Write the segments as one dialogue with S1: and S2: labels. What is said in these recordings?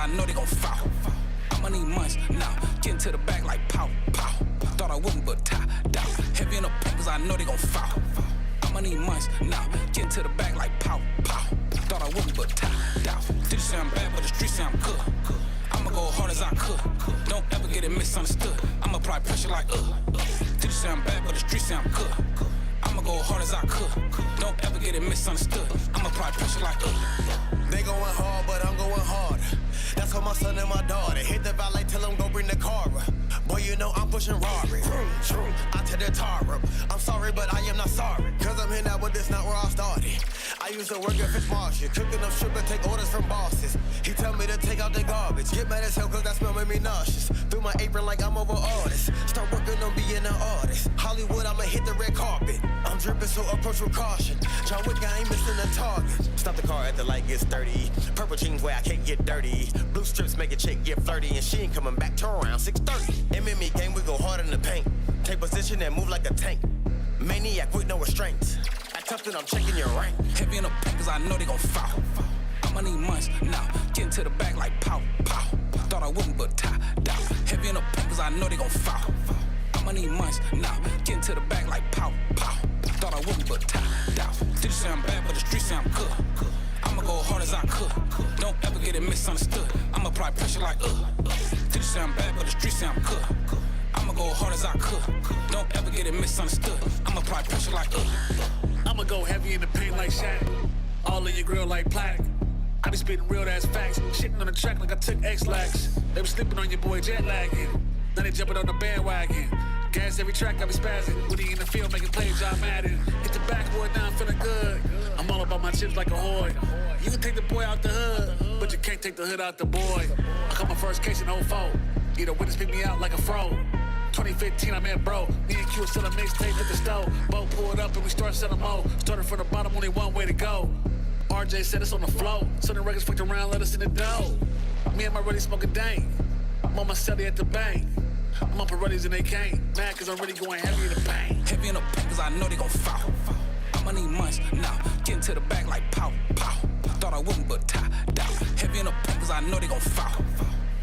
S1: I know they gon' fall. I'ma need months now, getting to the bag like pow, pow. Thought I wouldn't, but tie down. Heavy in the papers, I know they gon' fall. I'ma need months now, getting to the bag like pow, pow. Thought I wouldn't, but tie down. Did you say I'm bad, but the streets say I'm good. I'ma go hard as I could. Don't ever get it misunderstood. I'ma apply pressure like Did you say I'm bad, but the streets say I'm good. I'ma go hard as I could. Don't ever get it misunderstood. I'ma apply pressure like
S2: They going hard, but I'm going harder. That's for my son and my daughter. Hit the valet, tell them go bring the car up. Boy, you know I'm pushing Rari. I tear the tar up. I'm sorry, but I am not sorry. Cause I'm here now, but this not where I started. I used to work at Fish Market, cooking up sugar, take orders from bosses. He tell me to take out the garbage. Get mad as hell cause that smell made me nauseous. Through my apron like I'm over artists. Start working on being an artist. Hollywood, I'ma hit the red carpet. I'm dripping, so approach with caution. John Wick, I ain't missing a target. Stop the car at the light gets dirty. Purple jeans where I can't get dirty. Blue strips make a chick get flirty. And she ain't coming back till around 6:30. MMA game, we go hard in the paint. Take position and move like a tank. Maniac with no restraints. At Tufton, I'm checking your rank.
S1: Heavy in the papers, I know they gon' fall. I'ma need months now, getting to the bag like pow, pow. Thought I wouldn't, but tie down. Heavy in the papers, I know they gon' fall. I'ma need months now, getting to the bag like pow, pow. Thought I wouldn't, but tie down. Did you say I'm bad, but the streets say I'm good. I'ma go hard as I could. Don't ever get it misunderstood. I'ma apply pressure like Did you say I'm bad, but the streets say I'm good. I'ma go hard as I could. Don't ever get it misunderstood. I'ma apply pressure like
S3: I'ma go heavy in the paint like Shaq. All in your grill like plaque. I be spitting real ass facts. Shitting on the track like I took X-Lax. They be sleeping on your boy jet lagging. Now they jumping on the bandwagon. Gas every track, I be spazzing. When he in the field making plays, I'm at it. Hit the backboard, now I'm feeling good. I'm all about my chips like a hoy. You can take the boy out the hood, but you can't take the hood out the boy. I caught my first case in 04. Either witness pick me out like a fro. 2015, I met bro. Me and Q was selling mixtapes at the stove. Boat pulled up and we started selling more. Started from the bottom, only one way to go. RJ said it's on the flow. So the records fucked around, let us in the dough. Me and my buddy smoking dank. I'm on my celly at the bank. I'm on Pirellis and they can't. Mad cause I'm really going heavy in the paint.
S1: Heavy in the papers, I know they gon' fall. I'ma need months now, getting to the bag like pow, pow. Thought I wouldn't, but tie down. Heavy in the papers, I know they gon' fall.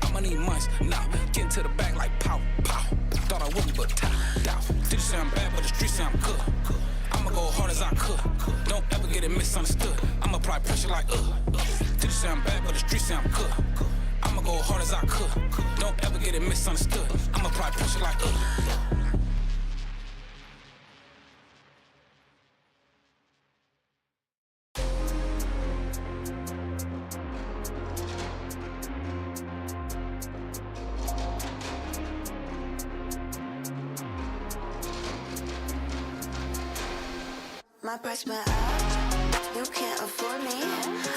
S1: I'ma need months now, getting to the bag like pow, pow. Thought I wouldn't, but tie down. Did you say I'm bad, but the streets say I'm good. I'ma go hard as I could. Don't ever get it misunderstood. I'ma apply pressure like Did you say I'm bad, but the streets say I'm good. I'ma go hard as I could. Don't ever get it misunderstood. I'ma apply pressure like
S4: My price went up, you can't afford me.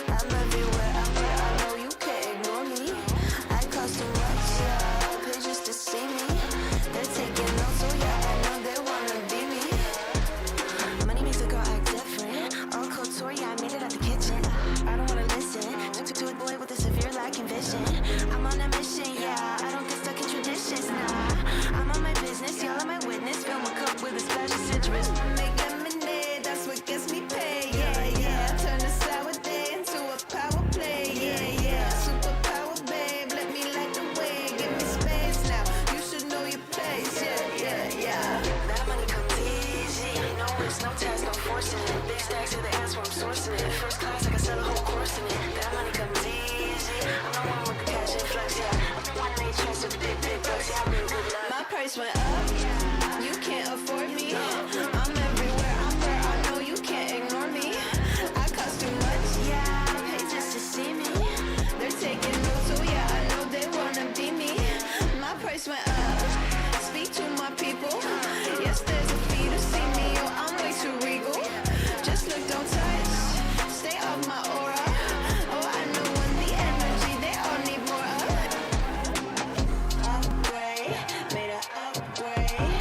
S4: I'm everywhere, I know you can't ignore me. I cost too much, yeah, pay just to see me. They're taking notes, so yeah, I know they wanna be me. Money makes a girl act different. All couture, yeah, I made it out the kitchen. I don't wanna listen to a boy with a severe lack in vision. I'm on a mission, yeah, I don't get stuck in traditions, nah. I'm on my business, y'all are my witness. Fill my cup with a splash of citrus. Make lemonade, that's what gets me paid, yeah, yeah. Turn a sour day into a power play, yeah, yeah. Superpower, babe, let me light the way. Give me space now, you should know your place, yeah, yeah, yeah. That money comes easy, no risk, no task, no forcing it. Big stacks to the ass where I'm sourcing it. First class, I can sell a whole course in it. That money comes easy, I'm the one with the cash influx, yeah. I'm the one they trust with the big bucks, yeah, I really good luck. My price went up, you can't afford me. I'm everywhere, I'm where I know you can't ignore me. I cost too much, yeah, pay just to see me. They're taking notes, so yeah, I know they wanna be me. My price went up, speak to my people. Yes, there's a fee to see me, yo, I'm way too regal. Just look, don't touch, stay off my aura. Oh, I know when the energy, they all need more of. Upgrade, made an upgrade.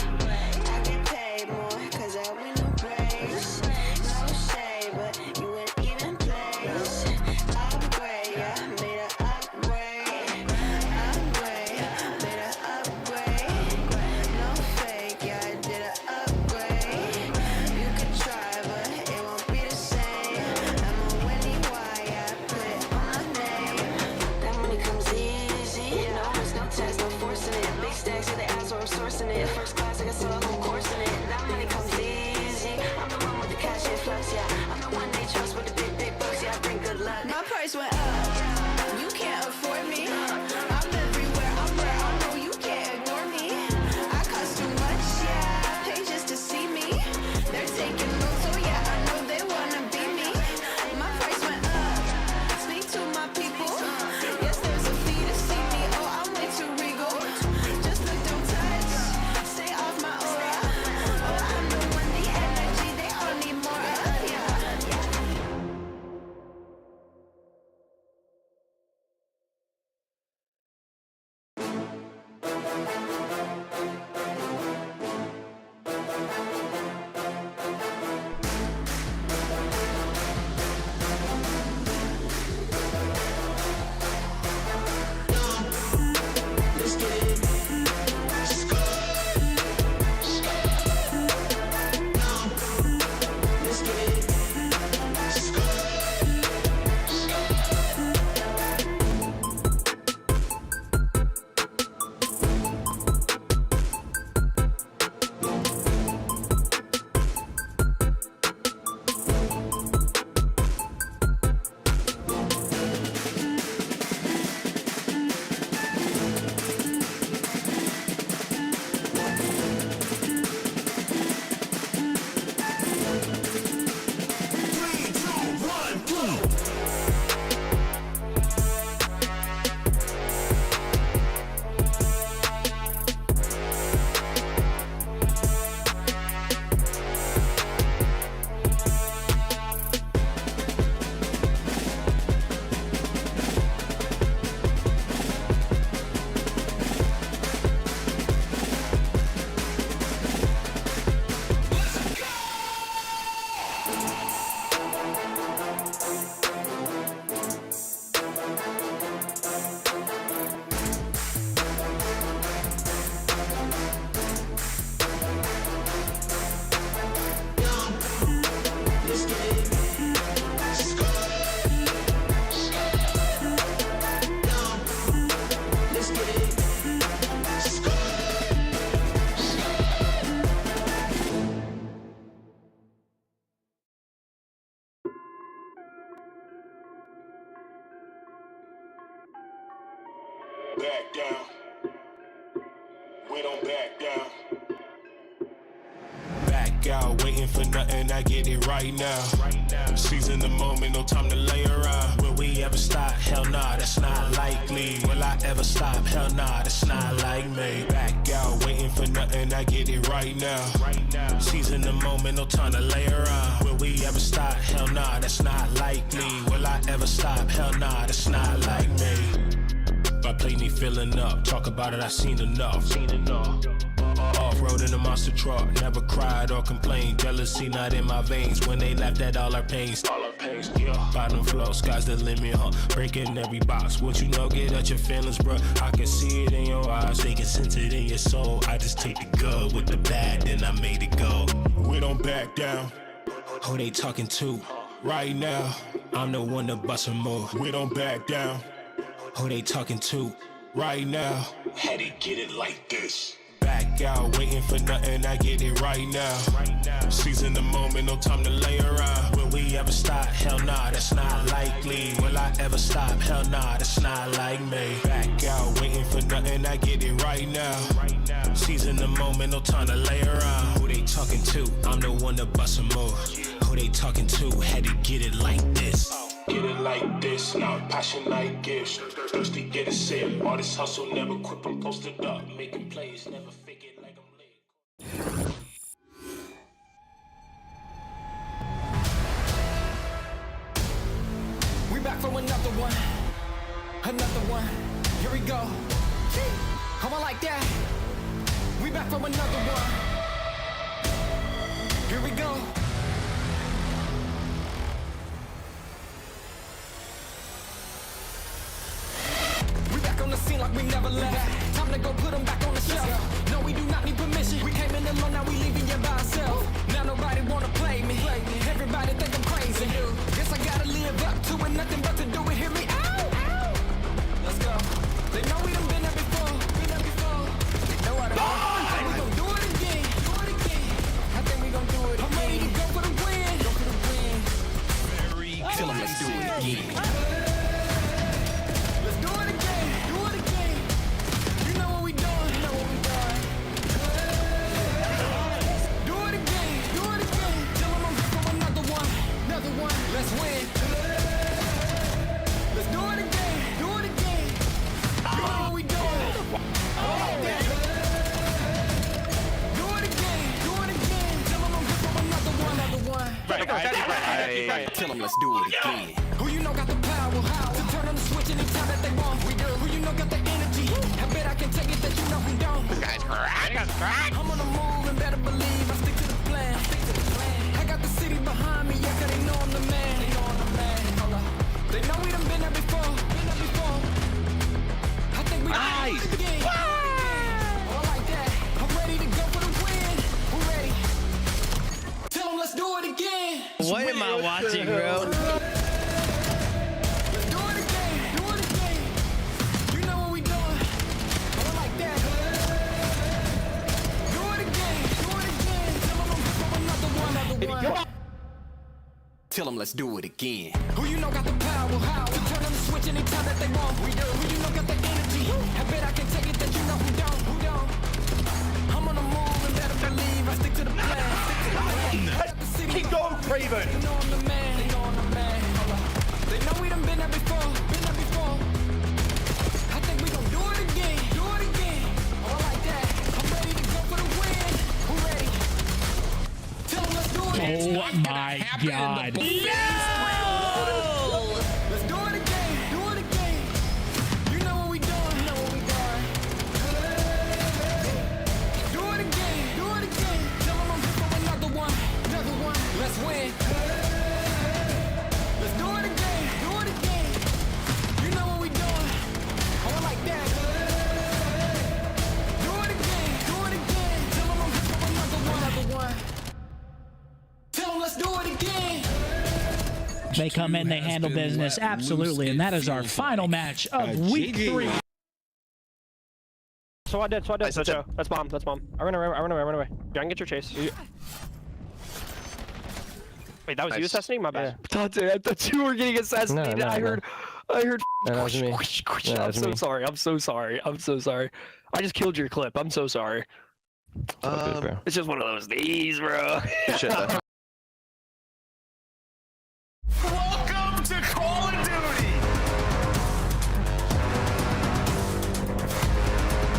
S5: back down. We don't back down. Back out, waiting for nothing, I get it right now. Seizing the moment, no time to lay around. Will we ever stop? Hell nah, that's not likely. Will I ever stop? Hell nah, that's not like me. Back out, waiting for nothing, I get it right now. Seizing the moment, no time to lay around. Will we ever stop? Hell nah, that's not likely. Will I ever stop? Hell nah, that's not like me. If I play me filling up, talk about it, I seen enough. Off-road in a monster truck, never cried or complained. Jealousy not in my veins, when they laughed at all our pains. Bottom floor, sky's the limit, huh? Breaking every box, what you know, get at your feelings, bruh. I can see it in your eyes, they can sense it in your soul. I just take the good with the bad, then I made it go. We don't back down. Who they talking to? Right now, I'm the one to bust a move. We don't back down. Who they talking to? Right now, had to get it like this. Back out, waiting for nothing, I get it right now. Seizing the moment, no time to lay around. Will we ever stop? Hell nah, that's not likely. Will I ever stop? Hell nah, that's not like me. Back out, waiting for nothing, I get it right now. Seizing the moment, no time to lay around. Who they talking to? I'm the one to bust a move. Who they talking to? Had to get it like this. Get it like this, now passion like gifts. Thirsty, get a sip. All this hustle, never quit, I'm posted up. Making plays, never fake it like I'm lit.
S1: We back for another one. Another one. Here we go. Come on like that. We back for another one. Here we go. On the scene like we never left. Time to go put them back on the shelf. No, we do not need permission. We came in alone, now we leaving you by ourselves. Now nobody wanna play me. Everybody think I'm crazy. Guess I gotta live up to it, nothing but to do it. Hear me out. Let's go. They know we done been there before. They know how to go. We gon' do it again. I think we gon' do it again. I'm ready to go for the win. Tell them let's do it again. Let's win. Let's do it again. You know what we doing. Like that. Do it again. Tell them I'm here for another one. Right. Tell them let's do it again. Who you know got the power to turn on the switch anytime that they want. We do. Who you know got the energy? I bet I can take it that you know who don't. This guy's crack. I'm on the move and better believe I stick to the plan. I got the city behind me, yeah, 'cause they know I'm the man. They know we done been there before. I think we can do it again. I like that. I'm ready to go for the win. Who ready? Tell them let's do it again.
S6: What am I watching, bro?
S1: Let's do it again. You know what we doing. I like that. Do it again. Tell them I'm here for another one. Tell them let's do it again. Who you know got the power to turn on the switch anytime that they want. We do. Who you know got the energy? I bet I can take it that you know who don't. I'm on the move and better believe I stick to the plan.
S6: Keep going, Craven.
S1: They know I'm the man. They know we done been there before. I think we gon' do it again. I like that. I'm ready to go for the win. Who ready? Tell them let's do it again.
S7: Oh my god.
S1: Let's do it again. You know what we doing. Do it again. Tell them I'm here for another one. Let's win. Let's do it again. You know what we doing. Oh, I like that. Do it again. Tell them I'm here for another one. Tell them let's do it again.
S7: They come in, they handle business, absolutely, and that is our final match of week 3.
S8: So I did. That's bomb. I run away. Young, get your chase. Wait, that was you assassinating? My bad.
S9: Dante, I thought you were getting assassinated.
S8: No. I heard. No, that was me. No, I'm so sorry. I'm so sorry. I'm so sorry. I just killed your clip. I'm so sorry.
S6: Good, bro.
S8: It's just one of those days, bro.
S6: Shit, though.
S2: Welcome to Call of Duty.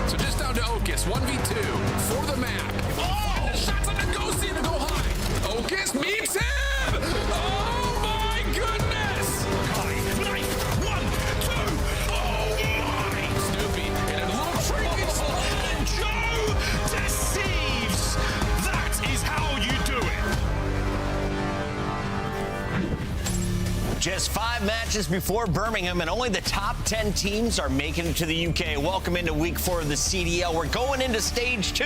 S1: So just down to Ocus, 1v2 for the map. Oh! Shots on the ghost team to go high. Ocus meets him! Oh my goodness! Knife, 1, 2, oh my! Snoopy in a little trinket, and Joe deceives. That is how you do it.
S9: Just 5 matches before Birmingham, and only the top 10 teams are making it to the UK. Welcome into week 4 of the CDL. We're going into stage 2,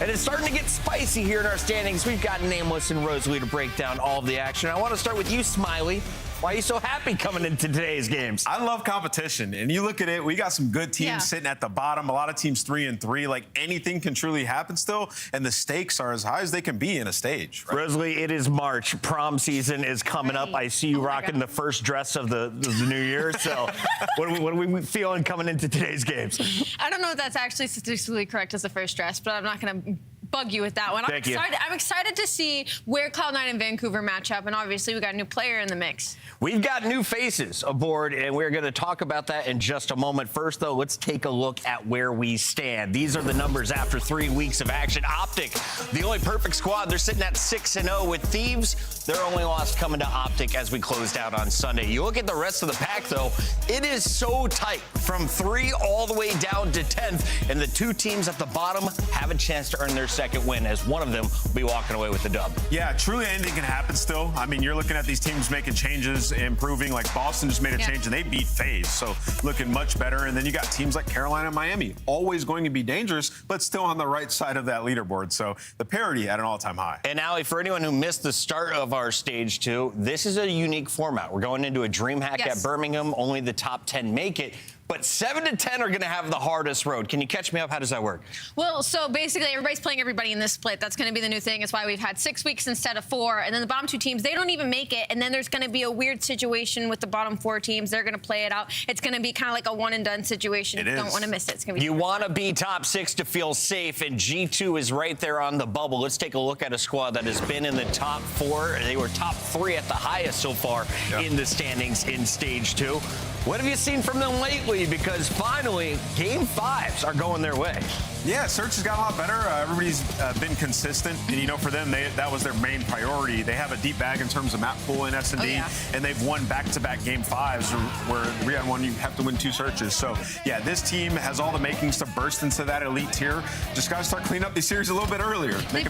S9: and it's starting to get spicy here in our standings. We've got Nameless and Rosalie to break down all of the action. I want to start with you, Smiley. Why are you so happy coming into today's games?
S10: I love competition, and you look at it, we got some good teams sitting at the bottom. A lot of teams 3-3. Like, anything can truly happen still, and the stakes are as high as they can be in a stage. Right?
S9: Rosalie, it is March. Prom season is coming up. I see you rocking the first dress of the new year. So what are we feeling coming into today's games?
S11: I don't know if that's actually statistically correct as the first dress, but I'm not going to bug you with that one.
S9: Thank you.
S11: I'm excited to see where Cloud9 and Vancouver match up, and obviously we got a new player in the mix.
S9: We've got new faces aboard, and we're going to talk about that in just a moment. First, though, let's take a look at where we stand. These are the numbers after 3 weeks of action. Optic, the only perfect squad, they're sitting at 6-0 with Thieves. Their only loss coming to Optic as we closed out on Sunday. You look at the rest of the pack, though, it is so tight from 3 all the way down to 10th, and the 2 teams at the bottom have a chance to earn their second win, as one of them will be walking away with the dub.
S10: Yeah, truly anything can happen still. I mean, you're looking at these teams making changes, improving. Like Boston just made a change, and they beat Faze, so looking much better. And then you got teams like Carolina and Miami, always going to be dangerous, but still on the right side of that leaderboard. So the parity at an all-time high.
S9: And Allie, for anyone who missed the start of our stage 2, this is a unique format. We're going into a DreamHack at Birmingham. Only the top 10 make it. But 7 to 10 are going to have the hardest road. Can you catch me up? How does that work?
S11: Well, so basically everybody's playing everybody in this split. That's going to be the new thing. It's why we've had 6 weeks instead of 4. And then the bottom 2 teams, they don't even make it. And then there's going to be a weird situation with the bottom 4 teams. They're going to play it out. It's going to be kind of like a one-and-done situation. You don't want to miss it. It's going to be
S9: You want to be top 6 to feel safe, and G2 is right there on the bubble. Let's take a look at a squad that has been in the top 4. They were top 3 at the highest so far in the standings in stage 2. What have you seen from them lately? Because finally, game 5s are going their way.
S10: Yeah, Search has got a lot better. Everybody's been consistent, and you know, for them, that was their main priority. They have a deep bag in terms of map pool in S&D, and they've won back-to-back game 5s, where we had one you have to win 2 searches. So yeah, this team has all the makings to burst into that elite tier. Just got to start cleaning up these series a little bit earlier.
S11: They've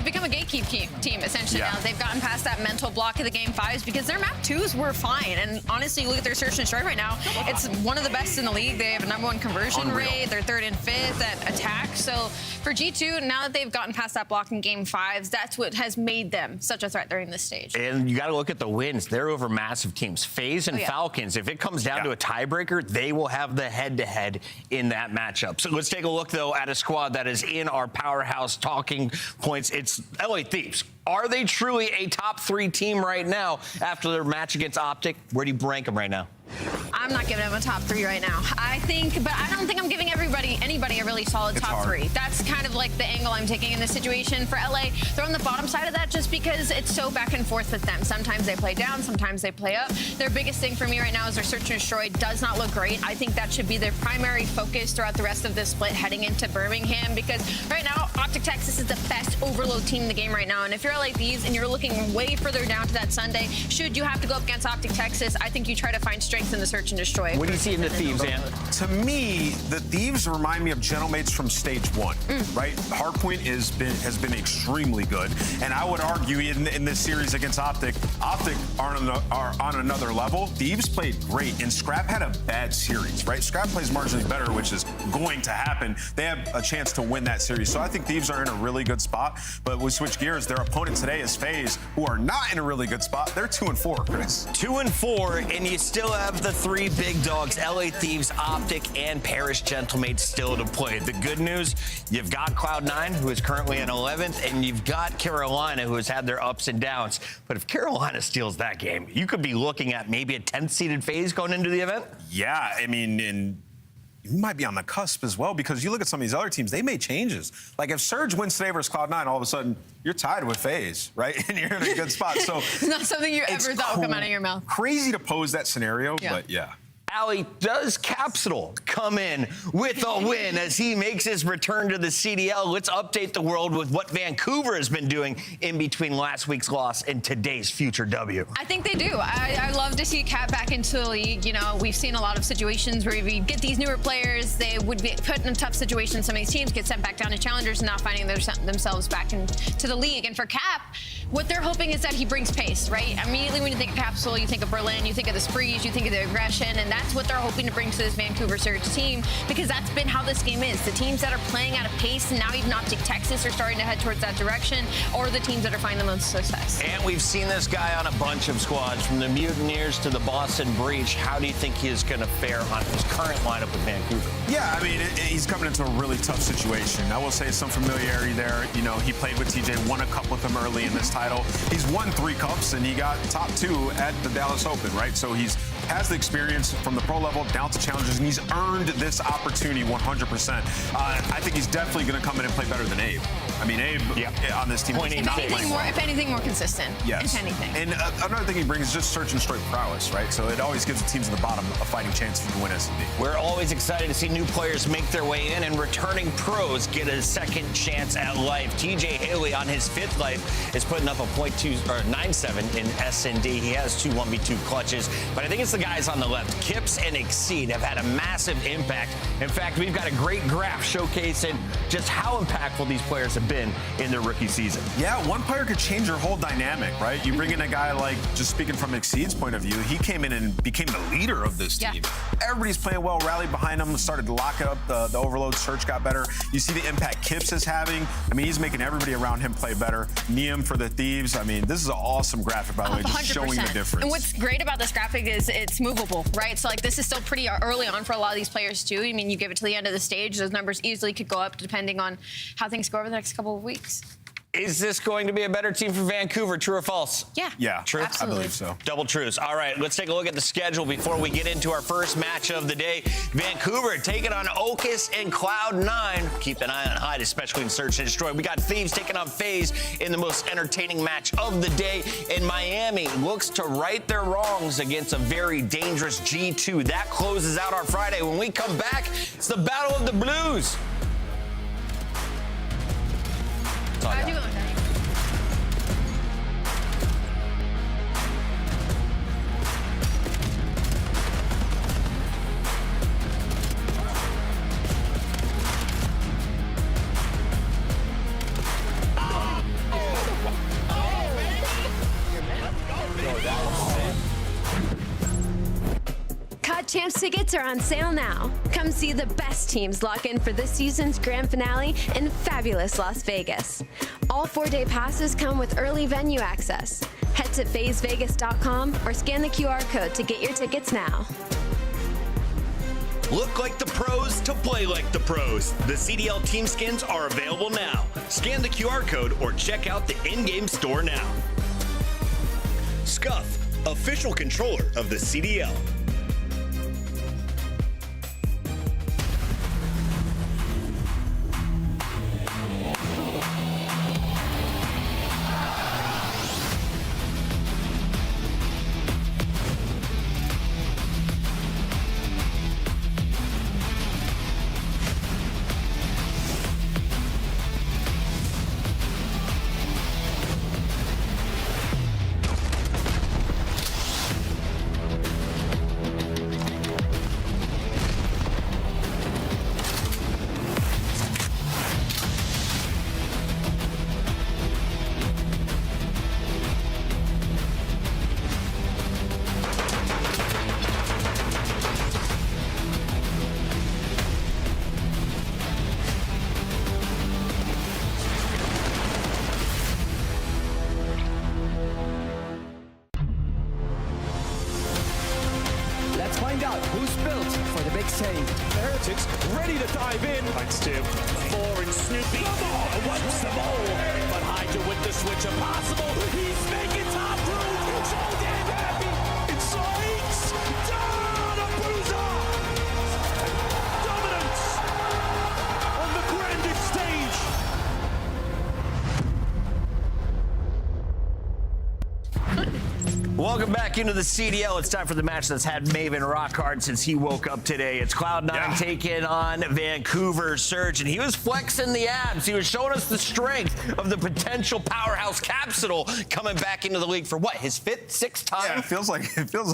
S11: become a gatekeep team essentially now. They've gotten past that mental block of the game 5s because their map 2s were fine. And honestly, look at their search and destroy right now. It's one of the best in the league. They have a #1 conversion rate. They're 3rd and 5th at attack. So for G2, now that they've gotten past that block in game 5s, that's what has made them such a threat during this stage.
S9: And you got to look at the wins. They're over massive teams. Faze and Falcons, if it comes down to a tiebreaker, they will have the head-to-head in that matchup. So let's take a look, though, at a squad that is in our powerhouse talking points. It's LA Thieves. Are they truly a top 3 team right now after their match against Optic? Where do you rank them right now?
S11: I'm not giving them a top 3 right now. But I don't think I'm giving anybody a really solid top 3. That's kind of like the angle I'm taking in this situation. For LA, they're on the bottom side of that just because it's so back and forth with them. Sometimes they play down, sometimes they play up. Their biggest thing for me right now is their search and destroy does not look great. I think that should be their primary focus throughout the rest of this split heading into Birmingham, because right now, Optic Texas is the best overload team in the game right now. And if you're LA Thieves and you're looking way further down to that Sunday, should you have to go up against Optic Texas, I think you try to find strength in the search and destroy.
S9: What do you see in the Thieves, Ann?
S10: To me, the Thieves remind me of Gentlemates from stage 1, right? Hardpoint has been extremely good, and I would argue in this series against Optic are on another level. Thieves played great, and Scrap had a bad series, right? Scrap plays marginally better, which is going to happen. They have a chance to win that series, so I think Thieves are in a really good spot, but we switch gears. Their opponent today is Faze, who are not in a really good spot. They're 2-4, Chris.
S9: 2-4, and you still have the three big dogs, LA Thieves, Optic, and Paris Gentlemate still to play. The good news, you've got Cloud9, who is currently in 11th, and you've got Carolina, who has had their ups and downs. But if Carolina steals that game, you could be looking at maybe a 10th-seeded Faze going into the event?
S10: Yeah, I mean, you might be on the cusp as well, because you look at some of these other teams, they made changes. Like if Surge wins today versus Cloud9, all of a sudden you're tied with FaZe, right? And you're in a good spot. So
S11: it's not something you ever thought would come out of your mouth.
S10: Crazy to pose that scenario, but yeah.
S9: Allie, does Capsule come in with a win as he makes his return to the CDL? Let's update the world with what Vancouver has been doing in between last week's loss and today's future W.
S11: I think they do. I love to see Cap back into the league. You know, we've seen a lot of situations where we get these newer players, they would be put in a tough situation. Some of these teams get sent back down to challengers and not finding themselves back into the league. And for Cap, what they're hoping is that he brings pace, right? Immediately when you think of Capsule, you think of Berlin, you think of the sprees, you think of the aggression, and that's what they're hoping to bring to this Vancouver Surge team, because that's been how this game is. The teams that are playing at a pace, and now even Optic Texas are starting to head towards that direction, or the teams that are finding the most success.
S9: And we've seen this guy on a bunch of squads, from the Mutineers to the Boston Breach. How do you think he is going to fare on his current lineup with Vancouver?
S10: Yeah, I mean, he's coming into a really tough situation. I will say some familiarity there. You know, he played with TJ, won a cup with him early in this title. He's won 3 cups, and he got top 2 at the Dallas Open, right? So he's has the experience from the pro level down to challengers, and he's earned this opportunity 100%. I think he's definitely going to come in and play better than Abe. I mean, Abe on this team is not playing well.
S11: If anything, more consistent.
S10: Yes.
S11: If anything.
S10: And another thing he brings is just search and straight prowess, right? So it always gives the teams at the bottom a fighting chance to win S&D.
S9: We're always excited to see new players make their way in, and returning pros get a second chance at life. TJ Haley on his 5th life is putting up a 97 in S&D. He has 2 1v2 clutches, but I think it's the guys on the left. Kips and Exceed have had a massive impact. In fact, we've got a great graph showcasing just how impactful these players have been in their rookie season.
S10: Yeah, one player could change your whole dynamic, right? You bring in a guy like, just speaking from Exceed's point of view, he came in and became the leader of this team. Everybody's playing well, rallied behind him, started to lock it up. The overload search got better. You see the impact Kips is having. I mean, he's making everybody around him play better. Neum for the Thieves. I mean, this is an awesome graphic, by the way, just
S11: 100%.
S10: showing the difference.
S11: And what's great about this graphic is it's movable, right? So, like, this is still pretty early on for a lot of these players, too. I mean, you give it to the end of the stage, those numbers easily could go up depending on how things go over the next couple of weeks.
S9: Is this going to be a better team for Vancouver, true or false?
S11: Yeah.
S9: True?
S11: Absolutely.
S10: I believe so.
S9: Double truths. All right, let's take a look at the schedule before we get into our first match of the day. Vancouver taking on Ocus and Cloud9. Keep an eye on Hyde, especially in Search and Destroy. We got Thieves taking on Faze in the most entertaining match of the day. And Miami looks to right their wrongs against a very dangerous G2. That closes out our Friday. When we come back, it's the Battle of the Blues.
S11: How'd you go, Danny?
S12: COD Champs tickets are on sale now. Come see the best teams lock in for this season's grand finale in fabulous Las Vegas. All 4-day passes come with early venue access. Head to FazeVegas.com or scan the QR code to get your tickets now.
S13: Look like the pros to play like the pros. The CDL team skins are available now. Scan the QR code or check out the in-game store now. Scuff, official controller of the CDL.
S14: find out who's built for the big save.
S15: The Heretics ready to dive in.
S5: Thanks, Tim.
S15: 4 and Snoopy. Come on, wants them all. But Hydra with the switch impossible. He's making top room. So damn happy. Insights. Down a bruiser. Dominance on the grandest stage.
S9: Welcome back into the CDL. It's time for the match that's had Maven rock hard since he woke up today. It's Cloud9 taking on Vancouver Surge, and he was flexing the abs. He was showing us the strength of the potential powerhouse Capsule coming back into the league for what, his 5th, 6th time?
S10: Yeah, it feels like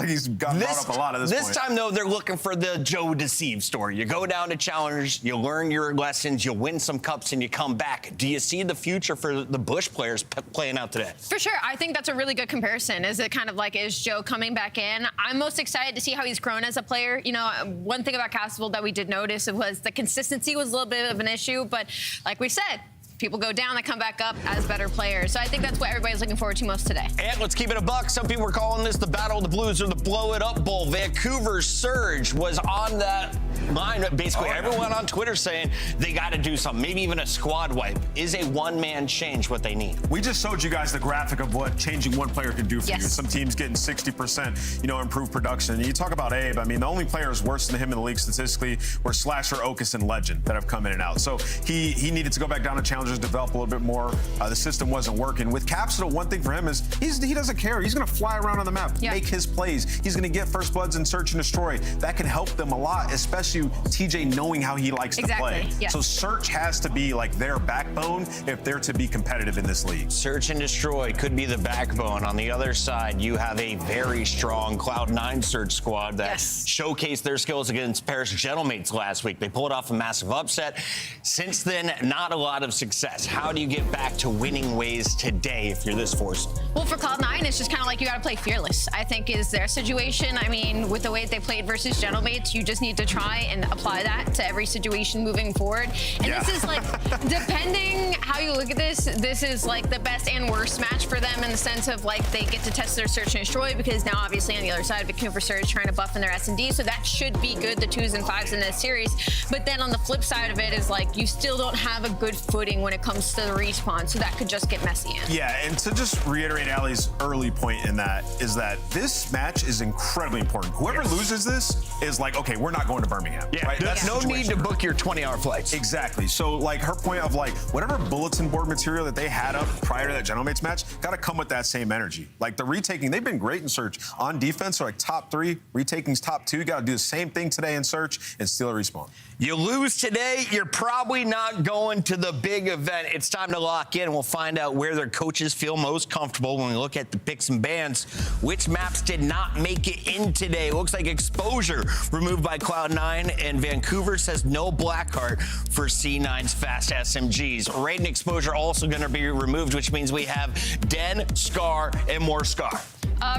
S10: he's gotten brought up a lot at this point.
S9: This time, though, they're looking for the Joe Deceive story. You go down to challengers, you learn your lessons, you win some cups, and you come back. Do you see the future for the Bush players playing out today?
S11: For sure. I think that's a really good comparison. Is it kind of like, is Joe coming back in? I'm most excited to see how he's grown as a player. You know, one thing about Castle that we did notice was the consistency was a little bit of an issue, but like we said, people go down, they come back up as better players. So I think that's what everybody's looking forward to most today.
S9: And let's keep it a buck. Some people are calling this the Battle of the Blues or the Blow It Up Bowl. Vancouver Surge was on that line. Basically, everyone on Twitter saying they got to do something, maybe even a squad wipe. Is a one-man change what they need?
S10: We just showed you guys the graphic of what changing one player can do for you. Some teams getting 60%, improved production. And you talk about Abe. I mean, the only players worse than him in the league statistically were Slasher, Okus, and Legend that have come in and out. So he needed to go back down to challengers, develop a little bit more. The system wasn't working. With Capsule, one thing for him is he doesn't care. He's going to fly around on the map, make his plays. He's going to get first bloods and search and destroy. That can help them a lot, especially TJ knowing how he likes to play. So search has to be like their backbone if they're to be competitive in this league.
S9: Search and destroy could be the backbone. On the other side, you have a very strong Cloud9 Surge squad that showcased their skills against Paris Gentlemates last week. They pulled off a massive upset. Since then, not a lot of success. How do you get back to winning ways today if you're this forced?
S11: Well, for Cloud9, it's just kind of like you got to play fearless, I think, is their situation. I mean, with the way they played versus Gentlemates, you just need to try and apply that to every situation moving forward. And this is like, depending how you look at this is like the best and worst match for them in the sense of like they get to test their search and destroy because now obviously on the other side, Vancouver Surge trying to buff in their S&D, so that should be good, the 2s and 5s in this series. But then on the flip side of it is like you still don't have a good footing when it comes to the respawn, so that could just get messy in.
S10: Yeah, and to just reiterate Allie's early point in that is that this match is incredibly important. Whoever loses this is like, okay, we're not going to Birmingham.
S9: Yeah,
S10: right?
S9: There's no need to book your 20-hour flights.
S10: Exactly. So like her point of like whatever bulletin board material that they had up prior to that Gentlemates match got to come with that same energy. Like the retaking, they've been great in Search. On defense, they're like top 3, retaking's top 2. You got to do the same thing today in Search and steal a respawn.
S9: You lose today, you're probably not going to the big event. It's time to lock in. We'll find out where their coaches feel most comfortable when we look at the picks and bans. Which maps did not make it in today? Looks like Exposure removed by Cloud9, and Vancouver says no Blackheart for C9's fast SMGs. Raid and Exposure also going to be removed, which means we have Den, Scar, and more Scar.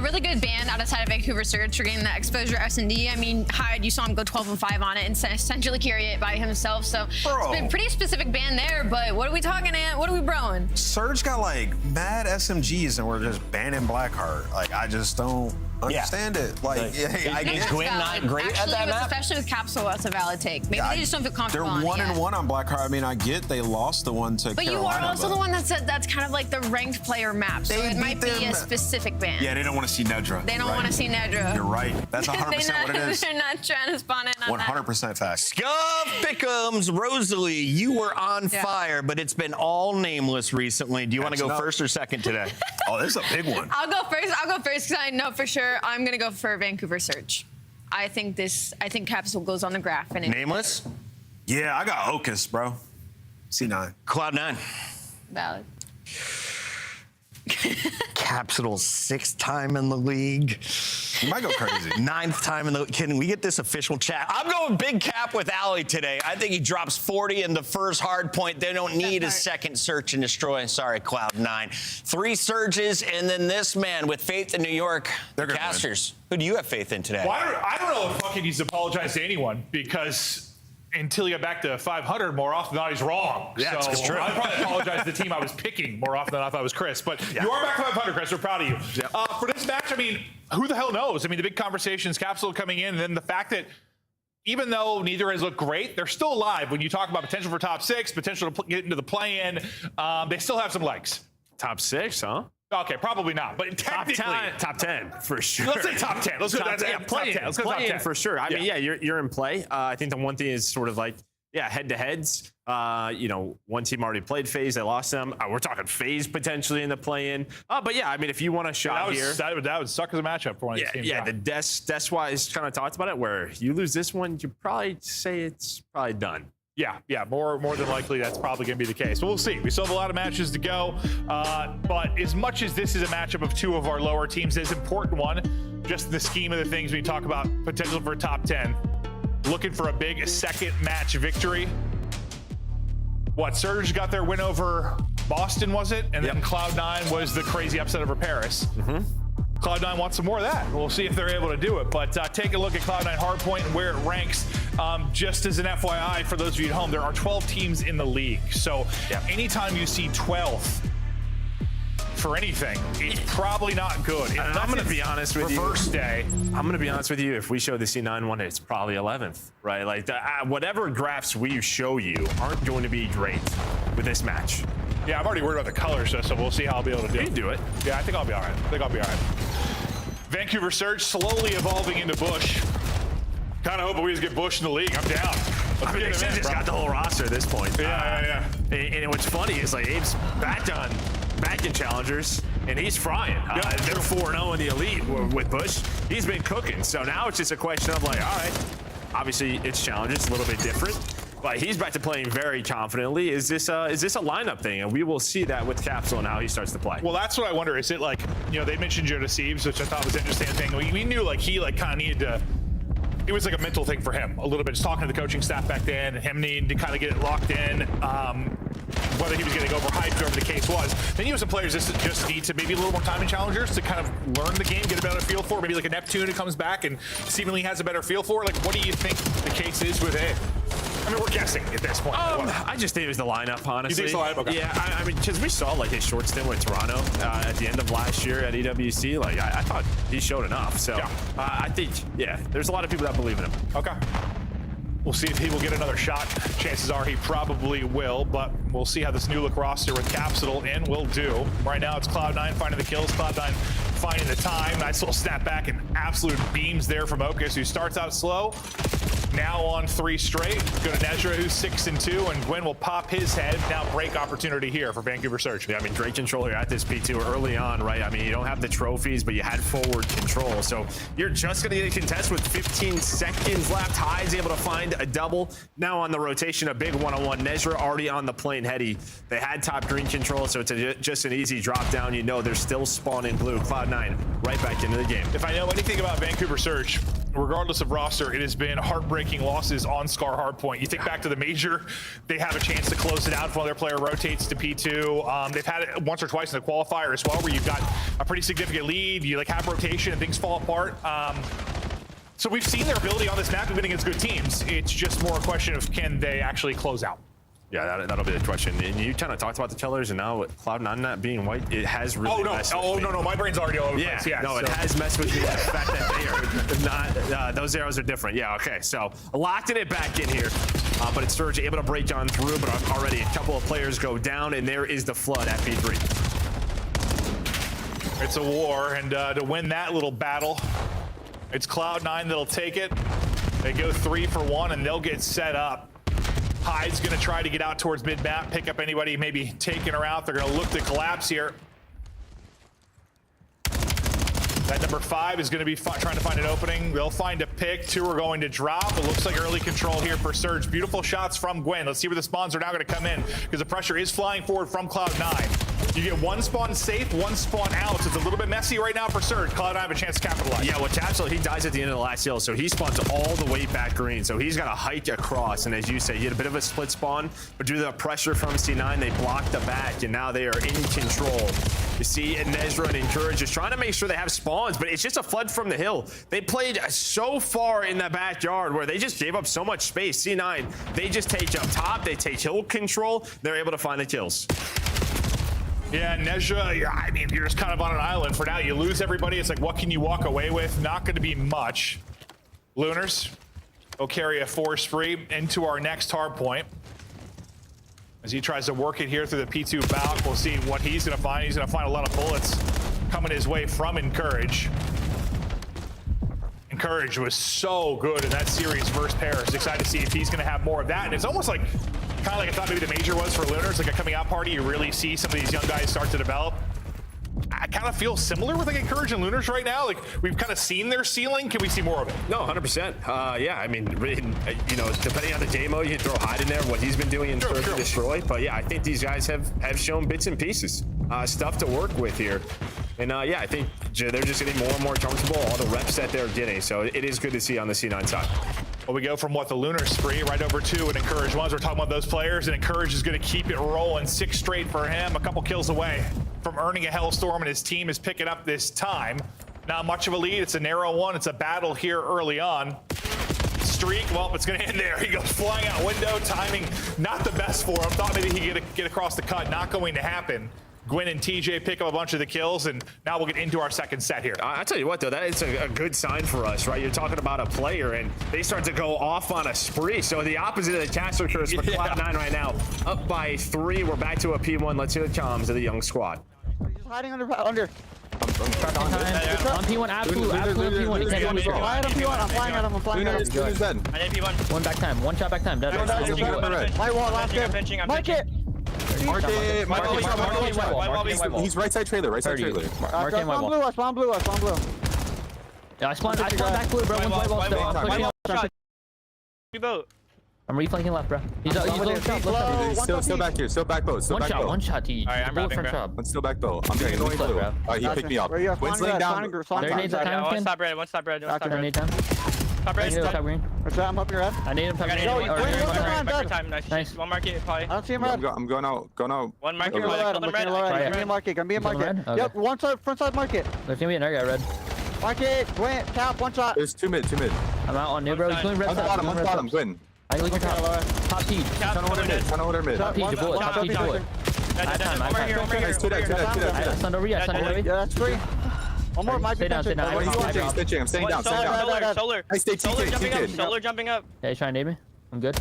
S11: Really good ban outside of Vancouver Surge for getting that Exposure S&D. I mean, Hyde, you saw him go 12 and 5 on it and essentially carry it by himself. So it's been pretty specific ban there, but what are we talking at? What are we broing?
S10: Surge got like mad SMGs and we're just banning Blackheart. Like, I just don't understand it. Like, I get
S9: Gwyn not great at that map?
S11: Especially with Capsule, that's a valid take. Maybe they just don't feel comfortable
S10: They're
S11: on
S10: 1-1 on Blackheart. I mean, I get they lost the one to Carolina.
S11: But you are also the one that said that's kind of like the ranked player map, so it might be a specific ban.
S10: Yeah, they don't want to see Nedra.
S11: They don't want to see Nedra.
S10: You're right. That's 100% what it is.
S11: They're not trying to spawn in on
S10: 100% fact.
S9: Scuff Pick'ems, Rosalie, you were on fire, but it's been all nameless recently. Do you want to go first or second today?
S10: Oh, this is a big one.
S11: I'll go first because I know for sure I'm going to go for Vancouver Surge. I think Capsule goes on the graph. And
S9: Nameless?
S10: Yeah, I got Okus, bro. C9.
S9: Cloud9.
S11: Valid.
S9: Capsule's 6th time in the league.
S10: You might go crazy.
S9: 9th time in the league. Can we get this official chat? I'm going big cap with Allie today. I think he drops 40 in the first hard point. They don't need a second search and destroy. Sorry, Cloud9. 3 surges, and then this man with faith in New York, the Casters. Who do you have faith in today?
S16: Well, I don't know if fucking needs to apologize to anyone because until he got back to 500, more often than not, he's wrong.
S10: Yeah,
S16: so
S10: it's true.
S16: I probably apologize to the team I was picking more often than not if I was Chris. But you are back to 500, Chris. We're proud of you.
S10: Yeah.
S16: For this match, I mean, who the hell knows? I mean, the big conversations, Capsule coming in, and then the fact that even though neither has looked great, they're still alive. When you talk about potential for top 6, potential to get into the play-in, they still have some legs.
S17: Top 6, huh?
S16: Okay, probably not. But technically,
S17: top 10 for sure.
S16: Let's say top 10. Let's go top 10.
S17: Play-in.
S16: Let's go top 10
S17: for sure. I mean, yeah, you're in play. I think the one thing is sort of like, head-to-heads. One team already played Faze. They lost them. We're talking Faze potentially in the play-in. But yeah, I mean, if you want a shot here,
S16: that would suck as a matchup for one of these teams.
S17: Yeah, the desk-wise kind of talked about it. Where you lose this one, you probably say it's probably done.
S16: Yeah, more than likely that's probably going to be the case. But we'll see. We still have a lot of matches to go. But as much as this is a matchup of two of our lower teams, it's an important one. Just in the scheme of the things we talk about, potential for a top 10. Looking for a big second match victory. Surge got their win over Boston, was it? And then Cloud9 was the crazy upset over Paris. Cloud9 wants some more of that. We'll see if they're able to do it. But take a look at Cloud9 Hardpoint and where it ranks. Just as an FYI, for those of you at home, there are 12 teams in the league. So anytime you see 12 for anything, it's probably not good.
S17: And I'm going to be honest with you.
S16: First day.
S17: I'm going to be honest with you. If we show the C9 one, it's probably 11th, right? Like whatever graphs we show you aren't going to be great with this match.
S16: Yeah, I'm already worried about the colors, so we'll see how I'll be able to do it.
S17: You can do it.
S16: Yeah, I think I'll be all right. Vancouver Surge slowly evolving into Bush. Kind of hoping we just get Bush in the league. I'm down.
S17: They just got the whole roster at this point.
S16: Yeah.
S17: And what's funny is like Abe's back in challengers, and he's frying. They're 4-0 in the elite with Bush. He's been cooking. So now it's just a question of like, all right, obviously it's challengers, a little bit different. But he's back to playing very confidently. Is this a lineup thing? And we will see that with Capsule and how he starts to play.
S16: Well, that's what I wonder. Is it like, they mentioned Thieves, which I thought was an interesting thing. We knew like he like kind of needed to. It was like a mental thing for him a little bit, just talking to the coaching staff back then, and him needing to kind of get it locked in. Whether he was getting overhyped, whatever the case was. Then you have some players just need to maybe a little more time in challengers to kind of learn the game, get a better feel for it. Maybe like a Neptune who comes back and seemingly has a better feel for it. Like, what do you think the case is with it? I mean, we're guessing at this point.
S17: I just think it was the lineup, honestly.
S16: You think it's the lineup? Okay.
S17: Yeah, I mean, because we saw like his short stint with Toronto at the end of last year at EWC. Like, I thought he showed enough. So I think, there's a lot of people that believe in him.
S16: Okay. We'll see if he will get another shot. Chances are he probably will, but we'll see how this new look roster with Capsule in will do. Right now it's Cloud9 finding the kills, Cloud9 finding the time. Nice little snap back and absolute beams there from Okus, who starts out slow. Now on 3 straight. Go to Nezra, who's 6-2, and Gwen will pop his head. Now break opportunity here for Vancouver Surge.
S17: Yeah, I mean, great control here at this P2 early on, right? I mean, you don't have the trophies, but you had forward control. So you're just going to get a contest with 15 seconds left. Hyde's able to find a double. Now on the rotation, a big one-on-one. Nezra already on the plane heady. They had top green control, so it's just an easy drop down. You know they're still spawning blue. Cloud9 right back into the game.
S16: If I know anything about Vancouver Surge, regardless of roster, it has been heartbreaking losses on Scar Hardpoint. You think back to the major, they have a chance to close it out while their player rotates to P2. They've had it once or twice in the qualifier as well, where you've got a pretty significant lead, you like have rotation and things fall apart. So we've seen their ability on this map of winning against good teams. It's just more a question of can they actually close out.
S17: Yeah, that'll be the question. And you kind of talked about the killers, and now with Cloud9 not being white, it has really messed with me.
S16: No, my brain's already all over the place. Yeah,
S17: no, it has messed with me. The fact that they are not, those arrows are different. Yeah, okay, so locked it back in here. But it's Surge able to break on through, but already a couple of players go down, and there is the flood at P3.
S16: It's a war, and to win that little battle, it's Cloud9 that'll take it. They go 3 for 1, and they'll get set up. Hyde's going to try to get out towards mid-map, pick up anybody maybe taking her out. They're going to look to collapse here. That number 5 is going to be trying to find an opening. They'll find a pick. 2 are going to drop. It looks like early control here for Surge. Beautiful shots from Gwen. Let's see where the spawns are now going to come in, because the pressure is flying forward from Cloud9. You get 1 spawn safe, 1 spawn out. So it's a little bit messy right now for Surge. Cloud9 have a chance to capitalize.
S17: Yeah, well, Capsule, he dies at the end of the last hill, so he spawns all the way back green. So he's got to hike across, and as you say, he had a bit of a split spawn, but due to the pressure from C9, they blocked the back, and now they are in control. You see Nezra and Encourage just trying to make sure they have spawns, but it's just a flood from the hill. They played so far in the backyard where they just gave up so much space. C9, they just take up top, they take hill control, they're able to find the kills.
S16: Yeah, Nezra, I mean, you're just kind of on an island for now. You lose everybody. It's like, what can you walk away with? Not going to be much. Lunars will carry a 4 spree into our next hard point. As he tries to work it here through the P2 Valk, we'll see what he's going to find. He's going to find a lot of bullets coming his way from Encourage. Encourage was so good in that series versus Paris. Excited to see if he's going to have more of that. And it's almost like, kind of like I thought maybe the major was for Lunars, like a coming out party. You really see some of these young guys start to develop. I kind of feel similar with like Encourage and Lunars right now. Like we've kind of seen their ceiling. Can we see more of it?
S17: No, 100%. Yeah, I mean, you know, depending on the demo, you can throw Hyde in there, what he's been doing in Search and Destroy. But yeah, I think these guys have shown bits and pieces, stuff to work with here. And yeah, I think they're just getting more and more comfortable, all the reps that they're getting. So it is good to see on the C9 side.
S16: Well, we go from what the Lunar spree right over to an Encourage ones. We're talking about those players, and Encourage is going to keep it rolling. 6 straight for him, a couple kills away from earning a Hellstorm, and his team is picking up this time. Not much of a lead. It's a narrow one. It's a battle here early on. Streak, well, it's going to end there. He goes flying out window. Timing not the best for him. Thought maybe he could get across the cut. Not going to happen. Gwyn and TJ pick up a bunch of the kills, and now we'll get into our second set here.
S17: I tell you what, though, that is a good sign for us, right? You're talking about a player, and they start to go off on a spree. So the opposite of the castle curse for Cloud9 right now. Up by 3. We're back to a P1. Let's hear the comms of the young squad.
S18: He's hiding under. I'm
S7: On P1, absolute P1.
S18: I'm flying at him. I'm flying at him.
S19: Luna's dead.
S20: I need P1.
S7: 1 back time. 1 shot back time. Dead.
S18: My wall, last hit. Mark it.
S19: Mark it. He's right side trailer. Right side trailer.
S7: Mark him.
S18: I spawn blue.
S7: Yeah, I spawned back blue, bro. One's white wall still. I'm pushing up. I'm reflanking left, bro. He's
S19: still back here. Still back boat.
S7: One shot, T.
S20: Alright, I'm wrapping, bro.
S19: Let's still back boat. I'm getting annoying blue. Alright, he picked me up. Wynn's laying down.
S20: One stop red.
S7: Top red. Top green.
S18: I'm up your head.
S7: I need him top green.
S20: Nice. One market, probably.
S18: I don't see him red.
S19: I'm going out.
S20: One market,
S18: Gonna be a market. Yep, one side, front side market.
S7: There's gonna be an area red.
S18: Market, Gwyn, tap, one shot.
S19: There's two mid.
S7: I'm out on new, bro. He's going red side.
S19: On the bottom, Gwyn.
S7: I look at top T.
S19: Turn over mid.
S7: Top T, bullet. Top T, bullet. I have time.
S19: Two dead.
S7: Stun over, yeah, stun over.
S18: Yeah, that's free. One more, might be
S7: stay down.
S19: He's pitching. I'm staying down.
S20: Solar.
S19: I stay TK.
S20: Solar jumping up.
S7: Yeah, he's trying to nade me. I'm good.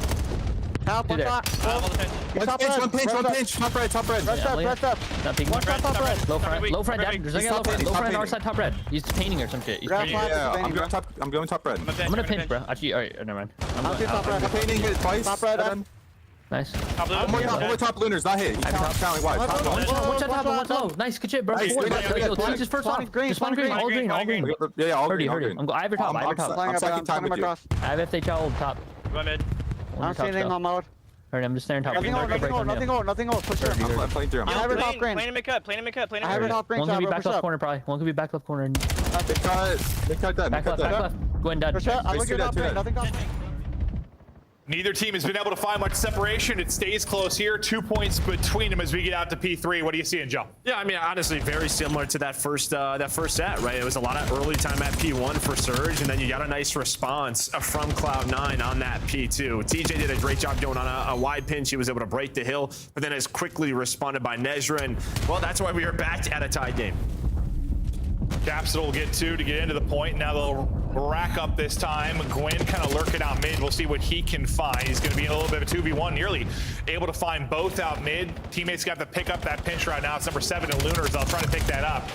S18: Tap, one shot.
S19: One pinch. Top red.
S18: Press up.
S7: Not peeking.
S18: One shot, top red.
S7: Low front, down. There's a low front, our side, top red. He's painting or some shit.
S19: Yeah, I'm going top red.
S7: I'm gonna pinch, bro. Actually, alright, never mind.
S18: I'm
S19: painting it twice.
S18: Top red.
S7: Nice.
S19: One more top Lunars, not hit. Counting wide.
S7: One shot top, one low. Nice, good shit, bro. Teams is first off. Spawn green, all green.
S19: Yeah, all green.
S7: I have your top.
S19: I'm second time with you.
S7: I have FHL old top.
S20: Go mid.
S18: I don't see anything on mode.
S7: Alright, I'm just staring top.
S18: Nothing hold, for sure.
S19: I'm playing through.
S18: I have it top green.
S20: Playing mid cut.
S18: I have it top green.
S7: One could be back left corner, probably. One could be back left corner.
S19: They cut that.
S7: Back left. Go ahead, done.
S18: For sure, I look at top green. Nothing top green.
S16: Neither team has been able to find much separation. It stays close here. 2 points between them as we get out to P3. What are you seeing, Joe?
S17: Yeah, I mean, honestly, very similar to that first set, right? It was a lot of early time at P1 for Surge, and then you got a nice response from Cloud9 on that P2. TJ did a great job going on a wide pinch. He was able to break the hill, but then is quickly responded by Nezra, and, well, that's why we are back at a tie game.
S16: Capsule will get 2 to get into the point. Now they'll rack up this time. Gwyn kind of lurking out mid. We'll see what he can find. He's going to be in a little bit of a 2v1, nearly able to find both out mid. Teammates got to pick up that pinch right now. It's number 7 in Lunars. I'll try to pick that up.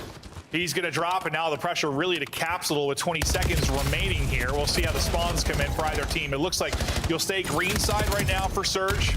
S16: He's going to drop, and now the pressure really to Capsule with 20 seconds remaining here. We'll see how the spawns come in for either team. It looks like you'll stay green side right now for Surge.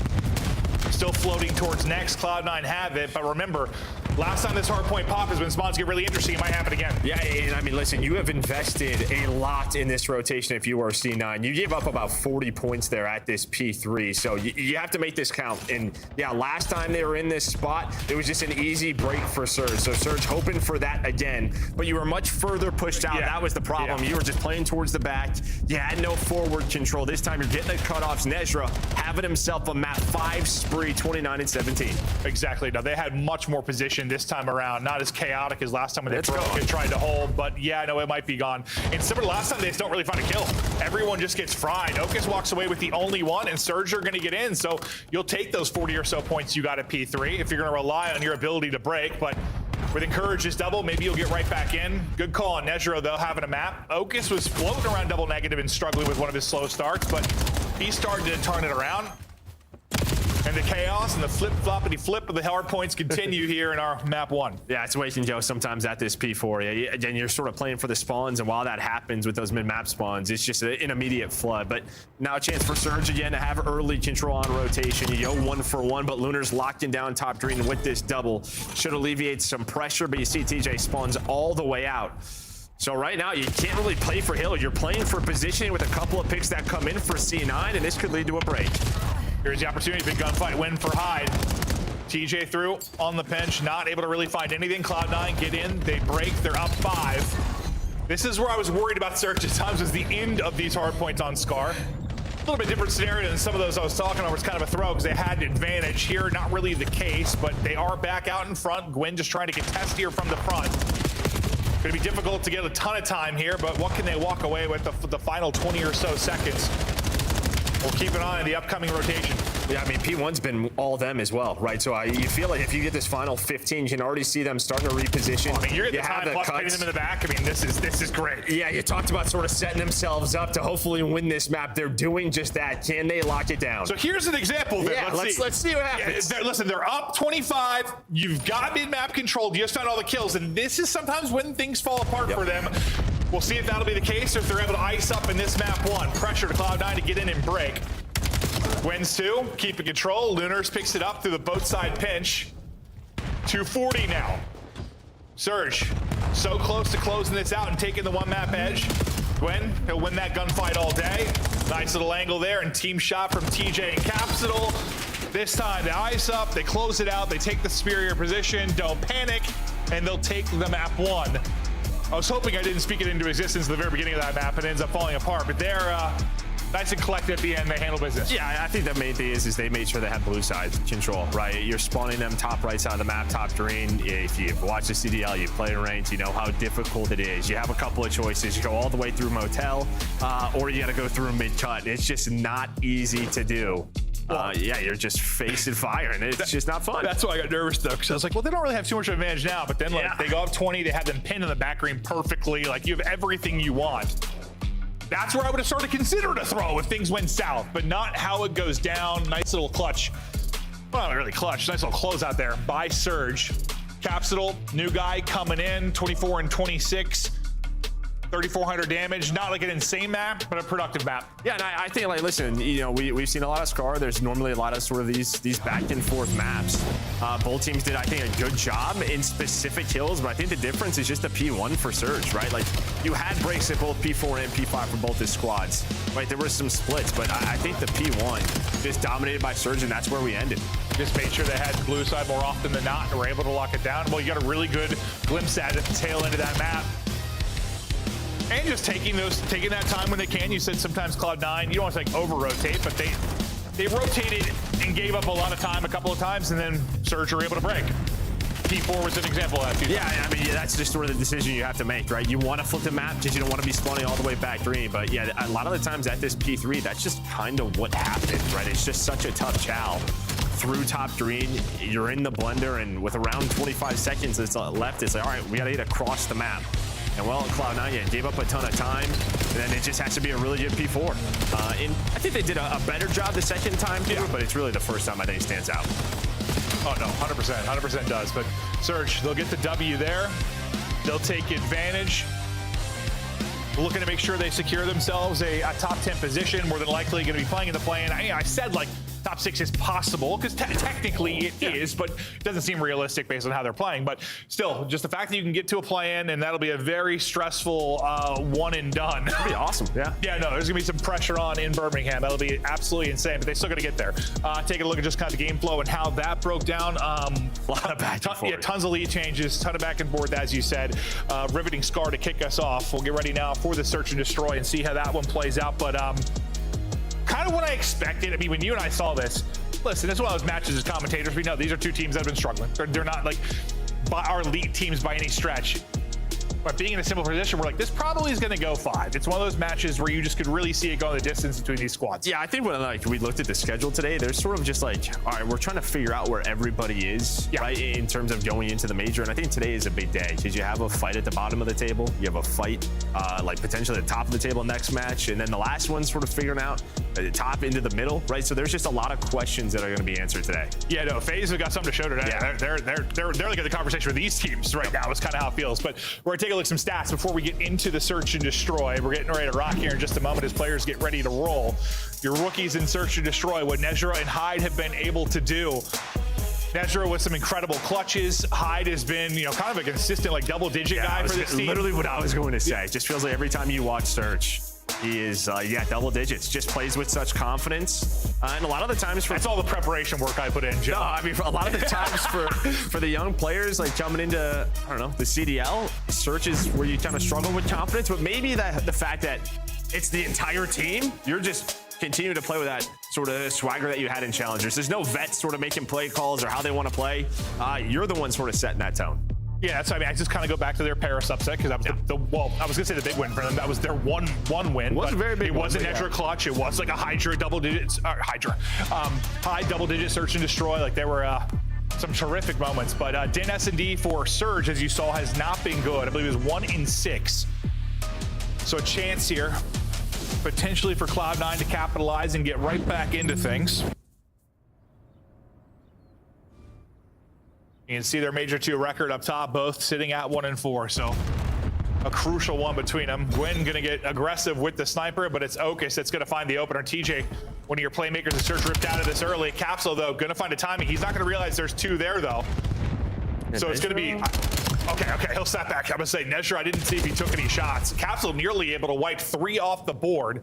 S16: Still floating towards next. Cloud9 have it, but remember, last time this hardpoint pop is when spawns get really interesting. It might happen again.
S17: Yeah, and I mean, listen, you have invested a lot in this rotation if you are C9. You gave up about 40 points there at this P3, so you have to make this count. And yeah, last time they were in this spot, it was just an easy break for Surge. So Surge hoping for that again, but you were much further pushed out. Yeah. That was the problem. Yeah. You were just playing towards the back. You had no forward control. This time you're getting the cutoffs. Nezra having himself a map 5 spree, 29 and 17.
S16: Exactly. Now they had much more position position this time around. Not as chaotic as last time when they broke and tried to hold, but yeah, no, it might be gone. And similar to last time, they just don't really find a kill. Everyone just gets fried. Ocus walks away with the only one, and Surge are going to get in. So you'll take those 40 or so points you got at P3 if you're going to rely on your ability to break. But with Encourage's double, maybe you'll get right back in. Good call on Nezhro, though, having a map. Ocus was floating around double negative and struggling with one of his slow starts, but he started to turn it around. And the chaos and the flip-floppity-flip of the hard points continue here in our map 1.
S17: Yeah, it's wasting Joe sometimes at this P4. Yeah, again, you're sort of playing for the spawns, and while that happens with those mid-map spawns, it's just an immediate flood. But now a chance for Surge again to have early control on rotation. You go 1-for-1, but Lunar's locked in down top green with this double. Should alleviate some pressure, but you see TJ spawns all the way out. So right now, you can't really play for Hill. You're playing for positioning with a couple of picks that come in for C9, and this could lead to a break.
S16: Here's the opportunity, big gunfight win for Hyde. TJ through on the bench, not able to really find anything. Cloud9 get in, they break, they're up 5. This is where I was worried about Surge at times, was the end of these hard points on Scar. A little bit different scenario than some of those I was talking about, where it's kind of a throw because they had an advantage. Here, not really the case, but they are back out in front. Gwen just trying to contest here from the front. Going to be difficult to get a ton of time here, but what can they walk away with the final 20 or so seconds? We'll keep an eye on the upcoming rotation.
S17: Yeah, I mean, P1's been all them as well, right? So you feel like if you get this final 15, you can already see them starting to reposition.
S16: I mean, you're getting the time plus hitting them in the back. I mean, this is great.
S17: Yeah, you talked about sort of setting themselves up to hopefully win this map. They're doing just that. Can they lock it down?
S16: So here's an example of it.
S17: Yeah, let's see what happens.
S16: Yeah, listen, they're up 25. You've got mid-map control. You just found all the kills, and this is sometimes when things fall apart for them. We'll see if that'll be the case, or if they're able to ice up in this map 1. Pressure to Cloud9 to get in and break. Wins 2, keeping control. Lunars picks it up through the both side pinch. 240 now. Surge, so close to closing this out and taking the 1 map edge. Gwen, he'll win that gunfight all day. Nice little angle there, and team shot from TJ and Capsule. This time they ice up, they close it out, they take the superior position, don't panic, and they'll take the map 1. I was hoping I didn't speak it into existence at the very beginning of that map, and it ends up falling apart, but they're nice and collected at the end. They handle business.
S17: Yeah, I think the main thing is they made sure they had blue side control, right? You're spawning them top right side of the map, top green. If you've watched the CDL, you play ranked, you know how difficult it is. You have a couple of choices. You go all the way through Motel, or you got to go through mid-cut. It's just not easy to do. Yeah, you're just facing fire, and it's just not fun.
S16: That's why I got nervous, though, because I was like, well, they don't really have too much advantage now, but then like they go up 20, they have them pinned in the back green perfectly. Like, you have everything you want. That's where I would have started considering a throw if things went south, but not how it goes down. Nice little clutch. Well, not really clutch. Nice little close out there by Surge. Capsule, new guy coming in, 24 and 26. 3,400 damage, not like an insane map, but a productive map.
S17: Yeah, and I think, like, listen, you know, we've seen a lot of Scar. There's normally a lot of sort of these back and forth maps. Both teams did, I think, a good job in specific kills, but I think the difference is just the P1 for Surge, right? Like, you had breaks at both P4 and P5 for both the squads, right? There were some splits, but I think the P1 just dominated by Surge, and that's where we ended.
S16: Just made sure they had blue side more often than not and were able to lock it down. Well, you got a really good glimpse at the tail end of that map. And just taking that time when they can. You said sometimes Cloud9, you don't want to like over-rotate, but they rotated and gave up a lot of time a couple of times, and then Surge were able to break. P4 was an example of that.
S17: Yeah, I mean, that's just sort of the decision you have to make, right? You want to flip the map because you don't want to be spawning all the way back green. But yeah, a lot of the times at this P3, that's just kind of what happened, right? It's just such a tough chow. Through top green, you're in the blender, and with around 25 seconds that's left, it's like, all right, we got to get across the map. And well, Cloud9 gave up a ton of time, and then it just has to be a really good P4. And I think they did a better job the second time through, but it's really the first time I think it stands out.
S16: Oh no, 100% does. But Surge, they'll get the W there. They'll take advantage. Looking to make sure they secure themselves a top 10 position. More than likely going to be playing in the play-in. I said like top 6 is possible because technically it is, but it doesn't seem realistic based on how they're playing. But still, just the fact that you can get to a play-in, and that'll be a very stressful one and done.
S17: That'd be awesome.
S16: Yeah, no, there's gonna be some pressure on in Birmingham. That'll be absolutely insane, but they still gotta get there. Taking a look at just kind of the game flow and how that broke down.
S17: A lot of back and forth.
S16: Yeah, tons of lead changes, ton of back and forth, as you said. Riveting Scar to kick us off. We'll get ready now for the search and destroy and see how that one plays out. But kind of what I expected. I mean, when you and I saw this, listen, this is one of those matches as commentators. We know these are two teams that have been struggling. They're not like our elite teams by any stretch. But being in a similar position, we're like, this probably is going to go 5. It's one of those matches where you just could really see it go the distance between these squads.
S17: Yeah, I think when we looked at the schedule today, there's sort of just like, all right, we're trying to figure out where everybody is, right, in terms of going into the major. And I think today is a big day because you have a fight at the bottom of the table. You have a fight like potentially at the top of the table next match. And then the last one's sort of figuring out the top into the middle, right? So there's just a lot of questions that are going to be answered today.
S16: Yeah, no, Faze have got something to show today. Yeah. They're like in the conversation with these teams right now. It's kind of how it feels. But we're going to take a look at some stats before we get into the search and destroy. We're getting ready to rock here in just a moment as players get ready to roll. Your rookies in search and destroy, what Nezra and Hyde have been able to do. Nezra with some incredible clutches. Hyde has been, kind of a consistent, like, double-digit guy for this team.
S17: Literally what I was going to say. It just feels like every time you watch Search, he is, double digits. Just plays with such confidence. And a lot of the times
S16: that's all the preparation work I put in, Joe.
S17: No, I mean, a lot of the times for the young players, like jumping into, I don't know, the CDL, Search is where you kind of struggle with confidence. But maybe the fact that it's the entire team, you're just continue to play with that sort of swagger that you had in Challengers. There's no vets sort of making play calls or how they want to play. You're the one sort of setting that tone.
S16: Yeah, that's what I mean. I just kind of go back to their Paris upset because that was I was gonna say the big win for them. That was their one win. It was a very big one. It wasn't Nezra clutch. It was like a Hydra double digits. High double digit search and destroy. Like there were some terrific moments. But Din S&D for Surge, as you saw, has not been good. I believe it was 1 in 6. So a chance here, potentially for Cloud9 to capitalize and get right back into things. You can see their Major 2 record up top, both sitting at 1 and 4. So a crucial one between them. Gwen gonna get aggressive with the sniper, but it's Okus that's gonna find the opener. TJ, one of your playmakers, the Search ripped out of this early. Capsule though, gonna find a timing. He's not gonna realize there's 2 there though. So it's gonna be, okay, he'll step back. I'm gonna say Nezra, I didn't see if he took any shots. Capsule nearly able to wipe 3 off the board.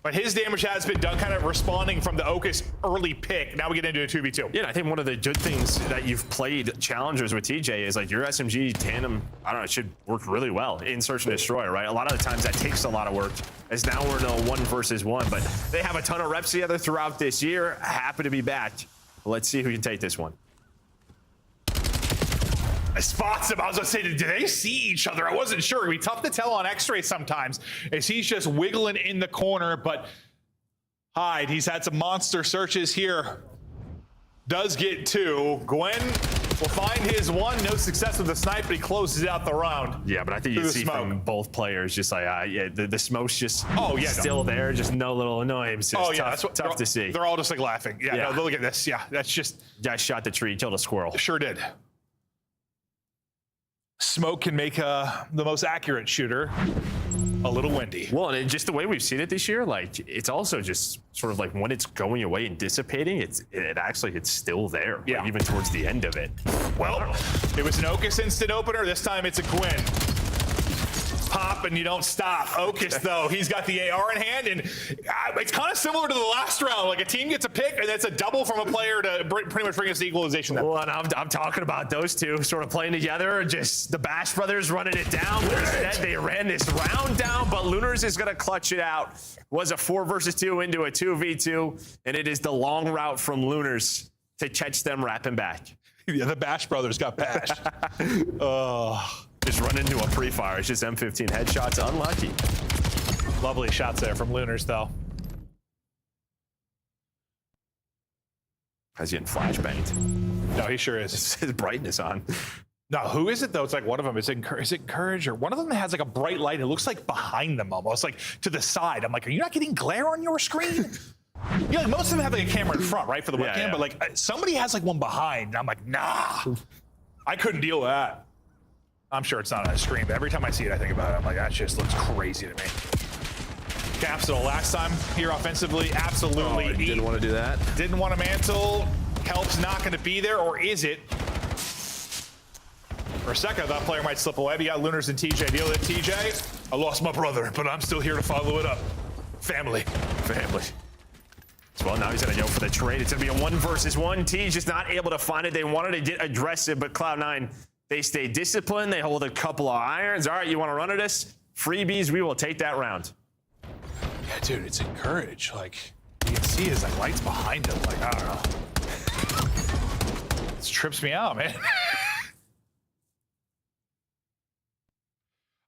S16: But his damage has been done, kind of responding from the Okus early pick. Now we get into a 2v2.
S17: Yeah, I think one of the good things that you've played Challengers with TJ is like your SMG tandem, I don't know, it should work really well in Search and Destroy, right? A lot of the times that takes a lot of work, as now we're in a 1 versus 1, but they have a ton of reps together throughout this year. Happy to be back. Let's see who can take this one.
S16: I spots him. I was gonna say, do they see each other? I wasn't sure. It'd be tough to tell on X-ray sometimes as he's just wiggling in the corner, but Hyde, he's had some monster searches here. Does get 2. Gwen will find his 1. No success with the snipe, but he closes out the round.
S17: Yeah, but I think you see from both players just like, the smoke's just still there, just no little annoyance. It's tough to see.
S16: They're all just like laughing. Yeah. No, look at this. Yeah, that's just.
S17: Guy shot the tree, killed a squirrel.
S16: Sure did. Smoke can make the most accurate shooter a little windy.
S17: Well, and just the way we've seen it this year, like it's also just sort of like when it's going away and dissipating, it's still there.
S16: Yeah.
S17: Like, even towards the end of it.
S16: Well, it was an Okus instant opener. This time it's a Gwen. Pop and you don't stop. Okus though, he's got the AR in hand, and it's kind of similar to the last round. Like a team gets a pick, and that's a double from a player to pretty much bring us to equalization.
S17: Well, and I'm talking about those two sort of playing together. Just the Bash brothers running it down. Instead, they ran this round down, but Lunars is gonna clutch it out. Was a 4 versus 2 into a 2v2, and it is the long route from Lunars to catch them wrapping back.
S16: Yeah, the Bash brothers got bashed.
S17: Just run into a pre-fire. It's just M15 headshots. Unlucky.
S16: Lovely shots there from Lunars, though.
S17: Has he in flashbanged?
S16: No, he sure is.
S17: His brightness on.
S16: No, who is it though? It's like one of them. Is it Courage or one of them has like a bright light? It looks like behind them almost, like to the side. I'm like, are you not getting glare on your screen? Like most of them have like a camera in front, right, for the webcam, but like somebody has like one behind. And I'm like, nah, I couldn't deal with that. I'm sure it's not on a screen, but every time I see it, I think about it. I'm like, that just looks crazy to me. Capsule last time here offensively, absolutely.
S17: Didn't want to do that.
S16: Didn't want to mantle. Help's not going to be there, or is it? For a second, I thought player might slip away, but you got Lunars and TJ. Deal with it, TJ. I lost my brother, but I'm still here to follow it up. Family.
S17: Well, now he's going to go for the trade. It's going to be a 1 versus 1. T just not able to find it. They wanted to get aggressive, but Cloud9, they stay disciplined. They hold a couple of irons. All right, you want to run at us? Freebies, we will take that round.
S16: Yeah, dude, it's encouraged. Like, you can see his like lights behind him. Like, I don't know. This trips me out, man.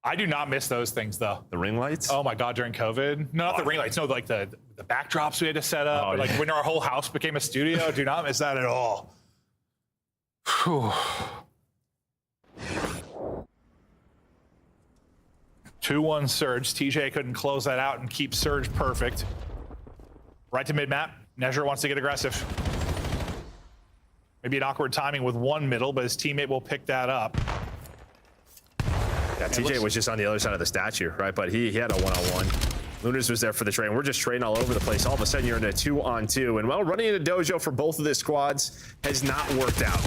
S16: I do not miss those things though.
S17: The ring lights?
S16: Oh my God, during COVID. No, not the ring lights. No, like the backdrops we had to set up.
S17: Oh,
S16: or like when our whole house became a studio. Do not miss that at all. Whew. 2-1 Surge. TJ couldn't close that out and keep Surge perfect. Right to mid-map. Nezra wants to get aggressive. Maybe an awkward timing with one middle, but his teammate will pick that up.
S17: Yeah, TJ was just on the other side of the statue, right? But he had a one-on-one. Lunars was there for the trade. We're just trading all over the place. All of a sudden, you're in a 2-on-2. And, well, running into Dojo for both of the squads has not worked out.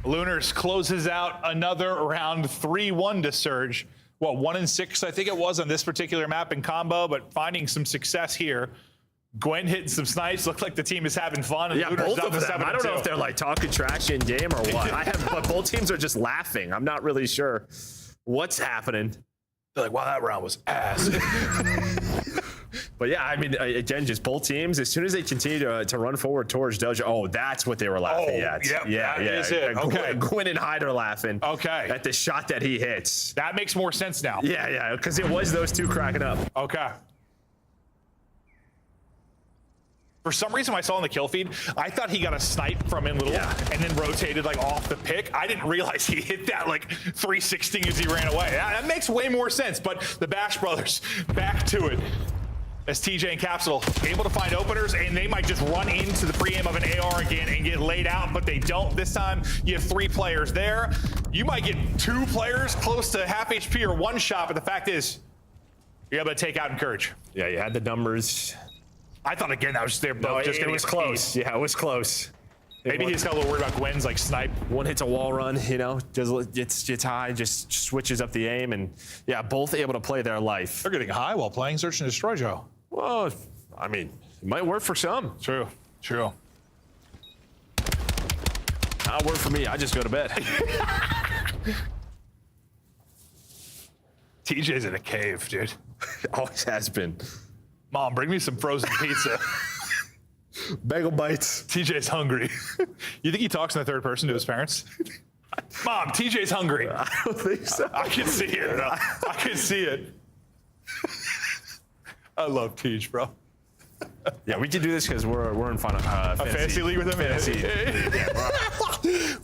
S16: Lunars closes out another round 3-1 to Surge. What, 1-6, I think it was on this particular map in combo, but finding some success here. Gwen hitting some snipes. Looked like the team is having fun. And
S17: Yeah,
S16: Lunars
S17: both of them. I don't know if they're like talking trash in game or what. But both teams are just laughing. I'm not really sure what's happening.
S16: They're like, wow, that round was ass.
S17: But yeah, I mean, again, just both teams, as soon as they continue to run forward towards Dojo, oh, that's what they were laughing at.
S16: Yep,
S17: Yeah.
S16: that is it. Okay.
S17: Gwyn and Hyde are laughing.
S16: Okay.
S17: At the shot that he hits.
S16: That makes more sense now.
S17: Yeah, because it was those two cracking up.
S16: Okay. For some reason, when I saw in the kill feed, I thought he got a snipe from in little and then rotated like off the pick. I didn't realize he hit that like 360 as he ran away. That makes way more sense. But the Bash brothers back to it as TJ and Capsule able to find openers, and they might just run into the pre-aim of an AR again and get laid out, but they don't. This time, you have 3 players there. You might get 2 players close to half HP or 1 shot, but the fact is, you're able to take out Encourage.
S17: Yeah, you had the numbers.
S16: I thought again that was just, they're both just
S17: it was close. Yeah, it was close.
S16: Maybe he just got a little worried about Gwen's like snipe.
S17: One hits a wall run, you know, just gets high, just switches up the aim, and yeah, both able to play their life.
S16: They're getting high while playing Search and Destroy, Joe.
S17: Well, I mean, it might work for some.
S16: True.
S17: Not work for me. I just go to bed.
S16: TJ's in a cave, dude.
S17: Always has been.
S16: Mom, bring me some frozen pizza.
S17: Bagel bites.
S16: TJ's hungry. You think he talks in the third person to his parents? Mom, TJ's hungry.
S17: I don't think so.
S16: I can see it. I can see it. I love Tej, bro.
S17: Yeah, we can do this because we're in
S16: fantasy league with him.
S17: Fantasy league.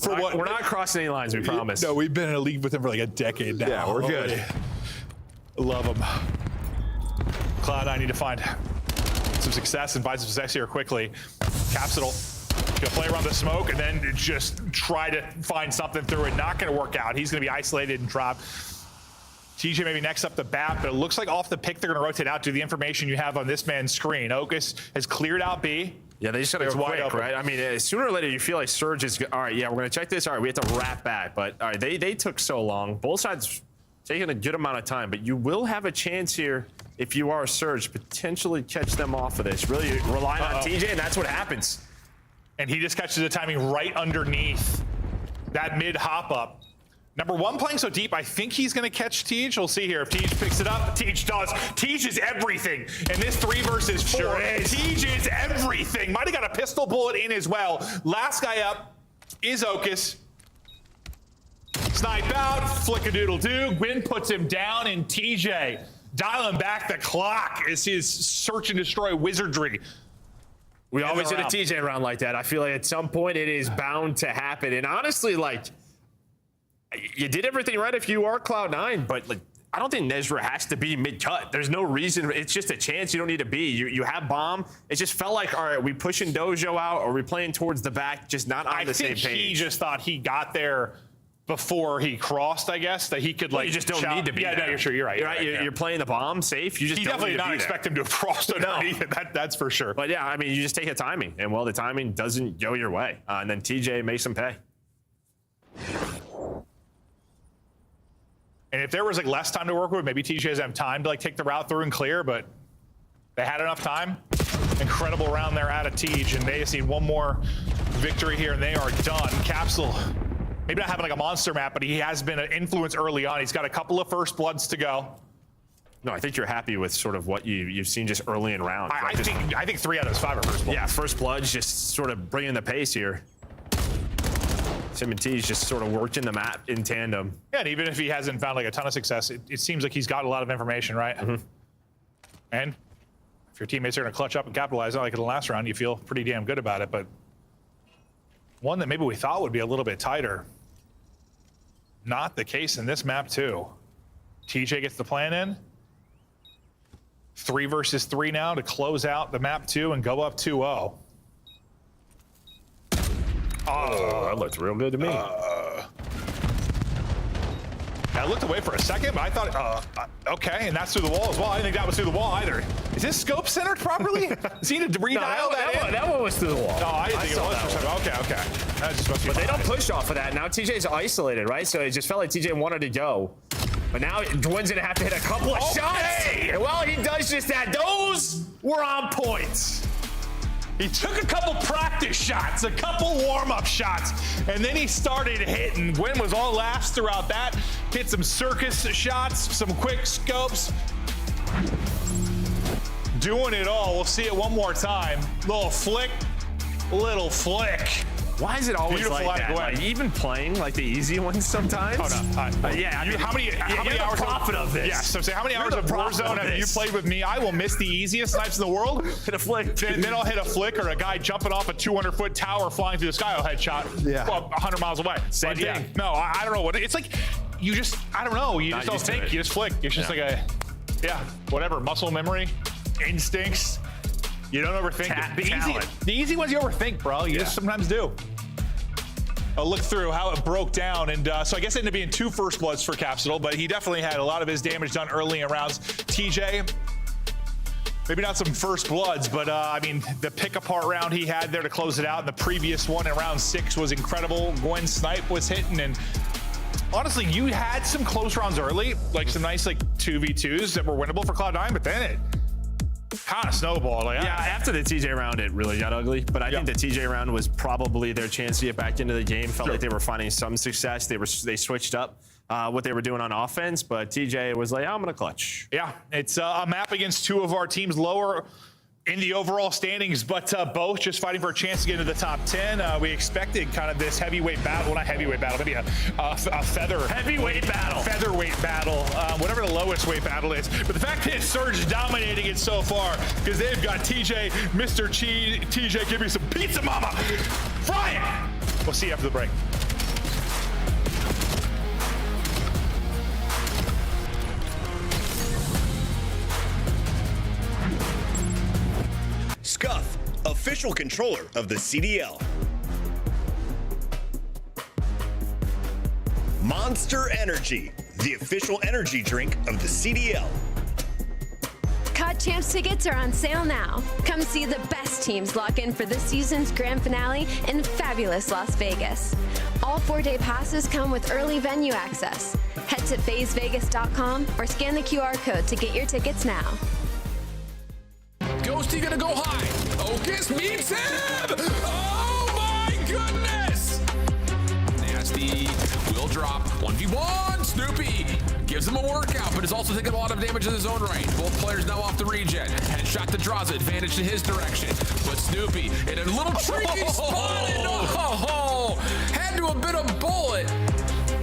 S16: Yeah,
S17: we're not crossing any lines. We promise.
S16: No, we've been in a league with him for like a decade now.
S17: Yeah, we're good.
S16: I love him. Cloud9 need to find some success and find some success here quickly. Capsule gonna play around the smoke and then just try to find something through it. Not gonna work out. He's gonna be isolated and dropped. TJ maybe next up the bat, but it looks like off the pick they're gonna rotate out to the information you have on this man's screen. Ocus has cleared out B.
S17: Yeah, they just gotta go quick, right? I mean, sooner or later you feel like Surge is, all right, yeah, we're gonna check this. All right, we have to wrap back, but all right, they took so long. Both sides taking a good amount of time, but you will have a chance here if you are a Surge, potentially catch them off of this. Really relying on TJ, and that's what happens.
S16: And he just catches the timing right underneath that mid hop up. Number 1 playing so deep, I think he's gonna catch Tej. We'll see here if Tej picks it up. Tej does. Tej is everything. And this 3 versus 4.
S17: Sure is.
S16: Tej is everything. Might have got a pistol bullet in as well. Last guy up is Ocus. Snipe out, flick-a-doodle-doo. Gwyn puts him down, and TJ dialing back the clock is his search and destroy wizardry.
S17: We always hit a TJ round like that. I feel like at some point it is bound to happen. And honestly, like, you did everything right if you are Cloud9, but like, I don't think Nezra has to be mid-cut. There's no reason. It's just a chance you don't need to be. You have bomb. It just felt like, all right, are we pushing Dojo out? Or are we playing towards the back? Just not on the same page.
S16: I think he just thought he got there before he crossed, I guess, that he could like.
S17: You just don't need to be.
S16: Yeah,
S17: there.
S16: no, you're sure. You're right.
S17: You're playing the bomb safe. You just
S16: he
S17: don't
S16: definitely
S17: need to
S16: not
S17: be
S16: expect
S17: there.
S16: him to have crossed underneath it. That's for sure.
S17: But yeah, I mean, you just take a timing, and well, the timing doesn't go your way, and then TJ makes him pay.
S16: And if there was like less time to work with, maybe TJ doesn't have time to like take the route through and clear, but they had enough time. Incredible round there out of Tej, and they just need one more victory here, and they are done. Capsule. Maybe not having like a monster map, but he has been an influence early on. He's got a couple of first bloods to go.
S17: No, I think you're happy with sort of what you've seen just early in rounds.
S16: I think 3 out of those 5 are first bloods.
S17: Yeah, first bloods, just sort of bringing the pace here. Sim and T's just sort of worked in the map in tandem.
S16: Yeah, and even if he hasn't found like a ton of success, it seems like he's got a lot of information, right? And if your teammates are going to clutch up and capitalize on like in the last round, you feel pretty damn good about it. But one that maybe we thought would be a little bit tighter, not the case in this map too. TJ gets the plan in. 3 versus 3 now to close out the map 2 and go up 2-0.
S17: Oh, that looked real good to me.
S16: I looked away for a second, but I thought, okay, and that's through the wall as well. I didn't think that was through the wall either. Is this scope centered properly? Is he to redial
S17: that one was through the wall.
S16: No, I didn't think it was for some. Okay. That was just supposed to be
S17: but they don't push off of that. Now TJ's isolated, right? So it just felt like TJ wanted to go. But now Dwayne's gonna have to hit a couple of shots. And while he does just that, those were on point.
S16: He took a couple practice shots, a couple warm-up shots, and then he started hitting. Gwen was all laughs throughout that. Hit some circus shots, some quick scopes. Doing it all. We'll see it one more time. Little flick.
S17: Why is it always
S16: Beautiful
S17: like that? Like, even playing like the easy ones sometimes?
S16: Oh, no.
S17: Yeah, I mean,
S16: how many hours
S17: profit of this?
S16: Yeah, so say how many hours of Warzone have you played with me? I will miss the easiest snipes in the world.
S17: Hit a flick.
S16: Then I'll hit a flick or a guy jumping off a 200-foot tower flying through the sky. I'll headshot. Yeah. Well, 100 miles away.
S17: Same thing.
S16: Yeah, no, I don't know what it's like. You just, I don't know. You just don't think. You just flick. It's just like whatever. Muscle memory, instincts. You don't overthink it. The easy ones you overthink, bro. You just sometimes do. I'll look through how it broke down, and so I guess it ended up being 2 first bloods for Capsule, but he definitely had a lot of his damage done early in rounds. TJ, maybe not some first bloods, but I mean, the pick-apart round he had there to close it out, and the previous one in round 6 was incredible. Gwen's snipe was hitting, and honestly, you had some close rounds early, like some nice 2v2s that were winnable for Cloud9, but then it kind of snowballed.
S17: After the TJ round, it really got ugly. But I think the TJ round was probably their chance to get back into the game. Felt like they were finding some success. They switched up what they were doing on offense, but TJ was like, I'm gonna clutch.
S16: Yeah, it's a map against 2 of our teams lower in the overall standings, but both just fighting for a chance to get into the top 10. We expected kind of this heavyweight battle, well, not heavyweight battle, maybe a
S17: heavyweight battle,
S16: featherweight battle, whatever the lowest weight battle is. But the fact that Surge is dominating it so far, because they've got TJ, Mr. Cheese, TJ, give me some pizza, mama, fry it. We'll see you after the break.
S13: Scuff, official controller of the CDL. Monster Energy, the official energy drink of the CDL.
S12: COD Champs tickets are on sale now. Come see the best teams lock in for this season's grand finale in fabulous Las Vegas. All 4-day passes come with early venue access. Head to FazeVegas.com or scan the QR code to get your tickets now.
S1: Ghosty gonna go high. Ocus meets him. Oh my goodness. Nasty will drop. 1v1. Snoopy gives him a workout, but is also taking a lot of damage in his own range. Both players now off the regen. Headshot to Draza, advantage to his direction. But Snoopy in a little tricky spot. And had to a bit of bullet.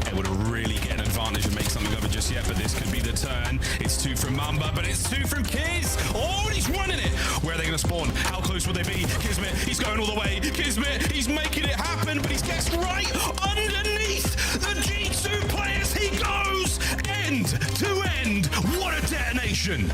S1: It would really get an advantage and make something of it just yet, but this could be the turn. It's 2 from Mamba, but it's 2 from Kiz. Oh, and he's running it. Where are they going to spawn? How close will they be? Kismet, he's going all the way. Kismet, he's making it happen, but he's guessed right underneath the G2 players. He goes end to end. What a detonation.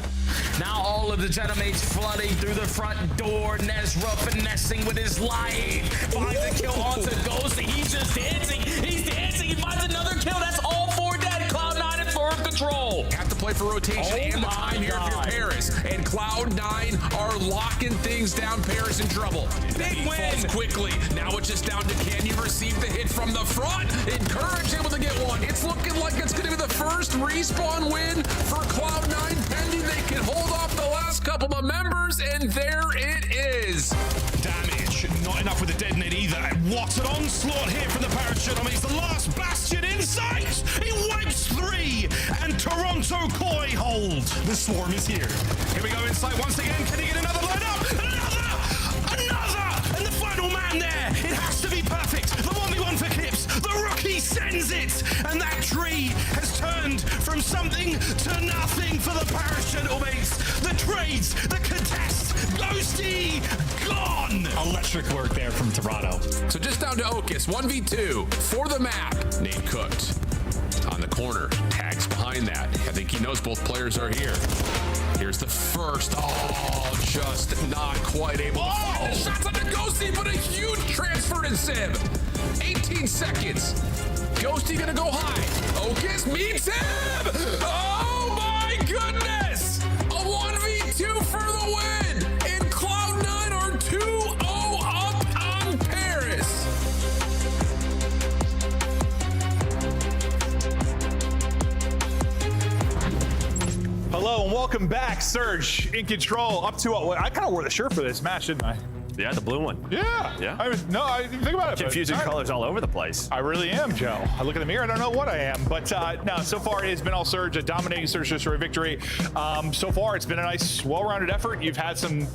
S15: Now all of the Genomates flooding through the front door. Nezra finessing with his life. Finds a kill onto Ghost. He's just dancing. He's dancing. He finds another kill. That's all 4 dead. Cloud9 in forward control.
S1: Have to play for rotation and the time here if you're Paris. And Cloud9 are locking things down. Paris in trouble. Big win. Quickly. Now it's just down to can you receive the hit from the front? Encourage able to get one. It's looking like it's going to be the first respawn win for Cloud9 pending they can hold off the last couple of members, and there it is.
S15: Damage, not enough with the detonate either. And what an onslaught here from the Parachute. He's the last bastion in sight. He wipes 3, and Toronto Koi hold. The swarm is here. Here we go inside once again. Can he get another lineup? Another! And the final man there. It has to be perfect. The 1v1 for Kips. From something to nothing for the Paris Gentlemates. The trades, the contests, Ghosty, gone.
S21: Electric work there from Toronto.
S22: So just down to Okus, 1v2 for the map. Nate cooked on the corner, tags behind that. I think he knows both players are here. Here's the first. Oh, just not quite able to find the shots on the Ghosty, but a huge transfer to Zib. 18 seconds. Ghosty gonna go high. Okus meets him. Oh my goodness. A 1v2 for the win. And Cloud9 are 2-0 up on Paris.
S16: Hello and welcome back. Surge in control. Up to I kind of wore the shirt for this match, didn't I?
S17: Yeah, the blue one.
S16: Yeah.
S17: Yeah.
S16: I didn't think about it.
S17: Confusing colors all over the place.
S16: I really am, Joe. I look in the mirror, I don't know what I am. But no, so far it has been all Surge, a dominating Surge Destroy victory. So far it's been a nice, well-rounded effort. You've had some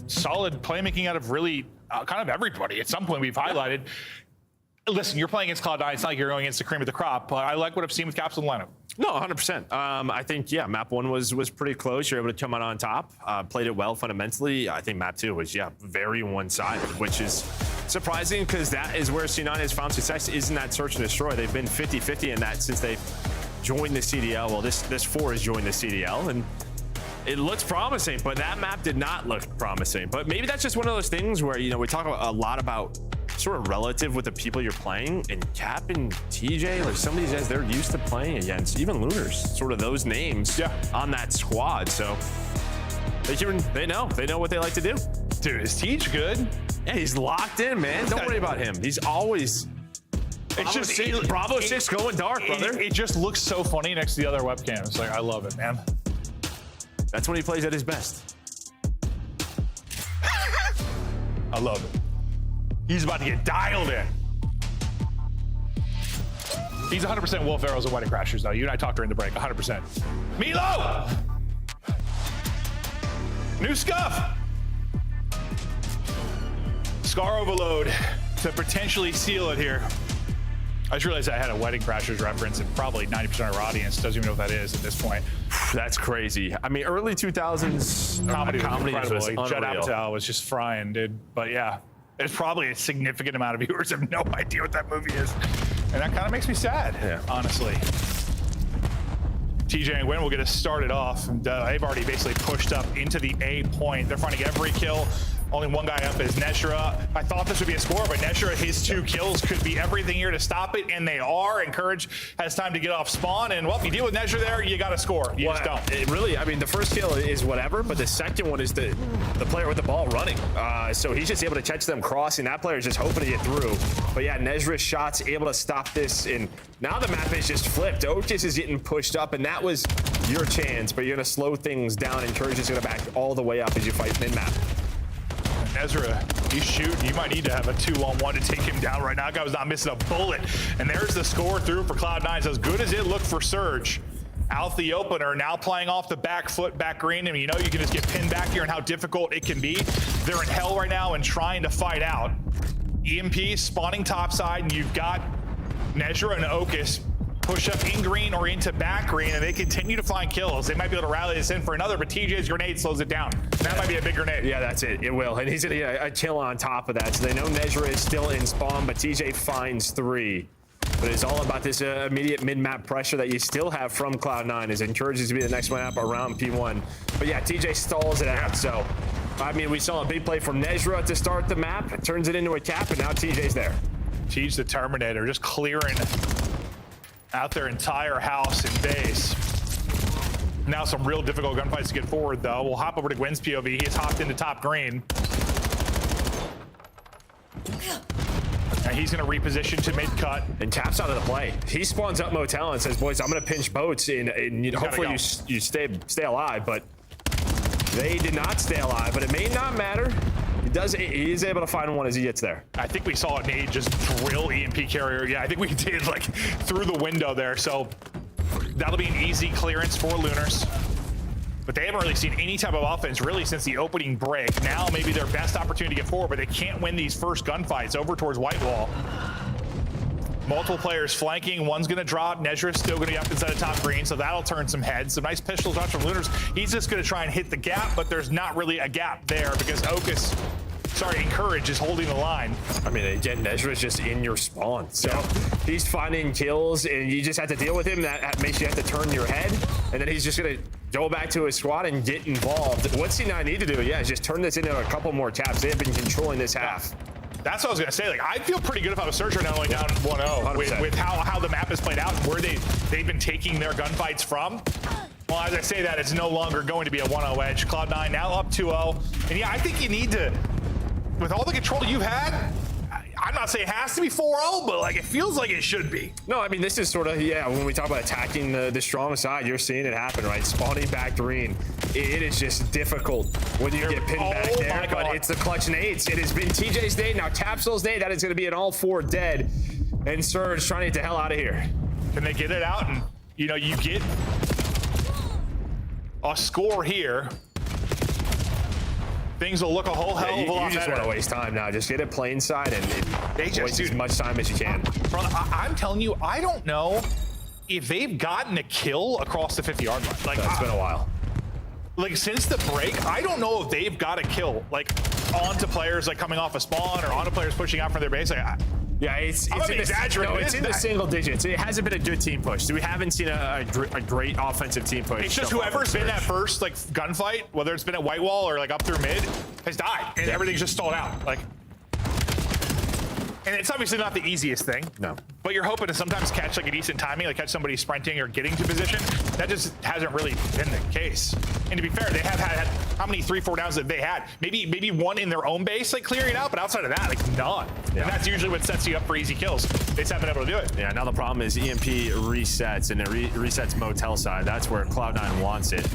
S16: solid playmaking out of really kind of everybody. At some point we've highlighted. Listen, you're playing against Cloud9. It's not like you're going against the cream of the crop, but I like what I've seen with Capsule lineup.
S17: No, 100%. I think, yeah, map 1 was pretty close. You're able to come out on top. Played it well fundamentally. I think map 2 was, very one-sided, which is surprising because that is where C9 has found success, is in that search and destroy. They've been 50-50 in that since they've joined the CDL. Well, this 4 has joined the CDL, and it looks promising, but that map did not look promising. But maybe that's just one of those things where, we talk a lot about sort of relative with the people you're playing, and Cap and TJ, like some of these guys they're used to playing against, even Lunars, sort of those names on that squad. So they know what they like to do.
S16: Dude, is Teej good?
S17: Yeah, he's locked in, man. Don't worry about him. He's always Bravo 6 going dark, brother.
S16: It just looks so funny next to the other webcam. It's like, I love it, man.
S17: That's when he plays at his best.
S16: I love it. He's about to get dialed in. He's 100% Wolf Arrows and Wedding Crashers, though. You and I talked during the break, 100%. Milo! New scuff! Scar overload to potentially seal it here. I just realized I had a Wedding Crashers reference, and probably 90% of our audience doesn't even know what that is at this point.
S17: That's crazy. I mean, early 2000s
S16: comedy was incredible.
S17: Was
S16: Judd Apatow was just frying, dude. But yeah, there's probably a significant amount of viewers have no idea what that movie is. And that kind of makes me sad, honestly. TJ and Gwen will get us started off. And they've already basically pushed up into the A point. They're finding every kill. Only one guy up is Nezra. I thought this would be a score, but Nezra, his 2 kills could be everything here to stop it, and they are. And Courage has time to get off spawn, and well, you deal with Nezra there, you got to score. You just don't.
S17: It really, I mean, the first kill is whatever, but the second one is the player with the ball running. So he's just able to catch them crossing. That player is just hoping to get through. But yeah, Nezra's shots able to stop this, and now the map is just flipped. Otis is getting pushed up, and that was your chance, but you're going to slow things down, and Courage is going to back all the way up as you fight mid-map.
S16: Ezra, he's shooting. You might need to have a 2-on-1 to take him down right now. That guy was not missing a bullet. And there's the score through for Cloud9. So as good as it looked for Surge, out the opener, now playing off the back foot, back green. I mean, you know you can just get pinned back here and how difficult it can be. They're in hell right now and trying to fight out. EMP spawning topside, and you've got Nezra and Okus push up in green or into back green, and they continue to find kills. They might be able to rally this in for another, but TJ's grenade slows it down. That might be a big grenade.
S17: Yeah, that's it. It will. And he's going to get a kill on top of that. So they know Nezra is still in spawn, but TJ finds 3. But it's all about this immediate mid-map pressure that you still have from Cloud9 as it encourages to be the next one up around P1. But yeah, TJ stalls it out. So, I mean, we saw a big play from Nezra to start the map. It turns it into a cap, and now TJ's there.
S16: Tej the Terminator just clearing out their entire house and base. Now some real difficult gunfights to get forward, though. We'll hop over to Gwen's POV. He has hopped into top green. And he's going to reposition to mid-cut.
S17: And taps out of the play. He spawns up Motel and says, boys, I'm going to pinch boats, and hopefully you stay alive. But they did not stay alive, but it may not matter. He is able to find one as he gets there.
S16: I think we saw Nate just drill EMP carrier. Yeah, I think we did, like, through the window there. So that'll be an easy clearance for Lunars. But they haven't really seen any type of offense really since the opening break. Now maybe their best opportunity to get forward, but they can't win these first gunfights over towards Whitewall. multiple players flanking. One's going to drop. Nezra's still going to be up inside of top green, so that'll turn some heads. Some nice pistol shots from Lunars. He's just going to try and hit the gap, but there's not really a gap there because Encourage is holding the line.
S17: I mean, again, Nezra's just in your spawn. So he's finding kills, and you just have to deal with him. That makes you have to turn your head, and then he's just going to go back to his squad and get involved. What C9 need to do, is just turn this into a couple more taps. They have been controlling this half.
S16: That's what I was gonna say. Like, I feel pretty good if I was Surge right now, only down 1-0 with how the map has played out and where they've been taking their gunfights from. Well, as I say that, it's no longer going to be a 1-0 edge. Cloud9 now up 2-0, and yeah, I think you need to, with all the control you've had. I'm not saying it has to be 4-0, but like it feels like it should be.
S17: No, I mean, this is sort of, when we talk about attacking the strong side, you're seeing it happen, right? Spawning back green. It is just difficult when you get pinned back there, but it's the clutch nades. It has been TJ's nade, now Tapsol's nade. That is going to be an all 4 dead. And Surge trying to get the hell out of here.
S16: Can they get it out? And, you get a score here. Things will look a whole hell of a lot better.
S17: You just want to waste time now. Just get it plain side and waste as much time as you can.
S16: Bro, I'm telling you, I don't know if they've gotten a kill across the 50-yard line. Like,
S17: it's been a while.
S16: Like, since the break, I don't know if they've got a kill, like, onto players, like, coming off a spawn or onto players pushing out from their base. Like,
S17: it's in the single digits. It hasn't been a good team push. So we haven't seen a great offensive team push.
S16: It's just whoever's been that first like gunfight, whether it's been at white wall or like up through mid, has died, and everything's just stalled out. Like, and it's obviously not the easiest thing.
S17: No.
S16: But you're hoping to sometimes catch like a decent timing, like catch somebody sprinting or getting to position. That just hasn't really been the case. And to be fair, they have had how many 3-4 downs that they had? Maybe one in their own base, like clearing out, but outside of that, like none. Yeah. And that's usually what sets you up for easy kills. They just haven't been able to do it.
S17: Yeah, now the problem is EMP resets, and it resets motel side. That's where Cloud9 wants it.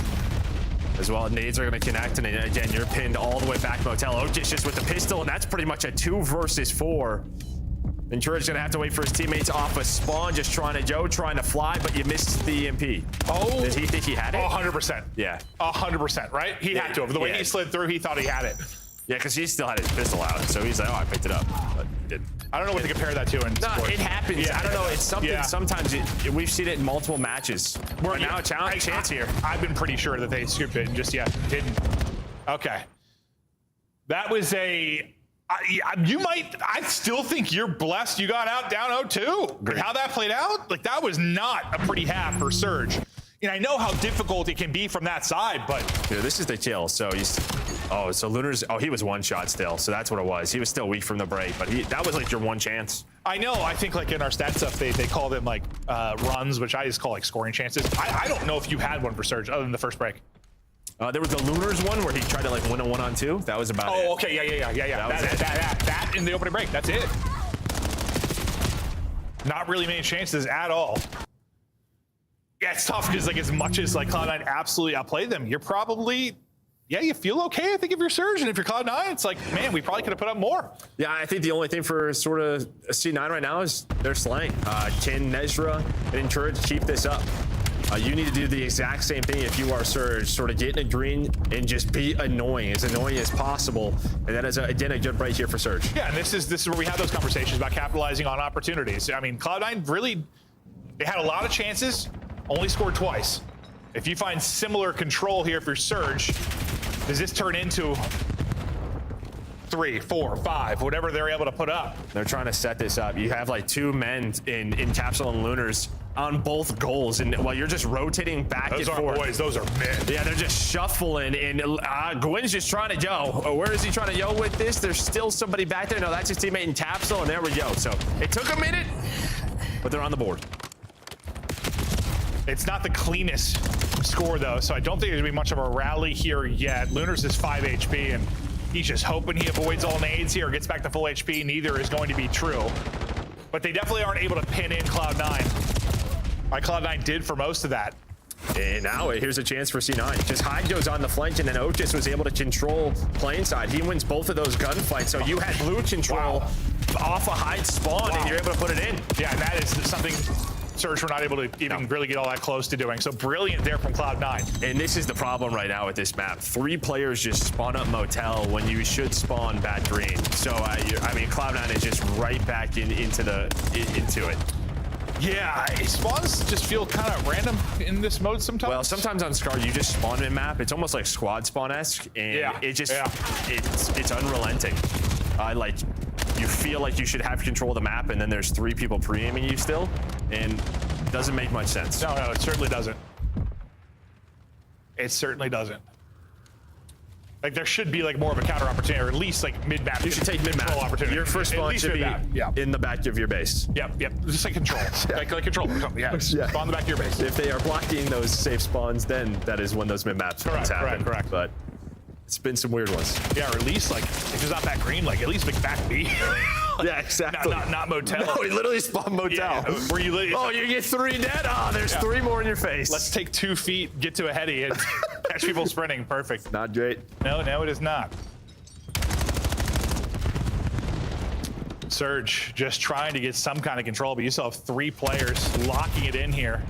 S17: As well, nades are going to connect, and again, you're pinned all the way back motel. Otis just with the pistol, and that's pretty much a 2 versus 4. Encourage gonna have to wait for his teammates off a spawn, just trying to fly, but you missed the EMP.
S16: Oh,
S17: did he think he had it?
S16: 100%.
S17: Yeah,
S16: 100%. Right? He had to have. The way he slid through, he thought he had it.
S17: Yeah, because he still had his pistol out, so he's like, "Oh, I picked it up," but he didn't.
S16: I don't know what to compare that to.
S17: No, it happens. Yeah, I don't know. It's something. Yeah. Sometimes we've seen it in multiple matches. We're now a chance here.
S16: I've been pretty sure that they scooped it and just didn't. Okay, that was a. I still think you're blessed you got out down 0-2. Like how that played out, like that was not a pretty half for Surge. And I know how difficult it can be from that side, but
S17: yeah, this is the kill. So so Lunars, he was one shot still. So that's what it was. He was still weak from the break, but that was like your one chance.
S16: I know. I think like in our stat stuff, they call them like runs, which I just call like scoring chances. I don't know if you had one for Surge other than the first break.
S17: There was the Lunars one where he tried to like win a 1-on-2. That was about it.
S16: Oh, okay, yeah. That in the opening break. That's it. Not really many chances at all. Yeah, it's tough because like as much as like Cloud9 absolutely outplayed them, you're probably, you feel okay. I think if you're Surge and if you're Cloud9, it's like, man, we probably could have put up more.
S17: Yeah, I think the only thing for sort of C9 right now is their slang. Can Nezra and Encourage keep this up? You need to do the exact same thing if you are Surge, sort of get in a green and just be as annoying as possible. And that is, again, a good break here for Surge.
S16: Yeah, and this is where we have those conversations about capitalizing on opportunities. I mean, Cloud9 really, they had a lot of chances, only scored twice. If you find similar control here for Surge, does this turn into 3, 4, 5, whatever they're able to put up?
S17: They're trying to set this up. You have like 2 men in Tapsol and Lunars on both goals, and while you're just rotating back and forth.
S16: Those aren't boys, those are men.
S17: Yeah, they're just shuffling, and Gwen's just trying to yo. Where is he trying to yo with this? There's still somebody back there. No, that's his teammate in Tapsol, and there we go. So it took a minute, but they're on the board.
S16: It's not the cleanest score, though, so I don't think there's gonna be much of a rally here yet. Lunars is 5 HP, and he's just hoping he avoids all nades here, gets back to full HP. Neither is going to be true. But they definitely aren't able to pin in Cloud9. Like Cloud9 did for most of that.
S17: And now here's a chance for C9. Just Hyde goes on the flank, and then Otis was able to control plain side. He wins both of those gunfights, so you had blue control off a Hyde spawn, and you're able to put it in.
S16: Yeah, and that is something Surge were not able to even really get all that close to doing. So brilliant there from Cloud9.
S17: And this is the problem right now with this map. 3 players just spawn up Motel when you should spawn Bat Green. So, I mean, Cloud9 is just right back into it.
S16: Yeah, spawns just feel kind of random in this mode sometimes.
S17: Well, sometimes on Scar, you just spawn in map. It's almost like squad spawn-esque, and it just, it's unrelenting. Like, you feel like you should have control of the map, and then there's 3 people pre-aiming you still, and it doesn't make much sense.
S16: No, it certainly doesn't. It certainly doesn't. Like, there should be like more of a counter opportunity, or at least like mid-map.
S17: You should take mid-map.
S16: Opportunity.
S17: Your first spawn should be in the back of your base.
S16: Yep. Just like control. like control. Yeah. Spawn in the back of your base.
S17: If they are blocking those safe spawns, then that is when those mid-map spawns happen.
S16: Correct.
S17: But it's been some weird ones.
S16: Yeah, or at least like if it's not back green, like at least make back B.
S17: Yeah, exactly.
S16: Not Motel.
S17: No, he literally spawned Motel.
S16: Yeah, where you
S17: you get 3 dead? Oh, there's 3 more in your face.
S16: Let's take 2 feet, get to a heady, and catch people sprinting. Perfect.
S17: Not great.
S16: No, it is not. Surge just trying to get some kind of control, but you still have 3 players locking it in here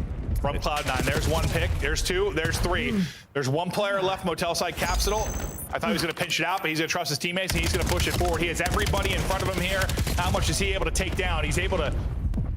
S16: from Cloud9. There's 1 pick, there's 2, there's 3. There's 1 player left, Motel side Capsule. I thought he was going to pinch it out, but he's going to trust his teammates, and he's going to push it forward. He has everybody in front of him here. How much is he able to take down? He's able to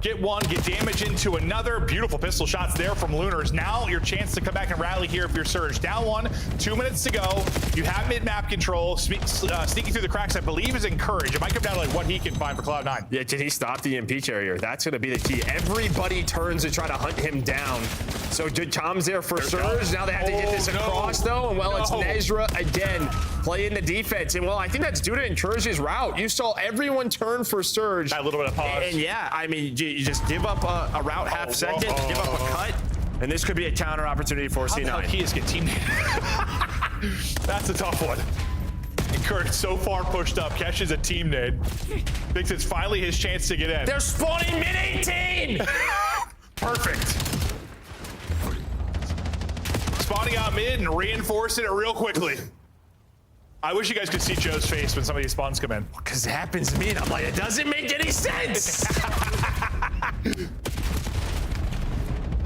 S16: get 1, get damage into another. Beautiful pistol shots there from Lunars. Now your chance to come back and rally here if you're Surge. Down 1, 2 minutes to go. You have mid-map control. Sneaking through the cracks, I believe, is encouraged. It might come down to like what he can find for Cloud9.
S17: Yeah, did he stop the MP carrier? That's going to be the key. Everybody turns to try to hunt him down. So good comms there for Surge. Now they have to get this across, though. And, well, it's Nezra again playing the defense. And, well, I think that's due to Encourage's route. You saw everyone turn for Surge.
S16: A little bit of pause.
S17: And yeah, I mean, you just give up a route half second, give up a cut, and this could be a counter opportunity for C9.
S16: How the hell get teammated? That's a tough one. Encourage so far pushed up. Kesh is a team nade. Thinks it's finally his chance to get in.
S17: They're spawning mid-18!
S16: Perfect. Spawning out mid and reinforcing it real quickly. I wish you guys could see Joe's face when some of these spawns come in.
S17: Because it happens to me, and I'm like, it doesn't make any sense!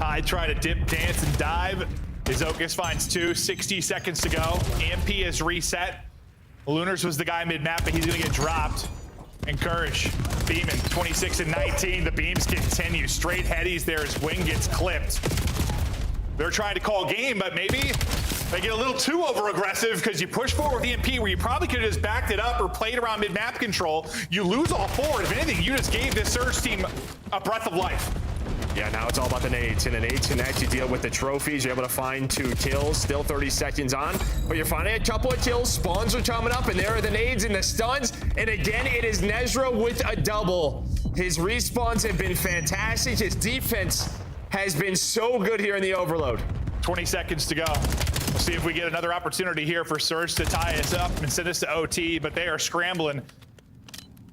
S16: I try to dip, dance, and dive. Izokas finds 2, 60 seconds to go. EMP is reset. Lunars was the guy mid-map, but he's gonna get dropped. Encourage, beaming, 26 and 19. The beams continue. Straight headies there as Wing gets clipped. They're trying to call game, but maybe they get a little too over-aggressive because you push forward with EMP where you probably could have just backed it up or played around mid-map control. You lose all 4. If anything, you just gave this Surge team a breath of life.
S17: Yeah, now it's all about the nades, and the nades can actually deal with the trophies. You're able to find 2 kills, still 30 seconds on, but you're finding a couple of kills. Spawns are coming up, and there are the nades and the stuns, and again, it is Nezra with a double. His respawns have been fantastic. His defense has been so good here in the overload.
S16: 20 seconds to go. We'll see if we get another opportunity here for Surge to tie us up and send us to OT, but they are scrambling.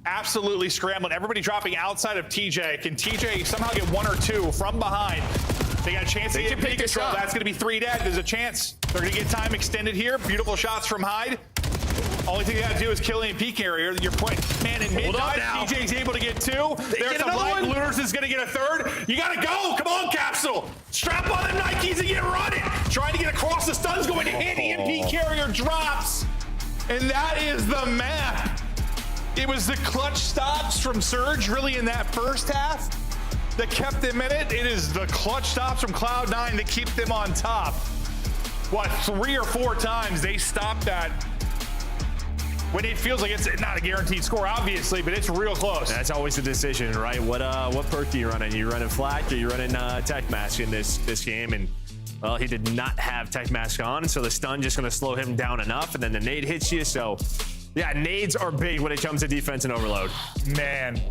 S16: Absolutely scrambling. Everybody dropping outside of TJ. Can TJ somehow get 1 or 2 from behind? They got a chance to get EMP control. That's going to be 3 dead. There's a chance. They're going to get time extended here. Beautiful shots from Hyde. Only thing they got to do is kill EMP carrier. Your point, man, in mid-dive, TJ's able to get 2. There's some light. Lunars is going to get a 3rd. You got to go. Come on, Capsule. Strap on them Nikes and get running. Trying to get across. The stun's going to hit. EMP carrier drops. And that is the map. It was the clutch stops from Surge really in that first half that kept them in it. It is the clutch stops from Cloud9 that keep them on top. What, 3 or 4 times they stopped that when it feels like it's not a guaranteed score, obviously, but it's real close.
S17: That's always the decision, right? What perk are you running? You running Flak or you running Tech Mask in this game? And well, he did not have Tech Mask on, so the stun just going to slow him down enough, and then the nade hits you, so yeah, nades are big when it comes to defense and overload.
S16: Man,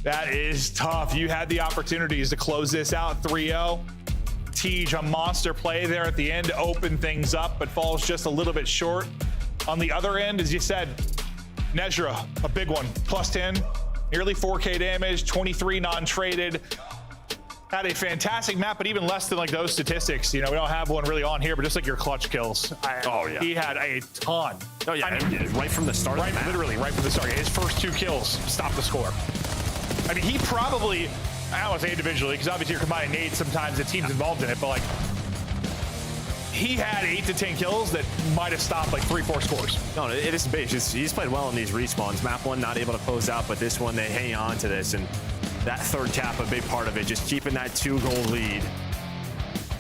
S16: that is tough. You had the opportunities to close this out 3-0. Tej, a monster play there at the end to open things up, but falls just a little bit short. On the other end, as you said, Nezra, a big one, +10, nearly 4K damage, 23 non-traded. Had a fantastic map, but even less than like those statistics. You know, we don't have one really on here, but just like your clutch kills. He had a ton.
S17: Oh yeah, I mean, right from the start
S16: literally right from the start. His first 2 kills stopped the score. I mean, he probably I don't want to say individually, because obviously you're combining nades sometimes, the team's involved in it, but like, he had 8 to 10 kills that might have stopped like 3-4 scores.
S17: No, it is big. He's played well in these respawns. Map 1 not able to close out, but this one they hang on to this, and that third cap a big part of it, just keeping that 2-goal lead.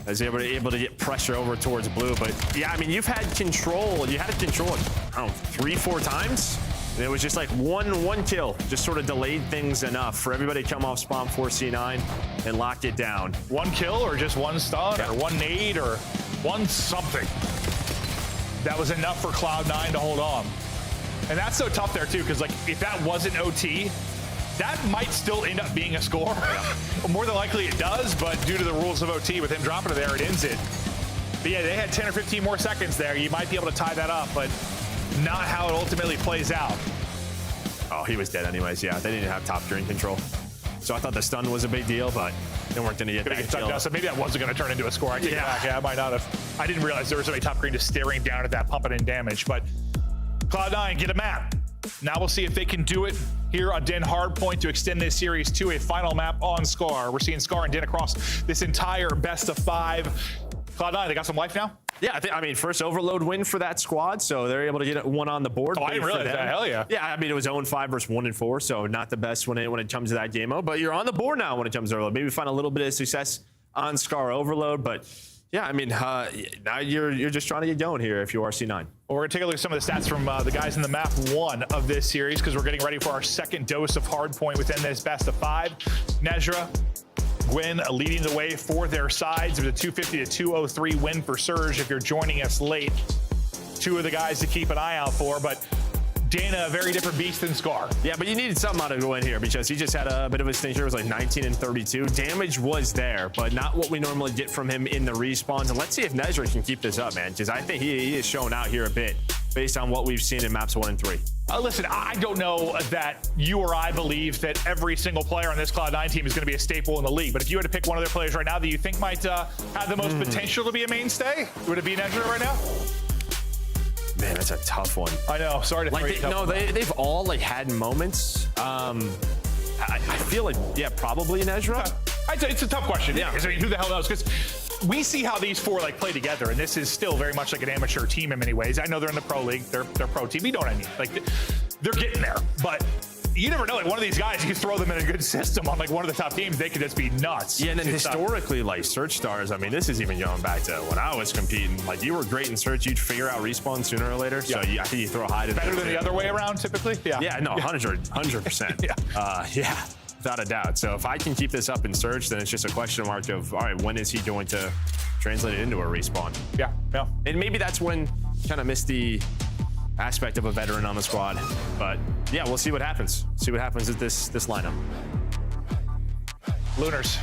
S17: As able to get pressure over towards blue. But yeah, I mean, you've had control. You had control, I don't know, 3-4 times. And it was just like one kill, just sort of delayed things enough for everybody to come off spawn 4C9 and lock it down.
S16: One kill or just one stun or one nade or one something. That was enough for Cloud9 to hold on. And that's so tough there too, because like if that wasn't OT, that might still end up being a score. More than likely it does, but due to the rules of OT, with him dropping it there, it ends it. But yeah, they had 10 or 15 more seconds there. You might be able to tie that up, but not how it ultimately plays out.
S17: Oh, he was dead anyways. Yeah, they didn't have top green control. So I thought the stun was a big deal, but they weren't going to get that kill.
S16: So maybe that wasn't going to turn into a score. I take it back. Yeah, I might not have. I didn't realize there was somebody top green just staring down at that, pumping in damage. But Cloud9 get a map. Now we'll see if they can do it here on Den Hardpoint to extend this series to a final map on Scar. We're seeing Scar and Den across this entire best of 5. Cloud9, they got some life now?
S17: Yeah, I mean, first overload win for that squad, so they're able to get one on the board.
S16: Oh, I didn't realize that. Hell yeah.
S17: Yeah, I mean, it was 0-5 versus 1-4, so not the best when it comes to that game mode, but you're on the board now when it comes to overload. Maybe find a little bit of success on Scar overload, but yeah, I mean, now you're just trying to get going here if you are C9.
S16: Well, we're going to take a look at some of the stats from the guys in the map 1 of this series, because we're getting ready for our second dose of Hardpoint within this best of 5. Nezra, Gwyn leading the way for their sides. It was a 250 to 203 win for Surge if you're joining us late. 2 of the guys to keep an eye out for, but Dana, a very different beast than Scar.
S17: Yeah, but you needed something out of Gwyn here because he just had a bit of a stinker. It was like 19 and 32. Damage was there, but not what we normally get from him in the respawns. And let's see if Nezra can keep this up, man, because I think he is showing out here a bit based on what we've seen in maps 1 and 3.
S16: Listen, I don't know that you or I believe that every single player on this Cloud9 team is going to be a staple in the league. But if you had to pick one of their players right now that you think might have the most potential to be a mainstay, would it be Nezra right now?
S17: Man, that's a tough one.
S16: I know. Sorry to
S17: they've all like had moments. I feel like, yeah, probably Nezra.
S16: I'd say it's a tough question. Yeah. I mean, who the hell knows? Because we see how these 4 like play together, and this is still very much like an amateur team in many ways. I know they're in the pro league, they're pro team. You know what I mean? Like they're getting there, but you never know. Like one of these guys, you throw them in a good system on like one of the top teams, they could just be nuts.
S17: Yeah, and then historically, like Search Stars, I mean, this is even going back to when I was competing. Like you were great in Search, you'd figure out respawn sooner or later. Yeah. So I think you throw a hide in
S16: better than the other way around, typically. Yeah.
S17: Yeah, no, 100%.
S16: Yeah.
S17: Yeah. Without a doubt. So if I can keep this up in Surge, then it's just a question mark of, all right, when is he going to translate it into a respawn?
S16: Yeah.
S17: And maybe that's when you kind of miss the aspect of a veteran on the squad. But yeah, we'll see what happens. See what happens with this lineup.
S16: Lunars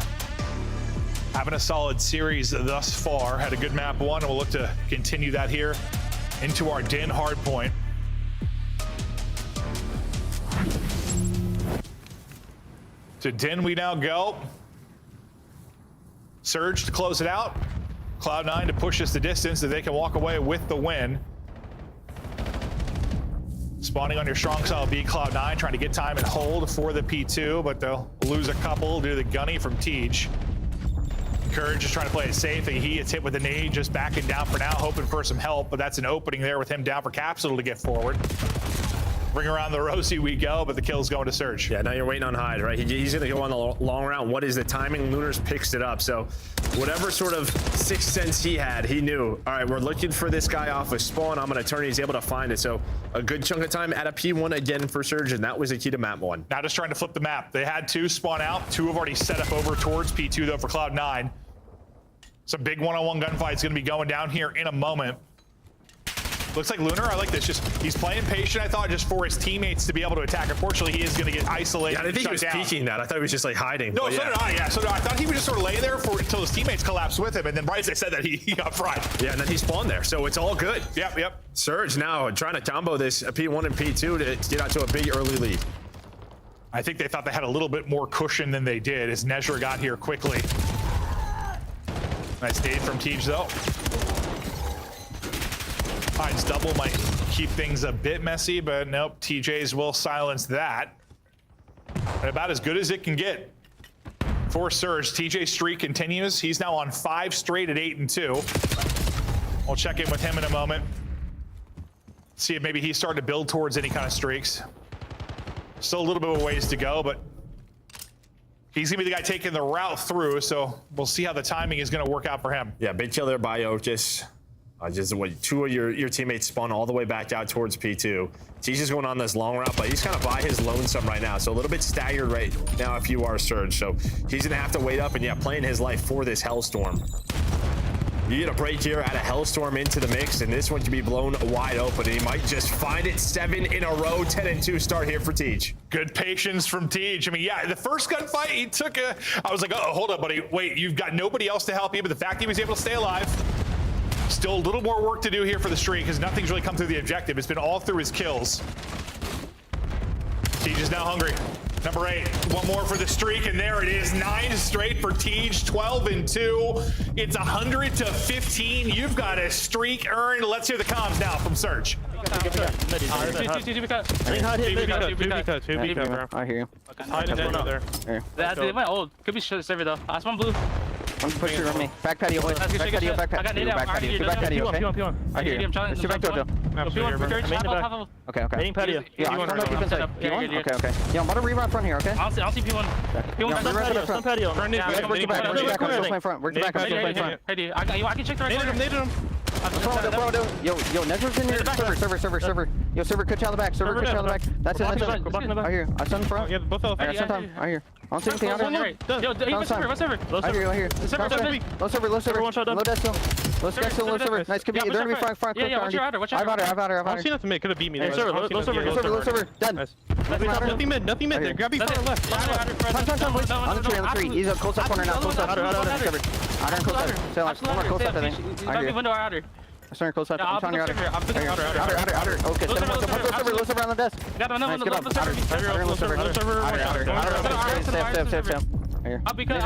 S16: having a solid series thus far. Had a good map 1, and we'll look to continue that here into our Den Hardpoint. To Den we now go. Surge to close it out. Cloud9 to push us the distance so they can walk away with the win. Spawning on your strong side will be Cloud9, trying to get time and hold for the P2, but they'll lose a couple due to the gunny from Tej. Courage just trying to play it safe. He gets hit with a nade, just backing down for now, hoping for some help, but that's an opening there with him down for Capsule to get forward. Bring around the Rosie we go, but the kill's going to Surge.
S17: Yeah, now you're waiting on Hyde, right? He's going to go on the long round. What is the timing? Lunars picks it up. So whatever sort of sixth sense he had, he knew, all right, we're looking for this guy off of spawn. I'm going to turn. He's able to find it. So a good chunk of time at a P1 again for Surge, and that was the key to map 1.
S16: Now just trying to flip the map. They had 2 spawn out. 2 have already set up over towards P2, though, for Cloud9. Some big one-on-one gunfight's going to be going down here in a moment. Looks like Lunar, I like this. Just he's playing patient, I thought, just for his teammates to be able to attack. Unfortunately, he is going to get isolated.
S17: Yeah, I think he was peeking that. I thought he was just like hiding.
S16: No, so did I. Yeah, so I thought he would just sort of lay there until his teammates collapsed with him, and then right as I said that, he got fried.
S17: Yeah, and then he spawned there, so it's all good.
S16: Yep.
S17: Surge now trying to combo this P1 and P2 to get out to a big early lead.
S16: I think they thought they had a little bit more cushion than they did as Nezra got here quickly. Nice nade from Tej, though. Hyde's double might keep things a bit messy, but nope, TJ's will silence that. And about as good as it can get. For Surge, TJ's streak continues. He's now on 5 straight at 8-2. We'll check in with him in a moment. See if maybe he's starting to build towards any kind of streaks. Still a little bit of a ways to go, but he's gonna be the guy taking the route through, so we'll see how the timing is gonna work out for him.
S17: Yeah, big kill there by Otis. Just what 2 of your teammates spun all the way back out towards P2. He's just going on this long route, but he's kind of by his lonesome right now, so a little bit staggered right now if you are Surge. So he's gonna have to wait up and yeah, playing his life for this Hellstorm. You get a break here, add a Hellstorm into the mix, and this one can be blown wide open, and he might just find it. 7 in a row, 10-2 start here for Tej.
S16: Good patience from Tej. I mean, yeah, the first gunfight, he took a... I was like, oh, hold up, buddy. Wait, you've got nobody else to help you, but the fact he was able to stay alive, still a little more work to do here for the streak, because nothing's really come through the objective. It's been all through his kills. Tej is now hungry. Number 8, one more for the streak, and there it is. 9 straight for Tej, 12-2. It's 100-15. You've got a streak earned. Let's hear the comms now from Surge.
S8: I hear you.
S20: They went old. Could be server though. I spawn blue.
S8: I'm pushing on me. Back patio, boys. Back patio, back patio. Back patio. Back patio, okay? I hear you. Let's do back dojo. Okay, okay.
S20: Main patio.
S8: Yeah, I'm gonna keep inside. P1? Okay, okay. Yeah, I'm gonna rerun front here, okay?
S20: I'll see P1.
S8: P1 front patio. Work your back. Work your back. I'm still playing front. Work your back. I'm still playing front.
S20: Hey, I can check the right corner.
S8: Naded him. Yo, Nezra's in here. Server. Yo, server, cut you on the back. Server, cut you on the back. That's it. I hear. I stun front.
S20: Yeah, both of them.
S8: I got some time. I hear. I don't see anything out there.
S20: Yo, what's server?
S8: I hear. Low server. Low death still. Low death still. Low server. Nice. Could be. They're gonna be front.
S20: Yeah, watch your outer.
S8: I've had her.
S20: I don't see nothing mid. Could have beat me.
S8: Low server. Done.
S20: Nothing mid. There. Grab me far left.
S8: On the tree. He's a close up corner now. Close up. Outer and close up. Say like, one more close up, I think. I hear.
S20: Window outer.
S8: I'm starting close up. I'm trying to outer.
S20: Outer.
S8: Okay, low server on the desk. Nice, get up. Outer, low server. Outer. Stay. Here.
S20: I'll be cut.
S8: I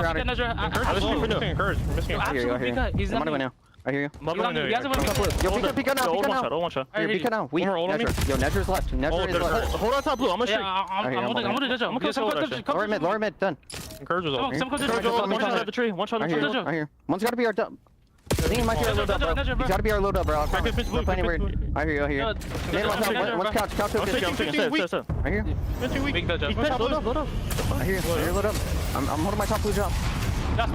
S8: hear you. He's not now. I hear you. Yo, peek now. Peek now. We. Yo, Nezra's left.
S20: Hold on top blue. I'm gonna shoot. I'm gonna ditch.
S8: Lower mid. Done.
S20: Encourage was over. One shot at the tree.
S8: I hear. One's gotta be our dump. I think he might be our load up, bro. He's gotta be our load up, bro. We're playing weird. I hear you. One's couch. I hear. I hear load up. I'm holding my top blue drop.
S20: Time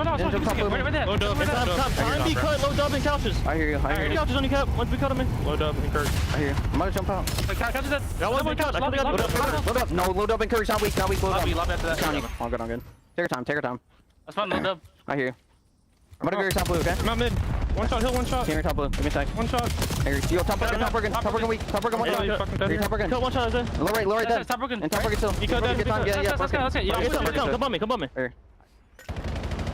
S20: be cut, low dub and couches.
S8: I hear you.
S20: Couches on your cap. Once we cut him in. Low dub and encourage.
S8: I hear you. I'm gonna jump out.
S20: Couches dead.
S8: Load up. No, load up encourage. Not weak. Load up. All good. Take your time.
S20: That's fine, load up.
S8: I hear you. I'm gonna go your top blue, okay?
S20: I'm out mid. One shot, hill, one shot.
S8: Team your top blue. Give me a sec.
S20: One shot.
S8: Yo, top broken weak. Top broken one shot. Your top broken.
S20: Kill one shot, Isaiah.
S8: Low right dead.
S20: Top broken.
S8: And top broken still.
S20: You cut dead.
S8: Yeah.
S20: Let's go. Come on me.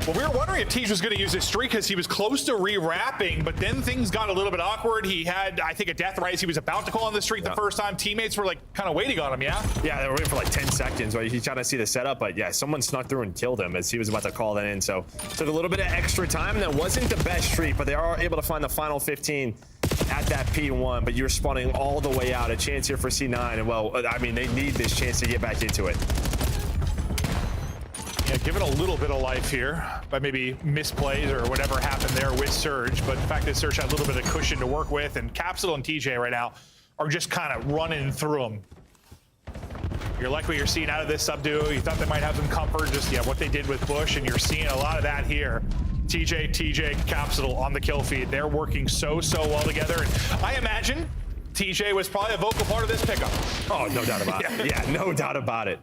S16: Well, we were wondering if Tej was going to use his streak because he was close to re-wrapping, but then things got a little bit awkward. He had, I think, a death rise. He was about to call on the streak the first time. Teammates were like kind of waiting on him, yeah?
S17: Yeah, they were waiting for like 10 seconds. Right? He's trying to see the setup, but yeah, someone snuck through and killed him as he was about to call that in. So took a little bit of extra time. That wasn't the best streak, but they are able to find the final 15 at that P1, but you're spawning all the way out. A chance here for C9, and well, I mean, they need this chance to get back into it.
S16: Yeah, give it a little bit of life here by maybe misplays or whatever happened there with Surge, but the fact that Surge had a little bit of cushion to work with, and Capsule and TJ right now are just kind of running through them. You're like what you're seeing out of this subduo. You thought they might have some comfort, just what they did with Bush, and you're seeing a lot of that here. TJ, Capsule on the kill feed. They're working so well together, and I imagine TJ was probably a vocal part of this pickup.
S17: Oh, no doubt about it. Yeah, no doubt about it.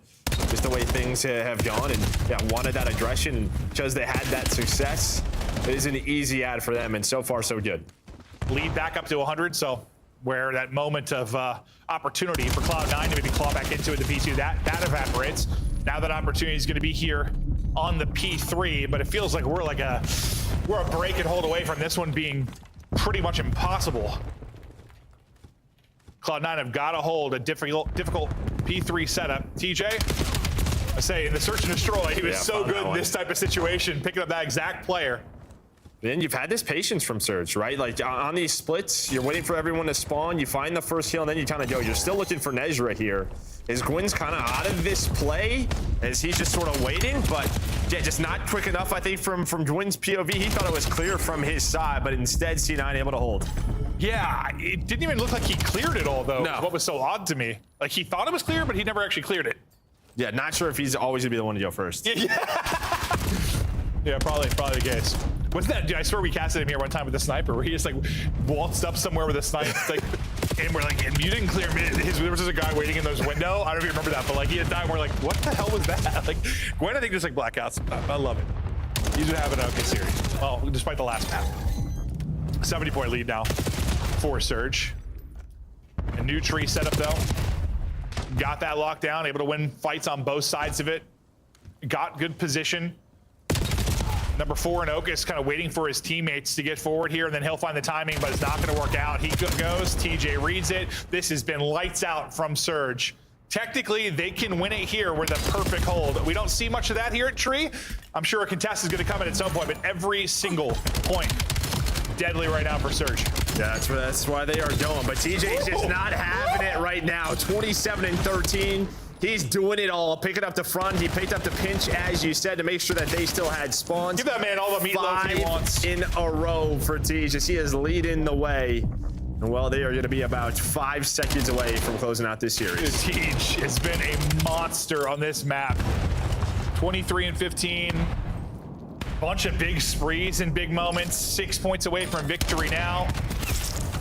S17: Just the way things have gone, and wanted that aggression, and because they had that success, it is an easy ad for them, and so far so good.
S16: Lead back up to 100, so where that moment of opportunity for Cloud9 to maybe claw back into it, the P2, that evaporates. Now that opportunity is going to be here on the P3, but it feels like we're a break and hold away from this one being pretty much impossible. Cloud9 have got to hold a difficult P3 setup. TJ, I say in the search and destroy, he was so good in this type of situation, picking up that exact player.
S17: Then you've had this patience from Surge, right? Like on these splits, you're waiting for everyone to spawn. You find the first kill, and then you kind of go. You're still looking for Nezra here. Is Gwyn's kind of out of this play as he's just sort of waiting, but yeah, just not quick enough, I think, from Gwyn's POV. He thought it was clear from his side, but instead C9 able to hold.
S16: Yeah, it didn't even look like he cleared it all, though.
S17: No.
S16: What was so odd to me. Like, he thought it was clear, but he never actually cleared it.
S17: Yeah, not sure if he's always gonna be the one to go first.
S16: Yeah, probably the case. What's that? Dude, I swear we casted him here one time with a sniper where he just like waltzed up somewhere with a sniper, like, and we're like, you didn't clear me. There was just a guy waiting in those window. I don't even remember that, but like he had died. And we're like, what the hell was that? Like, Gwen, I think just like blackouts. I love it. He's been having an okay series. Well, despite the last map. 70-point lead now for Surge. A new tree setup though. Got that locked down, able to win fights on both sides of it. Got good position. Number 4 in Ocus kind of waiting for his teammates to get forward here, and then he'll find the timing, but it's not going to work out. He goes, TJ reads it. This has been lights out from Surge. Technically, they can win it here with a perfect hold. We don't see much of that here at Tree. I'm sure a contest is going to come in at some point, but every single point deadly right now for Surge.
S17: Yeah, that's why they are going, but TJ's just not having it right now. 27 and 13. He's doing it all, picking up the front. He picked up the pinch, as you said, to make sure that they still had spawns.
S16: Give that man all the meatloaf he wants.
S17: 5 in a row for Tej as he is leading the way. And well, they are going to be about 5 seconds away from closing out this series.
S16: Tej has been a monster on this map. 23 and 15. Bunch of big sprees and big moments. 6 points away from victory now.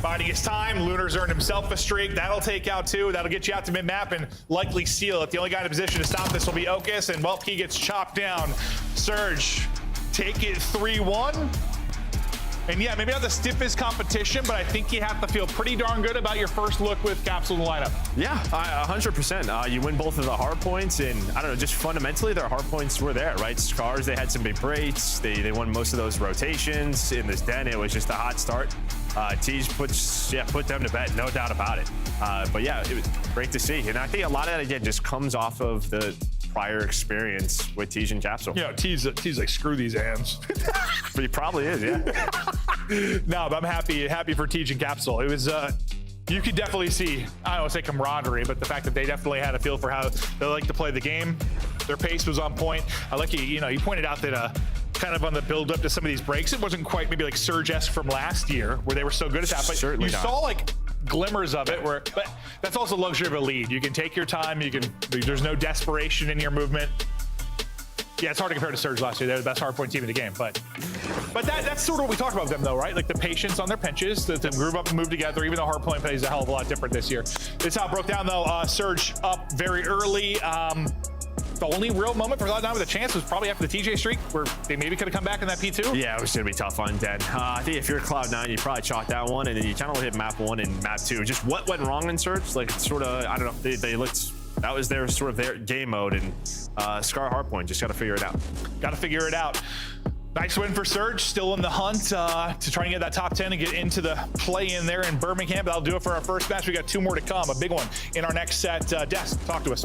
S16: Biding his time. Lunar's earned himself a streak. That'll take out 2. That'll get you out to mid-map and likely seal it. The only guy in a position to stop this will be Ocus, and well, he gets chopped down. Surge take it 3-1. And yeah, maybe not the stiffest competition, but I think you have to feel pretty darn good about your first look with Capsule in the lineup.
S17: Yeah, 100%. You win both of the hard points, and I don't know, just fundamentally, their hard points were there, right? Scars, they had some big breaks. They won most of those rotations. In this den, it was just a hot start. Tej put them to bed, no doubt about it. But yeah, it was great to see. And I think a lot of that, again, just comes off of the prior experience with Tej and Capsule.
S16: Yeah, T's like, screw these hands.
S17: But he probably is, yeah.
S16: No, but I'm happy for Tej and Capsule. It was, you could definitely see, I don't want to say camaraderie, but the fact that they definitely had a feel for how they like to play the game. Their pace was on point. I like you pointed out that kind of on the build up to some of these breaks, it wasn't quite maybe like Surge-esque from last year where they were so good at that, but
S17: certainly
S16: you saw like glimmers of it but that's also the luxury of a lead. You can take your time, there's no desperation in your movement. Yeah, it's hard to compare to Surge last year. They're the best hardpoint team in the game, but that's sort of what we talk about them though, right? Like the patience on their pinches, to groove up and move together, even though hardpoint plays a hell of a lot different this year. This is how it broke down though. Surge up very early. The only real moment for Cloud9 with a chance was probably after the TJ streak, where they maybe could have come back in that P2.
S17: Yeah, it was going to be tough on Den. I think if you're Cloud9, you probably chalk that one, and then you kind of hit map 1 and map 2. Just what went wrong in Surge? Like, sort of, I don't know, they looked, that was their sort of their game mode, and Scar Hardpoint, just got to figure it out.
S16: Got to figure it out. Nice win for Surge, still in the hunt to try and get that top 10 and get into the play-in there in Birmingham. That'll do it for our first match. We got 2 more to come, a big one in our next set. Des, talk to us.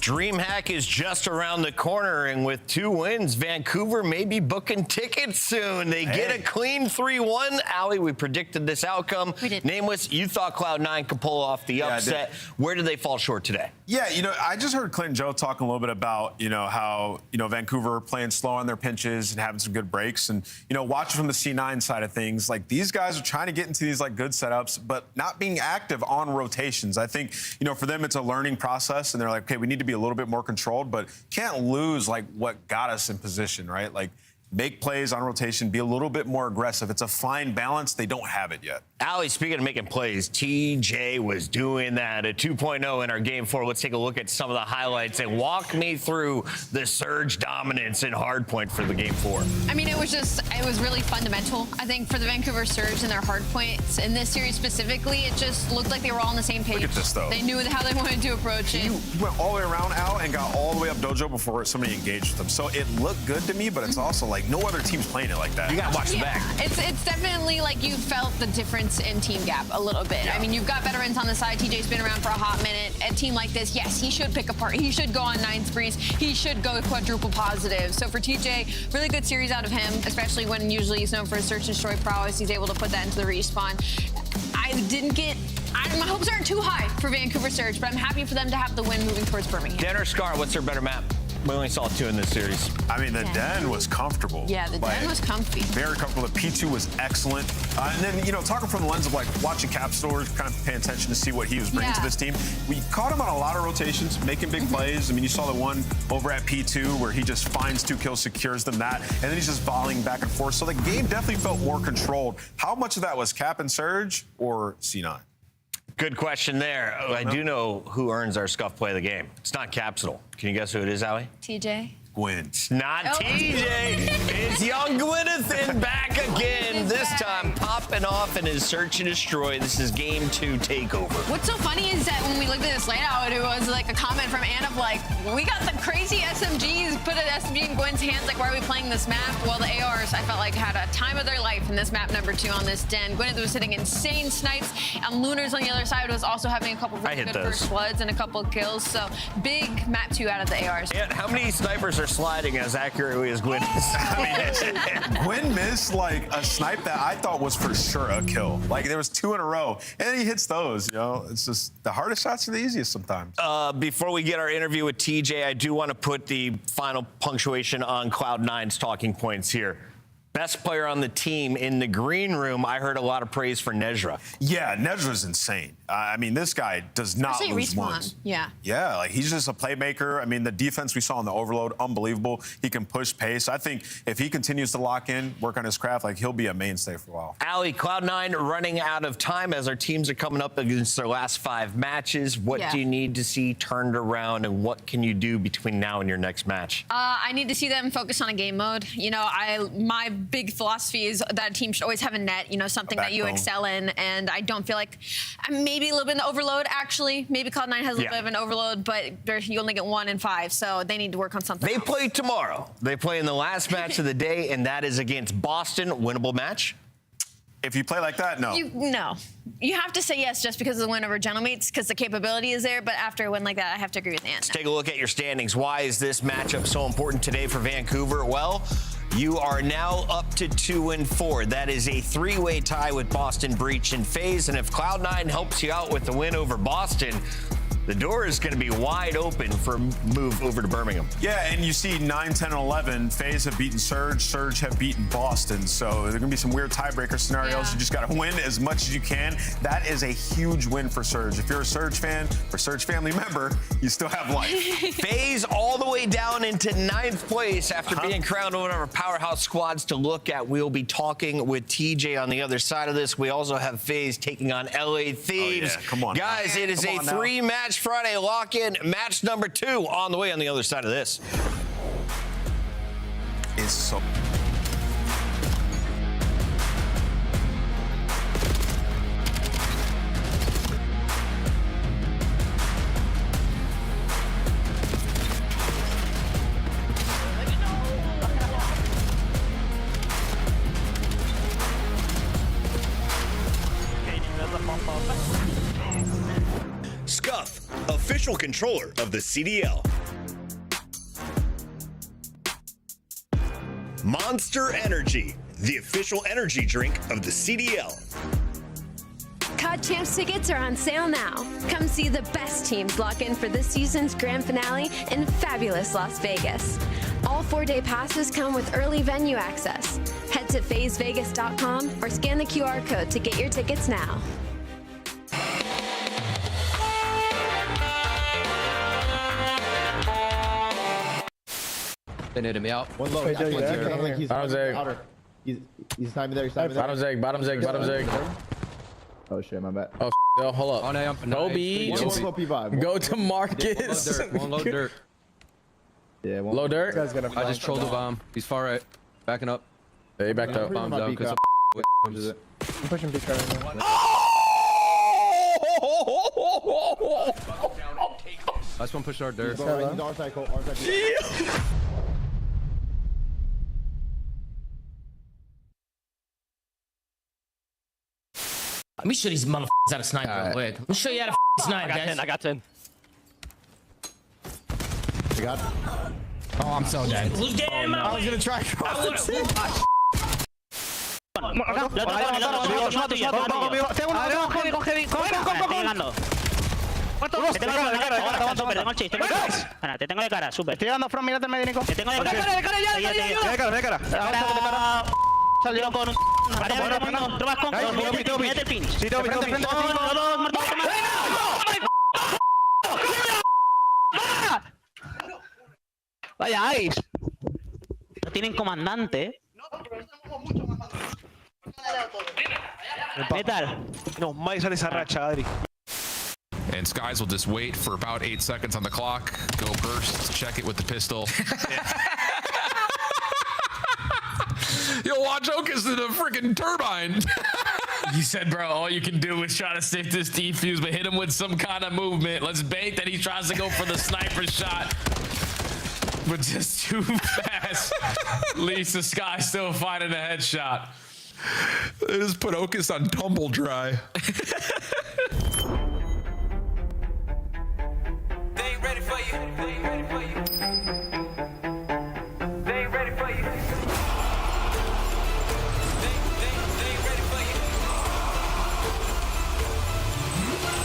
S9: DreamHack is just around the corner, and with 2 wins, Vancouver may be booking tickets soon. They get a clean 3-1. Allie, we predicted this outcome.
S11: We did.
S9: Nameless, you thought Cloud9 could pull off the upset. Where did they fall short today?
S10: Yeah, I just heard Clint and Joe talking a little bit about, how, Vancouver playing slow on their pinches and having some good breaks. And, watching from the C9 side of things, like these guys are trying to get into these like good setups, but not being active on rotations. I think, for them, it's a learning process, and they're like, okay, we need to be a little bit more controlled, but can't lose like what got us in position, right? Like make plays on rotation, be a little bit more aggressive. It's a fine balance. They don't have it yet.
S9: Allie, speaking of making plays, TJ was doing that at 2.0 in our game 4. Let's take a look at some of the highlights and walk me through the Surge dominance in Hardpoint for the game 4.
S11: I mean, it was really fundamental, I think, for the Vancouver Surge and their hardpoints. In this series specifically, it just looked like they were all on the same page.
S10: Look at this, though.
S11: They knew how they wanted to approach it.
S10: You went all the way around, Al, and got all the way up Dojo before somebody engaged with them. So it looked good to me, but it's also like Like no other team's playing it like that.
S9: You gotta watch the back.
S11: It's definitely like you felt the difference in team gap a little bit. I mean, you've got veterans on the side. TJ's been around for a hot minute. A team like this, yes, he should pick apart. He should go on 9 sprees. He should go quadruple positive. So for TJ, really good series out of him, especially when usually he's known for his search and destroy prowess. He's able to put that into the respawn. My hopes aren't too high for Vancouver Surge, but I'm happy for them to have the win moving towards Birmingham.
S9: Den or Scar, what's their better map? We only saw 2 in this series.
S10: I mean, the Den was comfortable.
S11: Yeah, the Den was comfy.
S10: Very comfortable. The P2 was excellent. And then, you know, talking from the lens of like watching Capstore, kind of paying attention to see what he was bringing to this team. We caught him on a lot of rotations, making big plays. I mean, you saw the one over at P2 where he just finds 2 kills, secures them that, and then he's just volleying back and forth. So the game definitely felt more controlled. How much of that was Cap and Surge or C9?
S9: Good question there. I do know who earns our scuff play of the game. It's not Capsule. Can you guess who it is, Allie?
S11: TJ.
S10: Gwyn.
S9: It's not TJ. It's young Gwynathan back again. This time popping off in his search and destroy. This is game 2 takeover.
S11: What's so funny is that when we looked at this layout, it was like a comment from Ann of like, we got the crazy SMGs, put an SMG in Gwyn's hands, like, why are we playing this map? Well, the ARs, I felt like, had a time of their life in this map number 2 on this Den. Gwyn was hitting insane snipes, and Lunars on the other side was also having a couple of really good first floods and a couple of kills. So big map 2 out of the ARs.
S9: And how many snipers are sliding as accurately as Gwyn is?
S10: I mean, Gwyn missed like a snipe that I thought was for sure a kill. Like there was 2 in a row, and he hits those. You know, it's just the hardest shots are the easiest sometimes.
S9: Before we get our interview with TJ, I do want to put the final punctuation on Cloud9's talking points here. Best player on the team in the green room. I heard a lot of praise for Nezra.
S10: Yeah, Nezra's insane. I mean, this guy does not lose ones.
S11: Yeah.
S10: Yeah, like he's just a playmaker. I mean, the defense we saw in the Overload, unbelievable. He can push pace. I think if he continues to lock in, work on his craft, like he'll be a mainstay for a while.
S9: Allie, Cloud9 running out of time as our teams are coming up against their last 5 matches. What do you need to see turned around, and what can you do between now and your next match?
S11: I need to see them focus on a game mode. You know, my big philosophy is that a team should always have a net, you know, something that you excel in, and I don't feel like maybe a little bit in the overload, actually. Maybe Cloud9 has a little bit of an overload, but you only get 1 in 5, so they need to work on something else.
S9: Play tomorrow. They play in the last match of the day, and that is against Boston. Winnable match?
S10: If you play like that, no.
S11: No. You have to say yes just because of the win over Gentlemates, because the capability is there, but after a win like that, I have to agree with Ant.
S9: Let's take a look at your standings. Why is this matchup so important today for Vancouver? Well, you are now up to 2-4. That is a 3-way tie with Boston, Breach, and Faze. And if Cloud9 helps you out with the win over Boston, the door is going to be wide open for a move over to Birmingham.
S10: Yeah, and you see 9, 10, and 11. Faze have beaten Surge. Surge have beaten Boston. So there are going to be some weird tiebreaker scenarios. You just got to win as much as you can. That is a huge win for Surge. If you're a Surge fan or Surge family member, you still have life.
S9: Faze all the way down into 9th place after being crowned one of our powerhouse squads to look at. We'll be talking with TJ on the other side of this. We also have Faze taking on LA Thieves.
S10: Oh, yeah. Come on,
S9: guys, it is a 3-match Friday lock-in. Match number 2 on the way on the other side of this.
S10: It's so...
S13: Scuff, official controller of the CDL. Monster Energy, the official energy drink of the CDL.
S12: COD Champs tickets are on sale now. Come see the best teams lock in for this season's grand finale in fabulous Las Vegas. All 4-day passes come with early venue access. Head to FazeVegas.com or scan the QR code to get your tickets now.
S3: They needed me out.
S4: One low. Bottom's egg. He's timing there.
S3: Bottom's egg. Bottom's egg. Bottom's egg.
S4: Oh shit, my bad.
S3: Oh, hold up. No B. Go to Marcus. One low dirt.
S4: Yeah,
S3: low dirt.
S4: I just trolled the bomb. He's far right. Backing up.
S3: Yeah, he backed up.
S4: Bombs out because I'm pushing big right now. Last one pushed our dirt.
S2: Let me show these motherfuckers how to snipe real quick. Let me show you how to snipe, guys.
S7: I got 10.
S4: You got?
S3: Oh, I'm so dead.
S2: Who's getting in my way?
S4: I was gonna try.
S7: Te tengo de cara, súper.
S18: Estoy dando from, mírate medio, Nico.
S7: Te tengo de cara. Salió con un... Tú vas con... Mete el pinch.
S18: Sí, tengo frente. Vaya, Ice.
S7: No tienen comandante. Metal.
S18: No, más sale esa racha, Adri.
S22: And Skies will just wait for about 8 seconds on the clock. Go burst, check it with the pistol. You'll watch Okus in a freaking turbine. You said, bro, all you can do is try to stick this defuse, but hit him with some kind of movement. Let's bait that he tries to go for the sniper shot, but just too fast. Leaves the Sky still finding a headshot. They just put Okus on tumble dry.
S1: They ain't ready for you. They ain't ready for you. They ain't ready for you. They ain't ready for you.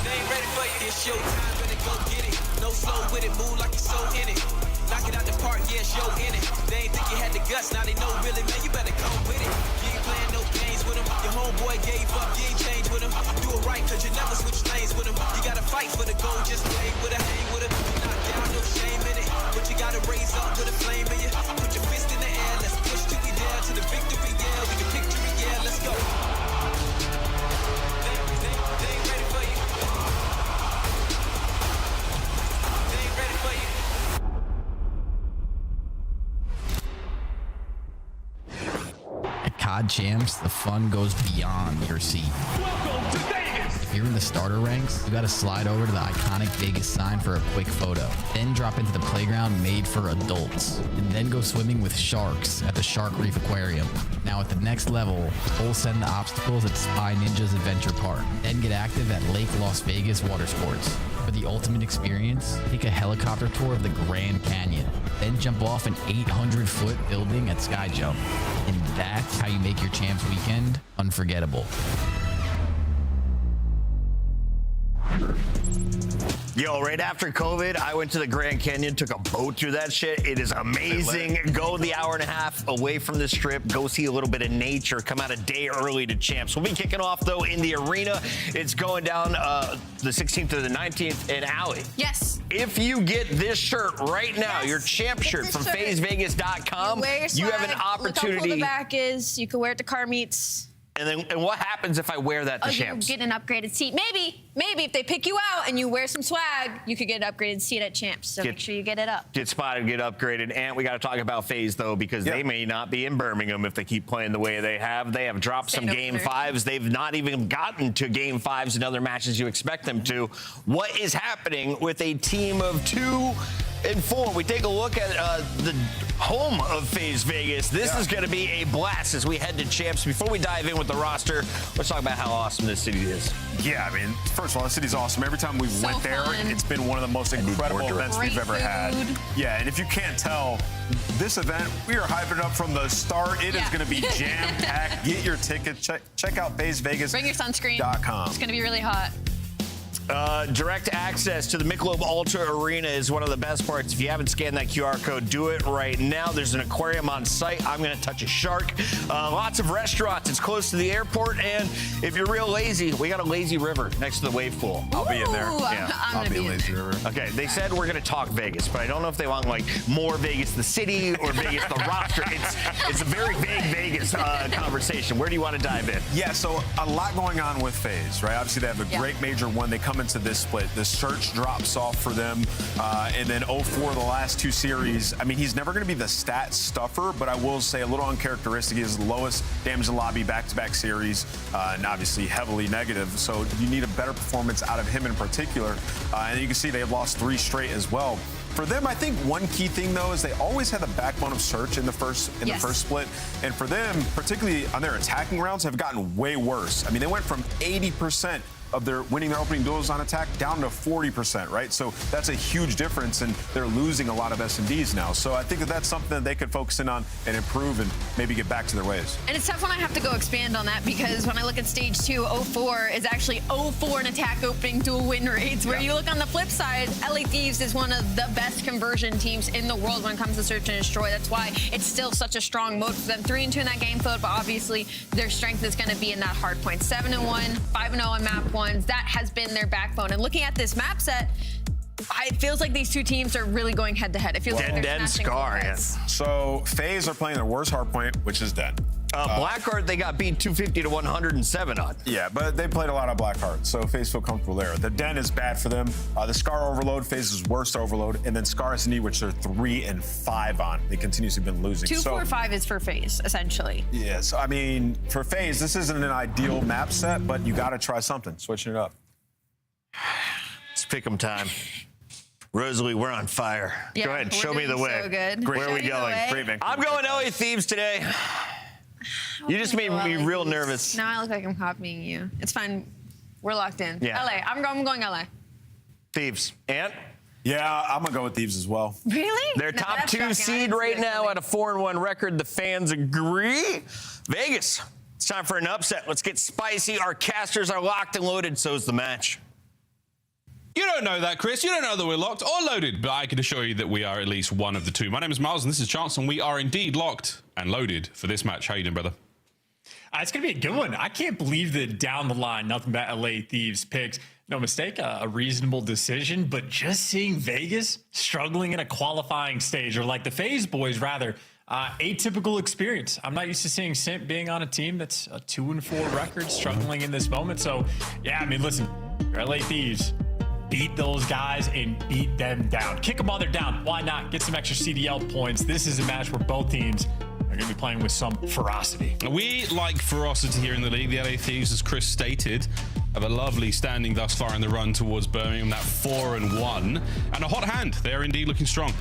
S1: They ain't ready for you. It's your time, better go get it. No slow with it, move like you're so in it. Knock it out the park, yeah, show in it. They ain't think you had the guts, now they know really, man, you better come with it. You ain't playing no games with them. Your homeboy gave up, you ain't changed with him. Do it right, cause you never switch lanes with him. You gotta fight for the goal, just play with it, hang with it. You're not down, no shame in it. But you gotta raise up with a flame in you. Put your fist in the air, let's push till we down to the victory, yeah. We can picture it, yeah, let's go. They ain't ready for you. They ain't ready for you.
S6: At COD Champs, the fun goes beyond your seat.
S15: Welcome to Vegas.
S6: If you're in the starter ranks, you gotta slide over to the iconic Vegas sign for a quick photo. Then drop into the playground made for adults. And then go swimming with sharks at the Shark Reef Aquarium. Now at the next level, full send the obstacles at Spy Ninja's Adventure Park. Then get active at Lake Las Vegas Water Sports. For the ultimate experience, take a helicopter tour of the Grand Canyon. Then jump off an 800-foot building at Sky Jump. And that's how you make your Champs weekend unforgettable.
S9: Yo, right after COVID, I went to the Grand Canyon, took a boat through that shit. It is amazing. Go the hour and a half away from the strip, go see a little bit of nature, come out a day early to Champs. We'll be kicking off, though, in the arena. It's going down the 16th to the 19th in Alley.
S11: Yes.
S9: If you get this shirt right now, your Champ shirt from FazeVegas.com, you have an opportunity.
S11: Look how cool the back is. You can wear it to car meets.
S9: And what happens if I wear that to Champs?
S11: You get an upgraded seat. Maybe if they pick you out and you wear some swag, you could get an upgraded seat at Champs. So make sure you get it up.
S9: Get spotted, get upgraded. And we got to talk about Faze, though, because they may not be in Birmingham if they keep playing the way they have. They have dropped some Game 5s. They've not even gotten to Game 5s in other matches you expect them to. What is happening with a team of 2 and 4? We take a look at the home of Faze Vegas. This is going to be a blast as we head to Champs. Before we dive in with the roster, let's talk about how awesome this city is.
S10: Yeah, I mean, first of all, the city's awesome. Every time we went there, it's been one of the most incredible events we've ever had. Yeah, and if you can't tell, this event, we are hyping it up from the start. It is going to be jam-packed. Get your ticket. Check out FazeVegas.com.
S11: Bring your sunscreen. It's going to be really hot.
S9: Direct access to the Michelob Ultra Arena is one of the best parts. If you haven't scanned that QR code, do it right now. There's an aquarium on site. I'm going to touch a shark. Lots of restaurants. It's close to the airport. And if you're real lazy, we got a lazy river next to the wave pool.
S10: I'll be in there.
S9: Yeah,
S11: I'll be
S10: a lazy river.
S9: Okay, they said we're going to talk Vegas, but I don't know if they want like more Vegas the city or Vegas the roster. It's a very vague Vegas conversation. Where do you want to dive in?
S10: Yeah, so a lot going on with Faze, right? Obviously, they have a great major one. They come into this split. The search drops off for them, and then 0-4 the last 2 series. I mean, he's never going to be the stat stuffer, but I will say a little uncharacteristic. He is the lowest damage to lobby back-to-back series, and obviously heavily negative. So you need a better performance out of him in particular. And you can see they've lost 3 straight as well. For them, I think one key thing though is they always had the backbone of search in the first split, and for them, particularly on their attacking rounds, have gotten way worse. I mean, they went from 80% of their winning their opening duels on attack down to 40%, right? So that's a huge difference, and they're losing a lot of S&Ds now. So I think that that's something that they could focus in on and improve and maybe get back to their ways.
S11: And it's tough when I have to go expand on that, because when I look at stage 2, 0-4 is actually 0-4 in attack opening duel win rates, where you look on the flip side, LA Thieves is one of the best conversion teams in the world when it comes to search and destroy. That's why it's still such a strong mode for them. 3-2 in that game flow, but obviously their strength is going to be in that hard point. 7-1, 5-0 on map 1. That has been their backbone. And looking at this map set, it feels like these two teams are really going head to head. It feels like they're
S9: Scar.
S10: So Faze are playing their worst hardpoint, which is Den.
S9: Blackheart, they got beat 250 to 107 on.
S10: Yeah, but they played a lot of Blackheart, so Faze feel comfortable there. The Den is bad for them. The Scar overload, Faze's worst overload, and then Scar S&D, which they're 3-5 on. They continuously been losing.
S11: 2-4-5 is for Faze, essentially.
S10: Yes, I mean, for Faze, this isn't an ideal map set, but you got to try something, switching it up.
S9: It's pick 'em time. Rosalie, we're on fire.
S11: Yeah,
S9: go ahead, show me the way.
S11: So good.
S9: Where are we going? I'm going LA Thieves today. You just made me real nervous.
S11: Now I look like I'm copying you. It's fine. We're locked in.
S9: Yeah.
S11: LA. I'm going LA.
S9: Thieves. Ant?
S10: Yeah, I'm going to go with Thieves as well.
S11: Really?
S9: They're
S11: No,
S9: top
S11: that's
S9: 2
S11: shocking.
S9: seed right now at a 4-1 record. The fans agree. Vegas, it's time for an upset. Let's get spicy. Our casters are locked and loaded. So's the match.
S22: You don't know that, Chris. You don't know that we're locked or loaded, but I can assure you that we are at least one of the two. My name is Miles, and this is Chance, and we are indeed locked and loaded for this match. How you doing, brother?
S21: It's going to be a good one. I can't believe that down the line, nothing but LA Thieves picks. No mistake, a reasonable decision, but just seeing Vegas struggling in a qualifying stage, or like the Faze boys, rather, atypical experience. I'm not used to seeing Simp being on a team that's a 2-4 record, struggling in this moment. So, yeah, I mean, listen, you're LA Thieves. Beat those guys and beat them down. Kick them while they're down. Why not? Get some extra CDL points. This is a match where both teams are going to be playing with some ferocity.
S22: We like ferocity here in the league. The LA Thieves, as Chris stated, have a lovely standing thus far in the run towards Birmingham, that 4-1. And a hot hand. They are indeed looking strong.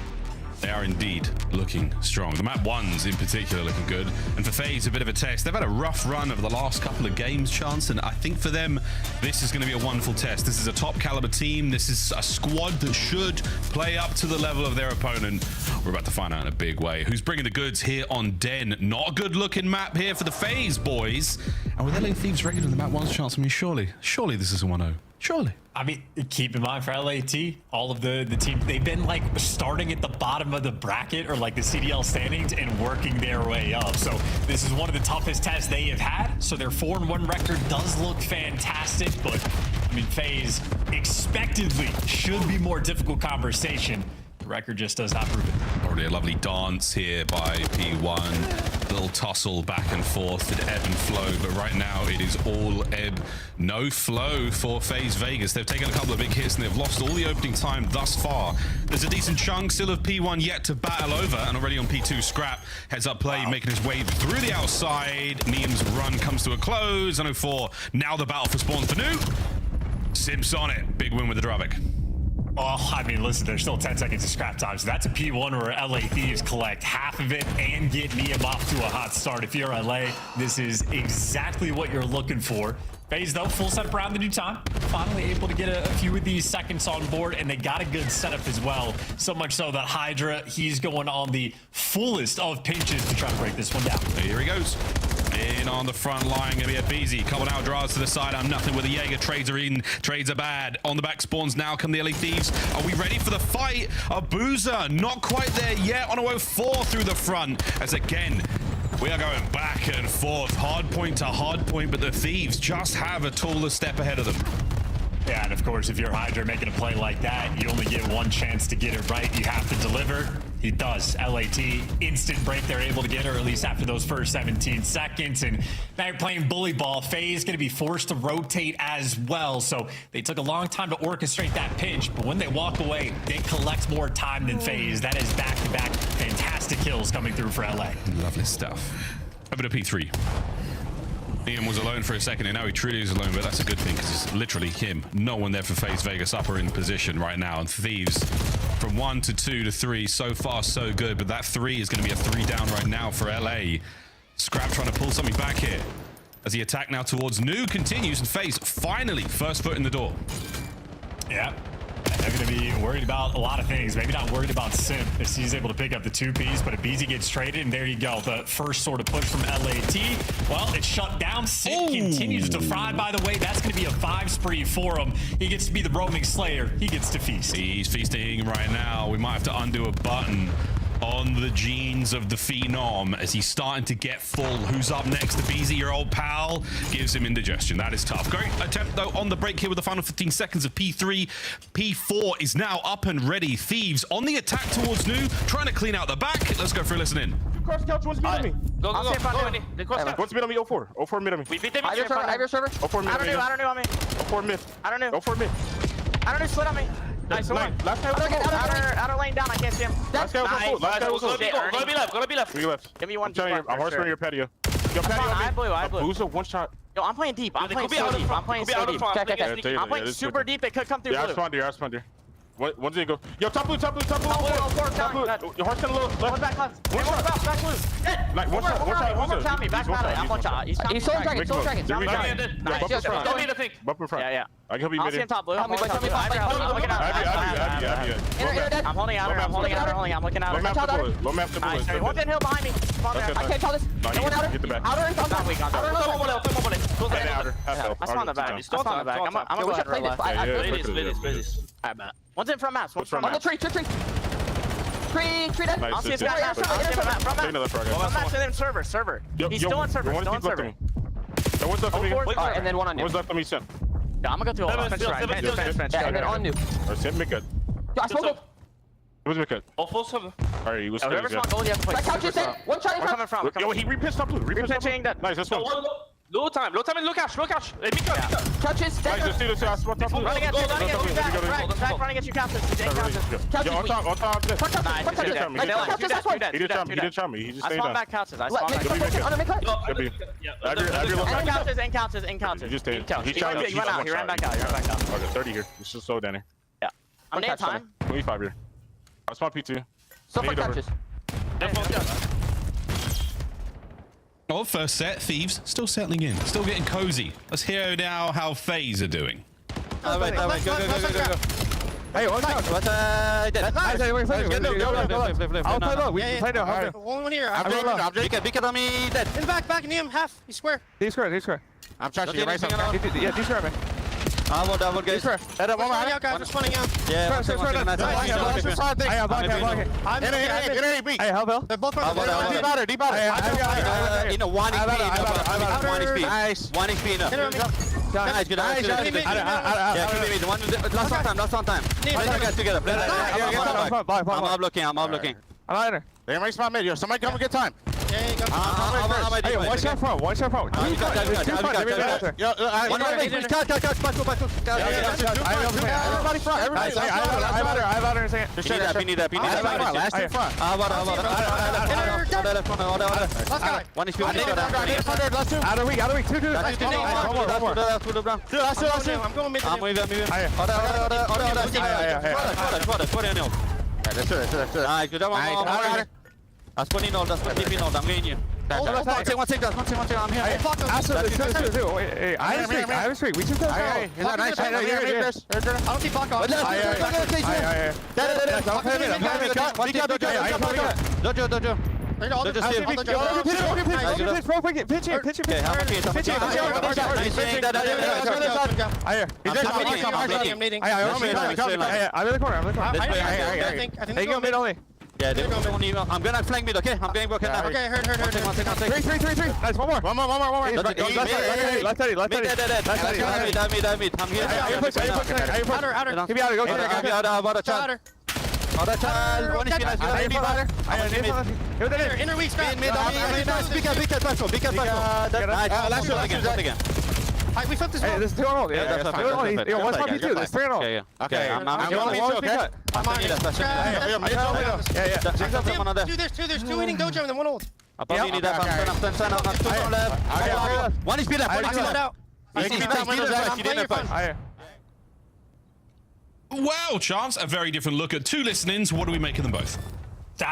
S22: They are indeed looking strong. The map 1's in particular looking good. And for FaZe, a bit of a test. They've had a rough run over the last couple of games, Chance, and I think for them, this is going to be a wonderful test. This is a top caliber team. This is a squad that should play up to the level of their opponent. We're about to find out in a big way. Who's bringing the goods here on Den? Not a good looking map here for the FaZe boys. And with LA Thieves regular in the map 1's, Chance, I mean, surely this is a 1-0. Surely.
S21: I mean, keep in mind for LAT, all of the teams, they've been like starting at the bottom of the bracket or like the CDL standings and working their way up. So this is one of the toughest tests they have had. So their 4-1 record does look fantastic, but I mean, FaZe expectedly should be more difficult conversation. The record just does not prove it.
S22: Already a lovely dance here by P1. Little tussle back and forth, it ebb and flow, but right now it is all ebb, no flow for FaZe Vegas. They've taken a couple of big hits and they've lost all the opening time thus far. There's a decent chunk still of P1 yet to battle over, and already on P2, Scrap heads up play, making his way through the outside. Neem's run comes to a close. 104, now the battle for spawn for New. Simps on it, big win with the Dravik.
S21: Oh, I mean, listen, there's still 10 seconds of scrap time, so that's a P1 where LA Thieves collect half of it and get Neem off to a hot start. If you're LA, this is exactly what you're looking for. FaZe, though, full setup around the new time. Finally able to get a few of these seconds on board, and they got a good setup as well. So much so that Hydra, he's going on the fullest of pinches to try to break this one down.
S22: Here he goes. In on the front line, gonna be a Beezy. Couple now draws to the side. I'm nothing with the Jaeger. Trades are in, trades are bad. On the back spawns now come the LA Thieves. Are we ready for the fight? A Boozer, not quite there yet. On a 04 through the front. As again, we are going back and forth. Hard point to hard point, but the Thieves just have a taller step ahead of them.
S21: Yeah, and of course, if you're Hydra making a play like that, you only get one chance to get it right. You have to deliver. He does. LAT, instant break. They're able to get her, at least after those first 17 seconds. And now you're playing bully ball. FaZe going to be forced to rotate as well. So they took a long time to orchestrate that pinch. But when they walk away, they collect more time than FaZe. That is back-to-back fantastic kills coming through for LA.
S22: Lovely stuff. Over to P3. Ian was alone for a second, and now he truly is alone, but that's a good thing because it's literally him. No one there for Faze. Vegas upper in position right now, and Thieves from 1 to 2 to 3. So far, so good, but that 3 is going to be a 3 down right now for LA. Scrap trying to pull something back here as the attack now towards New continues, and Faze finally first foot in the door.
S21: Yeah. They're going to be worried about a lot of things. Maybe not worried about Simp as he's able to pick up the 2 Ps, but Abizi gets traded, and there you go. The first sort of push from LAT. Well, it's shut down. Simp continues to fry, by the way. That's going to be a 5 spree for him. He gets to be the roaming slayer. He gets to feast.
S22: He's feasting right now. We might have to undo a button on the genes of the Phenom as he's starting to get full. Who's up next? The Beezy, your old pal, gives him indigestion. That is tough. Great attempt, though, on the break here with the final 15 seconds of P3. P4 is now up and ready. Thieves on the attack towards New, trying to clean out the back. Let's go for a listen in.
S5: Cross couch, one's mid me.
S20: Go.
S5: What's mid on me? 04. 04 mid on me.
S20: We beat them.
S8: I have your server.
S5: 04 mid on me.
S20: I don't know on me.
S5: 04 mid.
S20: I don't know.
S5: 04 mid.
S20: I don't know. Split on me. Nice one.
S5: Last guy was
S20: Outer lane down. I can't see him.
S5: Last guy was Last guy was
S20: Go to be left. Go to be left.
S5: Three left.
S20: Give me one.
S5: I'm horseman your patio. Yo, patio on me.
S20: I blew.
S5: Boozer, one shot.
S20: Yo, I'm playing deep. I'm playing so deep. I'm playing so deep. I'm playing super deep. They could come through blue.
S5: Yeah, I spawned here. One's gonna go. Yo, top blue. Top blue. Your horse gonna low.
S20: One back left.
S5: One shot.
S20: Back blue.
S5: Like one shot.
S20: One more tap me. Back battle. I'm one shot. He's soul dragon. Nice. Don't need to think.
S5: Bump in front.
S20: Yeah.
S5: I can help you
S20: I'll
S5: mid
S20: see him
S5: in.
S20: top blue. I'm looking out. I'm holding outer. I'm looking out.
S5: Low map the bullet.
S20: Nice. One hill behind me.
S8: I can't tell this.
S5: No one outer. Get the back.
S8: Outer is on
S20: Not weak.
S5: Outer.
S20: I'm on the back. I'm gonna go ahead and left. One's in front maps. One's front
S8: On the
S20: maps.
S8: tree dead.
S20: I'll see his back maps. Front maps. Front maps and then server. He's still on server.
S5: What's left of me?
S8: And then one on new.
S5: What's left of me, Sim?
S20: Yeah, I'm gonna go to defense.
S8: And then on new.
S5: Or Sim, make it.
S8: I spoke up.
S5: Who's make it? Alright, he was
S20: Whoever's on goal, you have to play.
S8: That couch is dead. One shot in
S20: We're
S8: front.
S20: coming from.
S5: Yo, he repitched top blue.
S20: Repitching that.
S5: Nice, that's one.
S20: Low time. Low cash.
S8: Couch is dead.
S5: Nice, let's see. I spot top blue.
S20: Running at you. Back running at you, captain.
S5: Yo, on top.
S20: Nice.
S5: He didn't chop me. He just
S20: I
S5: stayed
S20: spawn
S5: down.
S20: back couches. I spawn back.
S5: Could be.
S20: In couches.
S5: He just stayed.
S20: He went out. He ran back out.
S5: Okay, 30 here. It's just slow down here.
S20: Yeah. I'm near time.
S5: 25 here. I spawn P2.
S8: So for couches.
S22: Well, first set, Thieves still settling in, still getting cozy. Let's hear now how Faze are doing.
S19: Go. Hey, what's up? What's dead? I'll play low. We can play low.
S18: One here.
S19: I'm Beacon on me dead.
S18: In the back, near him, half. He's square.
S19: He's square. I'm charging you right now. Yeah, he's square, man. Double guys. Head up, one more.
S18: Guys, spawning out.
S19: Yeah, Hey, help, Bill.
S18: They're both from
S19: Deep outer. You know, 1 HP. Nice. 1 HP enough. Nice, good. Yeah, keep me. Last one time. Let's together. I'm up looking. I'm out there. They might spawn mid. Somebody come and get time.
S18: Hey, watch
S19: your phone. You got that. Everybody need that. Last in front. One is out of week. Two.
S18: I'm going mid.
S19: I'm moving. Nice, good job. That's what he knows. I'm getting you. One second. I'm here. I have a streak. We should go.
S18: I don't see block on.
S19: Dojo. I'm gonna flank mid, okay? I'm getting broken now.
S18: Okay, hurt.
S19: 3. Nice, one more. Left mid. I'm here.
S18: Outer.
S19: Give me out. Go outer. One is
S18: Inner weak scrap.
S19: Big again.
S18: We flipped this
S19: one. Hey, there's 2 on hold. Yeah, that's fine. What's my P2? There's 3 on hold. Okay, I'm on
S18: Dude, there's 2 hitting Dojo and then 1 ult.
S19: Above you need that. Turn up. One is speed up. One is speed up.
S22: Well, Chance, a very different look at 2 listenings. What do we make of them both?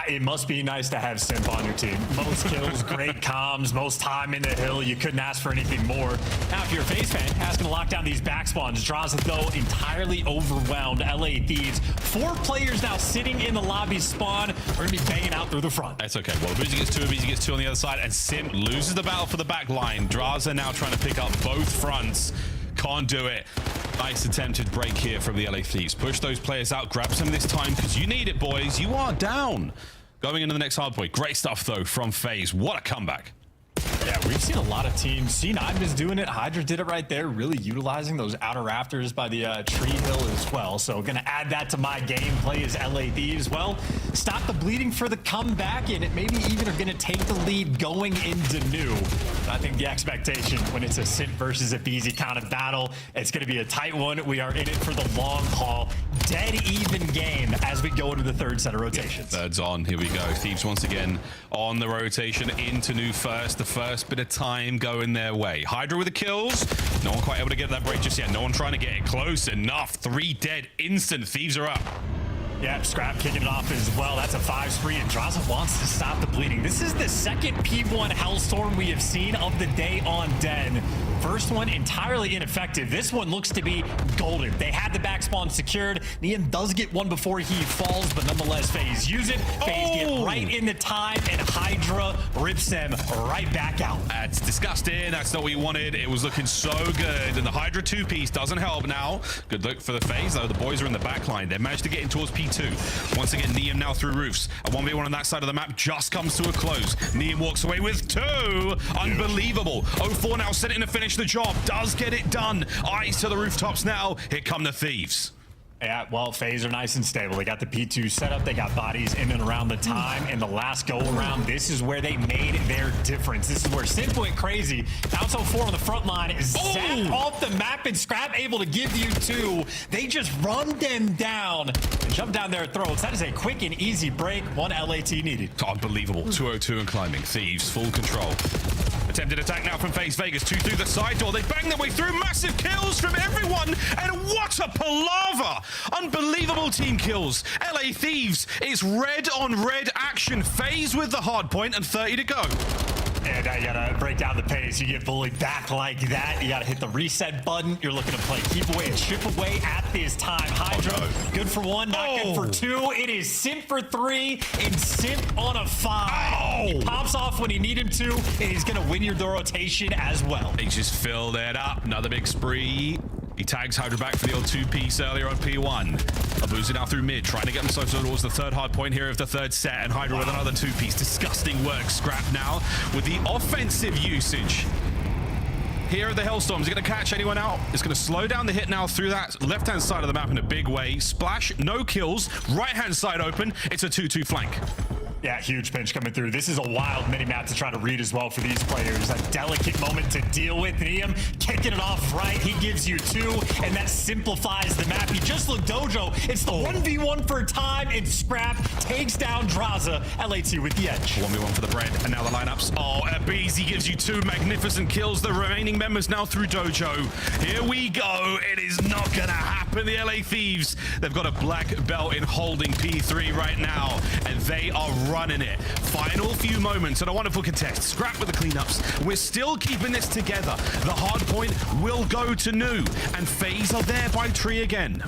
S21: It must be nice to have Simp on your team. Most kills, great comms, most time in the hill. You couldn't ask for anything more. Now, if you're a Faze fan, asking to lock down these back spawns, draws it though entirely overwhelmed. LA Thieves, 4 players now sitting in the lobby spawn. We're gonna be banging out through the front.
S22: That's okay. Well, Boozy gets 2, Boozy gets 2 on the other side, and Simp loses the battle for the back line. Draza now trying to pick up both fronts. Can't do it. Nice attempted break here from the LA Thieves. Push those players out, grab some of this time, because you need it, boys. You are down. Going into the next hardpoint. Great stuff, though, from Faze. What a comeback.
S21: Yeah, we've seen a lot of teams. C9 is doing it. Hydra did it right there, really utilizing those outer rafters by the tree hill as well. So gonna add that to my gameplay as LA Thieves. Well, stop the bleeding for the comeback, and it maybe even are gonna take the lead going into new. I think the expectation when it's a Simp versus a BZ kind of battle, it's gonna be a tight one. We are in it for the long haul. Dead even game as we go into the 3rd set of rotations.
S22: Third's on. Here we go. Thieves once again on the rotation into new first. The first bit of time going their way. Hydra with the kills. No one quite able to get that break just yet. No one trying to get it close enough. 3 dead instant. Thieves are up.
S21: Yeah, Scrap kicking it off as well. That's a 5 spree, and Draza wants to stop the bleeding. This is the 2nd P1 Hellstorm we have seen of the day on Den. First one entirely ineffective. This one looks to be golden. They had the back spawn secured. Nian does get one before he falls, but nonetheless, Faze use it. Faze get right in the time, and Hydra rips them right back out.
S22: That's disgusting. That's not what you wanted. It was looking so good, and the Hydra 2-piece doesn't help now. Good look for the Faze, though. The boys are in the back line. They managed to get in towards P2. Once again, Niam now through roofs. A 1v1 on that side of the map just comes to a close. Niam walks away with 2. Unbelievable. 04 now sent in to finish the job. Does get it done. Eyes to the rooftops now. Here come the Thieves.
S21: Yeah, well, Faze are nice and stable. They got the P2 set up. They got bodies in and around the time. In the last go-around, this is where they made their difference. This is where Simp went crazy. Bounce 04 on the front line is zapped off the map, and Scrap able to give you 2. They just run them down and jump down their throats. That is a quick and easy break. 1 LAT needed.
S22: Unbelievable. 202 and climbing. Thieves, full control. Attempted attack now from Faze Vegas. 2 through the side door. They bang their way through. Massive kills from everyone. And what a palaver. Unbelievable team kills. LA Thieves. It's red on red action. Faze with the hard point and 30 to go.
S21: And now you gotta break down the pace. You get bullied back like that. You gotta hit the reset button. You're looking to play keep away and chip away at this time. Hydra, good for 1, not good for 2. It is Simp for 3 and Simp on a 5. He pops off when he need him to, and he's gonna win your rotation as well.
S22: He just filled it up. Another big spree. He tags Hydra back for the old 2-piece earlier on P1. Abuzi now through mid, trying to get himself towards the 3rd hard point here of the 3rd set, and Hydra with another 2-piece. Disgusting work. Scrap now with the offensive usage. Here are the Hellstorms. Is it going to catch anyone out? It's going to slow down the hit now through that left-hand side of the map in a big way. Splash, no kills. Right-hand side open. It's a 2-2 flank.
S21: Yeah, huge pinch coming through. This is a wild mini-map to try to read as well for these players. A delicate moment to deal with. Niam kicking it off right. He gives you 2, and that simplifies the map. You just look Dojo. It's the 1v1 for time, and Scrap takes down Draza. LAT with the edge.
S22: 1v1 for the bread, and now the lineups. Oh, Abizi gives you 2 magnificent kills. The remaining members now through Dojo. Here we go. It is not going to happen. The LA Thieves, they've got a black belt in holding P3 right now, and they are running it. Final few moments and a wonderful contest. Scrap with the cleanups. We're still keeping this together. The hard point will go to new, and Faze are there by tree again.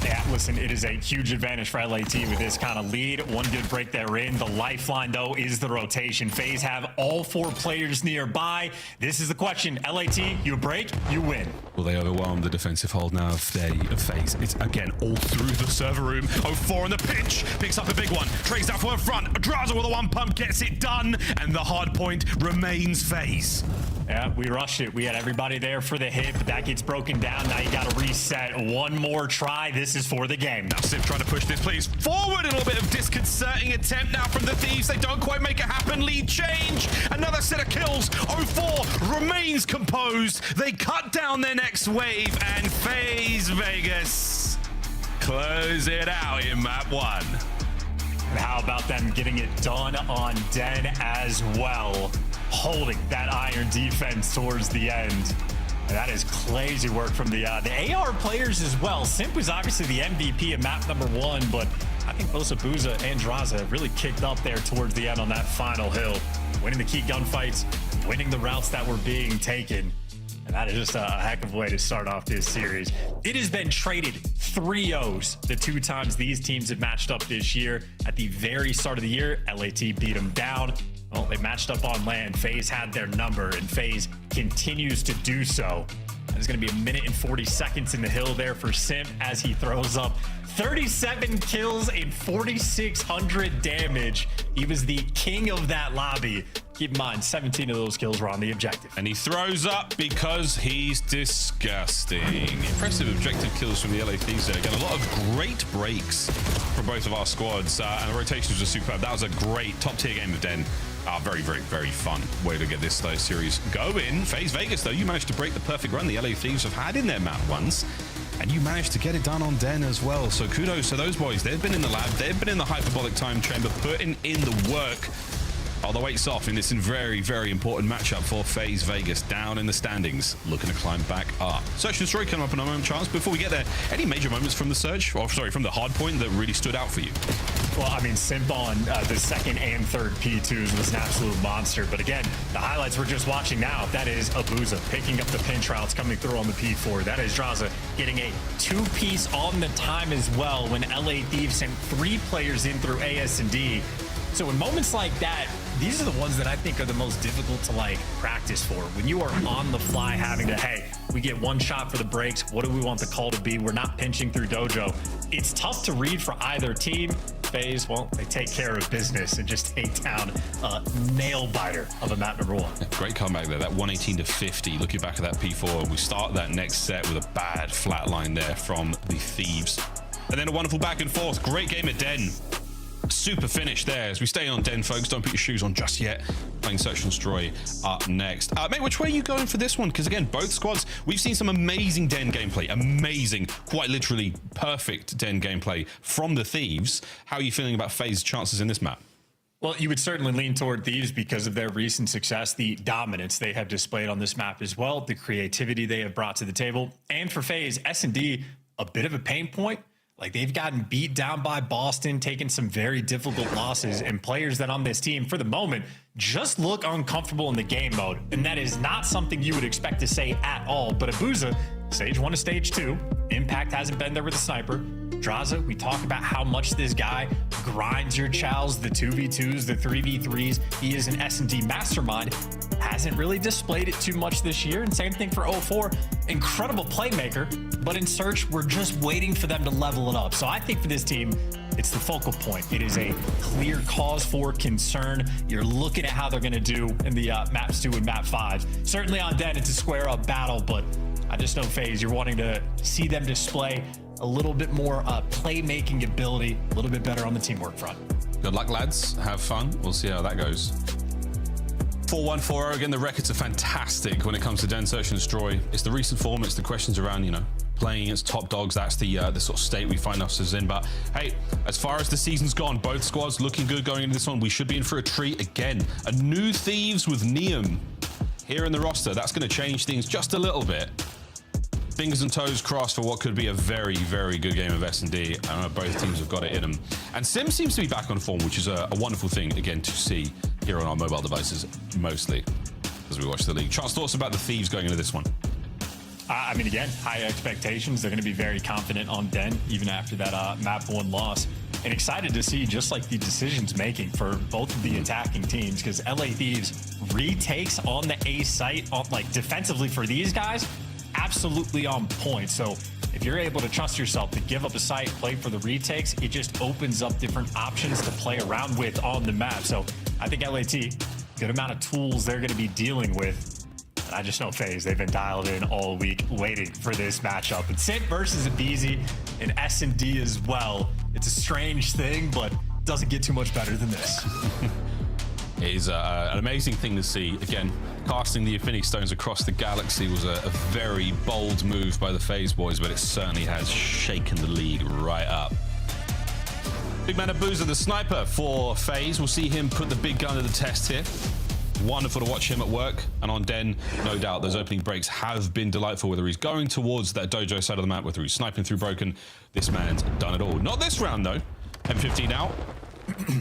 S21: Yeah, listen, it is a huge advantage for LAT with this kind of lead. 1 good break they're in. The lifeline, though, is the rotation. Faze have all 4 players nearby. This is the question. LAT, you break, you win.
S22: Will they overwhelm the defensive hold now of Faze? It's, again, all through the server room. 04 on the pitch. Picks up a big one. Trays out for a front. Draza with a 1 pump gets it done. And the hard point remains Faze.
S21: Yeah, we rushed it. We had everybody there for the hit, but that gets broken down. Now you got to reset. 1 more try. This is for the game.
S22: Now Simp trying to push this, please. Forward. A little bit of disconcerting attempt now from the Thieves. They don't quite make it happen. Lead change. Another set of kills. 04 remains composed. They cut down their next wave, and Faze Vegas close it out in map 1.
S21: And how about them getting it done on Den as well, holding that iron defense towards the end. And that is crazy work from the AR players as well. Simp was obviously the MVP of map number 1, but I think both Abuza and Draza really kicked up there towards the end on that final hill, winning the key gunfights, winning the routes that were being taken. And that is just a heck of a way to start off this series. It has been traded 3-0s the 2 times these teams have matched up this year. At the very start of the year, LAT beat them down. Well, they matched up on land. Faze had their number, and Faze continues to do so. There's going to be 1 minute and 40 seconds in the hill there for Simp as he throws up 37 kills and 4,600 damage. He was the king of that lobby. Keep in mind, 17 of those kills were on the objective.
S22: And he throws up because he's disgusting. Impressive objective kills from the LA Thieves there. Again, a lot of great breaks from both of our squads, and the rotations were superb. That was a great top-tier game of Den. Very, very, very fun way to get this series going. Faze Vegas, though, you managed to break the perfect run the LA Thieves have had in their map once, and you managed to get it done on Den as well. So kudos to those boys. They've been in the lab, they've been in the hyperbolic time chamber, putting in the work. All the weight's off in this very, very important matchup for Faze Vegas, down in the standings, looking to climb back up. Search and Destroy coming up in a moment, Charles. Before we get there, any major moments from the search, or sorry, from the hard point that really stood out for you?
S21: Well, I mean, Simp on the second and third P2s was an absolute monster. But again, the highlights we're just watching now, that is Abuza picking up the pinch routes coming through on the P4. That is Draza getting a 2-piece on the time as well when LA Thieves sent 3 players in through AS&D. So in moments like that, these are the ones that I think are the most difficult to like practice for. When you are on the fly having to, hey, we get 1 shot for the breaks. What do we want the call to be? We're not pinching through Dojo. It's tough to read for either team. Faze, well, they take care of business and just take down a nail biter of a map number 1.
S22: Great comeback there, that 118 to 50. Looking back at that P4, we start that next set with a bad flat line there from the Thieves. And then a wonderful back and forth. Great game at Den. Super finish there. As we stay on Den, folks, don't put your shoes on just yet. Playing Search and Destroy up next. Mate, which way are you going for this one? Because again, both squads, we've seen some amazing Den gameplay. Amazing, quite literally perfect Den gameplay from the Thieves. How are you feeling about Faze's chances in this map?
S21: Well, you would certainly lean toward Thieves because of their recent success, the dominance they have displayed on this map as well, the creativity they have brought to the table. And for Faze, S&D, a bit of a pain point. Like, they've gotten beat down by Boston, taken some very difficult losses, and players that on this team, for the moment, just look uncomfortable in the game mode. And that is not something you would expect to say at all. But Abuza, stage 1 to stage 2, impact hasn't been there with the sniper. Draza, we talk about how much this guy grinds your chows, the 2v2s, the 3v3s. He is an S&D mastermind. Hasn't really displayed it too much this year. And same thing for 04. Incredible playmaker, but in Search, we're just waiting for them to level it up. So I think for this team, it's the focal point. It is a clear cause for concern. You're looking at how they're going to do in the maps 2 and map 5. Certainly on Den, it's a square-up battle, but I just know Faze, you're wanting to see them display a little bit more playmaking ability, a little bit better on the teamwork front.
S22: Good luck, lads. Have fun. We'll see how that goes. 4-1-4-0. Again, the records are fantastic when it comes to Den Search and Destroy. It's the recent form. It's the questions around, you know, playing against top dogs. That's the sort of state we find ourselves in. But hey, as far as the season's gone, both squads looking good going into this one. We should be in for a treat again. A new Thieves with Neum here in the roster. That's going to change things just a little bit. Fingers and toes crossed for what could be a very, very good game of S&D. I know both teams have got it in them. And Sim seems to be back on form, which is a wonderful thing, again, to see here on our mobile devices, mostly, as we watch the league. Charles, thoughts about the Thieves going into this one?
S21: I mean, again, high expectations. They're going to be very confident on Den, even after that map 1 loss. And excited to see just like the decisions making for both of the attacking teams, because LA Thieves retakes on the A site, on, like defensively for these guys, absolutely on point. So if you're able to trust yourself to give up a site, play for the retakes, it just opens up different options to play around with on the map. So I think LAT, good amount of tools they're going to be dealing with. And I just know Faze, they've been dialed in all week waiting for this matchup. And Sit versus Abizi and S&D as well. It's a strange thing, but doesn't get too much better than this.
S22: It is an amazing thing to see. Again, casting the Infinity Stones across the galaxy was a very bold move by the Faze boys, but it certainly has shaken the league right up.
S14: Big man Abuza, the sniper for FaZe. We'll see him put the big gun to the test here. Wonderful to watch him at work. And on Den, no doubt those opening breaks have been delightful, whether he's going towards that dojo side of the map, whether he's sniping through Broken. This man's done it all. Not this round, though. M15 out.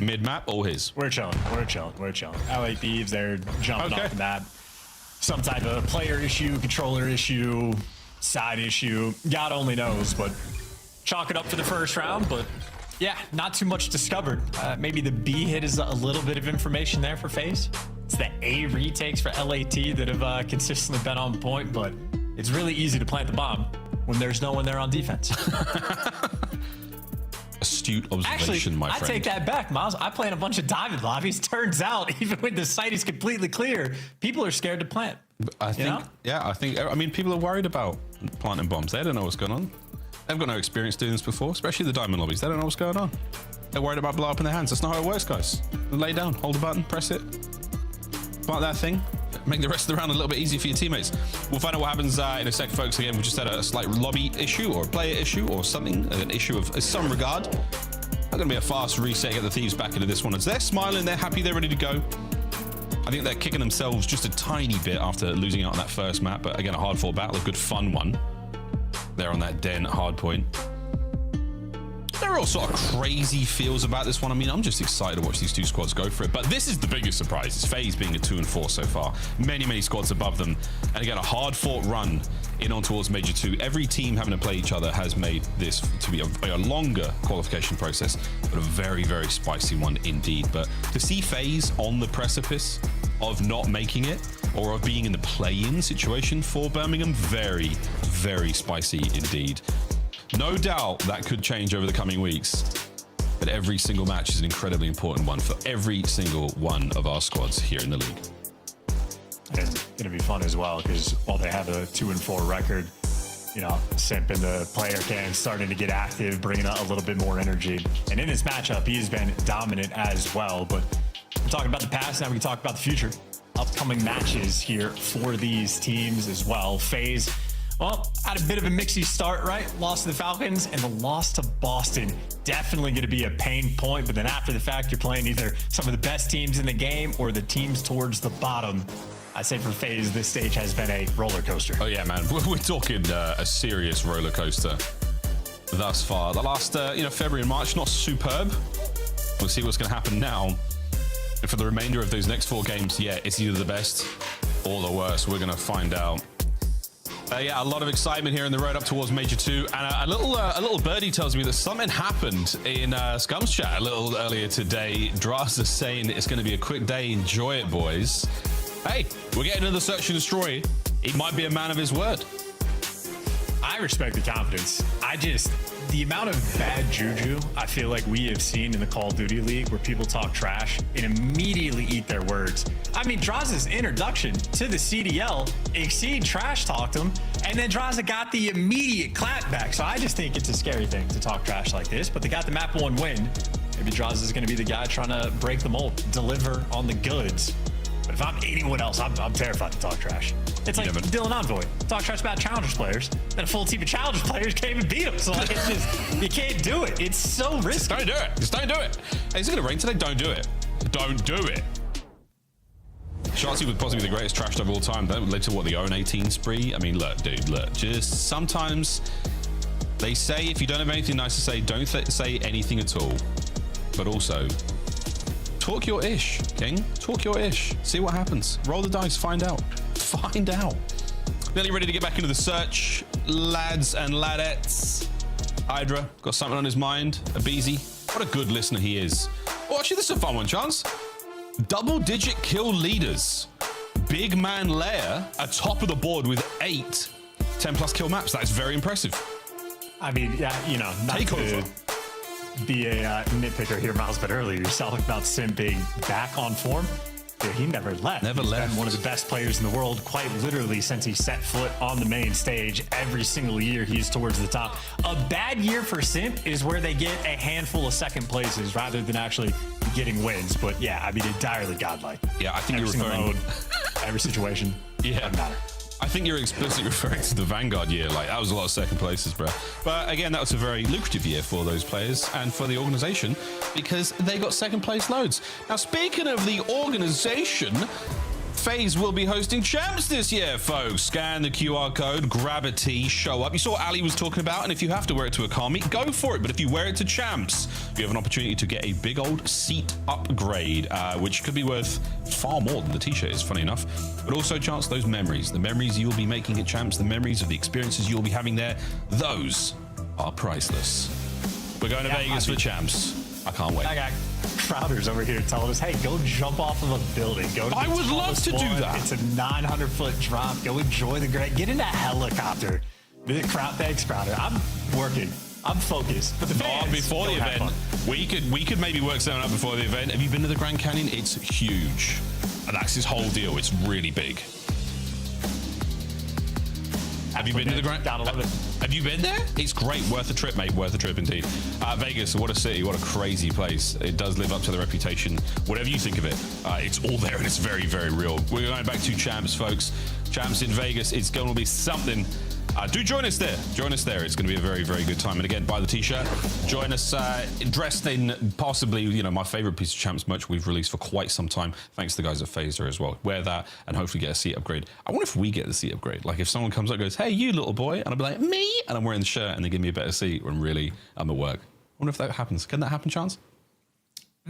S14: Mid-map, all his.
S21: We're chilling. LA Thieves, they're jumping off the map. Some type of player issue, controller issue, side issue. God only knows, but chalk it up for the first round. But yeah, not too much discovered. Maybe the B hit is a little bit of information there for FaZe. It's the A retakes for LAT that have consistently been on point, but it's really easy to plant the bomb when there's no one there on defense.
S14: Astute observation, my friend.
S21: I take that back, Miles. I play in a bunch of diamond lobbies. Turns out, even when the site is completely clear, people are scared to plant.
S14: I mean, people are worried about planting bombs. They don't know what's going on. They've got no experience doing this before, especially the diamond lobbies. They don't know what's going on. They're worried about blow up in their hands. That's not how it works, guys. Lay down, hold a button, press it. Plant that thing. Make the rest of the round a little bit easier for your teammates. We'll find out what happens in a sec, folks. Again, we just had a slight lobby issue or a player issue or something, an issue of some regard. Not going to be a fast reset, get the Thieves back into this one. As they're smiling, they're happy, they're ready to go. I think they're kicking themselves just a tiny bit after losing out on that first map. But again, a hard-fought battle, a good fun one. They're on that Den Hardpoint. There are all sort of crazy feels about this one. I mean, I'm just excited to watch these two squads go for it. But this is the biggest surprise. It's FaZe being a 2-4 so far. Many squads above them. And again, a hard-fought run in on towards Major 2. Every team having to play each other has made this to be a longer qualification process, but a very spicy one indeed. But to see FaZe on the precipice of not making it or of being in the play-in situation for Birmingham, very spicy indeed. No doubt that could change over the coming weeks, but every single match is an incredibly important one for every single one of our squads here in the league.
S21: And it's going to be fun as well, because while they have a 2-4 record, you know, Simp and the player can starting to get active, bringing out a little bit more energy. And in this matchup, he has been dominant as well. But we're talking about the past, now we can talk about the future. Upcoming matches here for these teams as well. FaZe, well, had a bit of a mixy start, right? Lost to the Falcons, and the loss to Boston. Definitely going to be a pain point, but then after the fact, you're playing either some of the best teams in the game or the teams towards the bottom. I say for FaZe, this stage has been a roller coaster.
S14: Oh yeah, man. We're talking a serious roller coaster thus far. The last, February and March, not superb. We'll see what's going to happen now. And for the remainder of those next 4 games, yeah, it's either the best or the worst. We're going to find out. Yeah, a lot of excitement here in the road up towards Major 2. And a little birdie tells me that something happened in Scum's chat a little earlier today. Draz is saying it's going to be a quick day. Enjoy it, boys. Hey, we're getting into the search and destroy. He might be a man of his word.
S21: I respect the confidence. The amount of bad juju I feel like we have seen in the Call of Duty League where people talk trash and immediately eat their words. I mean, Draz's introduction to the CDL, Exceed trash talked him, and then Draza got the immediate clap back. So I just think it's a scary thing to talk trash like this, but they got the map 1 win. Maybe Draza is going to be the guy trying to break the mold, deliver on the goods. But if I'm anyone else, I'm terrified to talk trash. It's like Dylan Envoy. Talk trash about Challengers players, then a full team of Challengers players can't even beat them. So like, it's just, you can't do it. It's so risky.
S14: Don't do it. Just don't do it. Hey, is it going to rain today? Don't do it. Don't do it. Shotzi was possibly the greatest trash dog of all time. That led to what, the 0-18 spree? I mean, look, dude, look. Just sometimes they say if you don't have anything nice to say, don't say anything at all. But also, talk your ish, King. Talk your ish. See what happens. Roll the dice. Find out. Find out. Nearly ready to get back into the search, lads and ladettes. Hydra got something on his mind. Abeezy, what a good listener he is. Oh, actually, this is a fun one, Chance. Double-digit kill leaders. Big Man Lair atop of the board with 8 10+ kill maps. That is very impressive.
S21: I mean, yeah, you know, not to be a nitpicker here, Miles, but earlier you're talking about Sim being back on form. Dude, he never left. He's been one of the best players in the world, quite literally, since he set foot on the main stage. Every single year, he's towards the top. A bad year for Simp is where they get a handful of second places rather than actually getting wins. But yeah, I mean, it's direly godlike.
S14: Yeah, I think
S21: every
S14: you're referring...
S21: mode, every situation.
S14: Yeah.
S21: Doesn't matter.
S14: I think you're explicitly referring to the Vanguard year. Like, that was a lot of second places, bro. But again, that was a very lucrative year for those players and for the organization because they got second place loads. Now, speaking of the organization, Faze will be hosting champs this year, folks. Scan the QR code, grab a tee, show up. You saw what Ali was talking about, and if you have to wear it to a car meet, go for it. But if you wear it to champs, you have an opportunity to get a big old seat upgrade, which could be worth far more than the t-shirt is, funny enough. But also, chance those memories, the memories you'll be making at champs, the memories of the experiences you'll be having there, those are priceless. We're going to Vegas for champs. I can't wait.
S21: I got Crowders over here telling us, hey, go jump off of a building. Go to
S14: I would love to do that.
S21: It's a 900-foot drop. Go enjoy the great. Get in that helicopter. Thanks, Crowder. I'm working. I'm focused. But the fans
S14: before the event, we could maybe work something out before the event. Have you been to the Grand Canyon? It's huge. And that's his whole deal. It's really big. Have you been to the Grand? Have you been there? It's great. Worth a trip, mate. Worth a trip indeed. Vegas, what a city. What a crazy place. It does live up to the reputation. Whatever you think of it, it's all there and it's very, very real. We're going back to champs, folks. Champs in Vegas. It's going to be something. Do join us there. Join us there. It's going to be a very, very good time. And again, buy the t-shirt. Join us dressed in possibly, you know, my favorite piece of champs merch we've released for quite some time. Thanks to the guys at Phaser as well. Wear that and hopefully get a seat upgrade. I wonder if we get the seat upgrade. Like if someone comes up and goes, hey, you little boy. And I'll be like, me? And I'm wearing the shirt and they give me a better seat when really I'm at work. I wonder if that happens. Can that happen, Chance?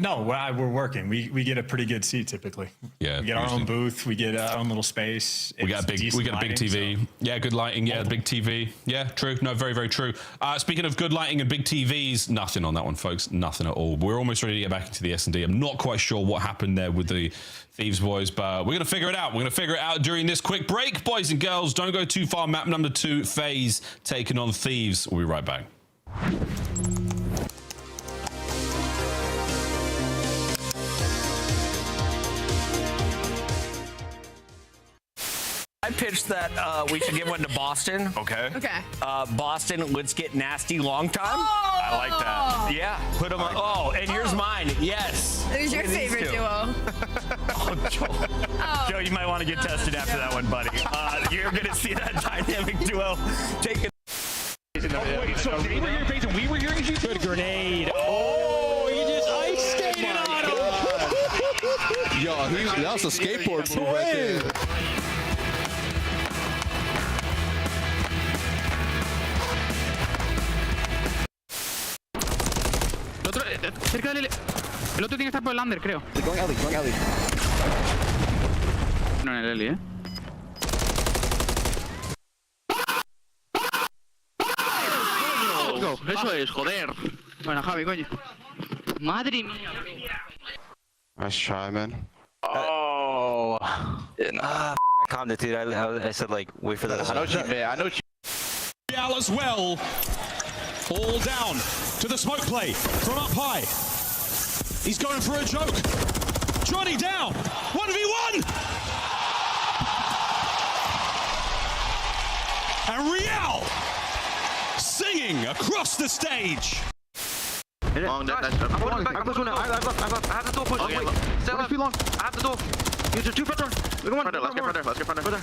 S21: No, we're working. We get a pretty good seat typically.
S14: Yeah,
S21: we get our own booth. We get our own little space.
S14: We got a big TV. So. Yeah, good lighting. Yeah, big TV. Yeah, true. No, very, very true. Speaking of good lighting and big TVs, nothing on that one, folks. Nothing at all. We're almost ready to get back into the S&D. I'm not quite sure what happened there with the Thieves boys, but we're gonna figure it out. We're gonna figure it out during this quick break, boys and girls. Don't go too far. Map number 2, Faze taking on Thieves. We'll be right back.
S9: I pitched that we should give one to Boston.
S5: Okay.
S11: Okay.
S9: Boston, let's get nasty long time.
S11: Oh!
S5: I like that.
S9: Yeah, put them on. Oh, and here's mine. Yes.
S11: Who's your favorite duo?
S9: Joe, you might want to get tested after that one, buddy. You're going to see that dynamic duo take it.
S15: Wait, so they were here, Faze, and we were here? Good grenade. Oh, you just ice skated on him.
S3: Yo, that was a skateboard move right there.
S8: Cerca del... El otro tiene que estar por el under, creo.
S4: Going alley.
S8: No, en el alley, Let's go. Eso es, joder. Bueno, Javi, coño. Madre mía.
S19: Nice try, man.
S20: Oh. I calmed it, dude. I said, like, wait for that.
S19: I know you.
S15: Real as well. All down to the smoke play from up high. He's going for a joke. Johnny down. 1v1. And Real singing across the stage.
S19: Long, I have the door push. Okay, wait. Long. I have the door. Use your 2 front door. Let's get front door.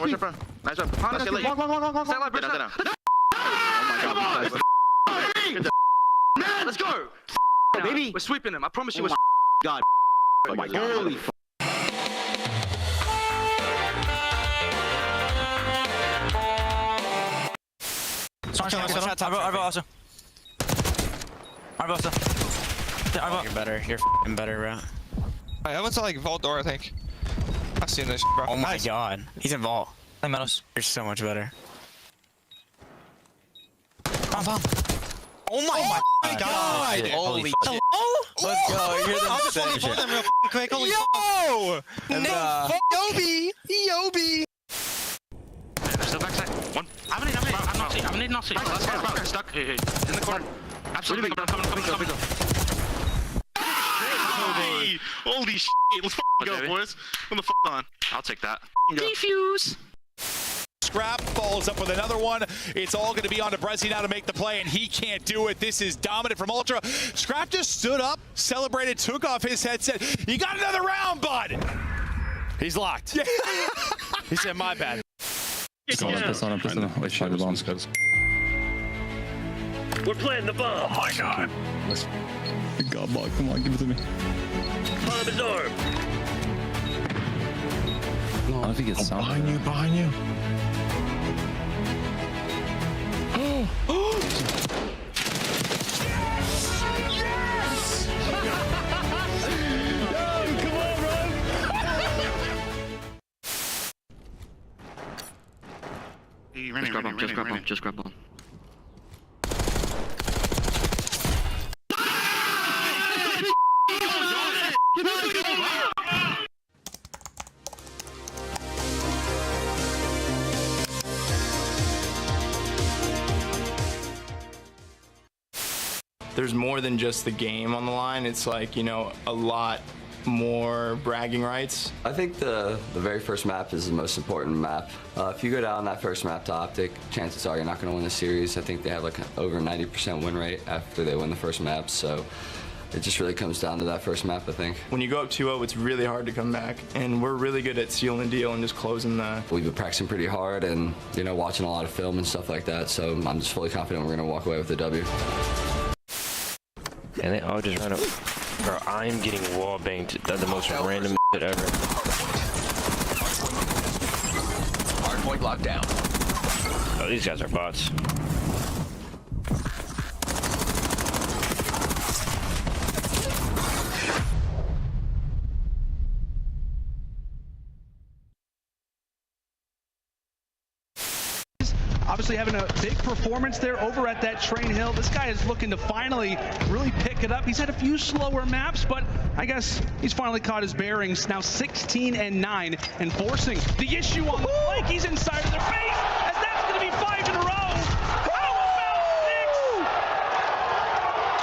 S19: Watch your front. Nice one. Let's get late. Long. Stay alive, bridge down. Oh my God. Let's go. Baby. We're sweeping them. I promise you we're God. Oh my God. Holy
S20: You're better. You're better, bro.
S19: I went to like vault door, I think. I've seen this, bro.
S20: Oh my God. He's in vault. You're so much better. Bomb. Oh my God. Holy shit. Hello? Let's go. You're the same shit. Them real quick. Holy
S19: Yo! Yobi!
S8: Still backside. One. I'm not safe. Stuck. Hey. In the corner. Absolutely. Coming. Holy shit. Let's go, boys. What the fuck on? I'll take that. Defuse.
S15: Scrap follows up with another one. It's all going to be on to Brezzy now to make the play, and he can't do it. This is dominant from Ultra. Scrap just stood up, celebrated, took off his headset. You got another round, bud.
S19: He's locked. He said, my bad.
S15: We're planting the bomb. Oh my god.
S6: God, ball, come on, give it to me.
S15: Bomb is armed.
S6: No, I think it's
S3: behind you.
S8: Just grab one.
S16: There's more than just the game on the line. It's like, you know, a lot more bragging rights.
S17: I think the very first map is the most important map. If you go down that first map to Optic, chances are you're not going to win the series. I think they have like an over 90% win rate after they win the first map, so it just really comes down to that first map, I think.
S16: When you go up 2-0, it's really hard to come back, and we're really good at sealing the deal and just closing the...
S17: We've been practicing pretty hard and, you know, watching a lot of film and stuff like that, so I'm just fully confident we're going to walk away with the W.
S23: And they all just ran up. Bro, I'm getting wall banged. That's the most random shit ever.
S9: Hardpoint locked down.
S23: Oh, these guys are bots.
S24: Obviously having a big performance there over at that Train Hill. This guy is looking to finally really pick it up. He's had a few slower maps, but I guess he's finally caught his bearings. Now 16-9 and forcing the issue on the flank. He's inside of their face, as that's going to be 5 in a row. How about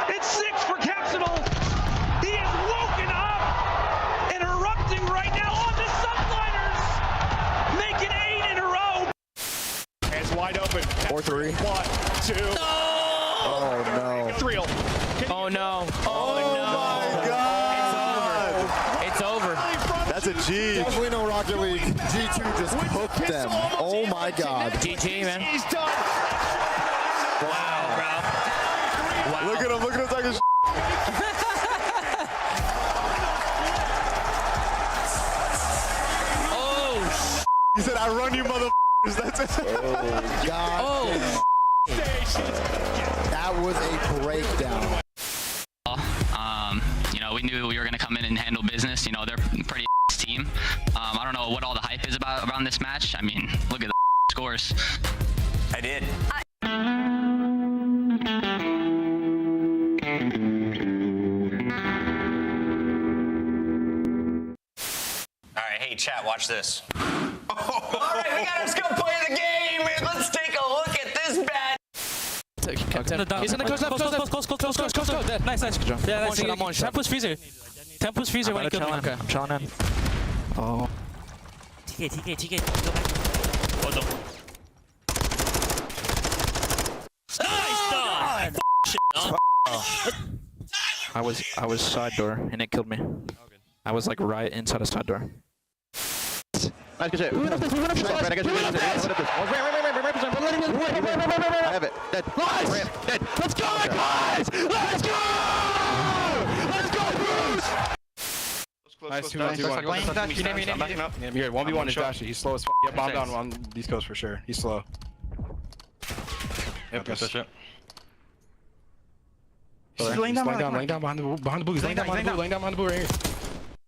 S24: 6? It's 6 for Capsidal. He is woken up and erupting right now on the subliners, making 8 in a row.
S19: Hands wide open.
S3: 4-3.
S19: 1, 2.
S3: No! Oh no.
S19: It's real.
S2: Oh no.
S3: Oh my god!
S2: It's over.
S3: That's a G. Definitely no Rocket League. G2 just hooked them. Oh my god.
S2: GG, man.
S19: He's done.
S2: Wow, bro. Wow.
S3: Look at him talking shit.
S2: Oh,
S3: He said, I run you motherfuckers. That's it. Oh god.
S2: oh.
S3: That was a breakdown.
S25: You know, we knew we were going to come in and handle business. You know, they're a pretty team. I don't know what all the hype is around this match. I mean, look at the scores.
S9: I did. All right, hey chat, watch this. All right, we gotta go play the game. Let's take a look at this bad.
S7: He's gonna close. Nice. Good job. Yeah, nice. I'm on shot. Tempus freezer. Tempus freezer when he killed me. Okay, I'm chilling in. Oh. TK. Go back. Hold on. Nice done. I was side door and it killed me. I was like right inside a side door. Nice, good shit. I have it. Dead. Nice! Dead. Let's go, guys! Let's go! Let's go, Bruce!
S19: Nice, 2-1.
S3: You're 1v1 is Dashy. He's slow as f***. Yeah, bomb down on East Coast for sure. He's slow. Yep, that's shit. He's laying down behind the blue. He's laying down behind the blue right here.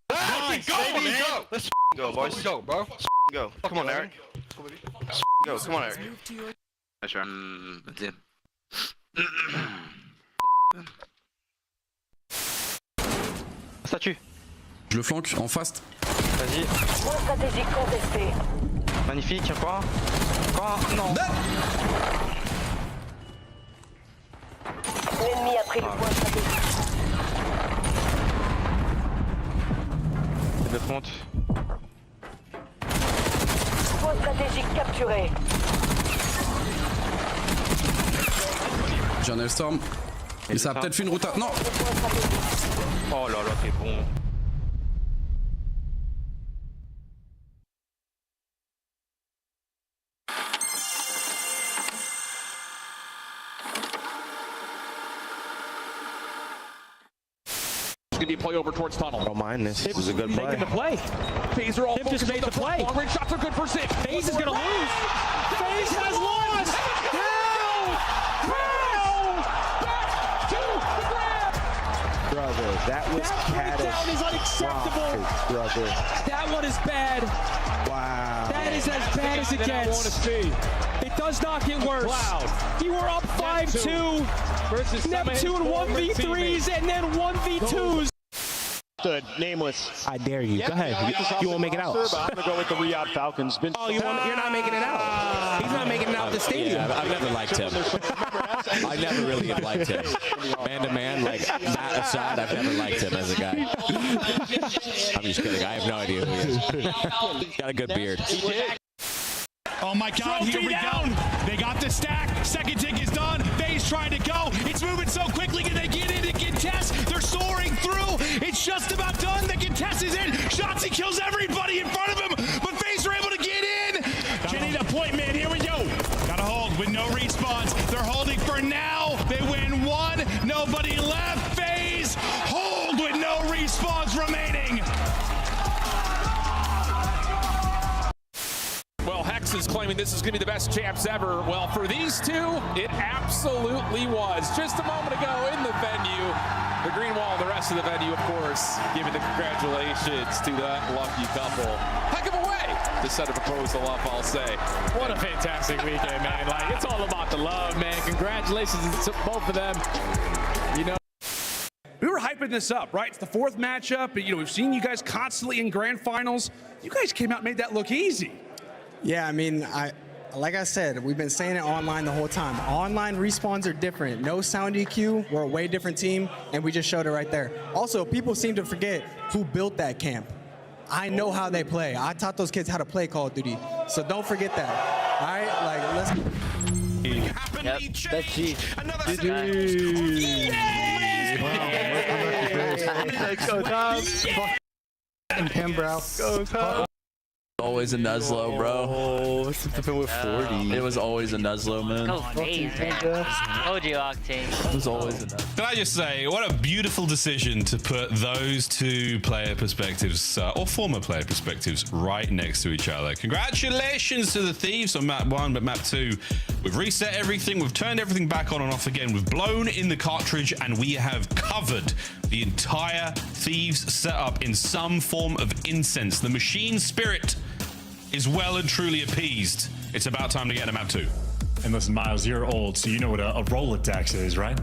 S19: Nice, go, man! Let's
S5: Go, boys.
S3: Let's go, bro.
S5: Go. Come on, Eric. Go. Come on, Eric.
S19: Statue.
S14: Je le flanque en fast.
S19: Vas-y.
S15: Stratégie contestée.
S19: Magnifique, encore. Non.
S15: L'ennemi a pris le point stratégique.
S19: C'est de fonte.
S15: Point stratégique capturé.
S14: J'ai un Hellstorm. Et ça a peut-être fait une route à... Non.
S19: Oh là là, t'es bon.
S15: It's going to be a play over towards tunnel.
S3: I don't mind this. This is a good play.
S15: Making the play. Faze are all
S21: Tim just made the play.
S15: Long range shots are good for Zip.
S21: Faze is going to lose. Faze has lost.
S15: Back to the grab.
S4: Brother, that was
S21: Breakdown is unacceptable.
S4: Brother.
S21: That one is bad.
S4: Wow.
S21: That is as bad as it gets. It does not get worse. You were up 5-2. Neptune 1v3s and then 1v2s.
S4: Nameless.
S3: I dare you. Go ahead. You won't make it out.
S5: I'm going to go with the Riyadh Falcons.
S3: Oh, you're not making it out. He's not making it out the stadium.
S1: Yeah, I've never liked him. I never really have liked him. Man to man, like that aside, I've never liked him as a guy. I'm just kidding. I have no idea who he is. He's got a good beard.
S15: Oh my God, here we go. They got the stack. Second tick is done. Faze trying to go. It's moving so quickly. Can they get in and contest? They're soaring through. It's just about done. The contest is in. Shotzzy kills everybody in front of him, but Faze are able to get in. Getting a point, man. Here we go. Gotta hold with no respawns. They're holding for now. They win one. Nobody left. Faze hold with no respawns remaining.
S22: Well, Hex is claiming this is going to be the best champs ever. Well, for these two, it absolutely was. Just a moment ago in the venue, the green wall and the rest of the venue, of course, giving the congratulations to that lucky couple. Heck of a way to set a proposal up, I'll say.
S21: What a fantastic weekend, man. Like, it's all about the love, man. Congratulations to both of them. You know,
S24: We were hyping this up, right? It's the fourth matchup. You know, we've seen you guys constantly in grand finals. You guys came out and made that look easy.
S10: Yeah, I mean, like I said, we've been saying it online the whole time. Online respawns are different. No sound EQ, we're a way different team, and we just showed it right there. Also, people seem to forget who built that camp. I know how they play. I taught those kids how to play Call of Duty, so don't forget that. All right, like let's.
S8: Yep, that's G.
S4: Let's go, Tom. And Pembrow. Go, Tom.
S1: Always a Nuzlo, bro.
S3: Oh, something with 40.
S1: It was always a Nuzlo, man.
S12: Go Faze, man. Told you, Octane.
S1: It was always a Nuzlo.
S14: Can I just say, what a beautiful decision to put those two player perspectives, or former player perspectives, right next to each other. Congratulations to the Thieves on map 1, but map 2, we've reset everything, we've turned everything back on and off again, we've blown in the cartridge, and we have covered the entire Thieves setup in some form of incense. The machine spirit is well and truly appeased. It's about time to get to map 2.
S21: and listen, Miles, you're old, so you know what a Rolodex is, right?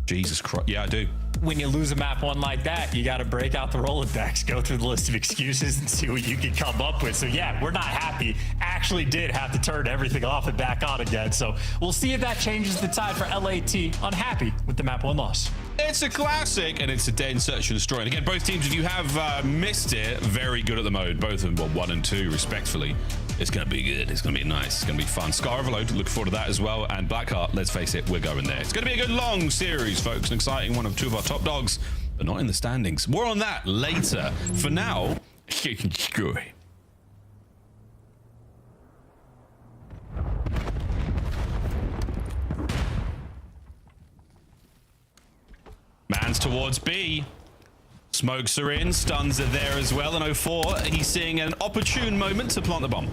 S14: Jesus Christ. Yeah, I do.
S21: When you lose a map one like that, you got to break out the Rolodex, go through the list of excuses and see what you can come up with. So yeah, we're not happy. Actually did have to turn everything off and back on again. So we'll see if that changes the tide for LAT. Unhappy with the map one loss.
S14: It's a classic, and it's a dead search and destroy. And again, both teams, if you have missed it, very good at the mode. Both of them, well, 1 and 2, respectfully. It's going to be good. It's going to be nice. It's going to be fun. Scar Overload, look forward to that as well. And Blackheart, let's face it, we're going there. It's going to be a good long series, folks. An exciting one of two of our top dogs, but not in the standings. More on that later. For now, screw it. Man's towards B. Smokes are in, stuns are there as well. And 04, he's seeing an opportune moment to plant the bomb.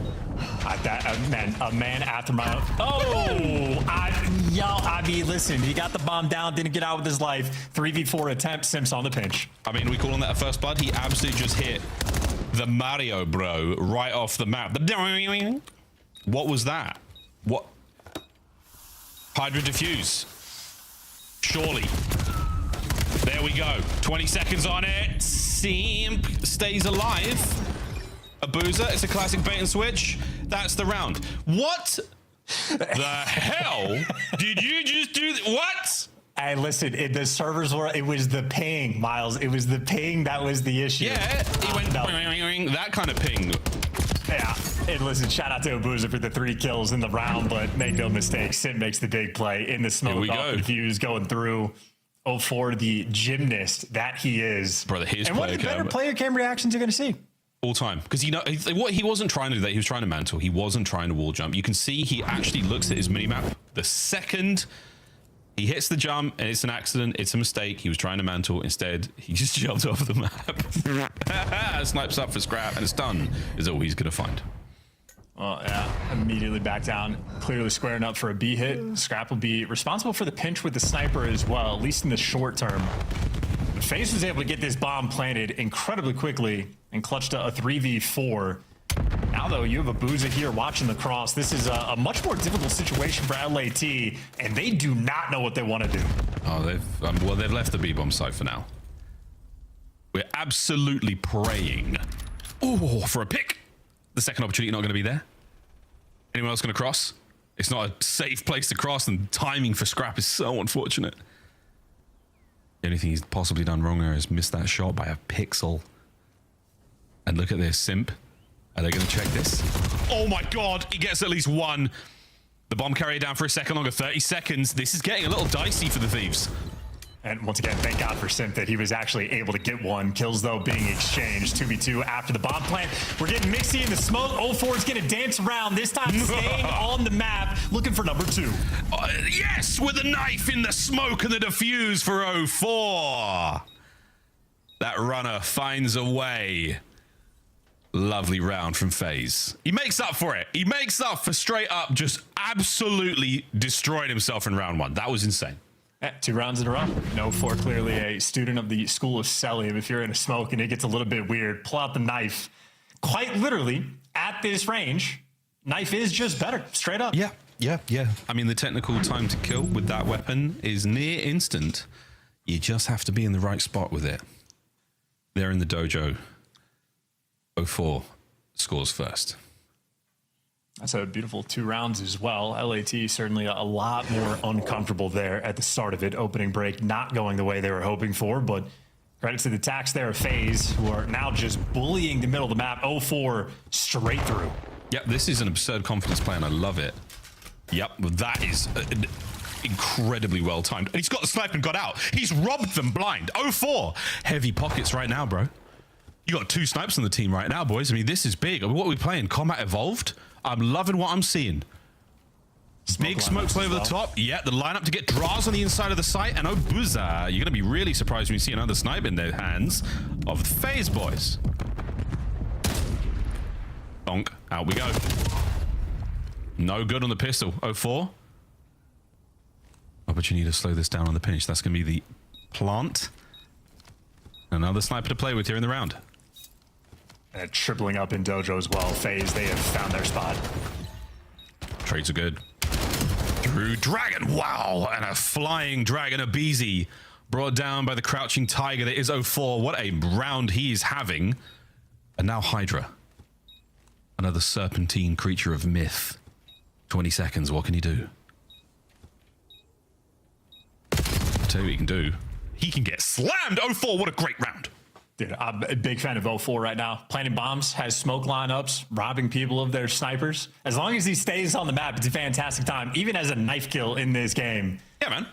S21: A man after my own. Oh, I mean, listen, he got the bomb down, didn't get out with his life. 3v4 attempt, Simps on the pinch.
S14: I mean, we calling that a first blood? He absolutely just hit the Mario bro right off the map. What was that? What? Hydra diffuse. Surely. There we go. 20 seconds on it. Simp stays alive. A boozer. It's a classic bait and switch. That's the round. What the hell did you just do? What?
S21: Hey, listen, the servers were, it was the ping, Miles. It was the ping that was the issue.
S14: Yeah, it went that kind of ping.
S21: Yeah, and listen, shout out to Abuza for the 3 kills in the round, but make no mistake, Sim makes the big play in the smoke. Off the fuse going through. 04, the gymnast that he is.
S14: Brother, his
S21: and what are the better player cam reactions you're going to see?
S14: All time. Because what he wasn't trying to do that. He was trying to mantle. He wasn't trying to wall jump. You can see he actually looks at his minimap. The second He hits the jump, and it's an accident. It's a mistake. He was trying to mantle. Instead, he just jumped off the map. Snipes up for Scrap, and it's done. Is all he's going to find.
S21: Well, yeah, immediately back down. Clearly squaring up for a B hit. Scrap will be responsible for the pinch with the sniper as well, at least in the short term. But Faze was able to get this bomb planted incredibly quickly and clutched a 3v4. Now, though, you have a Booza here watching the cross. This is a much more difficult situation for LAT, and they do not know what they want to do.
S14: Oh, they've left the B-bomb site for now. We're absolutely praying. Oh, for a pick. The second opportunity not going to be there. Anyone else going to cross? It's not a safe place to cross, and timing for Scrap is so unfortunate. The only thing he's possibly done wrong there is missed that shot by a pixel. And look at this, Simp. Are they going to check this? Oh my god, he gets at least one. The bomb carrier down for a second longer, 30 seconds. This is getting a little dicey for the Thieves.
S21: And once again, thank God for Simp that he was actually able to get one. Kills, though, being exchanged. 2v2 after the bomb plant. We're getting mixy in the smoke. 04 is going to dance around, this time staying on the map, looking for number 2.
S14: Yes, with a knife in the smoke and the defuse for 04. That runner finds a way. Lovely round from Faze. He makes up for it. He makes up for straight up just absolutely destroying himself in round 1. That was insane.
S21: 2 rounds in a row. No, 4 clearly a student of the school of Selim. If you're in a smoke and it gets a little bit weird, pull out the knife. Quite literally, at this range, knife is just better. Straight up.
S14: Yeah. I mean, the technical time to kill with that weapon is near instant. You just have to be in the right spot with it. They're in the dojo. 04 scores first.
S21: That's a beautiful 2 rounds as well. LAT certainly a lot more uncomfortable there at the start of it. Opening break not going the way they were hoping for, but credit to the attacks there of Faze, who are now just bullying the middle of the map. 04 straight through.
S14: Yep, this is an absurd confidence play, and I love it. Yep, that is incredibly well timed. And he's got the sniper and got out. He's robbed them blind. 04. Heavy pockets right now, bro. You got 2 snipes on the team right now, boys. I mean, this is big. I mean, what are we playing? Combat Evolved? I'm loving what I'm seeing. Big smoke play over the top. Yeah, the lineup to get draws on the inside of the site. And Obuza, you're going to be really surprised when you see another snipe in the hands of the Faze boys. Donk. Out we go. No good on the pistol. 04. Opportunity to slow this down on the pinch. That's going to be the plant. Another sniper to play with here in the round.
S21: And tripling up in dojo as well. Faze, they have found their spot.
S14: Trades are good. Through Dragon. Wow. And a flying Dragon Abizi brought down by the crouching tiger that is 04. What a round he is having. And now Hydra. Another serpentine creature of myth. 20 seconds. What can he do? I'll tell you what he can do. He can get slammed. 04. What a great round.
S21: Dude, I'm a big fan of 04 right now. Planting bombs, has smoke lineups, robbing people of their snipers. As long as he stays on the map, it's a fantastic time. Even as a knife kill in this game.
S14: Yeah, man.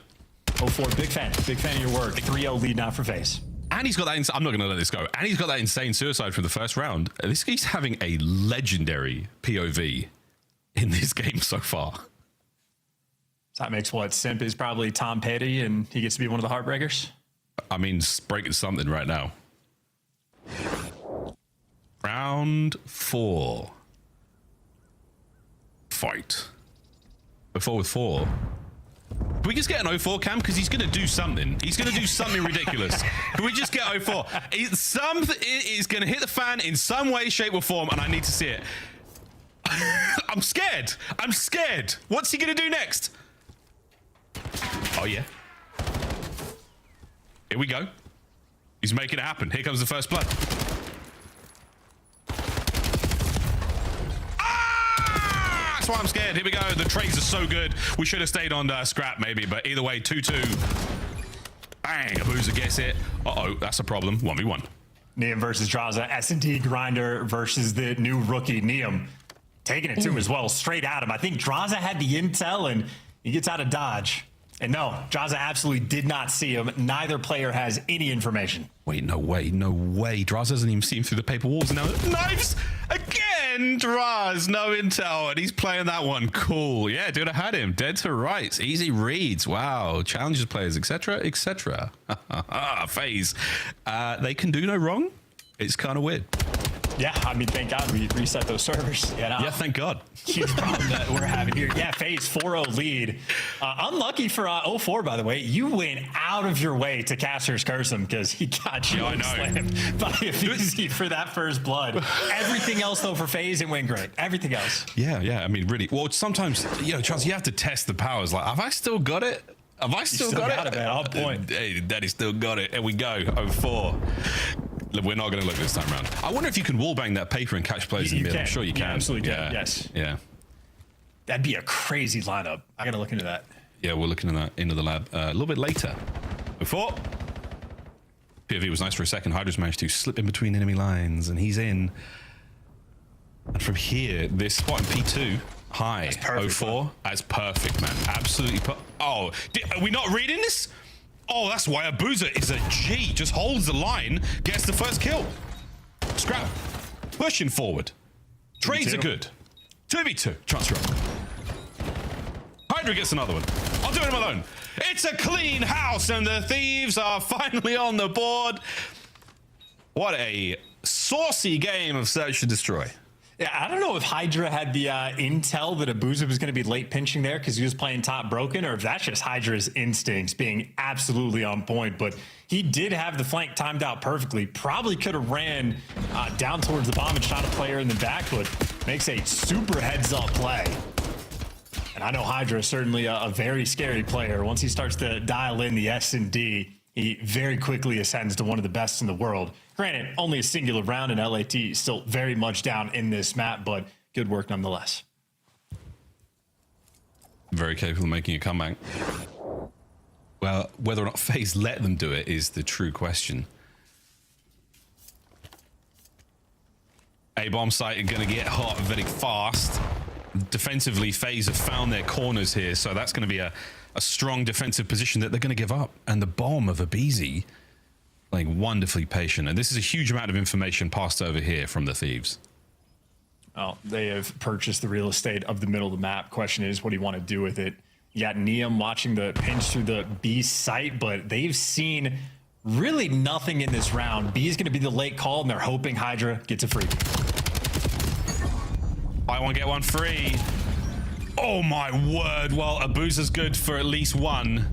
S21: 04, big fan. Big fan of your work. 3-0 lead now for Faze.
S14: And he's got that, I'm not going to let this go. And he's got that insane suicide from the first round. This guy's having a legendary POV in this game so far.
S21: So that makes what? Simp is probably Tom Petty and he gets to be one of the heartbreakers?
S14: I mean, breaking something right now. Round 4. Fight. Before with 4. Can we just get an 04 cam? Because he's going to do something. He's going to do something ridiculous. Can we just get 04? It's going to hit the fan in some way, shape, or form, and I need to see it. I'm scared. I'm scared. What's he going to do next? Oh, yeah. Here we go. He's making it happen. Here comes the first blood. Ah! That's why I'm scared. Here we go. The trades are so good. We should have stayed on Scrap maybe, but either way, 2-2. Bang. Abuza gets it. Uh-oh, that's a problem. 1v1.
S21: Neum versus Draza. S&D grinder versus the new rookie, Neum. Taking it to him as well, straight at him. I think Draza had the intel, and he gets out of dodge. And no, Draza absolutely did not see him. Neither player has any information.
S14: Wait, no way, no way. Draza doesn't even see him through the paper walls. Now, knives again! And Raz, no intel, and he's playing that one. Cool. Yeah, dude, I had him. Dead to rights. Easy reads. Wow. Challenges players, etc., etc. Faze. They can do no wrong. It's kind of weird.
S21: Yeah, I mean, thank God we reset those servers.
S14: Yeah, thank God.
S21: Huge problem that we're having here. Yeah, Faze 4-0 lead. Unlucky for 0-4, by the way. You went out of your way to Caster's curse him because he got you slammed by a Faze for that first blood. Everything else, though, for Faze, it went great. Everything else.
S14: Yeah. I mean, really. Well, sometimes, Charles, you have to test the powers. Like, have I still got it? Have I still got it?
S21: Man, on point.
S14: Hey, Daddy still got it. Here we go. 0-4. We're not going to look this time around. I wonder if you can wallbang that paper and catch players in the middle. I'm sure you can.
S21: You absolutely can. Yes.
S14: Yeah.
S21: That'd be a crazy lineup. I got to look into that.
S14: Yeah, we're looking at that into the lab a little bit later. Before POV was nice for a second. Hydra's managed to slip in between enemy lines, and he's in. And from here, this spot in P2 high 0-4. That's perfect, man. Absolutely. Are we not reading this? Oh, that's why Abuza is a G. Just holds the line, gets the first kill. Scrap. Pushing forward. Trades are good. 2v2. Chance roll. Hydra gets another one. I'll do him alone. It's a clean house, and the Thieves are finally on the board. What a saucy game of Search and Destroy.
S21: Yeah, I don't know if Hydra had the intel that Abuza was going to be late pinching there because he was playing top broken, or if that's just Hydra's instincts being absolutely on point. But he did have the flank timed out perfectly. Probably could have ran down towards the bomb and shot a player in the back, but makes a super heads-up play. And I know Hydra is certainly a very scary player. Once he starts to dial in the S&D, he very quickly ascends to one of the best in the world. Granted, only a singular round, and LAT still very much down in this map, but good work nonetheless.
S14: Very capable of making a comeback. Well, whether or not FaZe let them do it is the true question. A-bomb site are going to get hot very fast. Defensively, FaZe have found their corners here, so that's going to be a strong defensive position that they're going to give up. And the bomb of Abizi, like, wonderfully patient. And this is a huge amount of information passed over here from the Thieves.
S21: Well, they have purchased the real estate of the middle of the map. Question is, what do you want to do with it? You got Neum watching the pinch through the B site, but they've seen really nothing in this round. B is going to be the late call, and they're hoping Hydra gets a free.
S14: Buy one, get one free. Oh my word. Well, Abuza's good for at least one.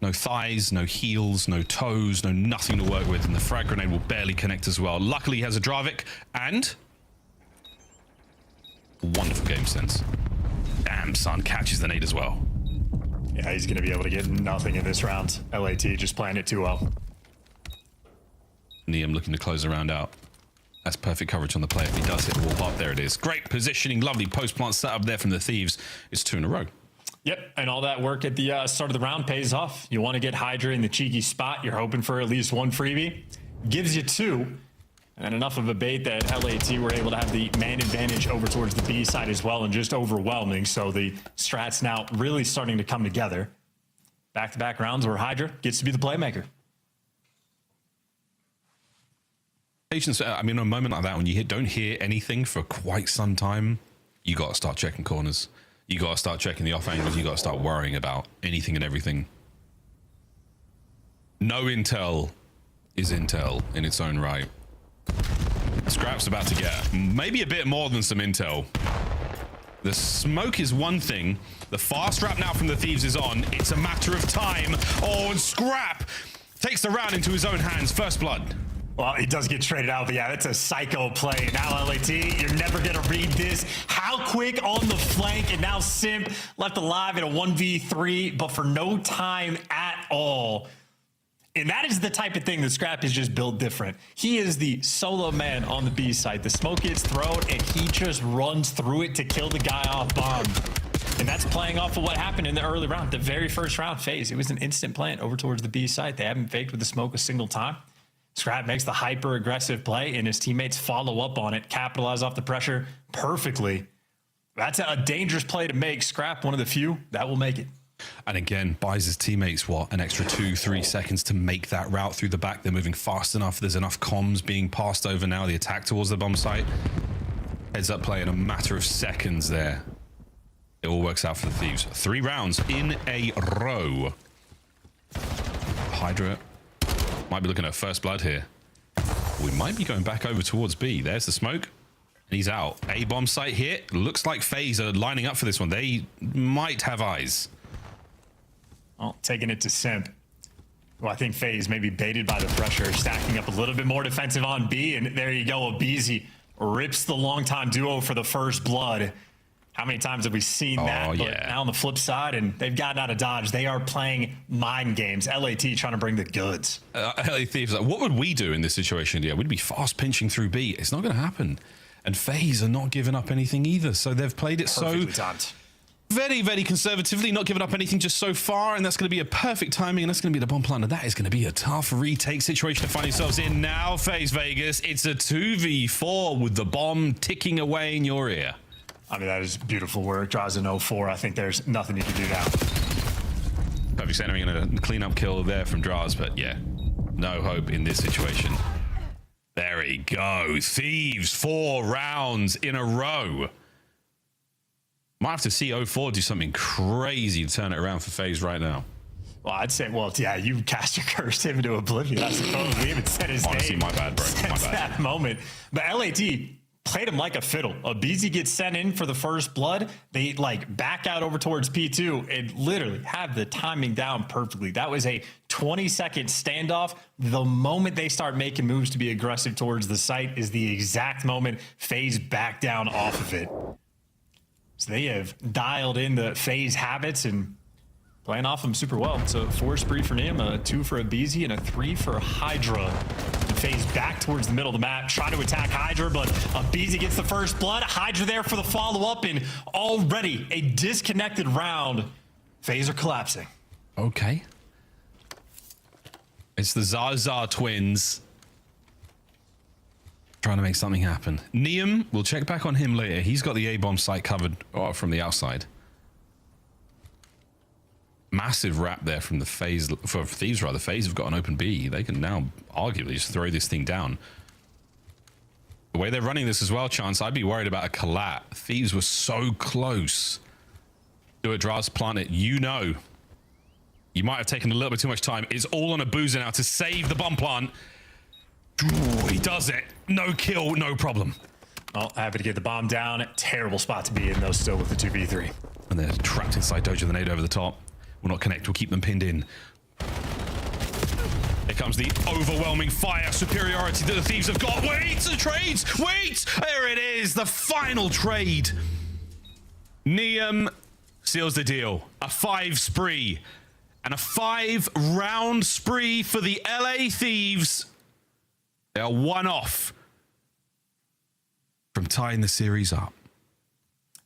S14: No thighs, no heels, no toes, no nothing to work with, and the frag grenade will barely connect as well. Luckily, he has a Dravik and wonderful game sense. Damn, son, catches the nade as well.
S21: Yeah, he's going to be able to get nothing in this round. LAT just playing it too well.
S14: Neum looking to close the round out. That's perfect coverage on the play. If he does hit the wall pop, there it is. Great positioning, lovely post-plant setup there from the Thieves. It's 2 in a row.
S21: Yep, and all that work at the start of the round pays off. You want to get Hydra in the cheeky spot. You're hoping for at least one freebie. Gives you 2. And enough of a bait that LAT were able to have the man advantage over towards the B side as well, and just overwhelming. So the strats now really starting to come together. Back-to-back rounds where Hydra gets to be the playmaker.
S14: Patience, I mean, a moment like that when you don't hear anything for quite some time, you got to start checking corners. You got to start checking the off angles. You got to start worrying about anything and everything. No intel is intel in its own right. Scrap's about to get maybe a bit more than some intel. The smoke is one thing. The fast wrap now from the Thieves is on. It's a matter of time. Oh, and Scrap takes the round into his own hands. First blood.
S21: Well, he does get traded out, but yeah, that's a psycho play. Now LAT, you're never going to read this. How quick on the flank, and now Simp left alive in a 1v3, but for no time at all. And that is the type of thing that Scrap is just built different. He is the solo man on the B side. The smoke gets thrown, and he just runs through it to kill the guy off bomb. And that's playing off of what happened in the early round, the very first round phase. It was an instant plant over towards the B side. They haven't faked with the smoke a single time. Scrap makes the hyper-aggressive play, and his teammates follow up on it, capitalize off the pressure perfectly. That's a dangerous play to make. Scrap, one of the few that will make it.
S14: And again, buys his teammates, what, an extra 2-3 seconds to make that route through the back. They're moving fast enough. There's enough comms being passed over now. The attack towards the bomb site. Heads up play in a matter of seconds there. It all works out for the Thieves. 3 rounds in a row. Hydra might be looking at first blood here. We might be going back over towards B. There's the smoke. He's out. A bomb site here. Looks like Faze are lining up for this one. They might have eyes.
S21: Well, taking it to Simp. Well, I think Faze may be baited by the pressure, stacking up a little bit more defensive on B, and there you go. Abizi rips the longtime duo for the first blood. How many times have we seen that? But now on the flip side, and they've gotten out of dodge. They are playing mind games. LAT trying to bring the goods.
S14: LA Thieves, like, what would we do in this situation? Yeah, we'd be fast pinching through B. It's not going to happen. And Faze are not giving up anything either. So they've played it
S21: Perfectly timed.
S14: Very, very conservatively, not giving up anything just so far, and that's going to be a perfect timing, and that's going to be the bomb plan, and that is going to be a tough retake situation to find yourselves in now, Faze Vegas. It's a 2v4 with the bomb ticking away in your ear.
S21: I mean, that is beautiful work. Draws an 0-4. I think there's nothing you can do now.
S14: Perfect centering and a cleanup kill there from Draws, but yeah, no hope in this situation. There he goes. Thieves, 4 rounds in a row. Might have to see 0-4 do something crazy to turn it around for Faze right now.
S21: Well, I'd say, well, yeah, you cast your curse him into oblivion. I suppose we even said his
S14: Honestly,
S21: name.
S14: my bad, bro. My bad.
S21: That moment. But LAT played him like a fiddle. Abizi gets sent in for the first blood. They like back out over towards P2 and literally have the timing down perfectly. That was a 20-second standoff. The moment they start making moves to be aggressive towards the site is the exact moment Faze back down off of it. So they have dialed in the Faze habits and playing off them super well. It's a 4 spree for Nim, a 2 for Abizi, and a 3 for Hydra. And Faze back towards the middle of the map, trying to attack Hydra, but Abizi gets the first blood. Hydra there for the follow-up, and already a disconnected round. Faze are collapsing.
S14: Okay. It's the Zaza twins trying to make something happen. Neum, we'll check back on him later. He's got the A-bomb site covered from the outside. Massive wrap there from the Faze, for Thieves rather. Faze have got an open B. They can now arguably just throw this thing down. The way they're running this as well, Chance, I'd be worried about a collat. Thieves were so close to a Draz plant it. You know, you might have taken a little bit too much time. It's all on Abuza now to save the bomb plant. Ooh, he does it. No kill, no problem.
S21: Well, happy to get the bomb down. Terrible spot to be in, though, still with the 2v3.
S14: And they're trapped inside Dojo, the nade over the top. Will not connect. We'll keep them pinned in. Here comes the overwhelming fire superiority that the Thieves have got. Wait, the trades. Wait, there it is. The final trade. Neum seals the deal. A 5 spree and a 5-round spree for the LA Thieves. They are 1 off from tying the series up.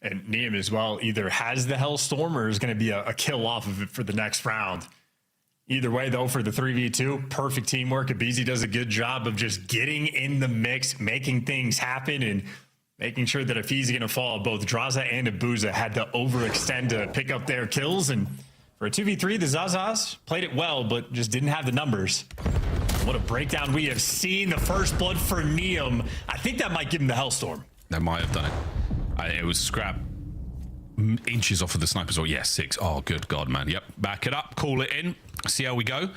S21: And Neum as well either has the Hellstorm or is going to be a kill off of it for the next round. Either way, though, for the 3v2, perfect teamwork. Abizi does a good job of just getting in the mix, making things happen, and making sure that if he's going to fall, both Draza and Abuza had to overextend to pick up their kills. And for a 2v3, the Zazas played it well, but just didn't have the numbers. What a breakdown we have seen. The first blood for Neum. I think that might give him the Hellstorm.
S14: That might have done it. It was scrap inches off of the sniper's or yeah, 6. Oh, good God, man. Yep. Back it up. Call it in. See how we go.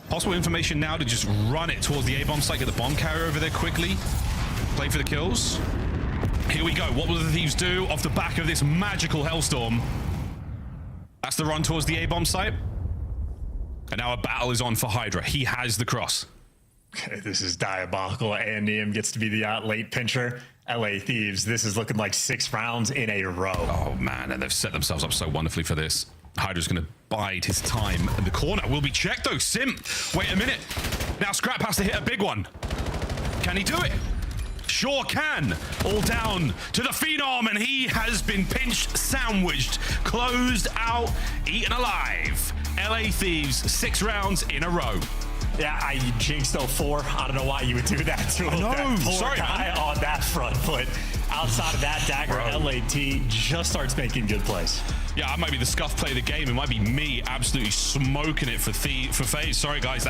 S14: Possible information now to just run it towards the A-bomb site. Get the bomb carrier over there quickly. Play for the kills. Here we go. What will the Thieves do off the back of this magical Hellstorm? That's the run towards the A-bomb site. And now a battle is on for Hydra. He has the cross.
S21: Okay, this is diabolical. And Neum gets to be the late pincher. LA Thieves, this is looking like 6 rounds in a row.
S14: Oh, man, and they've set themselves up so wonderfully for this. Hydra's going to bide his time. And the corner will be checked, though. Simp, wait a minute. Now Scrap has to hit a big one. Can he do it? Sure can. All down to the Phenom, and he has been pinched, sandwiched, closed out, eaten alive. LA Thieves, 6 rounds in a row.
S21: Yeah, I jinxed 04. I don't know why you would do that to him. That poor guy on that front, but outside of that dagger, LAT just starts making good plays.
S14: Yeah, that might be the scuff play of the game. It might be me absolutely smoking it for Faze. Sorry, guys.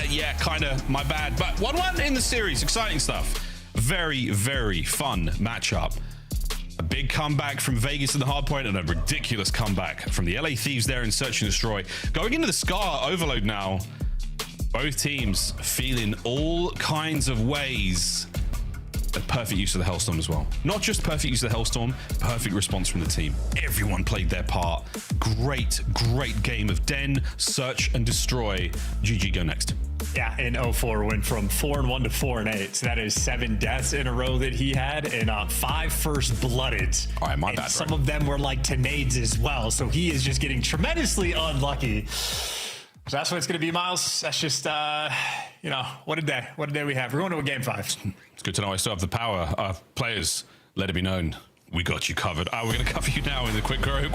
S14: Yeah, kind of my bad. But 1-1 in the series. Exciting stuff. Very, very fun matchup. A big comeback from Vegas in the Hardpoint and a ridiculous comeback from the LA Thieves there in Search and Destroy. Going into the Scar Overload now. Both teams feeling all kinds of ways. A perfect use of the Hellstorm as well. Not just perfect use of the Hellstorm, perfect response from the team. Everyone played their part. Great, great game of Den, Search, and Destroy. GG, go next.
S21: Yeah, in 04 went from 4-1 to 4-8. So that is 7 deaths in a row that he had and 5 first blooded.
S14: All right, my bad.
S21: Some of them were like to nades as well. So he is just getting tremendously unlucky. So that's what it's going to be, Miles. That's just, you know, what a day. What a day we have. We're going to a game 5.
S14: It's good to know I still have the power. Players, let it be known. We got you covered. We're going to cover you now in the quick break. A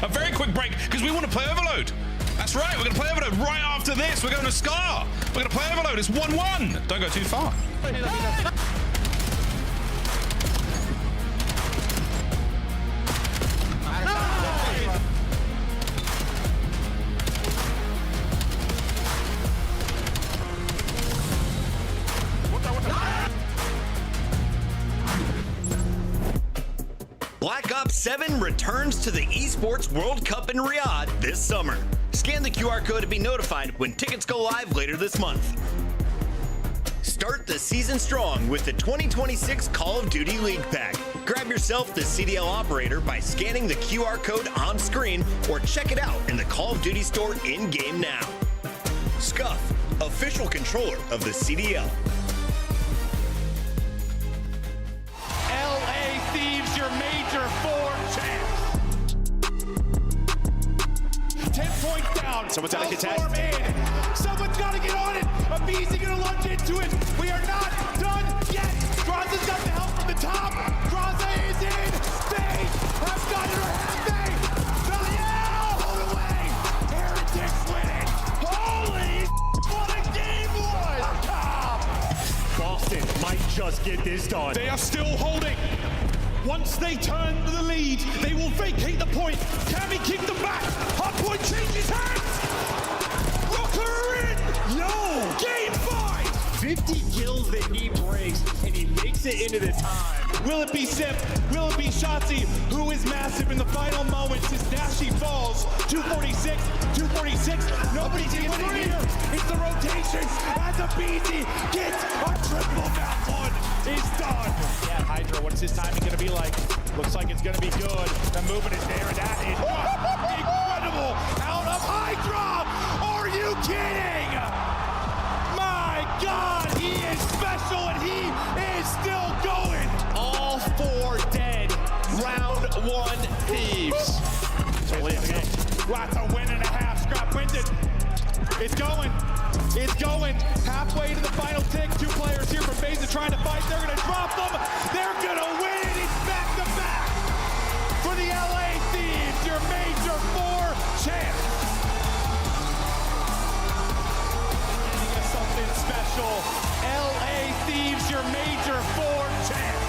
S14: very quick break because we want to play Overload. That's right. We're going to play Overload right after this. We're going to Scar. We're going to play Overload. It's 1-1. Don't go too far.
S9: Black Ops 7 returns to the Esports World Cup in Riyadh this summer. Scan the QR code to be notified when tickets go live later this month. Start the season strong with the 2026 Call of Duty League Pack. Grab yourself the CDL operator by scanning the QR code on screen or check it out in the Call of Duty store in-game now. Scuff, official controller of the CDL.
S15: LA Thieves, your Major 4 champs. 10 points down. Someone's got to contest. Someone's got to get on it. Abizi going to lunge into it. We are not done yet. Graza's got the help from the top. Graza is in. Faze has got it, or have they? Yeah, hold away. Heretics winning. Holy, what a game was. Boston might just get this done. They are still holding. Once they turn the lead, they will vacate the point. Can we keep them back? Hardpoint changes hands. Rocker in. No. Game 5. 50 kills that he breaks, and he makes it into the time. Will it be Sip? Will it be Shotzi? Who is massive in the final moments as Nashi falls? 246, 246. Nobody gets it here. It's the rotations as Abizi gets a triple. That one is done. Yeah, Hydra, what's his timing going to be like? Looks like it's going to be good. The movement is there, and that is incredible. Out of Hydra. Are you kidding? My God, he is special, and he is still going. All 4 dead. Round 1 Thieves. So leave the game. That's a win and a half. Scrap wins it. It's going. It's going. Halfway to the final tick. 2 players here from Faze trying to fight. They're going to drop them. They're going to win. It's back to back for the LA Thieves, your Major 4 champs. Something special. LA Thieves, your Major 4 champs.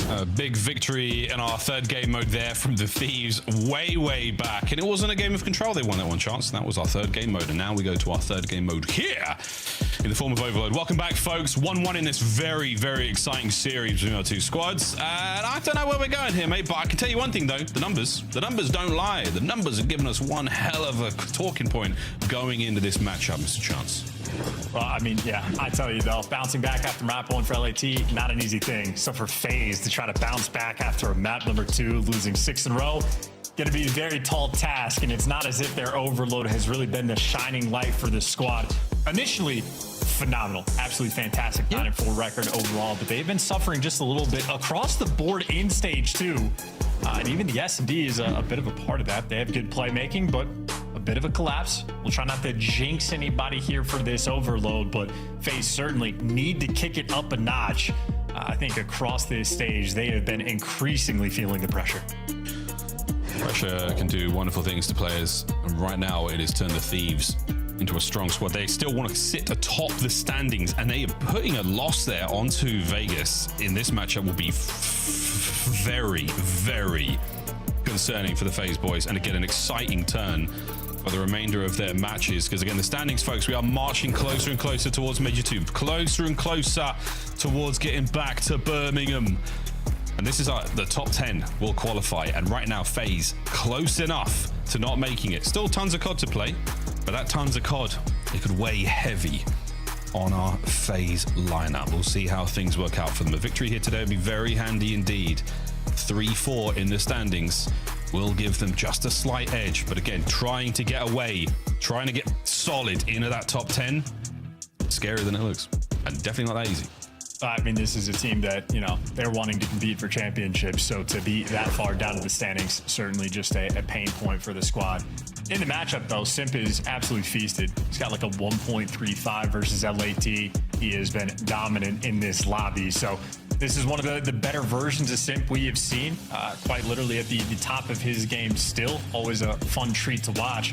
S14: A big victory in our 3rd game mode there from the Thieves way back. And it wasn't a game of control. They won that one chance. And that was our 3rd game mode. And now we go to our 3rd game mode here in the form of Overload. Welcome back, folks. 1-1 in this very exciting series between our 2 squads. And I don't know where we're going here, mate. But I can tell you one thing, though. The numbers don't lie. The numbers have given us one hell of a talking point going into this matchup, Mr. Chance.
S21: Well, I mean, yeah, I tell you though, bouncing back after map 1 for LAT, not an easy thing. So for Faze to try to bounce back after a map number 2, losing 6 in a row, going to be a very tall task. And it's not as if their Overload has really been the shining light for this squad. Initially, phenomenal, absolutely fantastic 9-4 record overall, but they've been suffering just a little bit across the board in stage 2. And even the S&D is a bit of a part of that. They have good playmaking, but a bit of a collapse. We'll try not to jinx anybody here for this Overload, but Faze certainly need to kick it up a notch. I think across this stage, they have been increasingly feeling the pressure.
S14: Pressure can do wonderful things to players, and right now it has turned the Thieves into a strong squad. They still want to sit atop the standings, and they are putting a loss there onto Vegas in this matchup will be very, very concerning for the FaZe boys, and again, an exciting turn for the remainder of their matches, because again, the standings, folks, we are marching closer and closer towards Major 2, closer and closer towards getting back to Birmingham. And this is the top 10 will qualify, and right now FaZe close enough to not making it. Still tons of COD to play, but that tons of COD, it could weigh heavy on our FaZe lineup. We'll see how things work out for them. A victory here today would be very handy indeed. 3-4 in the standings will give them just a slight edge, but again, trying to get away, trying to get solid into that top 10, scarier than it looks, and definitely not that easy.
S21: I mean, this is a team that, you know, they're wanting to compete for championships, so to be that far down to the standings, certainly just a pain point for the squad. In the matchup, though, Simp is absolutely feasted. He's got like a 1.35 versus LAT. He has been dominant in this lobby, so this is one of the better versions of Simp we have seen, quite literally at the top of his game still. Always a fun treat to watch.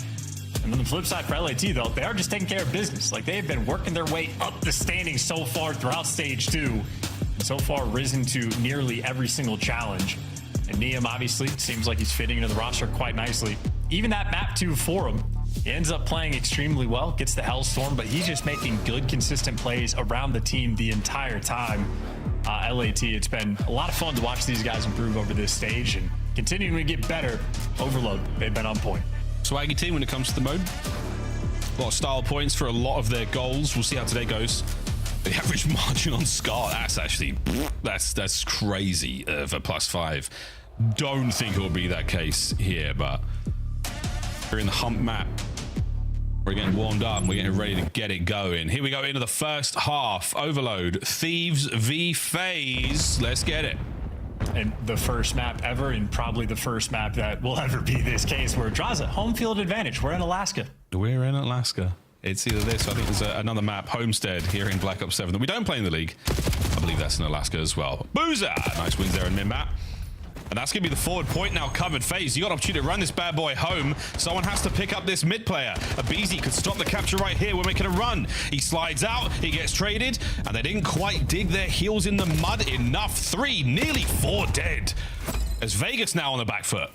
S21: And on the flip side for LAT, though, they are just taking care of business. Like, they have been working their way up the standings so far throughout stage 2. And so far risen to nearly every single challenge. And Neum obviously seems like he's fitting into the roster quite nicely. Even that map 2 for him, he ends up playing extremely well, gets the Hellstorm, but he's just making good, consistent plays around the team the entire time. LAT, it's been a lot of fun to watch these guys improve over this stage and continuing to get better. Overload, they've been on point.
S14: Swaggy team when it comes to the mode. A lot of style points for a lot of their goals. We'll see how today goes. The average margin on Scar, that's actually, that's crazy for +5. Don't think it will be that case here, but we're in the hump map. We're getting warmed up and we're getting ready to get it going. Here we go into the first half. Overload, Thieves v FaZe. Let's get it.
S21: And the first map ever, and probably the first map that will ever be this case, where it draws a home field advantage. We're in Alaska.
S14: We're in Alaska. It's either this, I think there's another map, Homestead, here in Black Ops 7, that we don't play in the league. I believe that's in Alaska as well. Boozer! Nice wins there in mid-map. And that's going to be the forward point now covered. FaZe, you got an opportunity to run this bad boy home. Someone has to pick up this mid player. Abizi could stop the capture right here. We're making a run. He slides out. He gets traded. And they didn't quite dig their heels in the mud enough. 3, nearly 4 dead. As Vegas now on the back foot.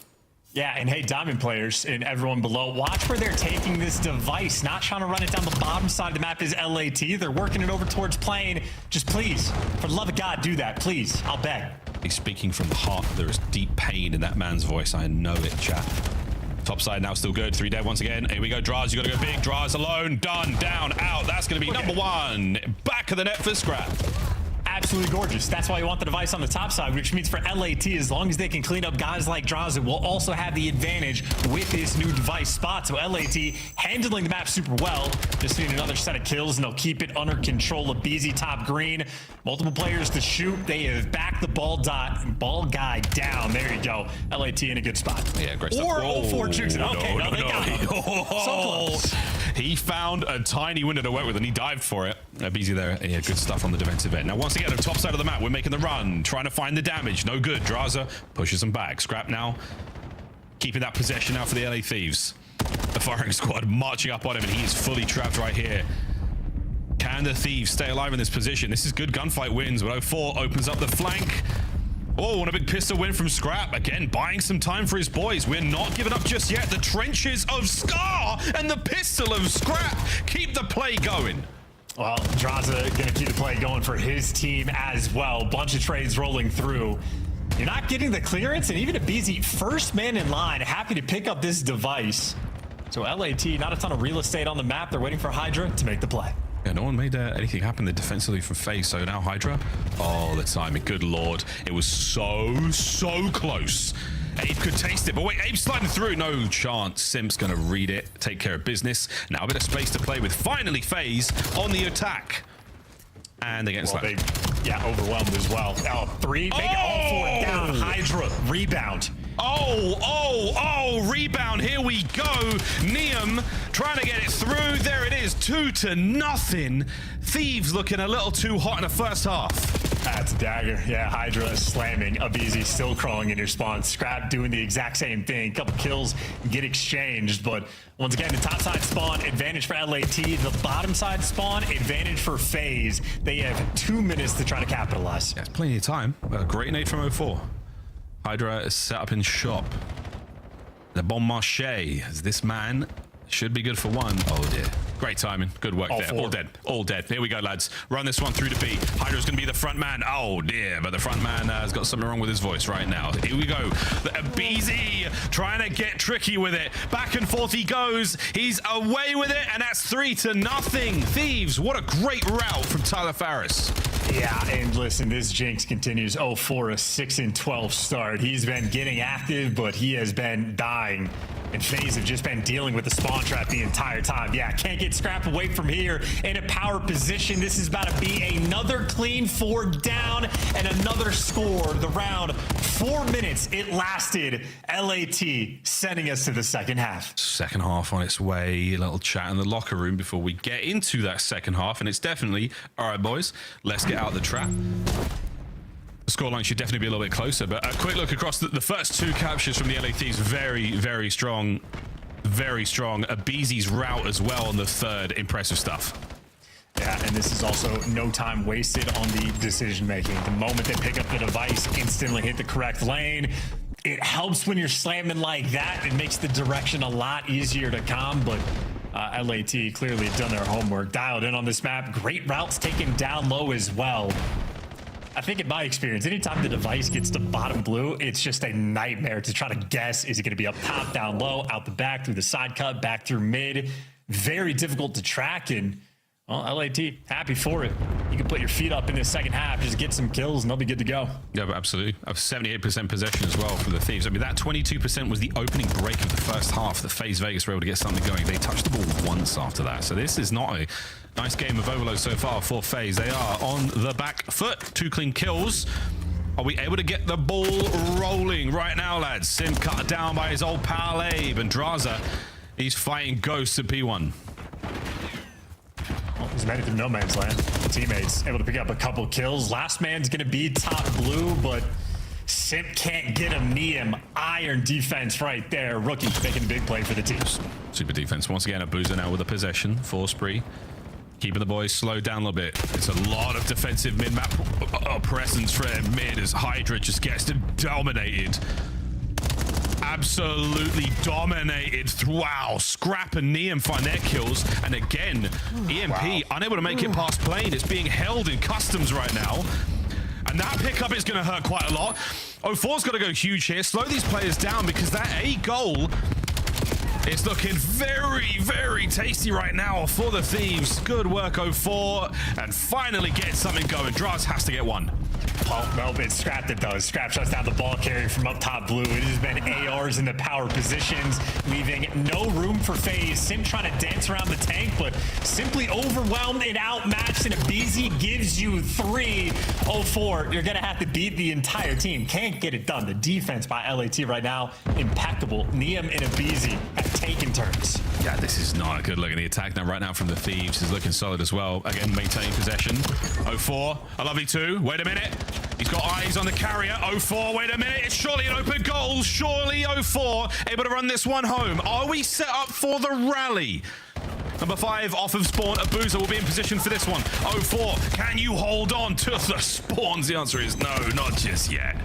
S21: Yeah, and hey, Diamond players and everyone below, watch where they're taking this device. Not trying to run it down the bottom side of the map is LAT. They're working it over towards plane. Just please, for the love of God, do that. Please, I'll beg.
S14: He's speaking from the heart. There is deep pain in that man's voice. I know it, chat. Top side now still good. 3 dead once again. Here we go, Draz. You got to go big. Draz alone. Done. Down. Out. That's going to be number 1. Back of the net for Scrap.
S21: Absolutely gorgeous. That's why you want the device on the top side, which means for LAT, as long as they can clean up guys like Draza, will also have the advantage with this new device spot. So LAT handling the map super well. Just need another set of kills, and they'll keep it under control. Abizi top green. Multiple players to shoot. They have backed the ball guy down. There you go. LAT in a good spot.
S14: Yeah, great stuff.
S21: Or 0-4 jukes. Okay, no, they got him. So close.
S14: He found a tiny window to work with, and he dived for it. Abizi there. Yeah, good stuff on the defensive end. Now, once again, the top side of the map, we're making the run, trying to find the damage. No good. Draza pushes him back. Scrap now, keeping that possession now for the LA Thieves. The firing squad marching up on him, and he is fully trapped right here. Can the Thieves stay alive in this position? This is good gunfight wins, but 04 opens up the flank. Oh, and a big pistol win from Scrap. Again, buying some time for his boys. We're not giving up just yet. The trenches of Scar and the pistol of Scrap keep the play going.
S21: Well, Draza gonna keep the play going for his team as well. Bunch of trades rolling through. You're not getting the clearance, and even Abizi, first man in line, happy to pick up this device. So LAT, not a ton of real estate on the map. They're waiting for Hydra to make the play.
S14: Yeah, no one made anything happen there defensively from FaZe, so now Hydra. Oh, the timing, good lord. It was so close. Abe could taste it, but wait, Abe's sliding through. No chance. Simp's going to read it, take care of business. Now a bit of space to play with. Finally, FaZe on the attack. And they get slapped.
S21: Yeah, overwhelmed as well. Oh, 3, make all 4 down. Hydra, rebound.
S14: Rebound. Here we go. Neum trying to get it through. There it is, 2-0. Thieves looking a little too hot in the first half.
S21: That's a dagger. Yeah, Hydra slamming. Abizi still crawling in your spawn. Scrap doing the exact same thing. Couple kills get exchanged, but once again, the top side spawn, advantage for LAT. The bottom side spawn, advantage for FaZe. They have 2 minutes to try to capitalize.
S14: Yeah, it's plenty of time. A great nade from 04. Hydra is set up in shop. The Bon Marché, as this man should be good for one. Oh dear. Great timing. Good work there. All dead. All dead. Here we go, lads. Run this one through to B. Hydra's going to be the front man. Oh, dear. But the front man has got something wrong with his voice right now. Here we go. BZ trying to get tricky with it. Back and forth he goes. He's away with it, and that's 3-0. Thieves, what a great route from Tyler Farris.
S21: Yeah, and listen, this jinx continues. 04, a 6-12 start. He's been getting active, but he has been dying. And FaZe have just been dealing with the spawn trap the entire time. Yeah, can't get Scrap away from here in a power position. This is about to be another clean 4 down and another score. The round, 4 minutes it lasted. LAT sending us to the second half.
S14: Second half on its way. A little chat in the locker room before we get into that second half. And it's definitely, all right, boys, let's get out of the trap. The scoreline should definitely be a little bit closer, but a quick look across the first 2 captures from the LA Thieves. Very, very strong. Very strong. Abizi's route as well on the third. Impressive stuff.
S21: Yeah, and this is also no time wasted on the decision making. The moment they pick up the device, instantly hit the correct lane. It helps when you're slamming like that. It makes the direction a lot easier to calm, but LAT clearly have done their homework. Dialed in on this map. Great routes taken down low as well. I think in my experience, anytime the device gets to bottom blue, it's just a nightmare to try to guess. Is it going to be up top, down low, out the back, through the side cut, back through mid? Very difficult to track, and well, LAT, happy for it. You can put your feet up in this second half, just get some kills, and they'll be good to go.
S14: Yeah, but absolutely. 78% possession as well for the Thieves. I mean, that 22% was the opening break of the first half. The FaZe Vegas were able to get something going. They touched the ball once after that. So this is not a nice game of overload so far for FaZe. They are on the back foot. 2 clean kills. Are we able to get the ball rolling right now, lads? Sim cut down by his old pal Abe, and Draza, he's fighting ghosts at P1.
S21: Well, he's made it to no man's land. Teammates able to pick up a couple kills. Last man's going to be top blue, but Simp can't get him. Neem, iron defense right there. Rookie making a big play for the team.
S14: Super defense once again. Abuza now with a possession. 4 spree. Keeping the boys slowed down a little bit. It's a lot of defensive mid-map presence for mid as Hydra just gets dominated. Absolutely dominated. Wow, Scrap and Neem find their kills. And again, EMP unable to make it past plane. It's being held in customs right now. And that pickup is going to hurt quite a lot. 04's got to go huge here. Slow these players down because that A goal is looking very, very tasty right now for the Thieves. Good work, 04. And finally get something going. Draz has to get one.
S21: Oh, nope, it's Scrap that does. Scrap shuts down the ball carrier from up top blue. It has been ARs in the power positions, leaving no room for FaZe. Sim trying to dance around the tank, but simply overwhelmed and outmatched, and Abizi gives you 3. 04, you're gonna have to beat the entire team. Can't get it done. The defense by LAT right now, impeccable. Neem and Abizi have taken turns.
S14: Yeah, this is not a good look at the attack now right now from the Thieves. Is looking solid as well. Again, maintaining possession. 04, a lovely 2. Wait a minute. He's got eyes on the carrier. 04, wait a minute. It's surely an open goal. Surely 04 able to run this one home. Are we set up for the rally? Number 5 off of spawn. Abuza will be in position for this one. 04, can you hold on to the spawns? The answer is no, not just yet.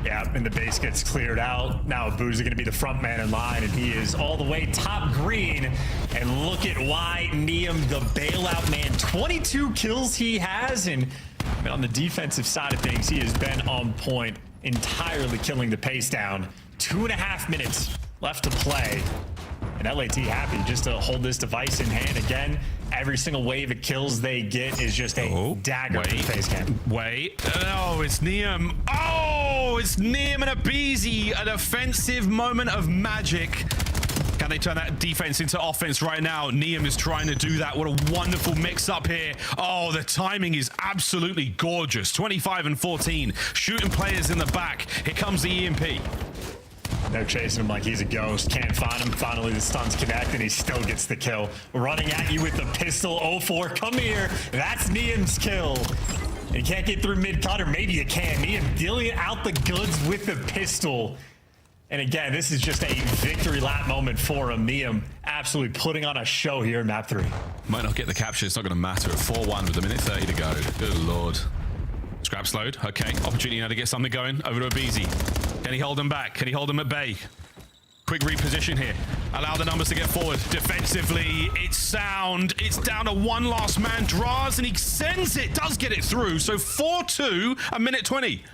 S21: Yeah, and the base gets cleared out. Now Abuza going to be the front man in line, and he is all the way top green. And look at why Neem, the bailout man, 22 kills he has, and on the defensive side of things, he has been on point, entirely killing the pace down. 2.5 minutes left to play. And LAT happy just to hold this device in hand again. Every single wave of kills they get is just a dagger to the face cam.
S14: Wait. Oh, it's Neem. Oh, it's Neem and Abizi. An offensive moment of magic. Can they turn that defense into offense right now? Neem is trying to do that. What a wonderful mix-up here. Oh, the timing is absolutely gorgeous. 25 and 14. Shooting players in the back. Here comes the EMP.
S21: They're chasing him like he's a ghost. Can't find him. Finally, the stuns connect, and he still gets the kill. Running at you with the pistol. 04, come here. That's Neem's kill. And you can't get through mid-cut, or maybe you can. Niam dealing out the goods with the pistol. And again, this is just a victory lap moment for him. Niam absolutely putting on a show here in map 3.
S14: Might not get the capture. It's not going to matter. At 4-1 with a minute 30 to go. Good lord. Scrap slowed. Okay. Opportunity now to get something going. Over to Abizi. Can he hold them back? Can he hold them at bay? Quick reposition here. Allow the numbers to get forward. Defensively, it's sound. It's down to one last man. Draws, and he sends it. Does get it through. So 4-2, a minute 20.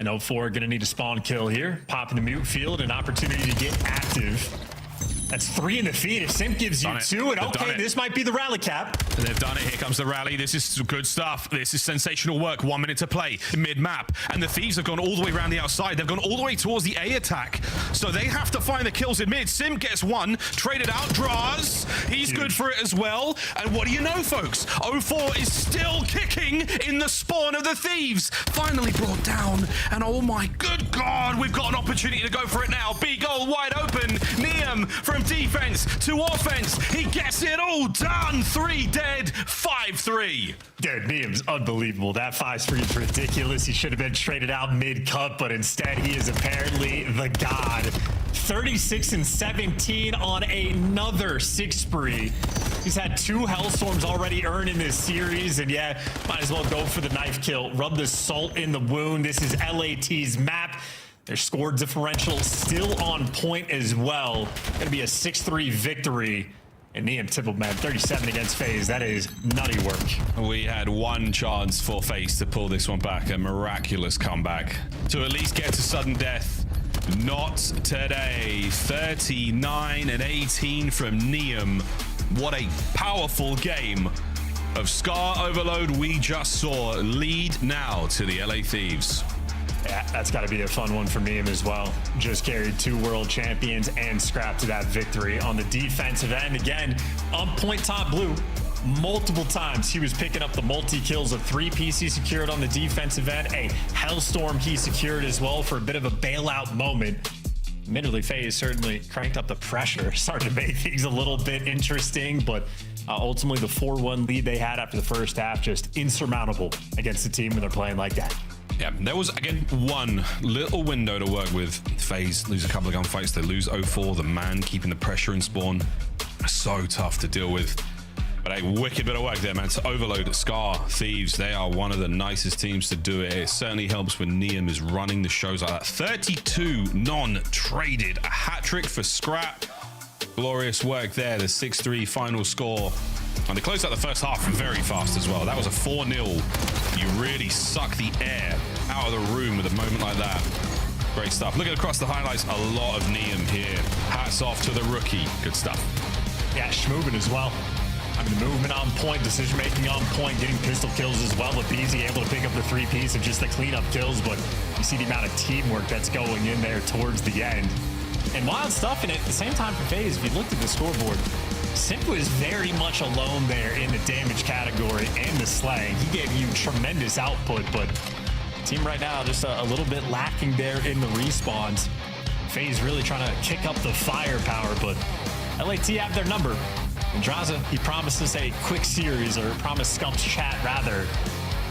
S21: And 04 going to need a spawn kill here. Popping the mute field, an opportunity to get active. That's 3 in the feed. If Simp gives you 2, and okay, this might be the rally cap.
S14: And they've done it. Here comes the rally. This is good stuff. This is sensational work. 1 minute to play mid-map. And the Thieves have gone all the way around the outside. They've gone all the way towards the A attack. So they have to find the kills in mid. Sim gets 1. Traded out. Draws. He's good for it as well. And what do you know, folks? 04 is still kicking in the spawn of the Thieves. Finally brought down. And oh my good God, we've got an opportunity to go for it now. B goal wide open. Niam from defense to offense. He gets it all done. 3 dead, 5-3.
S21: Dude, Niam's unbelievable. That 5-3 is ridiculous. He should have been traded out mid-cut, but instead he is apparently the god. 36 and 17 on another 6 spree. He's had 2 Hellstorms already earned in this series, and yeah, might as well go for the knife kill. Rub the salt in the wound. This is LAT's map. Their score differential still on point as well. Gonna be a 6-3 victory. And Niam Tipple, man, 37 against Faze. That is nutty work.
S14: We had one chance for Faze to pull this one back. A miraculous comeback to at least get to sudden death. Not today. 39 and 18 from Niam. What a powerful game of Scar Overload we just saw. Lead now to the LA Thieves.
S21: Yeah, that's got to be a fun one for Niam as well. Just carried 2 world champions and scrapped to that victory. On the defensive end, again, on point top blue. Multiple times he was picking up the multi-kills. Of 3 PC secured on the defensive end. A Hellstorm he secured as well for a bit of a bailout moment. Admittedly, Faze certainly cranked up the pressure, started to make things a little bit interesting, but ultimately the 4-1 lead they had after the first half, just insurmountable against the team when they're playing like that.
S14: Yeah, there was, again, one little window to work with. Faze lose a couple of gunfights. They lose 04, the man keeping the pressure in spawn. So tough to deal with. But a wicked bit of work there, man. To overload Scar, Thieves, they are one of the nicest teams to do it. It certainly helps when Niam is running the shows like that. 32 non-traded. A hat-trick for Scrap. Glorious work there. The 6-3 final score. And they closed out the first half very fast as well. That was a 4-0. You really suck the air out of the room with a moment like that. Great stuff. Looking across the highlights, a lot of Niam here. Hats off to the rookie. Good stuff.
S21: Yeah, Schmoobin as well. I mean, the movement on point, decision-making on point, getting pistol kills as well. With Beezy able to pick up the 3-piece of just the cleanup kills, but you see the amount of teamwork that's going in there towards the end. And wild stuff, and at the same time for Faze, if you looked at the scoreboard, Simp was very much alone there in the damage category and the slaying. He gave you tremendous output, but the team right now just a little bit lacking there in the respawns. Faze really trying to kick up the firepower, but LAT have their number. And Draza, he promised us a quick series, or promised Scump's chat rather.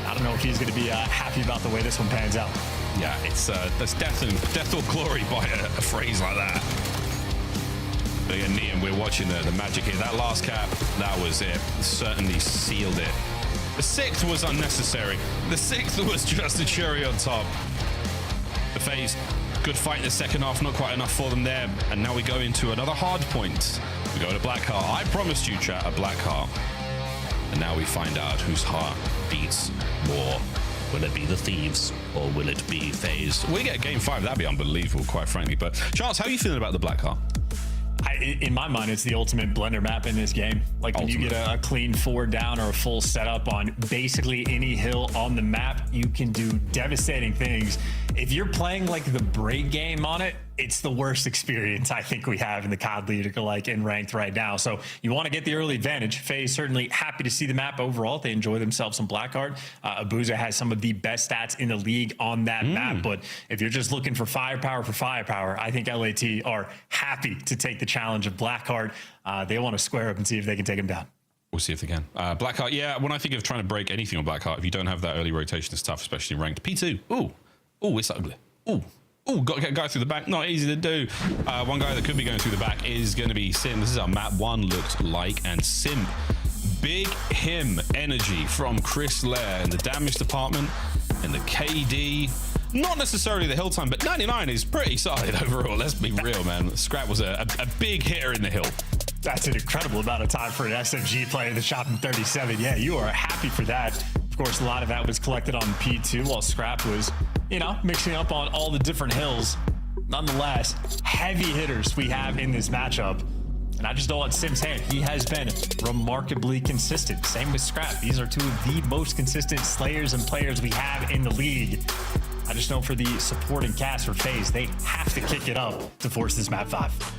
S21: I don't know if he's going to be happy about the way this one pans out.
S14: Yeah, it's that's death or glory by a phrase like that. But yeah, Niam, we're watching the magic here. That last cap, that was it. Certainly sealed it. The 6th was unnecessary. The 6th was just a cherry on top. The Faze, good fight in the second half. Not quite enough for them there. And now we go into another hard point. We go to Blackheart. I promised you, chat, a Blackheart. And now we find out whose heart beats more. Will it be the Thieves or will it be Faze? We get game 5. That'd be unbelievable, quite frankly. But Charles, how are you feeling about the Blackheart?
S21: In my mind, it's the ultimate blender map in this game. Like when you get a clean 4 down or a full setup on basically any hill on the map, you can do devastating things. If you're playing like the break game on it, it's the worst experience I think we have in the COD League, like in ranked right now. So you want to get the early advantage. Faze certainly happy to see the map overall. They enjoy themselves on Blackheart. Abuza has some of the best stats in the league on that map. But if you're just looking for firepower, I think LAT are happy to take the challenge of Blackheart. They want to square up and see if they can take him down.
S14: We'll see if they can. Blackheart, yeah, when I think of trying to break anything on Blackheart, if you don't have that early rotation, it's tough, especially ranked. P2, ooh, it's ugly. Ooh, got to get a guy through the back. Not easy to do. One guy that could be going through the back is going to be Sim. This is how map 1 looked like, and Sim, big him energy from Chris Lair in the damage department and the KD. Not necessarily the hill time, but 99 is pretty solid overall. Let's be real, man. Scrap was a big hitter in the hill.
S21: That's an incredible amount of time for an SMG player to shot in 37. Yeah, you are happy for that. Of course, a lot of that was collected on P2 while Scrap was, you know, mixing up on all the different hills. Nonetheless, heavy hitters we have in this matchup. And I just don't want Sim's hand. He has been remarkably consistent. Same with Scrap. These are two of the most consistent slayers and players we have in the league. I just know for the supporting cast for FaZe, they have to kick it up to force this map 5.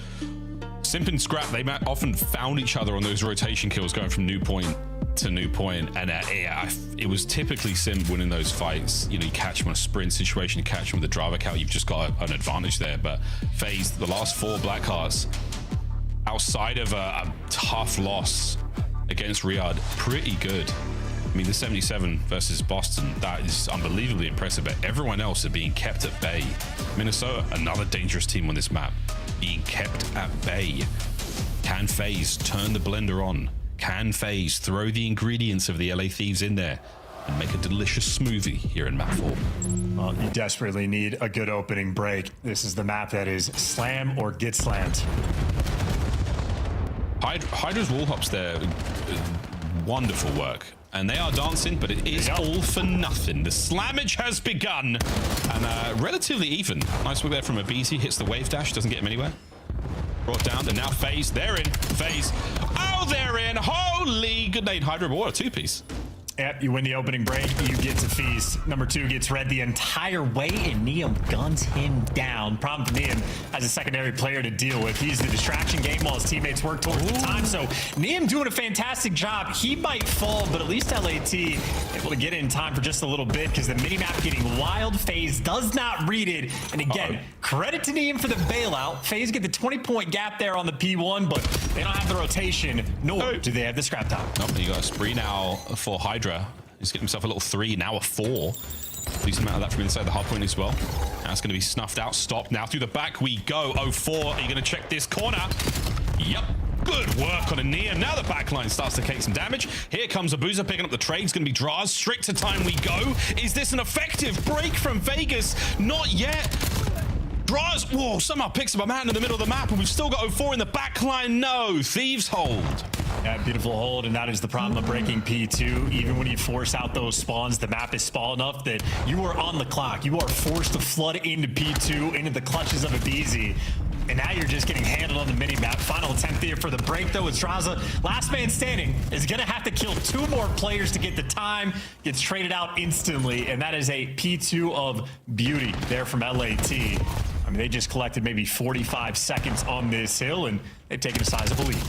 S14: Simp and Scrap, they often found each other on those rotation kills going from new point to new point, and it was typically Simp winning those fights. You know, you catch him on a sprint situation, you catch him with a driver count, you've just got an advantage there. But FaZe, the last 4 Blackhearts, outside of a tough loss against Riyadh, pretty good. I mean, the 77 versus Boston, that is unbelievably impressive, but everyone else are being kept at bay. Minnesota, another dangerous team on this map, being kept at bay. Can FaZe turn the blender on? Can FaZe throw the ingredients of the LA Thieves in there and make a delicious smoothie here in map 4?
S21: Well, you desperately need a good opening break. This is the map that is slam or get slammed.
S14: Hydra's wall hops there, wonderful work. And they are dancing, but it is all for nothing. The slammage has begun, and relatively even. Nice work there from Abizi. Hits the wave dash, doesn't get him anywhere. Brought down, and now FaZe. They're in. FaZe. Oh, they're in. Holy good night, Hydra. What a 2-piece.
S21: Yep, you win the opening break, you get to feast. Number 2 gets red the entire way, and Neum guns him down. Problem for Neum as a secondary player to deal with. He's the distraction game while his teammates work towards the time. So Neum doing a fantastic job. He might fall, but at least LAT able to get in time for just a little bit because the minimap getting wild. FaZe does not read it. And again, credit to Neum for the bailout. FaZe get the 20-point gap there on the P1, but they don't have the rotation, nor do they have the scrap time.
S14: Oh, you got a spree now for Hydra. He's getting himself a little 3, now a 4. Decent amount of that from inside the hardpoint as well. That's going to be snuffed out. Stop. Now through the back we go. 04. Are you going to check this corner? Yep. Good work on a Neum. Now the backline starts to take some damage. Here comes Abuza picking up the trade. It's going to be Draz. Straight to time we go. Is this an effective break from Vegas? Not yet. Draz, whoa, somehow picks up a man in the middle of the map, and we've still got 04 in the backline. No, Thieves hold.
S21: Yeah, beautiful hold, and that is the problem of breaking P2. Even when you force out those spawns, the map is small enough that you are on the clock. You are forced to flood into P2, into the clutches of Abizi. And now you're just getting handled on the mini-map. Final attempt here for the break, though, is Draza. Last man standing is going to have to kill 2 more players to get the time. Gets traded out instantly, and that is a P2 of beauty there from LAT. I mean, they just collected maybe 45 seconds on this hill, and they've taken a sizable lead.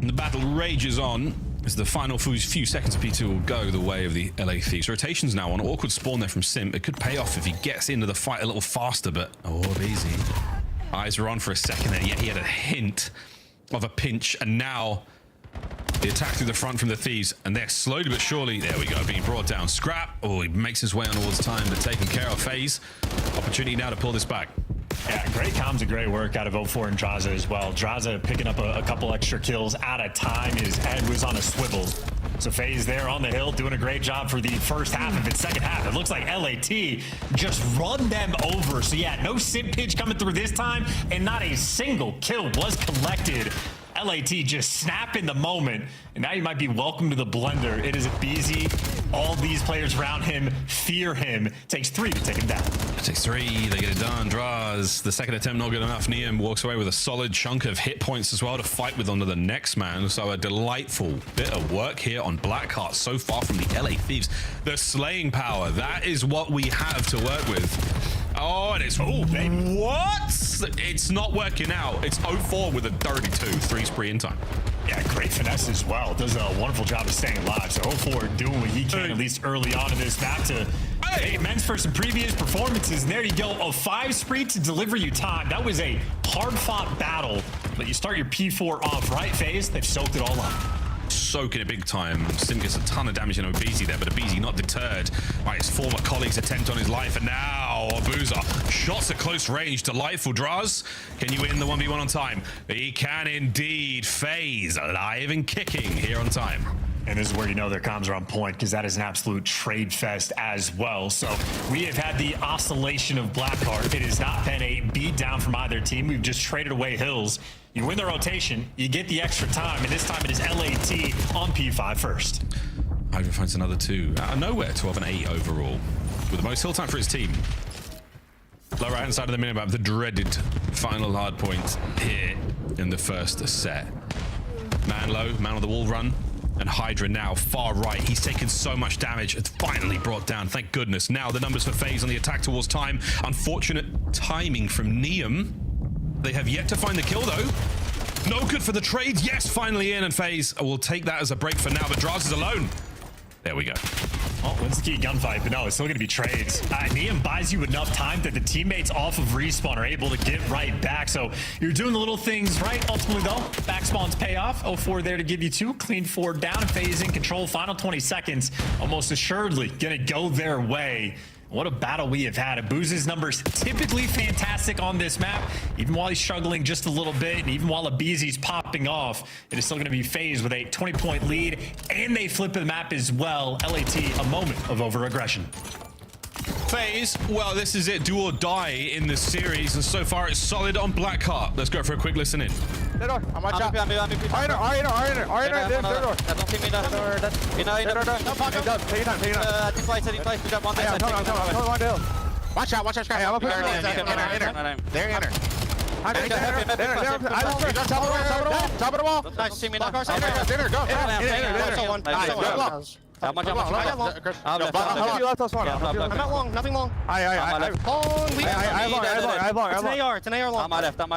S14: And the battle rages on as the final few seconds of P2 will go the way of the LA Thieves. Rotations now on. Awkward spawn there from Sim. It could pay off if he gets into the fight a little faster, but easy. Eyes are on for a second there. Yeah, he had a hint of a pinch, and now the attack through the front from the Thieves, and they're slowly but surely, there we go, being brought down. Scrap, he makes his way on towards time, but taken care of. FaZe, opportunity now to pull this back.
S21: Yeah, great comms and great work out of 04 and Draza as well. Draza picking up a couple extra kills at a time. His head was on a swivel. So FaZe there on the hill doing a great job for the first half of its second half. It looks like LAT just run them over. So yeah, no sim pitch coming through this time, and not a single kill was collected. LAT just snap in the moment, and now you might be welcome to the blender. It is Abizi. All these players around him fear him. Takes 3 to take him down.
S14: It takes 3, they get it done. Draws, the second attempt not good enough. Neum walks away with a solid chunk of hit points as well to fight with onto the next man. So a delightful bit of work here on Blackheart so far from the LA Thieves. The slaying power, that is what we have to work with. Oh, and it's, baby. What? It's not working out. It's 04 with a 32, 3 spree in time.
S21: Yeah, great finesse as well. Does a wonderful job of staying alive. So 04 doing what he can, at least early on in this map, to make amends for some previous performances. And there you go, a 5 spree to deliver you time. That was a hard-fought battle But you start your P4 off right, Faze, they've soaked it all up.
S14: Soaking it big time. Sim gets a ton of damage in Obeezy there, but Obeezy not deterred by his former colleague's attempt on his life. And now Abuza shots at close range. Delightful draws. Can you win the 1v1 on time? He can indeed. Faze alive and kicking here on time.
S21: And this is where you know their comms are on point, because that is an absolute trade fest as well. So we have had the oscillation of Blackheart. It has not been a beat down from either team. We've just traded away hills. You win the rotation, you get the extra time, and this time it is LAT on P5 first.
S14: Hydra finds another 2 out of nowhere, 12 and 8 overall, with the most hill time for his team. Lower right hand side of the minimap, the dreaded final hard point here in the first set. Man low, man on the wall run. And Hydra now far right. He's taken so much damage. It's finally brought down. Thank goodness. Now the numbers for Faze on the attack towards time. Unfortunate timing from Neum. They have yet to find the kill though. No good for the trades. Yes, finally in, and Faze will take that as a break for now. But Draz is alone. There we go.
S21: Oh, wins the key gunfight, but no, it's still going to be trades. Neum buys you enough time that the teammates off of respawn are able to get right back. So you're doing the little things right. Ultimately, though, back spawns pay off. 0-4 there to give you 2. Clean 4 down. Faze in control. Final 20 seconds. Almost assuredly going to go their way. What a battle we have had. Abuza's numbers typically fantastic on this map, even while he's struggling just a little bit, and even while Abeezy's popping off, it is still going to be Faze with a 20-point lead, and they flip the map as well. LAT, a moment of over-aggression.
S14: Faze, well, this is it. Do or die in this series, and so far it's solid on Blackheart. Let's go for a quick listen in.
S15: Watch out, watch out. Hey, I'm up here. They're inner. Top of the wall. Nice. Dinner, go. I'm not long, nothing long. I have long. It's an AR long. I'm left. Dead.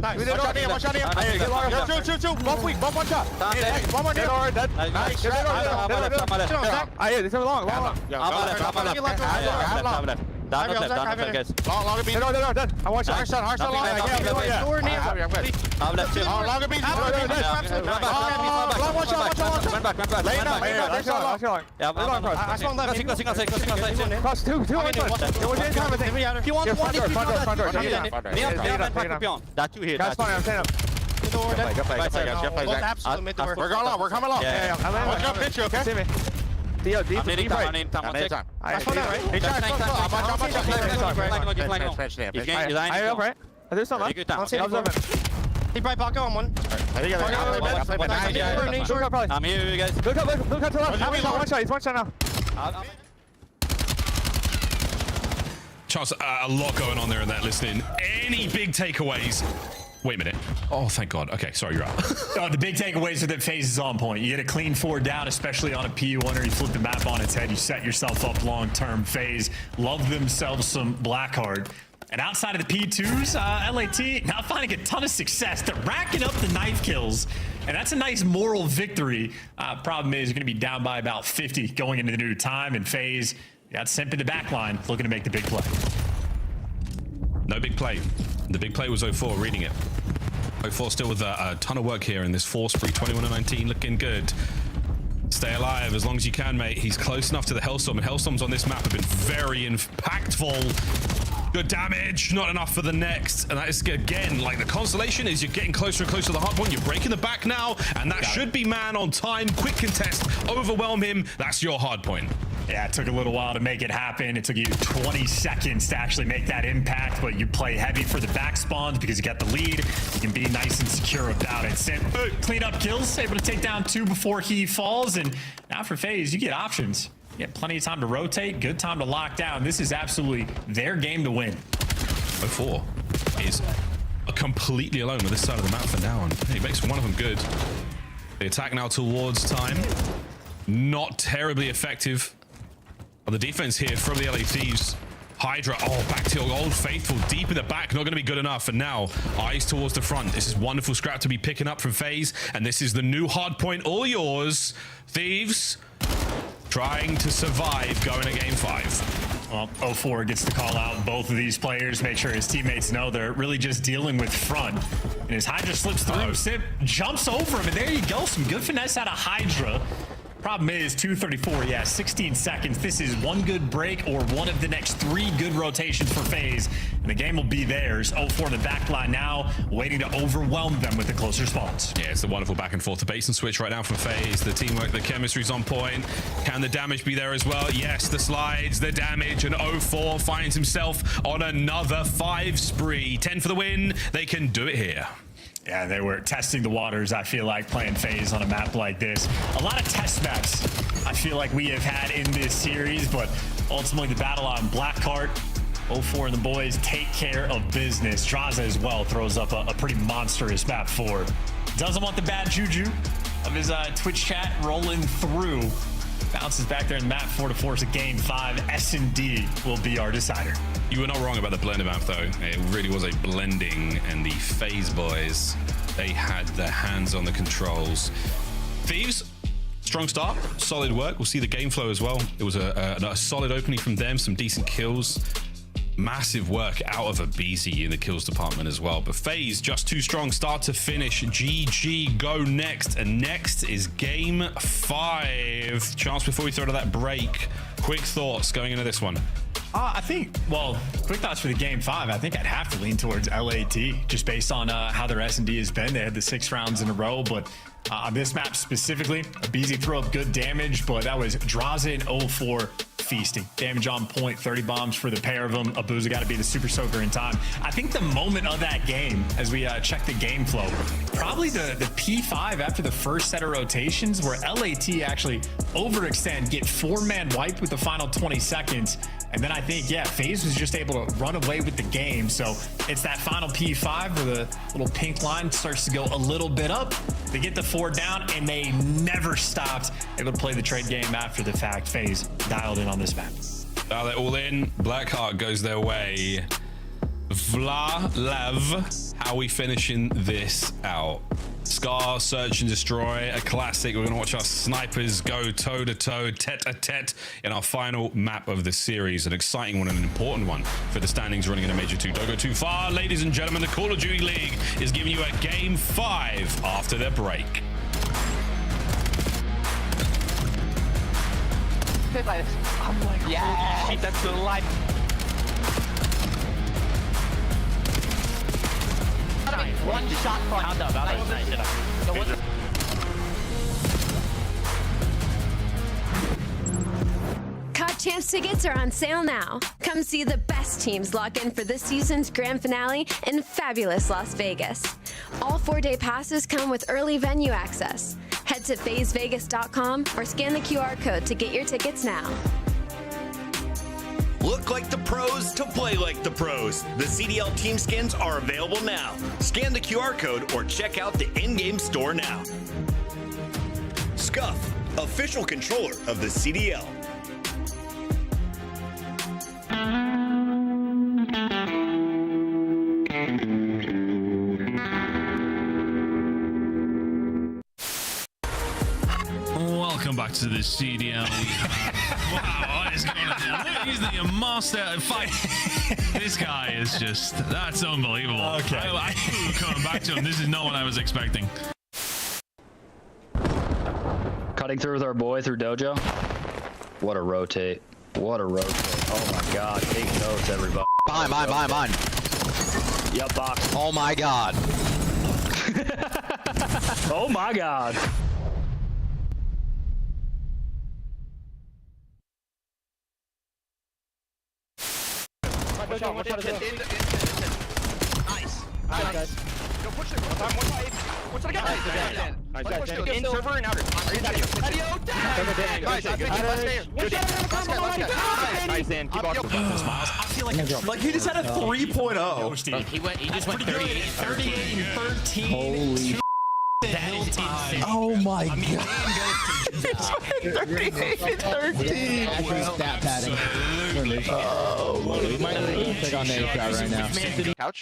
S15: Nice. Watch out. Shoot. Bump one shot. One more dead. Nice. I hit. It's long. I'm left. Long beat. Dead. I want you. Hard shot long. I'm left too. Long beat. One shot. Lay it out. Yeah, I saw him left. Cross 2. If you want one, that's 2 here. That's fine. I'm staying up. We're going long. We're coming long. Yeah. Watch out, pitch you, okay? Theo, deep right. That's one right. He's trying to right. There's some left. He probably pocket on one. I'm here, you guys. Look up to left. One shot. He's one shot now.
S14: Charles, a lot going on there in that listening. Any big takeaways? Wait a minute. Oh, thank God. Okay, sorry, you're out.
S21: The big takeaways are that Faze is on point. You get a clean 4 down, especially on a P1, or you flip the map on its head. You set yourself up long-term. Faze love themselves some Blackheart. And outside of the P2s, LAT not finding a ton of success. They're racking up the knife kills, and that's a nice moral victory. Problem is, you're going to be down by about 50 going into the new time, and Faze got Simp in the back line looking to make the big play.
S14: No big play. The big play was 0-4, reading it. 0-4 still with a ton of work here in this 4 spree. 21-19, looking good. Stay alive as long as you can, mate. He's close enough to the Hellstorm, and Hellstorms on this map have been very impactful. Good damage, not enough for the next. And that is, again, like the consolation is you're getting closer and closer to the hard point. You're breaking the back now, and that should be man on time. Quick contest, overwhelm him. That's your hard point.
S21: Yeah, it took a little while to make it happen. It took you 20 seconds to actually make that impact, but you play heavy for the back spawns because you got the lead. You can be nice and secure about it. Simp, clean up kills, able to take down 2 before he falls, and now for Faze, you get options. You get plenty of time to rotate, good time to lock down. This is absolutely their game to win.
S14: 0-4 is completely alone with this side of the map for now, and he makes one of them good. The attack now towards time. Not terribly effective. On the defense here from the LA Thieves. Hydra, back to Old Faithful, deep in the back, not going to be good enough. And now, eyes towards the front. This is wonderful scrap to be picking up from Faze. And this is the new hard point, all yours. Thieves trying to survive going to game 5.
S21: Well, 04 gets to call out both of these players, make sure his teammates know they're really just dealing with front. And as Hydra slips through, Sip jumps over him, and there you go. Some good finesse out of Hydra. Problem is, 2:34, yeah, 16 seconds. This is one good break or one of the next 3 good rotations for FaZe, and the game will be theirs. 04 in the back line now, waiting to overwhelm them with the closer spawns.
S14: Yeah, it's the wonderful back and forth. The base and switch right now from FaZe. The teamwork, the chemistry's on point. Can the damage be there as well? Yes, the slides, the damage, and 04 finds himself on another 5 spree. 10 for the win. They can do it here.
S21: Yeah, they were testing the waters, I feel like, playing FaZe on a map like this. A lot of test maps I feel like we have had in this series, but ultimately the battle on Blackheart, 04 and the boys take care of business. Draza as well throws up a pretty monstrous map 4. Doesn't want the bad juju of his Twitch chat rolling through. Bounces back there in the map 4 to force a game 5. S&D will be our decider.
S14: You were not wrong about the blender map, though. It really was a blending, and the FaZe boys, they had their hands on the controls. Thieves, strong start, solid work. We'll see the game flow as well. It was a solid opening from them, some decent kills. Massive work out of a BZ in the kills department as well. But FaZe, just too strong start to finish. GG, go next. And next is game 5. Chance before we throw to that break. Quick thoughts going into this one.
S21: I think, well, quick thoughts for the game 5. I think I'd have to lean towards LAT just based on how their S&D has been. They had the 6 rounds in a row, but on this map specifically, BZ threw up good damage, but that was Draza and 04 feasting. Damage on point, 30 bombs for the pair of them. Abuza got to be the super soaker in time. I think the moment of that game, as we check the game flow, probably the P5 after the first set of rotations where LAT actually overextend, get 4-man wipe with the final 20 seconds. And then I think, yeah, FaZe was just able to run away with the game. So it's that final P5 where the little pink line starts to go a little bit up. They get the 4 down, and they never stopped. Able to play the trade game after the fact. FaZe dialed in on this map.
S14: Now they're all in. Blackheart goes their way. Vlalev, how are we finishing this out? Scar, Search and Destroy, a classic. We're going to watch our snipers go toe-to-toe, tete-a-tete in our final map of the series. An exciting one and an important one for the standings running in a Major 2. Don't go too far. Ladies and gentlemen, the Call of Duty League is giving you a Game 5 after their break.
S12: I'm like, yeah, that's the life. One shot front.
S6: COD Champs tickets are on sale now. Come see the best teams lock in for this season's grand finale in fabulous Las Vegas. All 4-day passes come with early venue access. Head to FazeVegas.com or scan the QR code to get your tickets now.
S11: Look like the pros to play like the pros. The CDL team skins are available now. Scan the QR code or check out the in-game store now. Scuff, official controller of the CDL.
S13: Welcome back to the CDL. Wow, what is going on? He's the master fight. This guy is just, that's unbelievable.
S21: Okay.
S13: I knew we were coming back to him. This is not what I was expecting.
S18: Cutting through with our boy through dojo. What a rotate. What a rotate. Oh my god. Take notes, everybody.
S19: Mine.
S18: Yup, box.
S19: Oh my god.
S18: Oh my god.
S8: Watch out, nice. Nice, guys. Go push it. What's it again? Nice. In server and outer. Nice, Dan. Keep on.
S21: I feel like he just had a 3.0.
S2: He just went 38 and 13.
S21: Holy
S2: that is insane.
S21: Oh my god.
S8: 38 and 13.
S3: Actually, stat padding. Oh, we might take on the shot right now.
S8: Couch.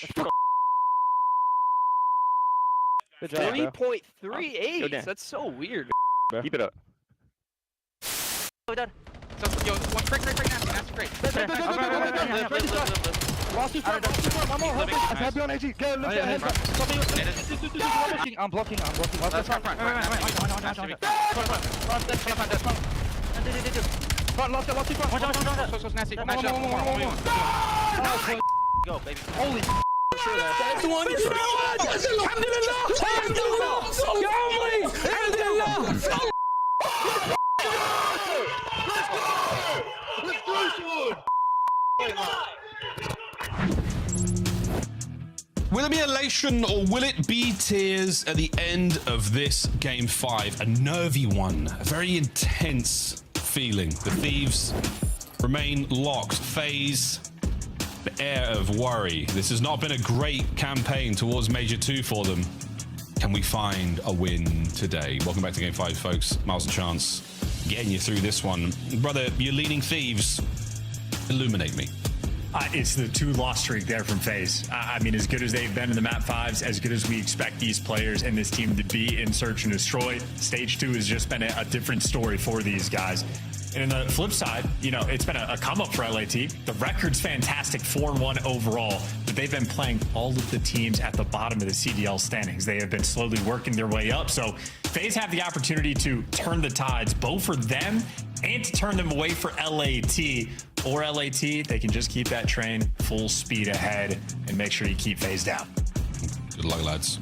S3: Good job,
S8: 3.38. That's so weird.
S5: Keep it up.
S12: We're done.
S19: Yo, one break, nasty break.
S4: Lost his front, one more, hold this. I have you on AG. Get lift that head. I'm blocking. Lost his front. Front, lost his front.
S19: So nasty. Go, baby. Holy that's the one.
S14: Will it be elation or will it be tears at the end of this game 5? A nervy one, a very intense feeling. The Thieves remain locked. Faze, the air of worry. This has not been a great campaign towards Major 2 for them. Can we find a win today? Welcome back to game 5, folks. Miles and Chance getting you through this one. Brother, you're leaning Thieves. Illuminate me.
S21: It's the 2-loss streak there from Faze. I mean, as good as they've been in the map 5s, as good as we expect these players and this team to be in Search and Destroy, Stage 2 has just been a different story for these guys. And on the flip side, you know, it's been a come up for LAT. The record's fantastic, 4-1 overall, but they've been playing all of the teams at the bottom of the CDL standings. They have been slowly working their way up. So Faze have the opportunity to turn the tides, both for them and to turn them away for LAT. Or LAT, they can just keep that train full speed ahead and make sure you keep Faze down.
S14: Good luck, lads.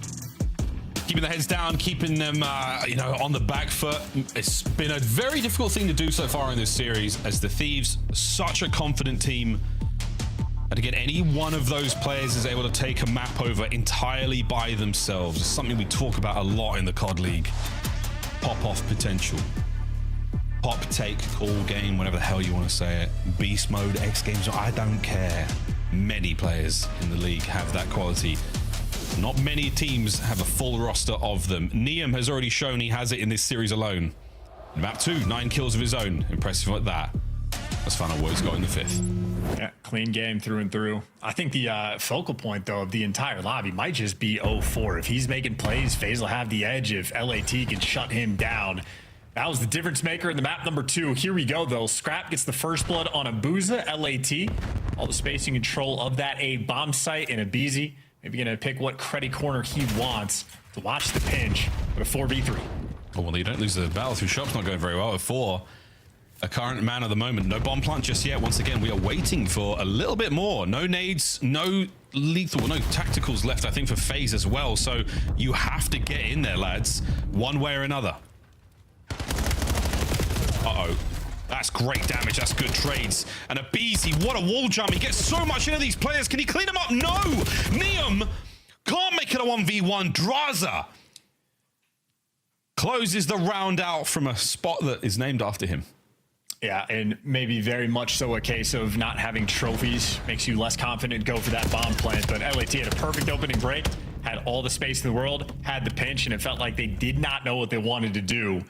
S14: Keeping their heads down, keeping them, on the back foot. It's been a very difficult thing to do so far in this series, as the Thieves, such a confident team. And again, any one of those players is able to take a map over entirely by themselves. It's something we talk about a lot in the COD League. Pop-off potential. Pop, take, call, game, whatever the hell you want to say it. Beast mode, X Games, I don't care. Many players in the league have that quality. Not many teams have a full roster of them. Neum has already shown he has it in this series alone. Map 2, 9 kills of his own. Impressive at that. Let's find out what he's got in the 5th.
S21: Yeah, clean game through and through. I think the focal point, though, of the entire lobby might just be 0-4. If he's making plays, FaZe will have the edge. If LAT can shut him down, that was the difference maker in the map number 2. Here we go, though. Scrap gets the first blood on Abuza, LAT. All the spacing control of that A bomb site, and Abizi maybe going to pick what credit corner he wants to watch the pinch. But a 4v3.
S14: Oh, well, you don't lose the battle through shop's not going very well. At 4, a current man at the moment. No bomb plant just yet. Once again, we are waiting for a little bit more. No nades, no lethal, no tacticals left, I think, for Faze as well. So you have to get in there, lads, one way or another. Uh-oh. That's great damage. That's good trades. And Abizi, what a wall jump. He gets so much into these players. Can he clean them up? No! Neum can't make it a 1v1. Draza closes the round out from a spot that is named after him.
S21: Yeah, and maybe very much so a case of not having trophies makes you less confident to go for that bomb plant. But LAT had a perfect opening break, had all the space in the world, had the pinch, and it felt like they did not know what they wanted to do.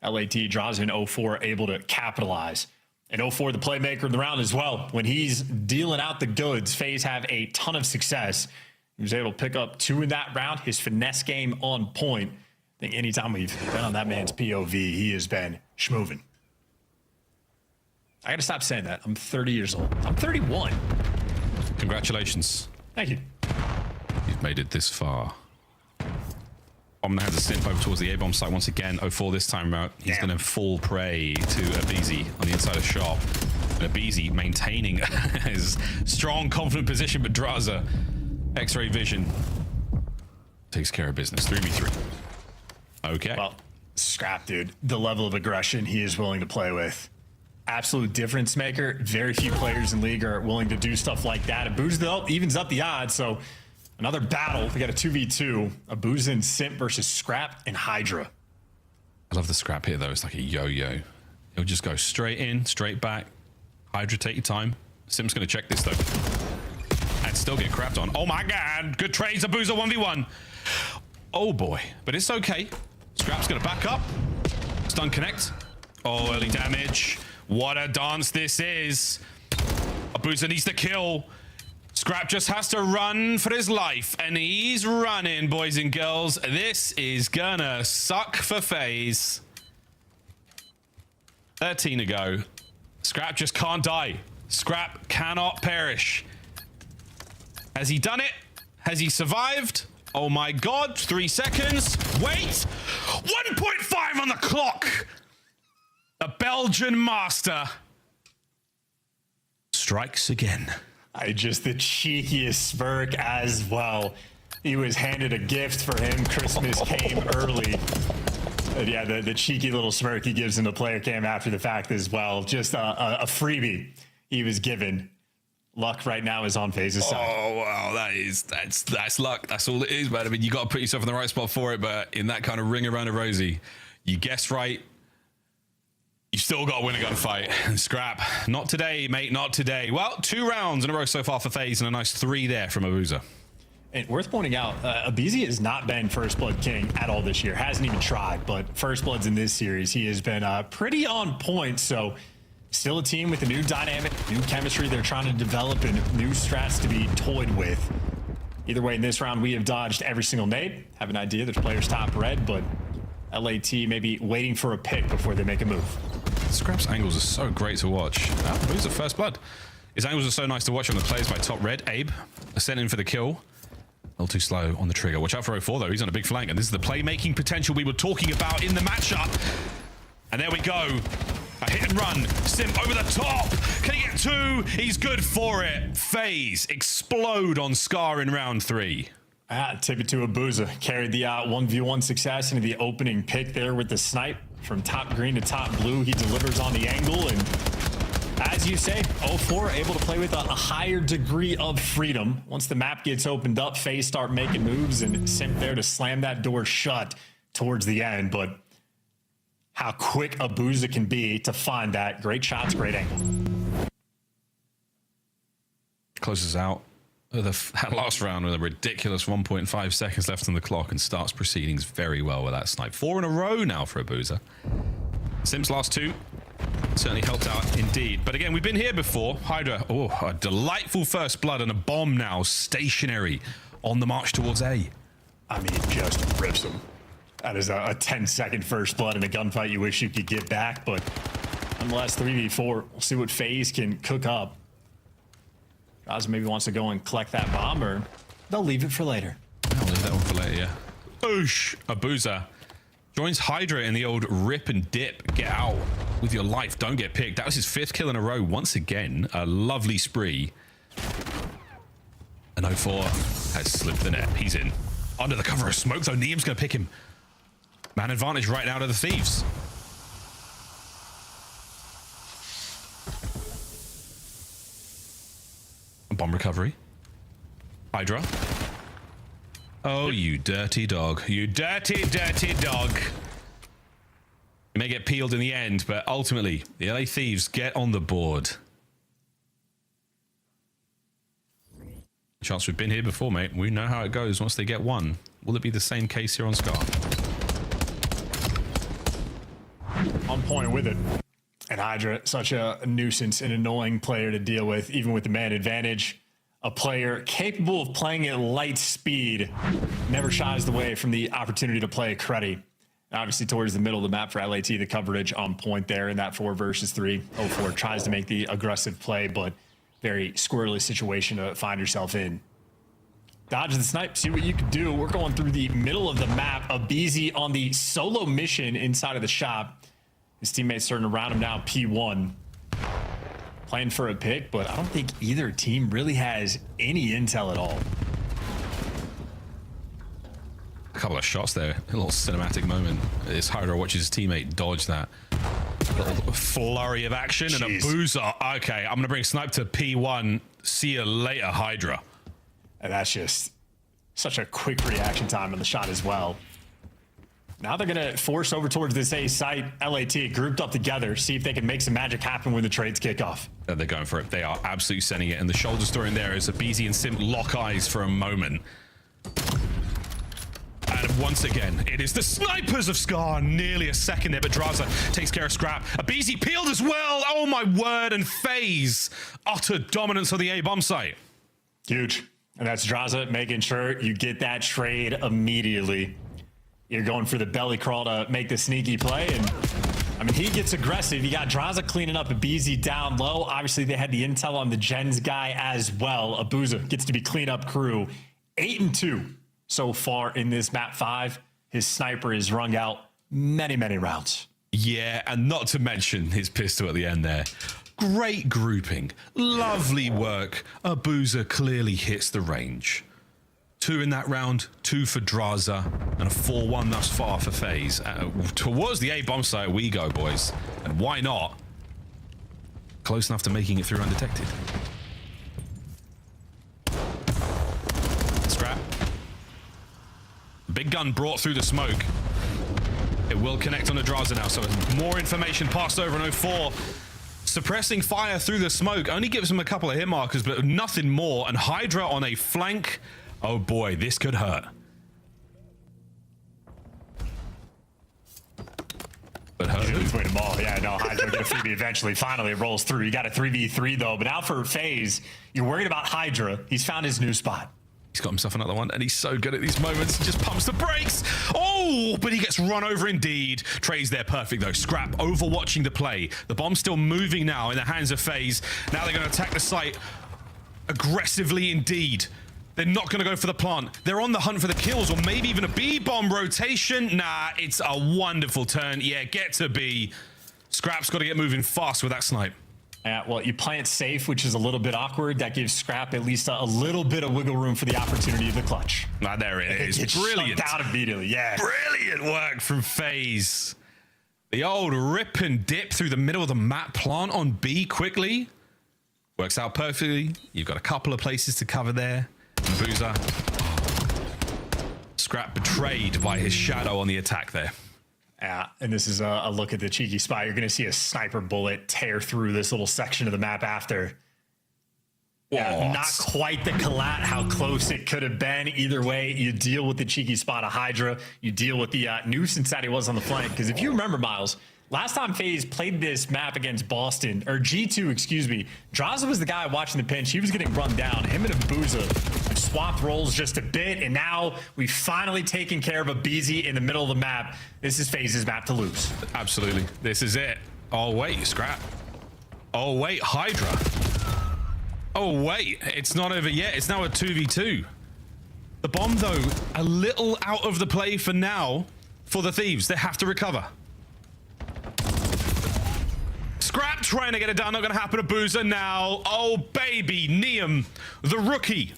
S21: LAT draws in 0-4, able to capitalize. And 0-4, the playmaker in the round as well. When he's dealing out the goods, FaZe have a ton of success. He was able to pick up 2 in that round. His finesse game on point. I think anytime we've been on that man's POV, he has been schmoving. I got to stop saying that. I'm 30 years old. I'm 31.
S14: Congratulations.
S21: Thank you.
S14: You've made it this far. Omna has a synth over towards the A-bomb site once again. 0-4 this time out. He's going to fall prey to Abizi on the inside of shop. And Abizi maintaining his strong, confident position, but Draza, X-ray vision, takes care of business. 3v3. Okay.
S21: Well, Scrap, dude, the level of aggression he is willing to play with. Absolute difference maker. Very few players in league are willing to do stuff like that. Abuza, though, evens up the odds, so another battle. We got a 2v2. Abuza and Simp versus Scrap and Hydra.
S14: I love the Scrap here, though. It's like a yo-yo. It'll just go straight in, straight back. Hydra, take your time. Simp's going to check this, though. And still get crapped on. Oh, my God. Good trades. Abuza 1v1. Oh, boy. But it's okay. Scrap's going to back up. Stun connect. Oh, early damage. What a dance this is. Abuza needs the kill. Scrap just has to run for his life, and he's running, boys and girls. This is gonna suck for FaZe. 13 to go. Scrap just can't die. Scrap cannot perish. Has he done it? Has he survived? Oh my god, 3 seconds. Wait! 1.5 on the clock! A Belgian master strikes again.
S21: Just the cheekiest smirk as well. He was handed a gift for him. Christmas came early. But yeah, the cheeky little smirk he gives in the player cam after the fact as well. Just a freebie he was given. Luck right now is on Faze's side.
S14: Oh wow, that's luck. That's all it is, man. I mean, you got to put yourself in the right spot for it, but in that kind of ring around a rosy, you guessed right. You still got to win a gunfight. And Scrap, not today, mate, not today. Well, 2 rounds in a row so far for Faze and a nice 3 there from Abuza.
S21: And worth pointing out, Abizi has not been First Blood King at all this year. Hasn't even tried, but First Bloods in this series, he has been pretty on point. So still a team with a new dynamic, new chemistry they're trying to develop, and new strats to be toyed with. Either way, in this round, we have dodged every single nade. Have an idea there's players top red, but LAT maybe waiting for a pick before they make a move.
S14: Scrap's angles are so great to watch. Who's the First Blood? His angles are so nice to watch on the plays by top red. Abe, ascending for the kill. A little too slow on the trigger. Watch out for 04 though. He's on a big flank, and this is the playmaking potential we were talking about in the matchup. And there we go. A hit and run. Sim over the top. Can he get 2? He's good for it. Faze explode on Scar in round 3.
S21: Tip it to Abuza. Carried the 1v1 success into the opening pick there with the snipe. From top green to top blue, he delivers on the angle, and as you say, 04 able to play with a higher degree of freedom. Once the map gets opened up, Faze start making moves, and Simp there to slam that door shut towards the end. But how quick Abuza can be to find that. Great shots, great angle.
S14: Closes out that last round with a ridiculous 1.5 seconds left on the clock and starts proceedings very well with that snipe. 4 in a row now for Abuza. Simp's last 2 certainly helped out indeed. But again, we've been here before. Hydra, a delightful First Blood and a bomb now stationary on the march towards A.
S21: I mean, it just rips him. That is a 10-second First Blood in a gunfight you wish you could get back, but nonetheless, 3v4. We'll see what Faze can cook up. Raza maybe wants to go and collect that bomb, or they'll leave it for later.
S14: I'll leave that one for later, yeah. Oosh! Abuza joins Hydra in the old rip and dip. Get out with your life. Don't get picked. That was his 5th kill in a row once again. A lovely spree. And 04 has slipped the net. He's in. Under the cover of smoke, though. Neem's going to pick him. Man advantage right now to the Thieves. Bomb recovery. Hydra. Oh, you dirty dog. You dirty, dirty dog. You may get peeled in the end, but ultimately, the LA Thieves get on the board. Chance, we've been here before, mate. We know how it goes once they get one. Will it be the same case here on Scar?
S21: On point with it. And Hydra, such a nuisance and annoying player to deal with, even with the man advantage. A player capable of playing at light speed, never shies away from the opportunity to play cruddy. Obviously, towards the middle of the map for LAT, the coverage on point there in that 4 versus 3. 04 tries to make the aggressive play, but very squirrely situation to find yourself in. Dodge the snipe, see what you can do. We're going through the middle of the map. Abizi on the solo mission inside of the shop. His teammates starting to round him down, P1. Playing for a pick, but I don't think either team really has any intel at all.
S14: A couple of shots there. A little cinematic moment. As Hydra watches his teammate dodge that little flurry of action. Jeez. And Abuza. Okay, I'm going to bring Snipe to P1. See you later, Hydra.
S21: And that's just such a quick reaction time on the shot as well. Now they're going to force over towards this A site. LAT grouped up together, see if they can make some magic happen when the trades kick off.
S14: They're going for it. They are absolutely sending it. And the shoulder story in there is Abizi and Simp lock eyes for a moment. And once again, it is the snipers of Scar. Nearly a second there, but Draza takes care of Scrap. Abizi peeled as well. Oh my word. And Faze, utter dominance on the A bomb site.
S21: Huge. And that's Draza making sure you get that trade immediately. You're going for the belly crawl to make the sneaky play, and I mean, he gets aggressive. You got Draza cleaning up a BZ down low. Obviously, they had the intel on the Gens guy as well. Abuza gets to be cleanup crew. 8-2 so far in this map 5. His sniper is wrung out many, many rounds.
S14: Yeah, and not to mention his pistol at the end there. Great grouping. Lovely work. Abuza clearly hits the range. 2 in that round, 2 for Draza, and a 4-1 thus far for Faze. Towards the A bomb site we go, boys. And why not? Close enough to making it through undetected. Scrap. Big gun brought through the smoke. It will connect on the Draza now, so more information passed over on 04. Suppressing fire through the smoke only gives him a couple of hit markers, but nothing more. And Hydra on a flank. Oh boy, this could hurt. But
S21: He's winning ball. Yeah, no, Hydra get a freebie eventually. Finally, it rolls through. You got a 3v3 though. But now for Faze, you're worried about Hydra. He's found his new spot.
S14: He's got himself another one, and he's so good at these moments. He just pumps the brakes. Oh, but he gets run over indeed. Trey's there perfect, though. Scrap overwatching the play. The bomb's still moving now in the hands of Faze. Now they're going to attack the site aggressively indeed. They're not going to go for the plant. They're on the hunt for the kills, or maybe even a B-bomb rotation. Nah, it's a wonderful turn. Yeah, get to B. Scrap's got to get moving fast with that snipe.
S21: Well, you play it safe, which is a little bit awkward. That gives Scrap at least a little bit of wiggle room for the opportunity of the clutch.
S14: Ah, there it is.
S21: It's
S14: Brilliant.
S21: Shut down immediately, yeah.
S14: Brilliant work from Faze. The old rip and dip through the middle of the map, plant on B quickly. Works out perfectly. You've got a couple of places to cover there. Boozer. Scrap betrayed by his shadow on the attack there.
S21: Yeah, and this is a look at the cheeky spot. You're going to see a sniper bullet tear through this little section of the map after. Yeah, not quite the collat, how close it could have been. Either way, you deal with the cheeky spot of Hydra. You deal with the nuisance that he was on the flank. Because if you remember, Miles, last time Faze played this map against Boston, or G2, excuse me, Draza was the guy watching the pinch. He was getting run down. Him and Abuza swapped roles just a bit, and now we've finally taken care of a BZ in the middle of the map. This is Faze's map to lose.
S14: Absolutely. This is it. Oh, wait, Scrap. Oh, wait, Hydra. Oh, wait, it's not over yet. It's now a 2v2. The bomb, though, a little out of the play for now for the Thieves. They have to recover. Scrap trying to get it down. Not going to happen to Boozer now. Oh, baby. Neum, the rookie,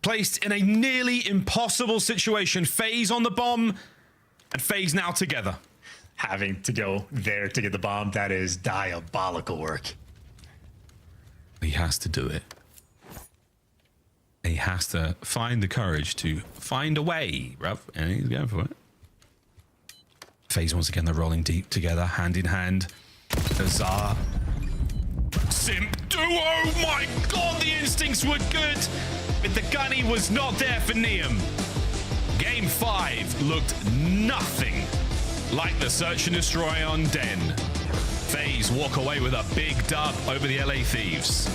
S14: placed in a nearly impossible situation. Faze on the bomb, and Faze now together.
S21: Having to go there to get the bomb, that is diabolical work.
S14: He has to do it. He has to find the courage to find a way, bruv. And he's going for it. Faze once again, they're rolling deep together, hand in hand. Azar. Simp duo. Oh my god, the instincts were good. But the gunny was not there for Neum. Game 5 looked nothing like the search and destroy on Den. Faze walk away with a big dub over the LA Thieves.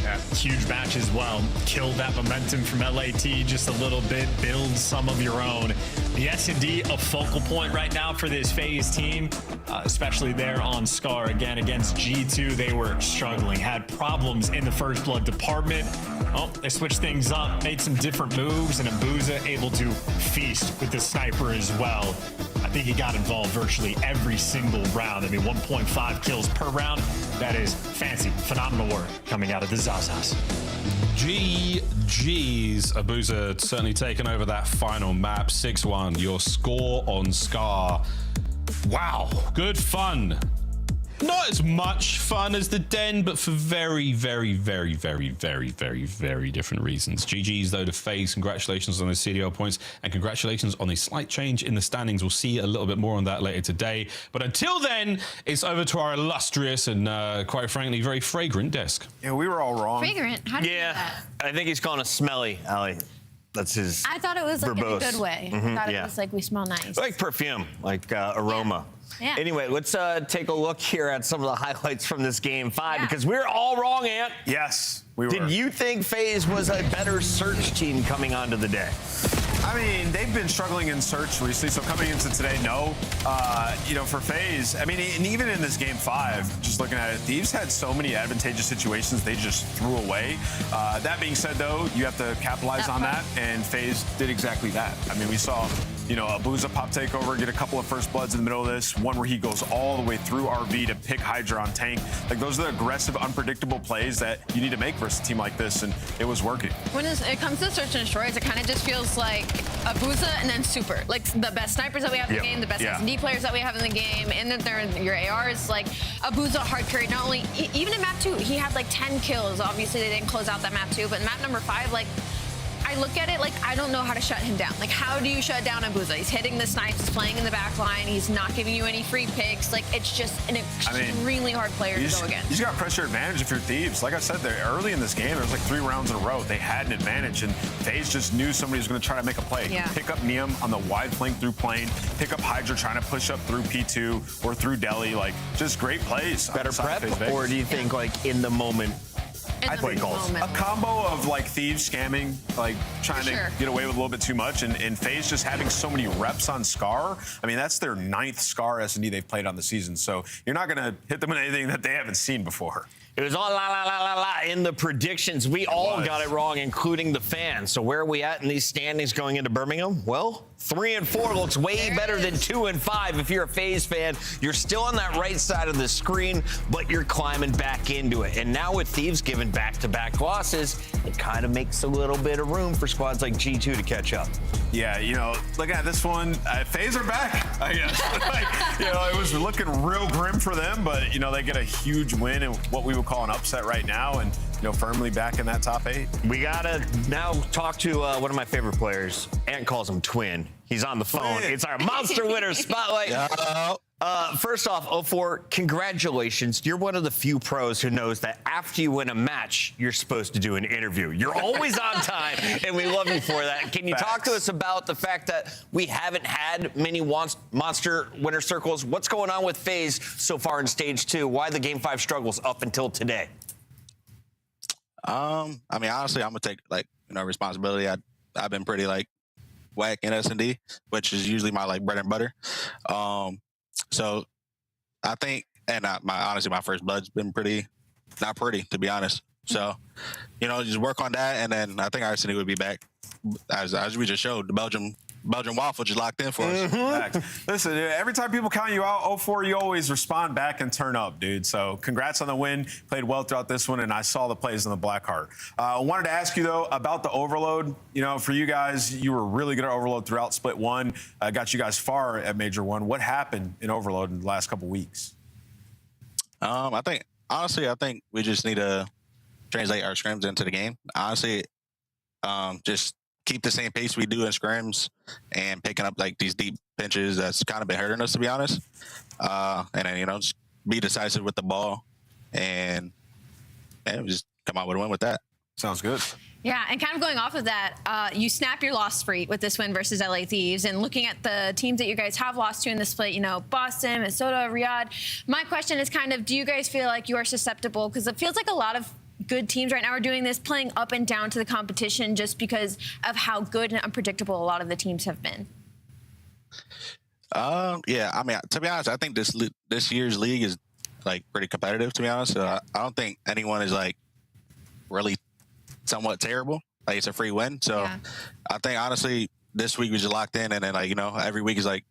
S21: Yeah, huge match as well. Killed that momentum from LAT just a little bit. Build some of your own. The S&D a focal point right now for this Faze team, especially there on Scar. Again, against G2, they were struggling. Had problems in the First Blood department. Oh, they switched things up, made some different moves, and Abuza able to feast with the sniper as well. I think he got involved virtually every single round. I mean, 1.5 kills per round. That is fancy, phenomenal work coming out of the Zazas.
S14: GG's. Abuza certainly taken over that final map. 6-1. Your score on Scar. Wow. Good fun. Not as much fun as the Den, but for very, very, very, very, very, very, very different reasons. GG's, though, to Faze. Congratulations on the CDL points, and congratulations on a slight change in the standings. We'll see a little bit more on that later today. But until then, it's over to our illustrious and, quite frankly, very fragrant desk.
S9: Yeah, we were all wrong.
S16: Fragrant? How do you do that?
S9: I think he's calling us smelly, Allie. That's his
S16: I thought it was like
S9: verbose.
S16: in a good way. I thought it was like we smell nice.
S9: Like perfume, like aroma.
S16: Yeah.
S9: Anyway, let's take a look here at some of the highlights from this game 5 because we're all wrong, Ant.
S11: Yes, we were.
S9: Did you think Faze was a better search team coming onto the day?
S7: I mean, they've been struggling in search recently, so coming into today, no. You know, for FaZe, I mean, and even in this game 5, just looking at it, Thieves had so many advantageous situations they just threw away. That being said, though, you have to capitalize on that, and FaZe did exactly that. I mean, we saw, you know, Abuza pop takeover, get a couple of first bloods in the middle of this, one where he goes all the way through RV to pick Hydra on tank. Like, those are the aggressive, unpredictable plays that you need to make versus a team like this, and it was working.
S17: When it comes to search and destroys, it kind of just feels like Abuza and then Super. Like, the best snipers that we have in the game, the best S&D players that we have in the game, and then they're your ARs. Like, Abuza hard carried not only, even in map 2, he had like 10 kills. Obviously, they didn't close out that map 2, but in map number 5, like, I look at it like I don't know how to shut him down. Like, how do you shut down Abuza? He's hitting the snipes, he's playing in the back line, he's not giving you any free picks. Like, it's just an extremely hard player to go against.
S7: You just got pressure advantage if you're Thieves. Like I said, early in this game, there was like 3 rounds in a row. They had an advantage, and FaZe just knew somebody was going to try to make a play. Pick up Neum on the wide flank through plane, pick up Hydra trying to push up through P2 or through Delhi. Like, just great plays.
S9: Better prep, or do you think, like, in the moment,
S7: I think a combo of like Thieves scamming, like trying to get away with a little bit too much, and FaZe just having so many reps on Scar. I mean, that's their 9th Scar S&D they've played on the season, so you're not going to hit them with anything that they haven't seen before.
S9: It was all la in the predictions. We all got it wrong, including the fans. So where are we at in these standings going into Birmingham? Well, 3 and 4 looks way better than 2 and 5. If you're a FaZe fan, you're still on that right side of the screen, but you're climbing back into it. And now with Thieves giving back-to-back losses, it kind of makes a little bit of room for squads like G2 to catch up.
S7: Yeah, you know, looking at this one, FaZe are back, I guess. Like, you know, it was looking real grim for them, but, you know, they get a huge win and what we would call an upset right now, and, you know, firmly back in that top 8.
S9: We gotta now talk to one of my favorite players. Ant calls him Twin. He's on the phone. It's our Monster Winner Spotlight. First off, 04, congratulations. You're one of the few pros who knows that after you win a match, you're supposed to do an interview. You're always on time, and we love you for that. Can you talk to us about the fact that we haven't had many Monster Winner Circles? What's going on with FaZe so far in Stage 2? Why the Game 5 struggles up until today?
S20: I mean, honestly, I'm gonna take, like, you know, responsibility. I've been pretty, like, whack in S&D, which is usually my, like, bread and butter. So I think, and honestly, my first blood's been not pretty, to be honest. So, you know, just work on that, and then I think our S&D would be back. As we just showed, the Belgium waffle just locked in for us.
S7: Listen, every time people count you out, 04, you always respond back and turn up, dude. So congrats on the win. Played well throughout this one, and I saw the plays in the Blackheart. I wanted to ask you, though, about the Overload. You know, for you guys, you were really good at Overload throughout Split 1. Got you guys far at Major 1. What happened in Overload in the last couple weeks?
S20: I think we just need to translate our scrims into the game. Honestly, just keep the same pace we do in scrims and picking up, like, these deep pinches that's kind of been hurting us, to be honest. And then, you know, just be decisive with the ball and just come out with a win with that.
S7: Sounds good.
S17: Yeah, and kind of going off of that, you snap your loss streak with this win versus LA Thieves, and looking at the teams that you guys have lost to in the split, you know, Boston, Minnesota, Riyadh. My question is kind of, do you guys feel like you are susceptible? Because it feels like a lot of good teams right now are doing this, playing up and down to the competition just because of how good and unpredictable a lot of the teams have been.
S20: Yeah, I mean, to be honest, I think this year's league is, like, pretty competitive, to be honest. So I don't think anyone is, like, really somewhat terrible. Like, it's a free win. So I think, honestly, this week we just locked in, and then, like, you know, every week is like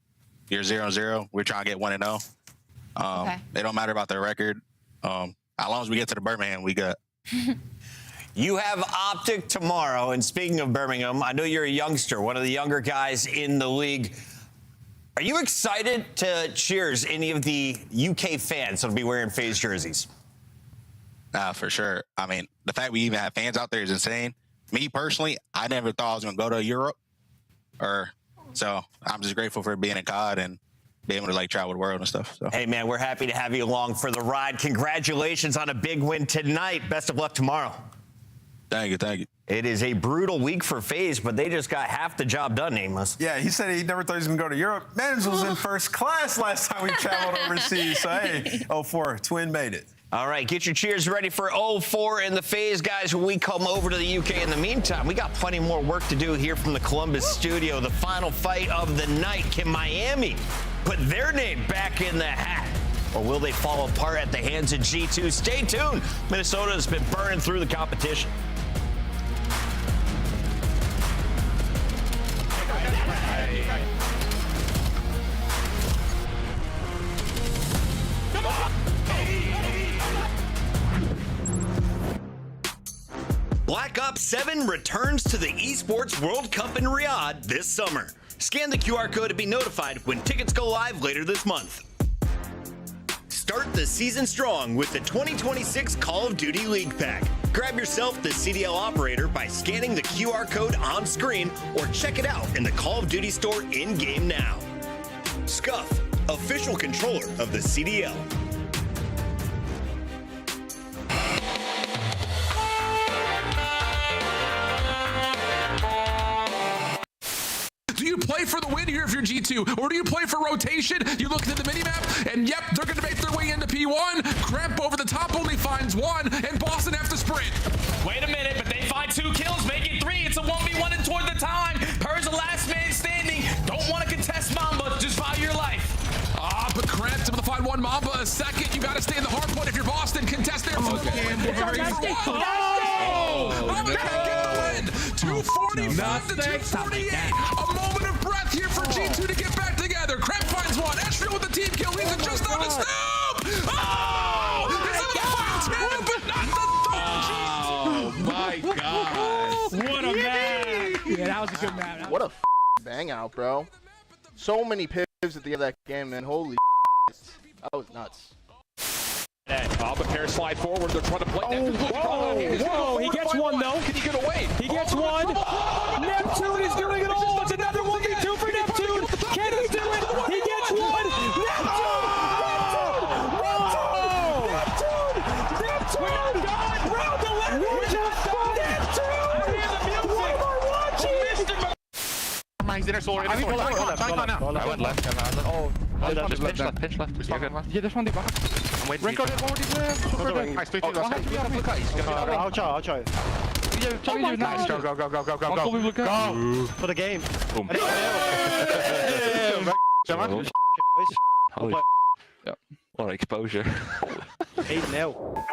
S20: you're 0-0. We're trying to get 1-0. It don't matter about their record. As long as we get to the Birmingham, we got.
S9: You have Optic tomorrow, and speaking of Birmingham, I know you're a youngster, one of the younger guys in the league. Are you excited to cheers any of the UK fans that'll be wearing FaZe jerseys?
S20: For sure. I mean, the fact we even have fans out there is insane. Me personally, I never thought I was going to go to Europe. So I'm just grateful for being in COD and be able to, like, travel the world and stuff. So.
S9: Hey, man, we're happy to have you along for the ride. Congratulations on a big win tonight. Best of luck tomorrow.
S20: Thank you.
S9: It is a brutal week for FaZe, but they just got half the job done, Nameless.
S7: Yeah, he said he never thought he was going to go to Europe. Mans was in first class last time we traveled overseas. So, hey, 04, Twin made it.
S9: All right, get your cheers ready for 0-4 in the Faze, guys, when we come over to the UK. In the meantime, we got plenty more work to do here from the Columbus studio. The final fight of the night. Can Miami put their name back in the hat? Or will they fall apart at the hands of G2? Stay tuned. Minnesota has been burning through the competition. Black Ops 7 returns to the Esports World Cup in Riyadh this summer. Scan the QR code to be notified when tickets go live later this month. Start the season strong with the 2026 Call of Duty League Pack. Grab yourself the CDL operator by scanning the QR code on screen or check it out in the Call of Duty store in-game now. Scuff, official controller of the CDL.
S10: Do you play for the win here if you're G2? Or do you play for rotation? You look at the minimap, and yep, they're going to make their way into P1. Cramp over the top only finds one, and Boston have to sprint.
S2: Wait a minute, but they find 2 kills, make it 3. It's a 1v1 and toward the time. Purr's the last man standing. Don't want to contest Mamba, just value your life.
S10: But Cramp's able to find one Mamba a second. You got to stay in the hard point if you're Boston. Contest there for the win. Mamba can't get the win. 245 to 248. A moment of breath here for G2 to get back together. Cramp finds one. Estriel with the team kill. Leaves it just on his snoop. Oh! He's able to find 2, but not the third.
S5: Oh my God!
S4: What a match!
S22: Yeah, that was a good match.
S4: What a bang out, bro. So many pivots at the end of that game, man. Holy that was nuts.
S5: Mamba pair slide forward. They're trying to play that.
S22: Whoa, he gets one though.
S5: Can he get away?
S22: He gets one. Neptune is doing it all. It's another 1v2 for Neptune. Can he do it? He gets one. Neptune! Neptune! We're not done, bro. The left we're just done. Neptune! What am I watching?
S5: He's in our solar. I went left. Oh, pitch left.
S22: Yeah, there's one deep back.
S5: I'm waiting. Renko did one more deep. Nice, 3-2.
S4: I'll try.
S5: Nice, go.
S4: For the game.
S5: Boom.
S12: Holy what exposure.
S4: 8-0.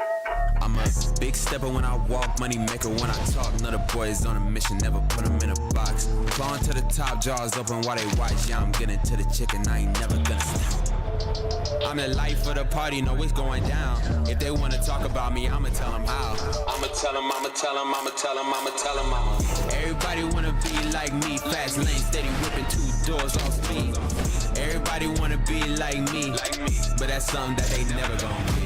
S23: I'm a big stepper when I walk, money maker when I talk. Another boys on a mission, never put them in a box. Clawing to the top, jaws open while they watch. Yeah, I'm getting to the chicken, I ain't never gonna stop. I'm the life of the party, know it's going down. If they wanna talk about me, I'ma tell them how. I'ma tell them. Everybody wanna be like me, fast lane, steady whipping 2 doors off speed. Everybody wanna be like me, but that's something that they never gonna be.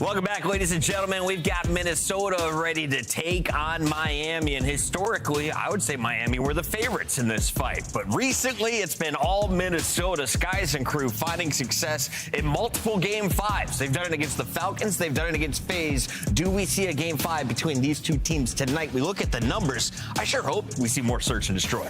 S9: Welcome back, ladies and gentlemen. We've got Minnesota ready to take on Miami. And historically, I would say Miami were the favorites in this fight. But recently, it's been all Minnesota. Skies and crew finding success in multiple Game 5s. They've done it against the Falcons. They've done it against Faze. Do we see a Game 5 between these 2 teams tonight? We look at the numbers. I sure hope we see more search and destroy.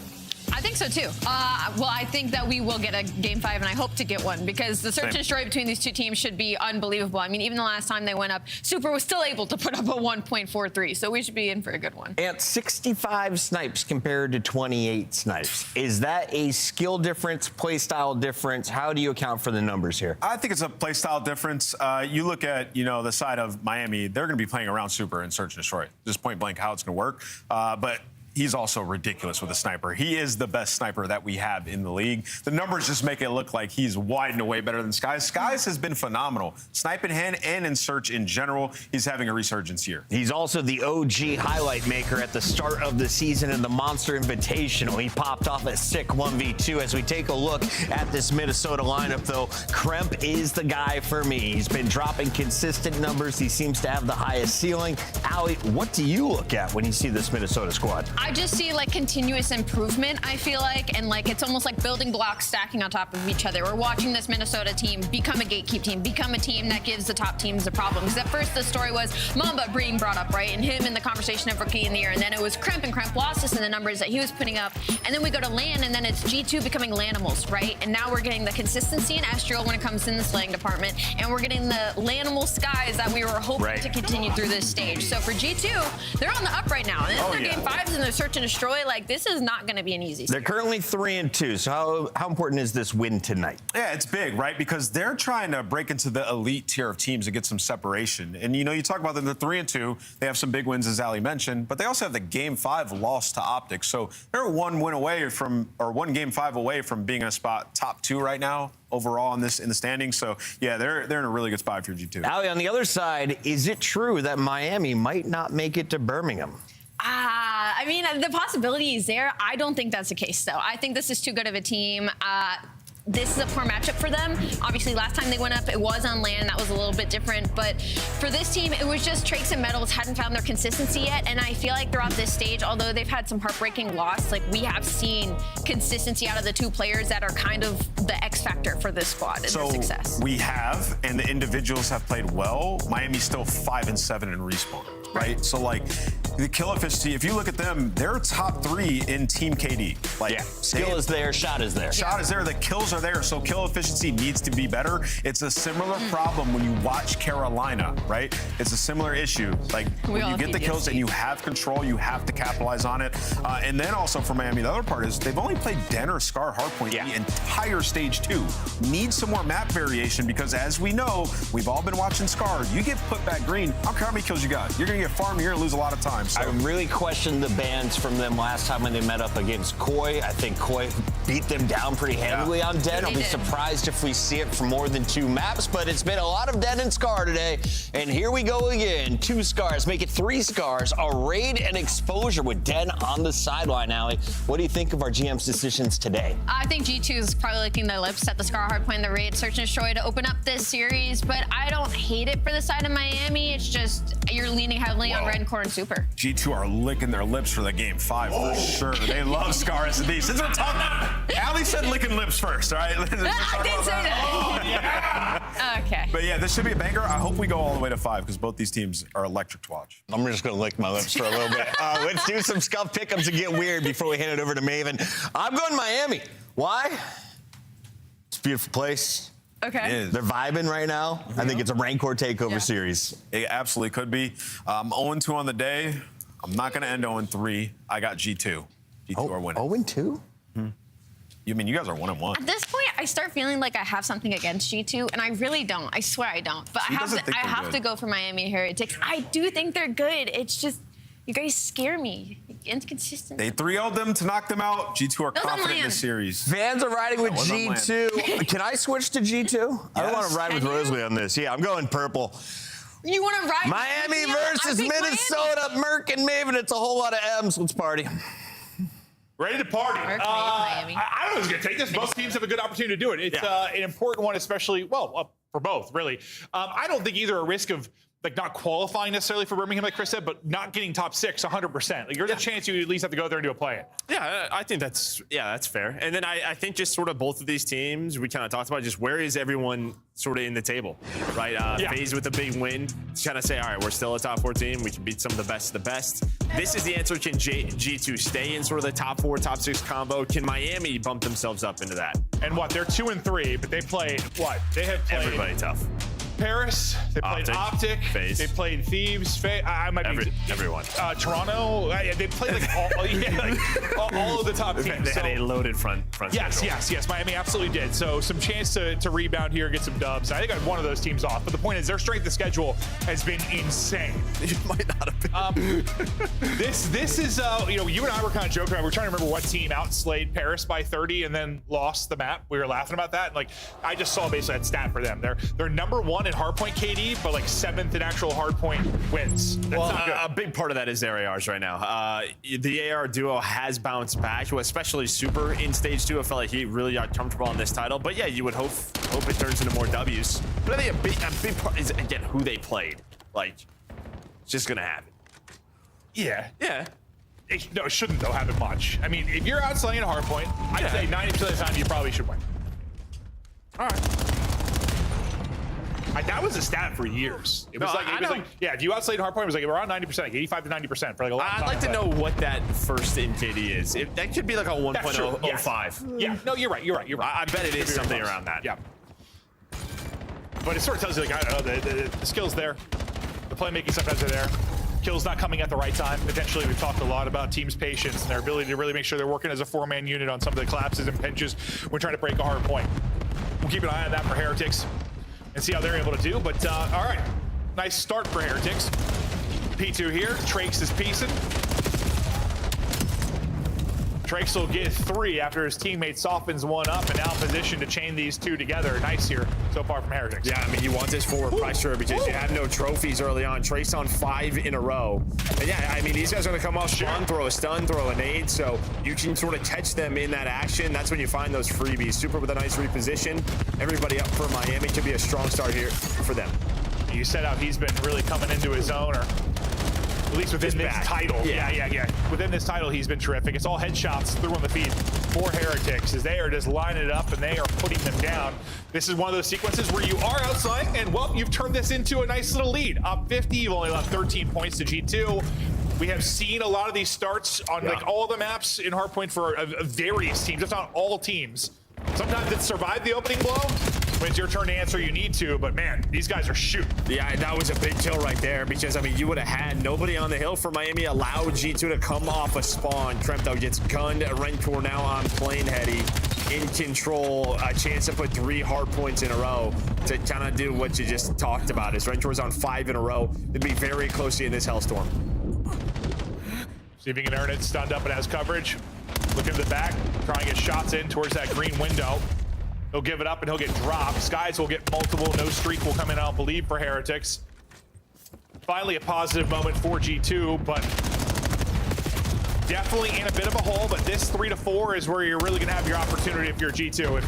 S17: I think so too. Well, I think that we will get a Game 5, and I hope to get one because the search and destroy between these 2 teams should be unbelievable. I mean, even the last time they went up, Super was still able to put up a 1.43, so we should be in for a good one.
S9: And 65 snipes compared to 28 snipes. Is that a skill difference, play style difference? How do you account for the numbers here?
S7: I think it's a play style difference. You look at, the side of Miami, they're going to be playing around Super and search and destroy. Just point blank how it's going to work. But he's also ridiculous with a sniper. He is the best sniper that we have in the league. The numbers just make it look like he's wide and away better than Skies. Skies has been phenomenal. Snipe in hand and in search in general, he's having a resurgence here.
S9: He's also the OG highlight maker at the start of the season in the Monster Invitational. He popped off a sick 1v2. As we take a look at this Minnesota lineup, though, Kremp is the guy for me. He's been dropping consistent numbers. He seems to have the highest ceiling. Allie, what do you look at when you see this Minnesota squad?
S17: I just see like continuous improvement, I feel like, and like it's almost like building blocks stacking on top of each other. We're watching this Minnesota team become a gatekeep team, become a team that gives the top teams a problem. Because at first the story was Mamba being brought up, right? And him in the conversation of rookie in the year. And then it was Kremp, and Kremp lost us in the numbers that he was putting up. And then we go to LAN, and then it's G2 becoming Lanimals, right? And now we're getting the consistency in Astral when it comes in the slaying department. And we're getting the Lanimal skies that we were hoping to continue through this stage. So for G2, they're on the up right now. And this is their game 5s and they're search and destroy. Like, this is not going to be an easy
S9: They're
S17: series.
S9: currently 3-2. So how important is this win tonight?
S7: Yeah, it's big, right? Because they're trying to break into the elite tier of teams and get some separation. And, you know, you talk about them, they're 3-2. They have some big wins, as Ali mentioned, but they also have the Game 5 loss to Optic. So they're one Game 5 away from being in a spot top 2 right now overall in the standings. So, yeah, they're in a really good spot for G2.
S9: Ali, on the other side, is it true that Miami might not make it to Birmingham?
S17: I mean, the possibility is there. I don't think that's the case, though. I think this is too good of a team. This is a poor matchup for them. Obviously, last time they went up, it was on land. That was a little bit different. But for this team, it was just Trakes and Metals hadn't found their consistency yet. And I feel like throughout this stage, although they've had some heartbreaking loss, like we have seen consistency out of the two players that are kind of the X factor for this squad and their success.
S7: We have, and the individuals have played well. Miami's still 5-7 in respawn, right? So, like, the kill efficiency, if you look at them, they're top 3 in Team KD. Like,
S9: skill is there, shot is there.
S7: Shot is there, the kills are there, so kill efficiency needs to be better. It's a similar problem when you watch Carolina, right? It's a similar issue. Like, when you get the kills and you have control, you have to capitalize on it. And then also for Miami, the other part is they've only played Den or Scar Hardpoint the entire stage 2. Need some more map variation because, as we know, we've all been watching Scar. You get put back green, I don't care how many kills you got. You're going to get farmed, you're going to lose a lot of time. So.
S9: I really questioned the bans from them last time when they met up against Koi. I think Koi beat them down pretty handily on Den. I'll be surprised if we see it for more than 2 maps, but it's been a lot of Den and Scar today. And here we go again. 2 scars, make it 3 scars, a raid and exposure with Den on the sideline, Ali. What do you think of our GM's decisions today?
S17: I think G2 is probably licking their lips at the Scar Hardpoint, the raid, search and destroy to open up this series, but I don't hate it for the side of Miami. It's just you're leaning heavily on Red Core and Super.
S7: G2 are licking their lips for the Game 5 for sure. They love Scar S&D. Since we're talking, Ali said licking lips first, all right?
S17: I did say that. Okay.
S7: But yeah, this should be a banger. I hope we go all the way to 5 because both these teams are electric to watch.
S9: I'm just going to lick my lips for a little bit. Let's do some scuff pick'ems and get weird before we hand it over to Maven. I'm going Miami. Why? It's a beautiful place.
S17: Okay.
S9: They're vibing right now. I think it's a Rancor takeover series.
S7: It absolutely could be. 0-2 on the day. I'm not going to end 0-3. I got G2. G2 are winning.
S9: 0-2?
S7: You mean you guys are 1-1?
S17: At this point, I start feeling like I have something against G2, and I really don't. I swear I don't. But I have to go for Miami here. I do think they're good. It's just you guys scare me. Inconsistent.
S7: They 3-0'd them to knock them out. G2 are confident in this series.
S9: Fans are riding with G2. Can I switch to G2? Yes. I don't want to ride with Rosalie on this. Yeah, I'm going purple.
S17: You want to ride
S9: Miami versus Minnesota, Merc and Maven. It's a whole lot of M's. Let's party.
S1: Ready to party. I don't know who's going to take this. Both teams have a good opportunity to do it. It's an important one, especially, for both, really. I don't think either are risk of not qualifying necessarily for Birmingham, like Chris said, but not getting top 6 100%. Like, there's a chance you at least have to go there and do a play-in.
S5: Yeah, I think that's fair. And then I think just sort of both of these teams, we kind of talked about just where is everyone sort of in the table, right? Faze with a big win to kind of say, all right, we're still a top 4 team. We can beat some of the best of the best. This is the answer. Can G2 stay in sort of the top 4, top 6 combo? Can Miami bump themselves up into that?
S1: And they're 2-3, but they played They have played
S5: everybody tough.
S1: Paris, they played Optic,
S5: Faze.
S1: they played Thieves,
S5: everyone.
S1: Toronto, they played all of the top teams.
S5: They had a loaded front
S1: Yes, Miami absolutely did. So some chance to rebound here, get some dubs. I think I'd one of those teams off. But the point is, their strength of schedule has been insane.
S5: It might not have been.
S1: This is you and I were kind of joking around. We were trying to remember what team outslayed Paris by 30 and then lost the map. We were laughing about that. And I just saw basically that stat for them. They're number 1 in hardpoint KD, but 7th in actual hardpoint wins. That's not good.
S5: A big part of that is their ARs right now. The AR duo has bounced back, especially Super in stage 2. I felt like he really got comfortable on this title. But yeah, you would hope it turns into more W's. But I think a big part is, again, who they played. It's just gonna happen.
S1: Yeah. No, it shouldn't though happen much. I mean, if you're outslaying at hardpoint, I'd say 90% of the time you probably should win. All right. That was a stat for years. It was yeah, if you outslayed hardpoint, it was like around 90%, like 85 to 90% for like a long time.
S5: I'd like to know what that first NKD is. That could be like a 1.05.
S1: Yeah, no, you're right.
S5: I bet it is something around that.
S1: Yeah. But it sort of tells you, like, I don't know, the skill's there. The playmaking sometimes are there. Kills not coming at the right time. Potentially, we've talked a lot about teams' patience and their ability to really make sure they're working as a four-man unit on some of the collapses and pinches when trying to break a hard point. We'll keep an eye on that for Heretics and see how they're able to do. But, all right. Nice start for Heretics. P2 here. Trakes is piecing. Trakes will get 3 after his teammate softens one up and now in position to chain these two together. Nice here so far from Heretics.
S5: Yeah, I mean, you want this forward pressure because you have no trophies early on. Trakes on 5 in a row. And yeah, I mean, these guys are going to come off spawn, throw a stun, throw a nade, so you can sort of catch them in that action. That's when you find those freebies. Super with a nice reposition. Everybody up for Miami could be a strong start here for them.
S1: You said how he's been really coming into his own, or at least within this title. Yeah. Within this title, he's been terrific. It's all headshots through on the feed for Heretics as they are just lining it up and they are putting them down. This is one of those sequences where you are outside and, well, you've turned this into a nice little lead. Up 50, you've only left 13 points to G2. We have seen a lot of these starts on like all the maps in Hardpoint for various teams, if not all teams. Sometimes it's survived the opening blow. When it's your turn to answer, you need to, but man, these guys are shooting.
S5: Yeah, that was a big kill right there because, I mean, you would have had nobody on the hill for Miami, allowed G2 to come off a spawn. Krempto gets gunned. Rentor now on plane heady, in control. A chance to put 3 hard points in a row to kind of do what you just talked about. As Rentor's on 5 in a row, they'd be very closely in this hellstorm.
S1: See if he can earn it. Stunned up and has coverage. Looking to the back, trying to get shots in towards that green window. He'll give it up and he'll get dropped. Skies will get multiple. No streak will come in, I'll believe, for Heretics. Finally, a positive moment for G2, but definitely in a bit of a hole. But this 3 to 4 is where you're really going to have your opportunity if you're G2. If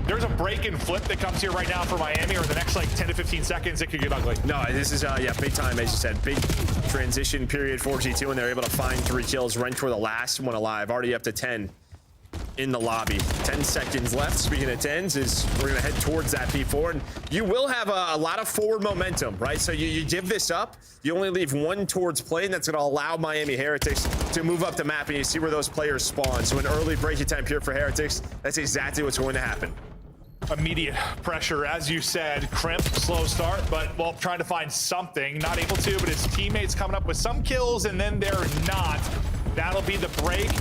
S1: there's a break and flip that comes here right now for Miami, or in the next like 10 to 15 seconds, it could get ugly.
S5: No, this is, yeah, big time, as you said. Big transition period for G2, and they're able to find 3 kills. Rentor the last one alive, already up to 10. In the lobby. 10 seconds left. Speaking of 10s, is we're going to head towards that P4, and you will have a lot of forward momentum, right? So you give this up, you only leave 1 towards play, and that's going to allow Miami Heretics to move up the map, and you see where those players spawn. So an early breaking time here for Heretics, that's exactly what's going to happen.
S1: Immediate pressure, as you said. Crimp, slow start, but, well, trying to find something. Not able to, but his teammates coming up with some kills, and then they're not. That'll be the break.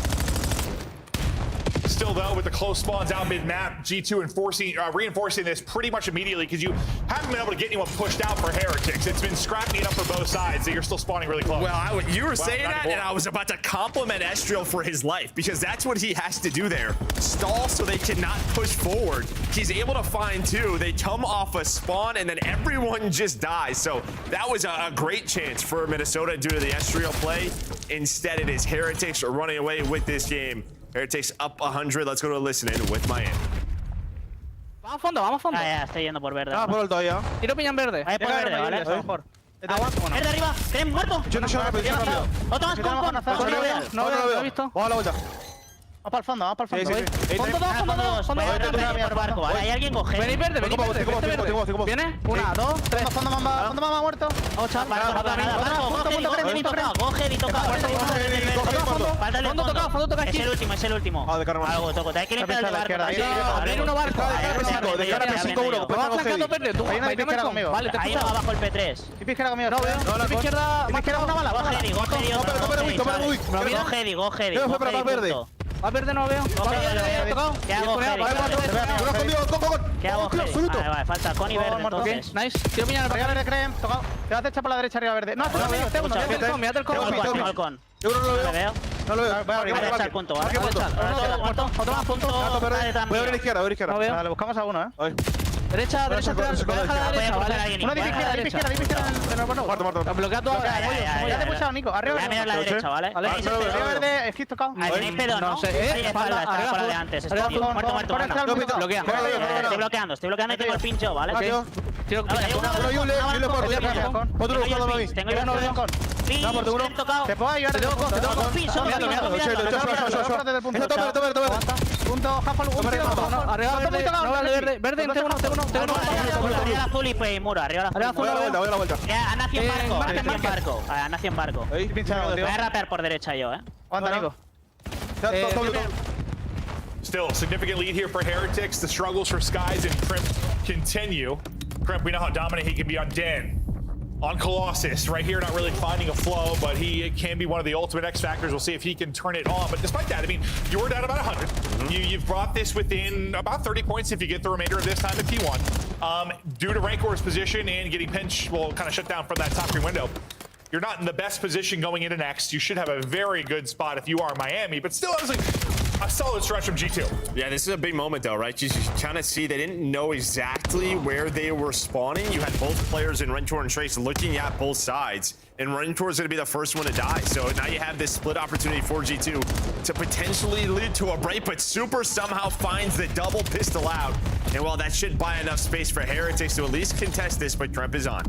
S1: Still, though, with the close spawns out mid-map, G2 reinforcing this pretty much immediately because you haven't been able to get anyone pushed out for Heretics. It's been scrapping it up for both sides, so you're still spawning really close.
S5: Well, you were saying that, and I was about to compliment Estriel for his life because that's what he has to do there. Stall so they cannot push forward. He's able to find 2. They come off a spawn, and then everyone just dies. So that was a great chance for Minnesota due to the Estriel play. Instead, it is Heretics running away with this game. Heretics up 100. Let's go to a listen-in with Miami.
S8: Vamos fondo, vamos fondo.
S12: Ya, estoy yendo por verde.
S8: Vamos por el todo ya. Tiro piña en verde.
S12: Ahí por verde, ¿vale?
S8: Mejor.
S12: Verde arriba. ¿Creen muerto?
S8: Yo no sé rápido,
S12: Otro más con.
S8: No lo he visto. Vamos a la vuelta. Vamos para el fondo, vamos para el fondo. Fondo 2.
S12: Barco, ¿vale? Hay alguien coge.
S8: Venid verde, venid verde. ¿Viene? 1, 2, 3. Fondo mamba muerto. Vamos, chaval.
S12: Coge y toca.
S8: Fondo toca.
S12: Es el último. Algo toco. Hay que limpiar el barco.
S8: Viene uno barco. De cara a 5-1. Vamos flanqueando verde. Tú, ahí izquierda conmigo. Vale, te
S12: ahí abajo el P3.
S8: Tip izquierda conmigo. No veo. Tip izquierda una bala.
S12: Go Heady.
S8: Va verde, no lo veo.
S12: ¿Qué hago? Vale, falta Connie verde entonces.
S8: Nice. Tiro piña en el verde, creen. Tocado. Te vas a echar por la derecha arriba verde. No, mirad el con.
S12: Yo no lo veo.
S8: No lo veo.
S12: Voy a echar punto, ¿vale?
S8: Otro más punto. Voy a abrir izquierda, Vale, buscamos a uno, Derecha, derecha, ¿vale? Una dip izquierda, Muerto. Bloqueado ahora. Ya te he pushado, Nico. Arriba.
S12: Voy a mirar la derecha, ¿vale?
S8: Arriba verde, es que tocado.
S12: Ahí tenéis pedo, ¿no? Espalda de antes. Muerto.
S8: Bloquea.
S12: Estoy bloqueando y tengo el pincho, ¿vale?
S8: Tengo te puedo ayudar. Punto, verde, arriba azul y pues muro, arriba azul. Voy a la vuelta. Ana 100 barco, Ana 100 barco. Voy a rapear por derecha yo, Aguanta, Nico.
S1: Still, significant lead here for Heretics. The struggles for Skies and Crimp continue. Crimp, we know how dominant he can be on Den. On Colossus, right here, not really finding a flow, but he can be one of the ultimate X factors. We'll see if he can turn it on. But despite that, I mean, you were down about 100. You've brought this within about 30 points if you get the remainder of this time at T1. Due to Rancor's position and getting pinch, well, kind of shut down from that top green window. You're not in the best position going into next. You should have a very good spot if you are Miami, but still, honestly, a solid stretch from G2.
S5: Yeah, this is a big moment though, right? You kind of see they didn't know exactly where they were spawning. You had both players in Rentor and Trace looking at both sides, and Rentor is going to be the first one to die. So now you have this split opportunity for G2 to potentially lead to a break, but Super somehow finds the double pistol out. And well, that should buy enough space for Heretics to at least contest this, but Tremp is on.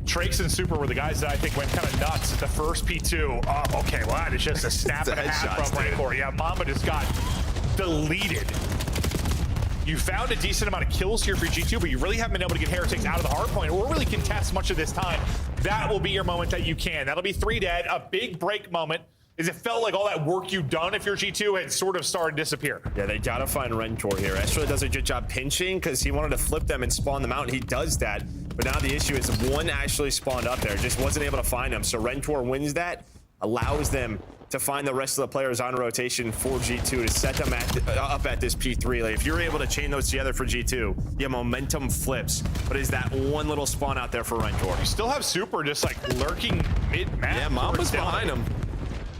S1: Trace and Super were the guys that I think went kind of nuts at the first P2. Okay, well, that is just a snap and a half from Rancor. Yeah, Mamba just got deleted. You found a decent amount of kills here for G2, but you really haven't been able to get Heretics out of the hardpoint or really contest much of this time. That will be your moment that you can. That'll be 3 dead, a big break moment. Is it felt like all that work you've done if you're G2 had sort of started to disappear.
S5: Yeah, they gotta find Rentor here. Estra does a good job pinching because he wanted to flip them and spawn them out, and he does that. But now the issue is one actually spawned up there, just wasn't able to find them. So Rentor wins that, allows them to find the rest of the players on rotation for G2 to set them up at this P3. Like, if you're able to chain those together for G2, yeah, momentum flips. But is that one little spawn out there for Rentor?
S1: You still have Super just like lurking mid-map.
S5: Yeah, Mamba's behind him.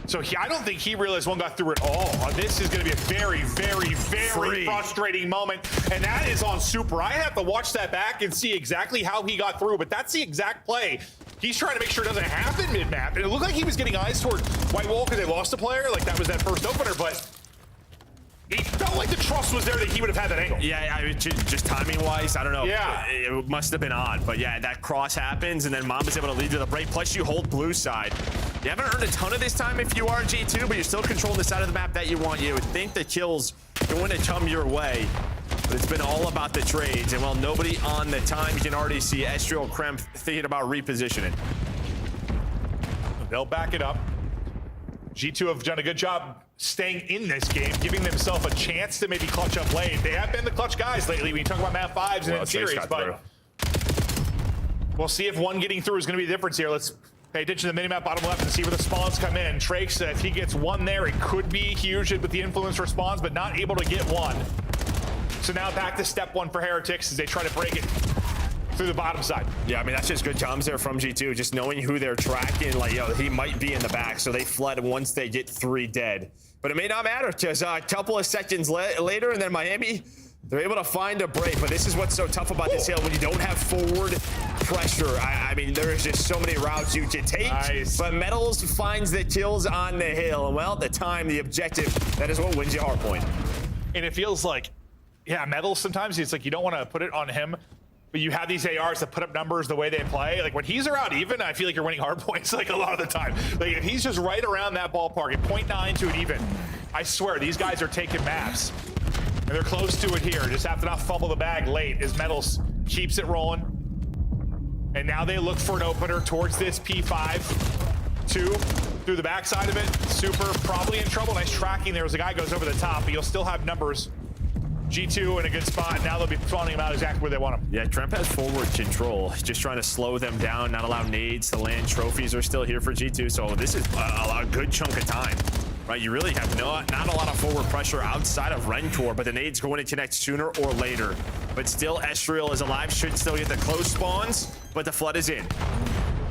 S1: So I don't think he realized one got through at all. This is going to be a very, very, very frustrating moment. And that is on Super. I have to watch that back and see exactly how he got through. But that's the exact play. He's trying to make sure it doesn't happen mid-map. And it looked like he was getting eyes toward White Wall because they lost a player. Like that was that first opener. But it felt like the trust was there that he would have had that angle.
S5: Yeah, just timing-wise, I don't know.
S1: Yeah.
S5: It must have been odd. But yeah, that cross happens, and then Mamba's able to lead to the break. Plus, you hold blue side. You haven't earned a ton of this time if you are G2, but you're still controlling the side of the map that you want. You would think the kills are going to come your way. But it's been all about the trades. And while nobody on the time, you can already see Estriel Kremp thinking about repositioning.
S1: They'll back it up. G2 have done a good job staying in this game, giving themselves a chance to maybe clutch up late. They have been the clutch guys lately when you talk about map 5s and in series, but we'll see if one getting through is going to be the difference here. Let's pay attention to the minimap bottom left and see where the spawns come in. Trace, if he gets one there, it could be huge with the influence response, but not able to get one. So now back to step 1 for Heretics as they try to break it through the bottom side.
S5: Yeah, I mean, that's just good jobs there from G2, just knowing who they're tracking. Like, yo, he might be in the back, so they fled once they get 3 dead. But it may not matter, because a couple of seconds later, and then Miami, they're able to find a break. But this is what's so tough about this hill, when you don't have forward pressure. I mean, there's just so many routes you can take. Nice. But Metals finds the kills on the hill. And, well, the time, the objective, that is what wins you Hardpoint.
S1: And it feels like, yeah, Metals sometimes, it's like you don't want to put it on him, but you have these ARs that put up numbers the way they play. Like when he's around even, I feel like you're winning hard points like a lot of the time. Like if he's just right around that ballpark at 0.9 to an even, I swear these guys are taking maps. And they're close to it here. Just have to not fumble the bag late as Metals keeps it rolling. And now they look for an opener towards this P5. 2 through the backside of it. Super probably in trouble. Nice tracking there as the guy goes over the top, but you'll still have numbers. G2 in a good spot. Now they'll be spawning them out exactly where they want them.
S5: Yeah, Tremp has forward control. Just trying to slow them down, not allow nades to land. Trophies are still here for G2, so this is a good chunk of time. Right, you really have not a lot of forward pressure outside of Rentor, but the nades going to connect sooner or later. But still, Estriel is alive, should still get the close spawns, but the flood is in.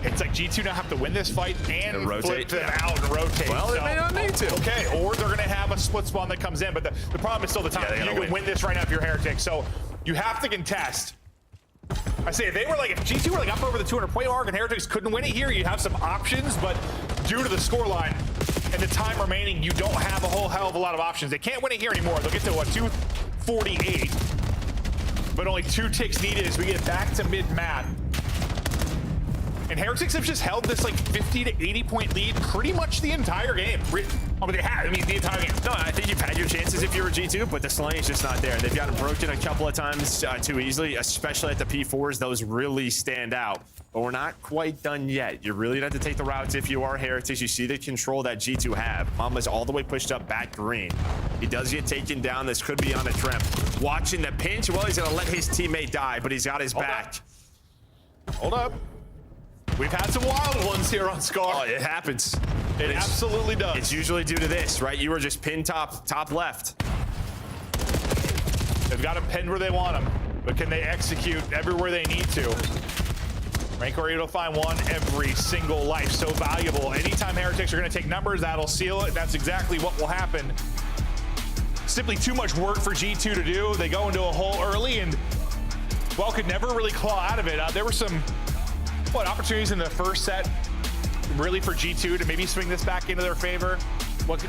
S1: It's like G2 now have to win this fight and flip them out and rotate.
S5: Well, they may not need to.
S1: Okay, or they're going to have a split spawn that comes in, but the problem is still the time. Yeah, you can win this right now if you're Heretic. So you have to contest. I say if G2 were like up over the 200-point mark and Heretics couldn't win it here, you have some options, but due to the scoreline and the time remaining, you don't have a whole hell of a lot of options. They can't win it here anymore. They'll get to, what, 248. but only 2 ticks needed as we get back to mid-map. And Heretics have just held this like 50 to 80 point lead pretty much the entire game. I mean, the entire game.
S5: No, I think you've had your chances if you were G2, but the slaying is just not there. They've gotten broken a couple of times too easily, especially at the P4s. Those really stand out, but we're not quite done yet. You really have to take the routes if you are Heretics. You see the control that G2 have. Mama's all the way pushed up back green. He does get taken down. This could be on a trim. Watching the pinch. Well, he's gonna let his teammate die, but he's got his back.
S1: Hold up. We've had some wild ones here on Scar.
S5: Oh, it happens.
S1: It absolutely does.
S5: It's usually due to this, right? You were just pinned top left.
S1: They've got them pinned where they want them, but can they execute everywhere they need to? Rancor able to find one every single life. So valuable. Anytime Heretics are going to take numbers, that'll seal it. That's exactly what will happen. Simply too much work for G2 to do. They go into a hole early and, well, could never really claw out of it. There were some opportunities in the first set really for G2 to maybe swing this back into their favor.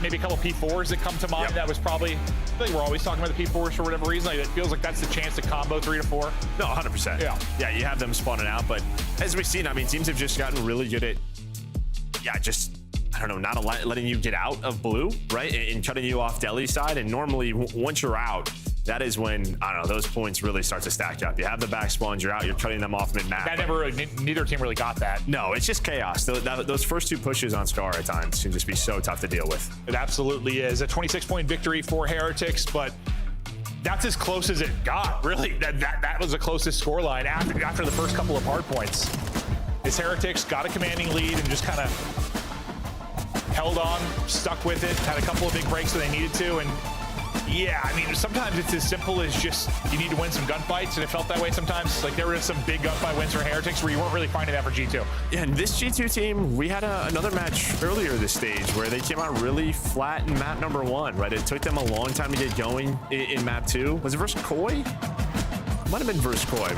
S1: Maybe a couple P4s that come to mind. Yep. That was probably, I feel like we're always talking about the P4s for whatever reason. Like, it feels like that's the chance to combo 3 to 4.
S5: No, 100%. Yeah, you have them spawning out, but as we've seen, I mean, teams have just gotten really good at, just, I don't know, not letting you get out of blue, right? And cutting you off deli side. And normally, once you're out, that is when, I don't know, those points really start to stack up. You have the back spawns, you're out, you're cutting them off mid-map.
S1: Neither team really got that.
S5: No, it's just chaos. Those first 2 pushes on Scar at times can just be so tough to deal with.
S1: It absolutely is. A 26-point victory for Heretics, but that's as close as it got, really. That was the closest scoreline after the first couple of hard points. This Heretics got a commanding lead and just kind of held on, stuck with it, had a couple of big breaks when they needed to, and yeah, I mean, sometimes it's as simple as just you need to win some gunfights, and it felt that way sometimes. Like, there were some big gunfight wins for Heretics where you weren't really finding that for G2.
S5: Yeah, and this G2 team, we had another match earlier this stage where they came out really flat in map number 1, right? It took them a long time to get going in map 2. Was it versus Koi? Might have been versus Koi.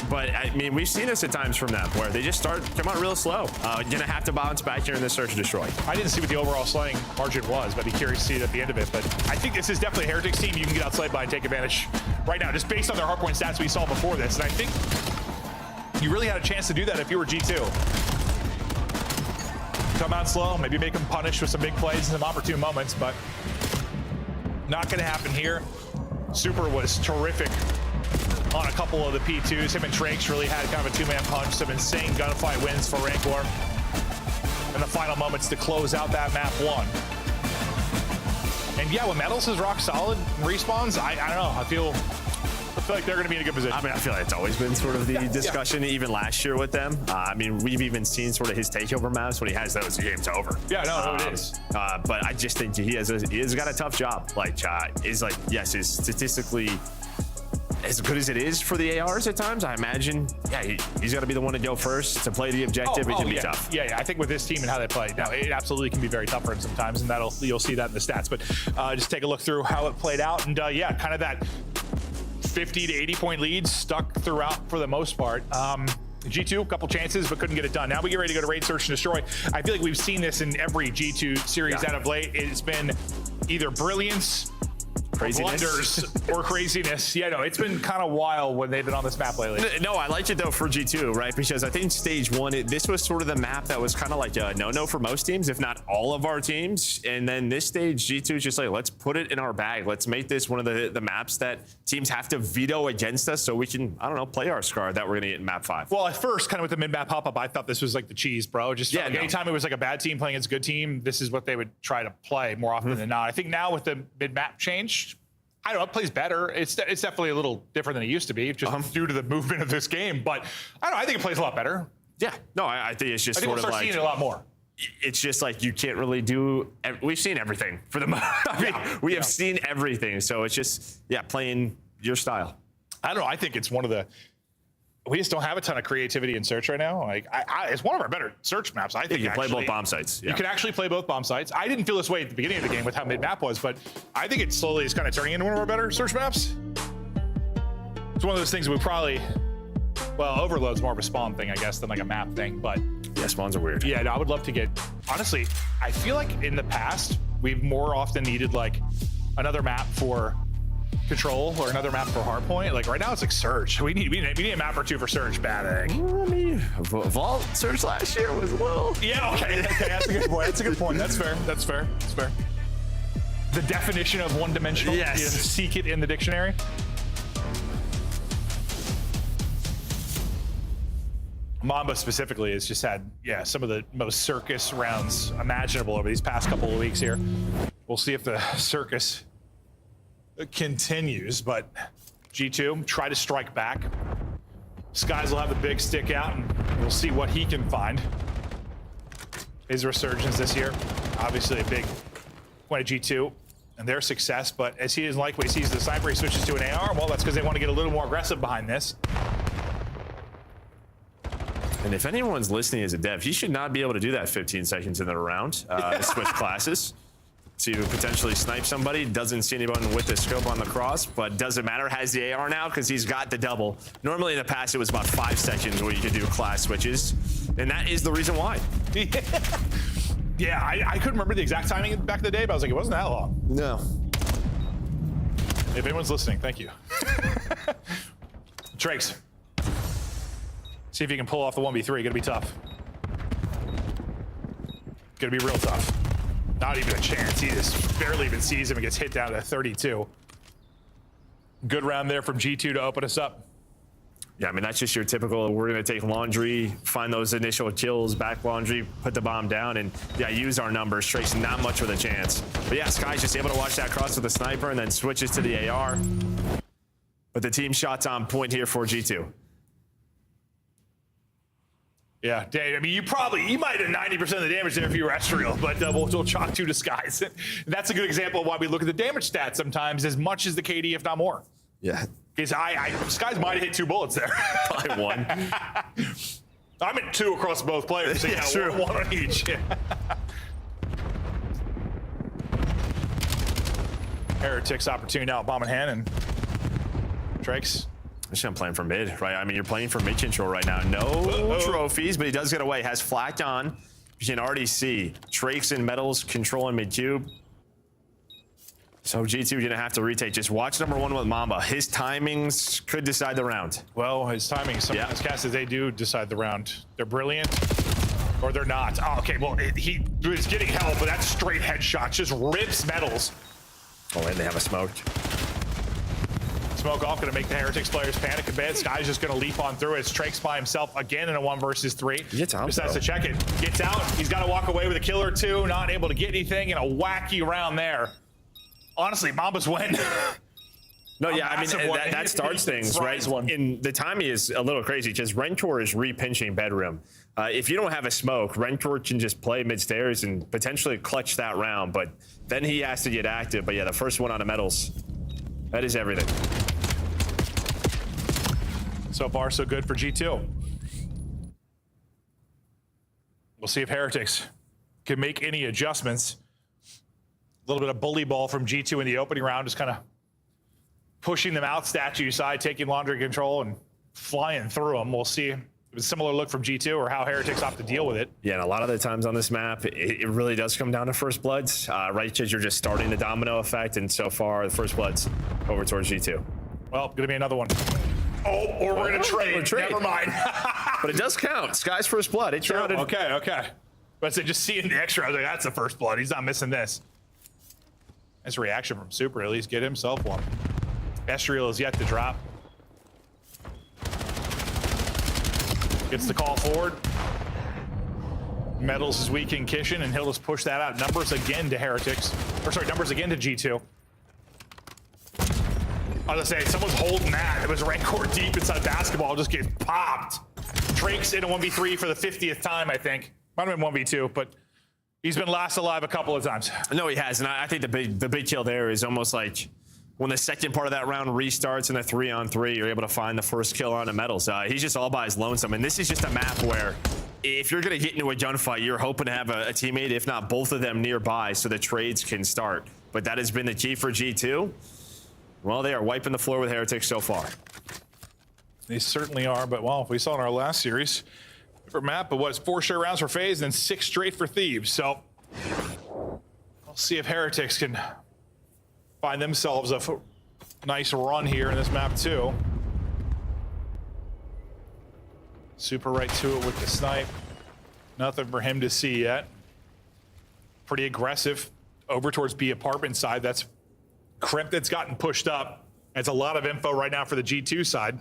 S5: But I mean, we've seen this at times from them where they just come out real slow. Gonna have to bounce back here in this search and destroy.
S1: I didn't see what the overall slaying margin was, but I'd be curious to see it at the end of it. But I think this is definitely a Heretics team you can get outslayed by and take advantage right now, just based on their hardpoint stats we saw before this. And I think you really had a chance to do that if you were G2. Come out slow, maybe make them punish with some big plays and some opportune moments, but not gonna happen here. Super was terrific on a couple of the P2s. Him and Trakes really had kind of a 2-man punch. Some insane gunfight wins for Rancor. And the final moments to close out that map 1. And yeah, when Metals is rock solid and respawns, I don't know. I feel like they're going to be in a good position.
S5: I mean, I feel like it's always been sort of the discussion, even last year with them. I mean, we've even seen sort of his takeover maps when he has those, the game's over.
S1: Yeah, no, it is.
S5: But I just think he has got a tough job. Like, is like, yes, is statistically as good as it is for the ARs at times. I imagine, he's got to be the one to go first to play the objective. It can be tough.
S1: Yeah, I think with this team and how they play, now it absolutely can be very tough for him sometimes, and you'll see that in the stats. But just take a look through how it played out, and kind of that 50 to 80 point lead stuck throughout for the most part. G2, a couple chances, but couldn't get it done. Now we get ready to go to raid, search, and destroy. I feel like we've seen this in every G2 series out of late. It's been either brilliance, blunders, or craziness. Yeah, no, it's been kind of wild when they've been on this map lately.
S5: No, I liked it though for G2, right? Because I think stage 1, this was sort of the map that was kind of like a no-no for most teams, if not all of our teams. And then this stage, G2 is just like, let's put it in our bag. Let's make this one of the maps that teams have to veto against us so we can, I don't know, play our Scar that we're going to get in map 5.
S1: Well, at first, kind of with the mid-map pop-up, I thought this was like the cheese, bro. Just anytime it was like a bad team playing against a good team, this is what they would try to play more often than not. I think now with the mid-map change, I don't know, it plays better. It's definitely a little different than it used to be, just due to the movement of this game. But I don't know, I think it plays a lot better.
S5: Yeah, no, I think it's just
S1: I think
S5: sort
S1: we'll
S5: of
S1: start
S5: like
S1: seeing it a lot more.
S5: It's just like you can't really do. We've seen everything for the most. I mean, we have seen everything. So it's just playing your style.
S1: I don't know. I think it's one of the. We just don't have a ton of creativity in search right now. Like, it's one of our better search maps. I think
S5: you can play both bomb sites.
S1: You can actually play both bomb sites. I didn't feel this way at the beginning of the game with how mid-map was, but I think it slowly is kind of turning into one of our better search maps. It's one of those things we probably, Overload's more of a spawn thing, I guess, than like a map thing, but.
S5: Yeah, spawns are weird.
S1: Yeah, no, I would love to get, honestly, I feel like in the past, we've more often needed like another map for Control or another map for Hardpoint. Like right now, it's like Surge. We need a map or two for Surge. Bad, I think.
S5: Vault Surge last year was a little.
S1: Yeah. Okay. That's a good point. That's a good point. That's fair. That's fair. That's fair. The definition of one-dimensional.
S5: Yes.
S1: You seek it in the dictionary. Mamba specifically has just had, some of the most circus rounds imaginable over these past couple of weeks here. We'll see if the circus continues, but G2 try to strike back. Skies will have the big stick out, and we'll see what he can find. His resurgence this year, obviously a big point of G2 and their success, but as he doesn't like what he sees the sniper, he switches to an AR. Well, that's because they want to get a little more aggressive behind this.
S5: And if anyone's listening as a dev, you should not be able to do that 15 seconds into the round. Switch classes to potentially snipe somebody. Doesn't see anyone with the scope on the cross, but doesn't matter. Has the AR now because he's got the double. Normally in the past, it was about 5 seconds where you could do class switches. And that is the reason why.
S1: Yeah, I couldn't remember the exact timing back in the day, but I was like, it wasn't that long.
S5: No.
S1: If anyone's listening, thank you. Trakes. See if you can pull off the 1v3. Gonna be tough. Gonna be real tough. Not even a chance. He just barely even sees him and gets hit down to 32. Good round there from G2 to open us up.
S5: Yeah, I mean, that's just your typical, we're going to take laundry, find those initial kills, back laundry, put the bomb down, and use our numbers. Trace not much with a chance. But yeah, Sky's just able to watch that cross with the sniper and then switches to the AR. But the team shot's on point here for G2.
S1: Yeah, Dave, I mean, you might have 90% of the damage there if you were Estriel, but we'll chalk 2 to Skies. That's a good example of why we look at the damage stats sometimes as much as the KD, if not more.
S5: Yeah.
S1: Because Skies might have hit 2 bullets there.
S5: Probably 1.
S1: I'm at 2 across both players. So yeah,
S5: true.
S1: One on each. Heretics opportunity now at bomb in hand, and Drakes.
S5: I'm playing for mid, right? I mean, you're playing for mid control right now. No trophies, but he does get away. Has flak on. You can already see Trakes and Metals controlling mid cube. So G2 gonna have to retake. Just watch number 1 with Mamba. His timings could decide the round.
S1: Well, his timings, sometimes casters, they do decide the round. They're brilliant, or they're not. Oh, okay, well, he was getting help, but that straight headshot just rips Metals.
S5: Oh, and they have a smoke.
S1: Smoke off, gonna make the Heretics players panic a bit. Sky's just gonna leap on through it. It's Trakes by himself again in a 1 versus 3.
S5: He gets out,
S1: decides to check it. Gets out. He's got to walk away with a kill or 2. Not able to get anything in a wacky round there. Honestly, Mamba's win.
S5: No, yeah, I mean, that starts things, right? And the timing is a little crazy because Rentor is re-pinching bedroom. If you don't have a smoke, Rentor can just play mid-stairs and potentially clutch that round, but then he has to get active. But yeah, the first one on the Metals, that is everything.
S1: So far, so good for G2. We'll see if Heretics can make any adjustments. A little bit of bully ball from G2 in the opening round, just kind of pushing them out statue side, taking laundry control and flying through them. We'll see if it's a similar look from G2 or how Heretics opt to deal with it.
S5: Yeah, and a lot of the times on this map, it really does come down to first bloods, right? Because you're just starting the domino effect, and so far, the first bloods over towards G2.
S1: Well, gonna be another one. Oh, or we're gonna trade. Never mind.
S5: But it does count. Sky's first blood. It counted.
S1: Okay. But so just seeing the extra, I was like, that's the first blood. He's not missing this. Nice reaction from Super. At least get himself one. Estriel is yet to drop. Gets the call forward. Metals is weak in Kishin, and he'll just push that out. Numbers again to Heretics. Or sorry, numbers again to G2. I was gonna say, someone's holding that. It was Rancor deep inside basketball, just gets popped. Drake's in a 1v3 for the 50th time, I think. Might have been 1v2, but he's been last alive a couple of times.
S5: No, he has, and I think the big kill there is almost like when the second part of that round restarts in a 3-on-3, you're able to find the first kill on the Metals. He's just all by his lonesome, and this is just a map where if you're going to get into a gunfight, you're hoping to have a teammate, if not both of them, nearby so the trades can start. But that has been the key for G2. Well, they are wiping the floor with Heretics so far.
S1: They certainly are, but well, we saw in our last series, different map, but what's 4 straight rounds for Faze and then 6 straight for Thieves. So we'll see if Heretics can find themselves a Nice run here in this map too. Super right to it with the snipe. Nothing for him to see yet. Pretty aggressive over towards B apartment side. That's Crimp that's gotten pushed up. That's a lot of info right now for the G2 side.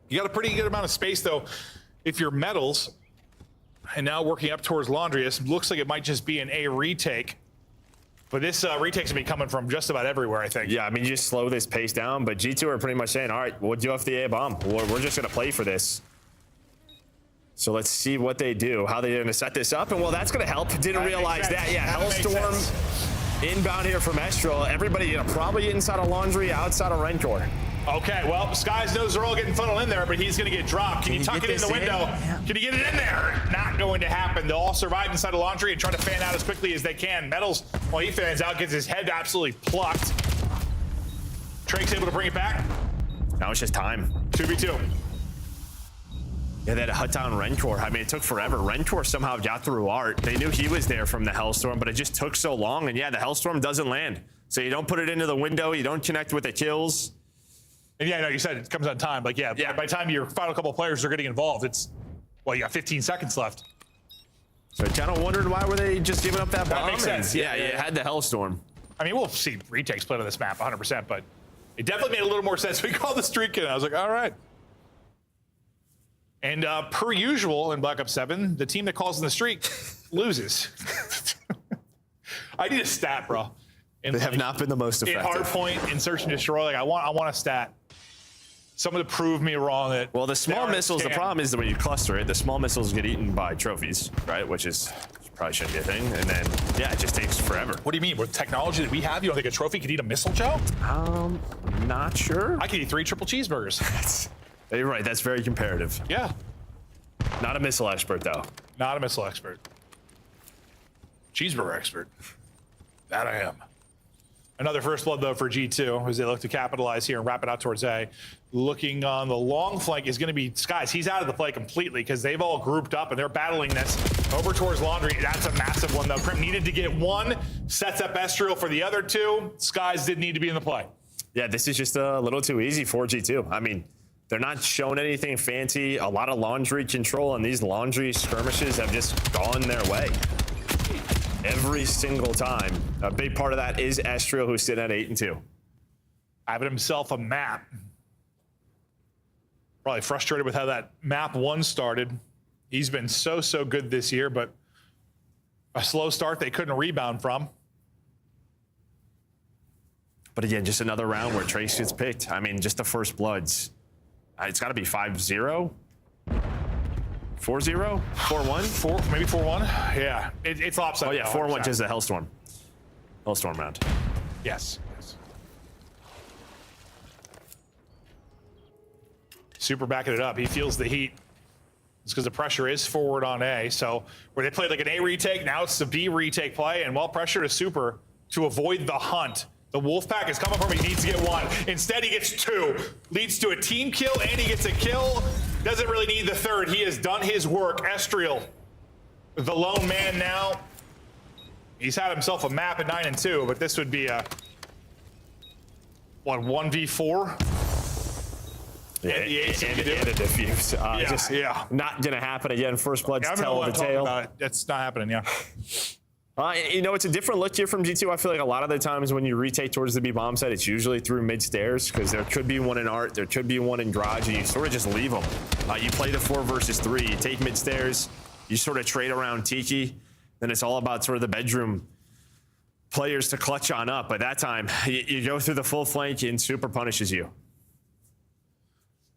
S1: You got a pretty good amount of space though if you're Metals. And now working up towards Laundrius. Looks like it might just be an A retake. But this retake's gonna be coming from just about everywhere, I think.
S5: Yeah, I mean, you just slow this pace down, but G2 are pretty much saying, all right, we'll do off the A bomb. We're just gonna play for this. So let's see what they do, how they're gonna set this up. And well, that's gonna help. Didn't realize that. Yeah, Hellstorm inbound here from Estral. Everybody probably inside of Laundry, outside of Rencor.
S1: Okay, well, Skies knows they're all getting funneled in there, but he's going to get dropped. Can you tuck it in the window? Yeah. Can you get it in there? Not going to happen. They'll all survive inside of Laundry and try to fan out as quickly as they can. Metals, while he fans out, gets his head absolutely plucked. Drake's able to bring it back.
S5: Now it's just time.
S1: 2v2.
S5: Yeah, that hut down Rencor. I mean, it took forever. Rencor somehow got through Art. They knew he was there from the Hellstorm, but it just took so long. And yeah, the Hellstorm doesn't land. So you don't put it into the window. You don't connect with the kills.
S1: And yeah, no, you said it comes on time. Like, yeah, by the time your final couple of players are getting involved, it's, well, you got 15 seconds left.
S5: So I kind of wondered why were they just giving up that bomb?
S1: That makes sense.
S5: Yeah, you had the Hellstorm.
S1: I mean, we'll see retakes played on this map 100%, but it definitely made a little more sense. We called the streak in. I was like, all right. And per usual in Black Ops 7, the team that calls in the streak loses. I need a stat, bro.
S5: They have not been the most effective.
S1: In Hardpoint, in Search and Destroy, like I want a stat. Someone to prove me wrong that.
S5: Well, the small missiles, the problem is that when you cluster it, the small missiles get eaten by trophies, right? Which probably shouldn't be a thing. And then, yeah, it just takes forever.
S1: What do you mean? With technology that we have, you don't think a trophy could eat a missile, Joe?
S5: Not sure.
S1: I could eat 3 triple cheeseburgers.
S5: You're right. That's very comparative.
S1: Yeah.
S5: Not a missile expert, though.
S1: Not a missile expert. Cheeseburger expert. That I am. Another first blood, though, for G2 as they look to capitalize here and wrap it out towards A. Looking on the long flank is going to be Skies. He's out of the play completely because they've all grouped up and they're battling this over towards Laundry. That's a massive one, though. Crimp needed to get one, sets up Estriel for the other two. Skies did need to be in the play.
S5: Yeah, this is just a little too easy for G2. I mean, they're not showing anything fancy. A lot of Laundry control, and these Laundry skirmishes have just gone their way. Every single time. A big part of that is Estriel, who's sitting at 8-2.
S1: Having himself a map. Probably frustrated with how that map 1 started. He's been so good this year, but a slow start they couldn't rebound from.
S5: But again, just another round where Trace gets picked. I mean, just the first bloods. It's got to be 5-0. 4-0? 4-1?
S1: Maybe 4-1? Yeah. It's lopsided.
S5: Oh, yeah, 4-1 just the Hellstorm. Hellstorm round.
S1: Yes. Super backing it up. He feels the heat. It's because the pressure is forward on A. So where they played like an A retake, now it's the B retake play. And well, pressure to Super to avoid the hunt. The Wolfpack is coming for him. He needs to get 1. Instead, he gets 2. Leads to a team kill, and he gets a kill. Doesn't really need the 3rd. He has done his work. Estriel, the lone man now. He's had himself a map at 9-2, but this would be a, what, 1v4?
S5: Yeah, and a defuse. Not going to happen again. First blood to tell the tale.
S1: That's not happening, yeah.
S5: You know, it's a different look here from G2. I feel like a lot of the times when you retake towards the B bomb site, it's usually through mid stairs because there could be one in Art, there could be one in Garage, and you sort of just leave them. You play the 4 versus 3. You take mid stairs, you sort of trade around Tiki, then it's all about sort of the bedroom players to clutch on up. But that time, you go through the full flank and Super punishes you.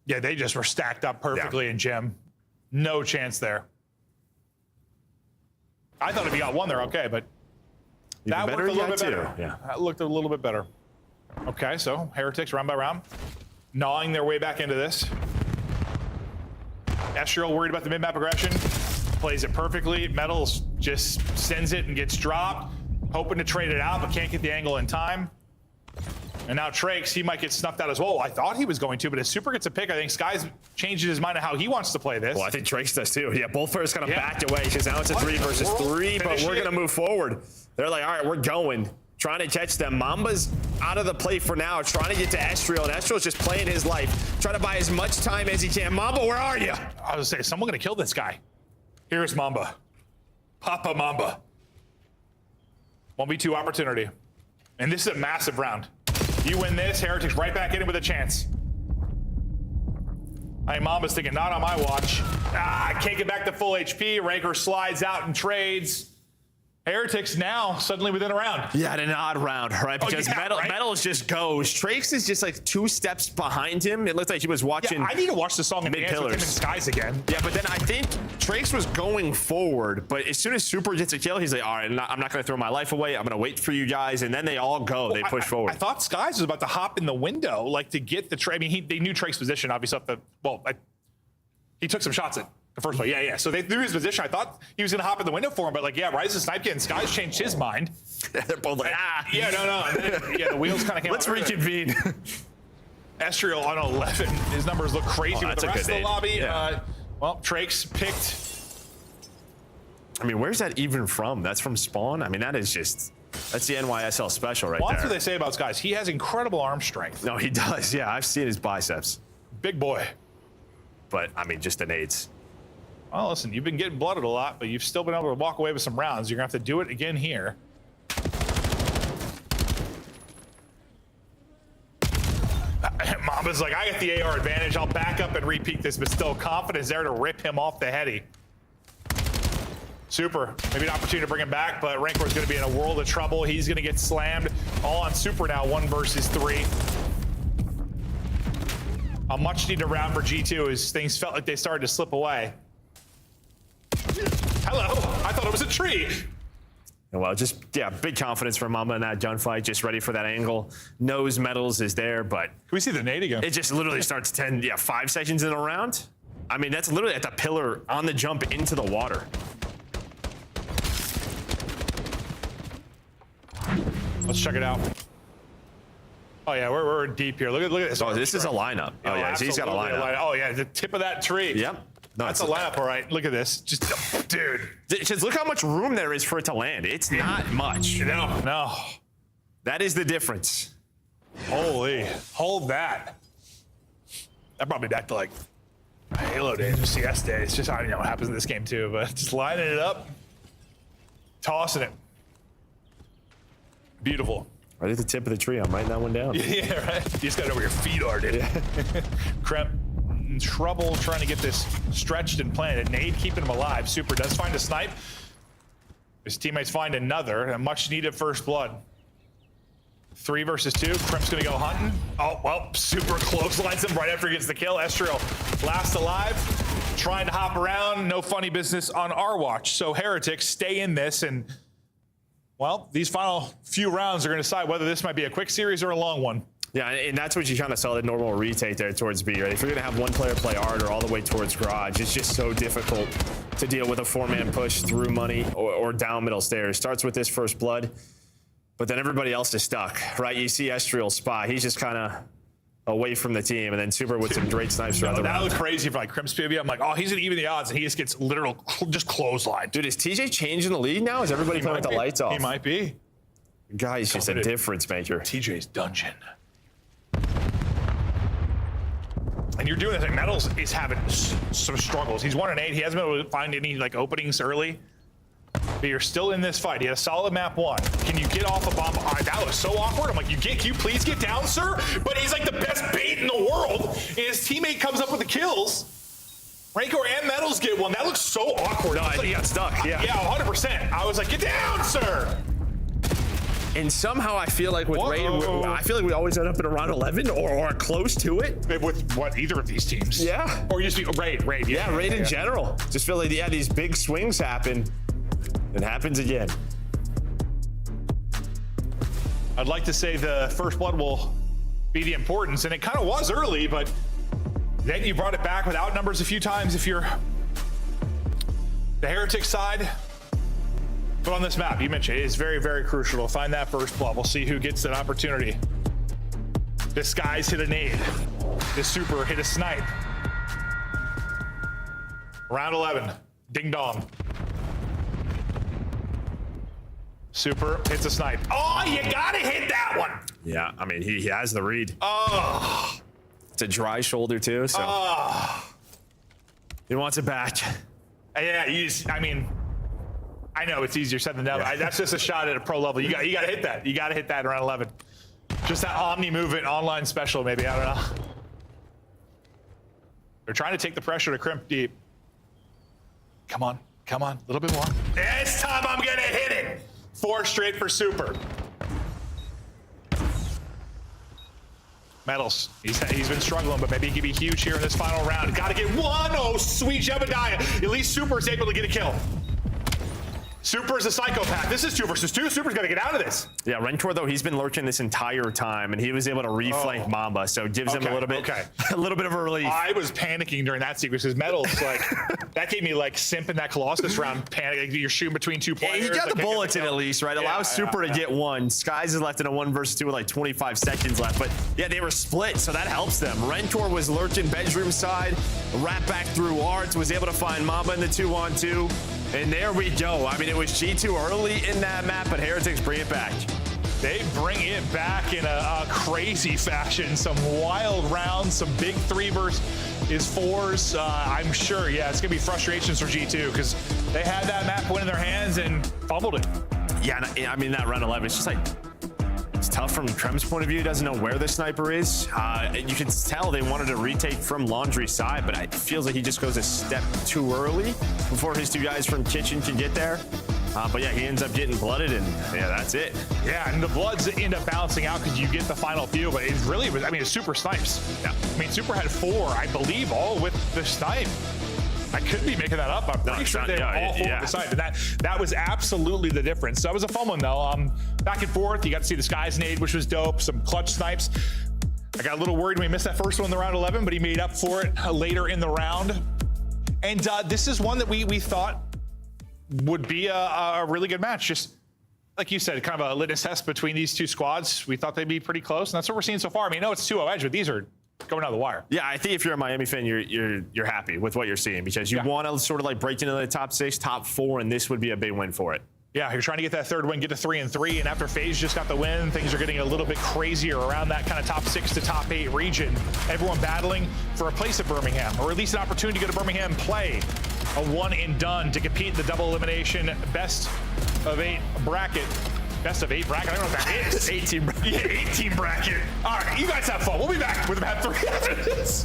S1: Yeah, they just were stacked up perfectly in Gem. No chance there. I thought if he got 1 there, okay, but that worked a little bit better.
S5: Yeah.
S1: That looked a little bit better. Okay, so Heretics round by round, gnawing their way back into this. Estriel worried about the mid-map aggression, plays it perfectly. Metals just sends it and gets dropped, hoping to trade it out, but can't get the angle in time. And now Trakes, he might get snuffed out as well. I thought he was going to, but as Super gets a pick, I think Skies changes his mind on how he wants to play this.
S5: Well, I think Trakes does too. Yeah, both players kind of backed away because now it's a 3 versus 3, but we're going to move forward. They're like, all right, we're going. trying to catch them. Mamba's out of the play for now, trying to get to Estriel, and Estriel's just playing his life, trying to buy as much time as he can. Mamba, where are you?
S1: I was gonna say, someone gonna kill this guy. Here's Mamba. Papa Mamba. 1v2 opportunity. And this is a massive round. You win this, Heretics right back in it with a chance. I think Mamba's thinking, not on my watch. I can't get back to full HP. Ranker slides out and trades. Heretics now suddenly within a round.
S5: Yeah, in an odd round, right? Because Metals just goes. Trace is just like 2 steps behind him. It looked like he was watching.
S1: Yeah, I need to watch the song and dance with him in Skies again.
S5: Yeah, but then I think Trace was going forward, but as soon as Super gets a kill, he's like, all right, I'm not going to throw my life away. I'm going to wait for you guys. And then they all go. They push forward.
S1: I thought Skies was about to hop in the window, like to get the Trace. I mean, they knew Trace's position, obviously. He took some shots at the first one. Yeah. So they threw his position. I thought he was going to hop in the window for him, but like, yeah, Rise of Snipe and Skies changed his mind.
S5: They're both like,
S1: Yeah, no. And then, the wheels kind of came
S5: Let's
S1: out.
S5: reconvene.
S1: Estriel on 11. His numbers look crazy with the rest of the lobby.
S5: Yeah.
S1: Well, Trace picked.
S5: I mean, where's that even from? That's from Spawn? I mean, that's the NYSL special right there.
S1: That's what they say about Skies. He has incredible arm strength.
S5: No, he does. Yeah, I've seen his biceps.
S1: Big boy.
S5: But, I mean, just the nades.
S1: Well, listen, you've been getting blooded a lot, but you've still been able to walk away with some rounds. You're going to have to do it again here. Mamba's like, I got the AR advantage. I'll back up and repeat this, but still confidence there to rip him off the heady. Super. Maybe an opportunity to bring him back, but Rancor's going to be in a world of trouble. He's going to get slammed. All on Super now, 1 versus 3. A much needed round for G2 as things felt like they started to slip away. Hello, I thought it was a tree.
S5: Well, big confidence from Mamba in that gunfight, just ready for that angle. Knows Metals is there, but
S1: can we see the nade again?
S5: It just literally starts 5 seconds in a round. I mean, that's literally at the pillar on the jump into the water.
S1: Let's check it out. Oh yeah, we're deep here. Look at this.
S5: Oh, this is a lineup. Oh yeah, so he's got a lineup.
S1: Oh yeah, the tip of that tree.
S5: Yep. No,
S1: that's a lineup, all right. Look at this. Just, dude.
S5: Just look how much room there is for it to land. It's not much.
S1: No.
S5: That is the difference.
S1: Holy. Hold that. That brought me back to like Halo days or CS days. It's just, I don't know what happens in this game too, but just lining it up, tossing it. Beautiful.
S5: Right at the tip of the tree. I'm writing that one down.
S1: Yeah, right. You just gotta know where your feet are, dude. Kremp in trouble trying to get this stretched and planted. Nade keeping him alive. Super does find a snipe. His teammates find another. A much needed first blood. 3 versus 2. Kremp's gonna go hunting. Oh, well, Super clotheslines him right after he gets the kill. Estriel last alive. Trying to hop around. No funny business on our watch. So Heretics stay in this and well, these final few rounds are going to decide whether this might be a quick series or a long one.
S5: Yeah, and that's what you kind of saw the normal retake there towards B, right? If you're going to have one player play hard or all the way towards garage, it's just so difficult to deal with a 4-man push through money or down middle stairs. Starts with this first blood, but then everybody else is stuck, right? You see Estriel's spot. He's just kind of away from the team, and then Super with some great snipes throughout the round.
S1: That looked crazy for like Kremp's POV. I'm like, oh, he's going to even the odds, and he just gets just clothesline.
S5: Dude, is TJ changing the lead now? Is everybody playing with the lights off?
S1: He might be.
S5: Guy's just a difference maker.
S1: TJ's dungeon. And you're doing this, like Metals is having some struggles. He's 1-8. He hasn't been able to find any like openings early. But you're still in this fight. He had a solid map 1. Can you get off a bomb? That was so awkward. I'm like, can you please get down, sir? But he's like the best bait in the world. And his teammate comes up with the kills. Rancor and Metals get one. That looks so awkward.
S5: No, he got stuck. Yeah.
S1: Yeah, 100%. I was like, get down, sir.
S5: And somehow I feel like with Raid, I feel like we always end up in around 11 or close to it.
S1: With what, either of these teams?
S5: Yeah.
S1: Or you just Raid.
S5: Yeah, Raid in general. Just feel like, these big swings happen. It happens again.
S1: I'd like to say the first blood will be the importance, and it kind of was early, but then you brought it back without numbers a few times if you're the Heretic side. But on this map, you mentioned it is very, very crucial to find that first blood. We'll see who gets that opportunity. This guy's hit a nade. This Super hit a snipe. Round 11. Ding dong. Super hits a snipe. Oh, you gotta hit that one.
S5: Yeah, I mean, he has the read.
S1: Oh.
S5: It's a dry shoulder, too, so.
S1: Oh.
S5: He wants it back.
S1: Yeah, I mean, I know it's easier said than done. Yeah. That's just a shot at a pro level. You got to hit that. You got to hit that in round 11. Just that omni movement, online special, maybe. I don't know. They're trying to take the pressure to crimp deep. Come on, a little bit more. This time I'm gonna hit it. 4 straight for Super. Metals, he's been struggling, but maybe he can be huge here in this final round. Gotta get one. Oh, sweet Jebediah. At least Super's able to get a kill. Super's a psychopath. This is 2 versus 2. Super's got to get out of this.
S5: Yeah, Rencor, though, he's been lurking this entire time, and he was able to reflank Mamba, so it gives him a little bit of a relief.
S1: I was panicking during that sequence because Metals, like, that gave me, like, simp in that Colossus round, panicking. You're shooting between 2 players.
S5: Yeah, he got the bullets in at least, right? Allows Super to get one. Skies is left in a 1 versus 2 with, like, 25 seconds left. But, yeah, they were split, so that helps them. Rencor was lurking bedroom side, wrapped back through Arts, was able to find Mamba in the 2-on-2. And there we go. I mean, it was G2 early in that map, but Heretics bring it back.
S1: They bring it back in a crazy fashion. Some wild rounds, some big 3 versus 4s. I'm sure, yeah, it's going to be frustrations for G2 because they had that map win in their hands and fumbled it.
S5: Yeah, I mean, that round 11, it's just like, it's tough from Krem's point of view. He doesn't know where the sniper is. You can tell they wanted to retake from Laundry's side, but it feels like he just goes a step too early before his 2 guys from Kitchen can get there. But yeah, he ends up getting blooded, and yeah, that's it.
S1: Yeah, and the bloods end up bouncing out because you get the final few, but it really was, I mean, it's Super snipes. Yeah. I mean, Super had 4, I believe, all with the snipe. I could be making that up. I'm pretty sure they were all 4 at the side. And that was absolutely the difference. That was a fun one, though. Back and forth. You got to see the Skies nade, which was dope. Some clutch snipes. I got a little worried when he missed that first one in the round 11, but he made up for it later in the round. And this is one that we thought would be a really good match. Just like you said, kind of a litmus test between these 2 squads. We thought they'd be pretty close, and that's what we're seeing so far. I mean, no, it's 2-0 edge, but these are going down the wire.
S5: Yeah, I think if you're a Miami fan, you're happy with what you're seeing because you want to sort of like break into the top 6, top 4, and this would be a big win for it.
S1: Yeah, you're trying to get that 3rd win, get to 3-3, and after FaZe just got the win, things are getting a little bit crazier around that kind of top 6 to top 8 region. Everyone battling for a place at Birmingham, or at least an opportunity to go to Birmingham, play a 1 and done to compete in the double elimination best of 8 bracket. Best of 8 bracket. I don't know what that is.
S5: 18 bracket.
S1: Yeah, 18 bracket. All right, you guys have fun. We'll be back with map 3 after this.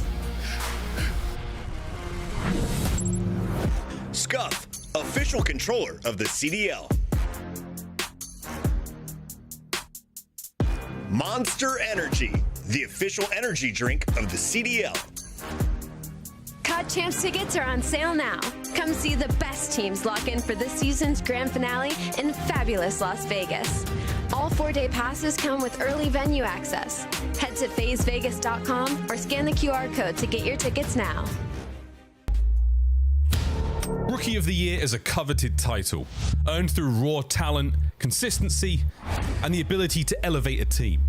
S11: Scuff, official controller of the CDL. Monster Energy, the official energy drink of the CDL.
S6: COD Champs tickets are on sale now. Come see the best teams lock in for this season's grand finale in fabulous Las Vegas. All 4-day passes come with early venue access. Head to FazeVegas.com or scan the QR code to get your tickets now.
S13: Rookie of the Year is a coveted title, earned through raw talent, consistency, and the ability to elevate a team.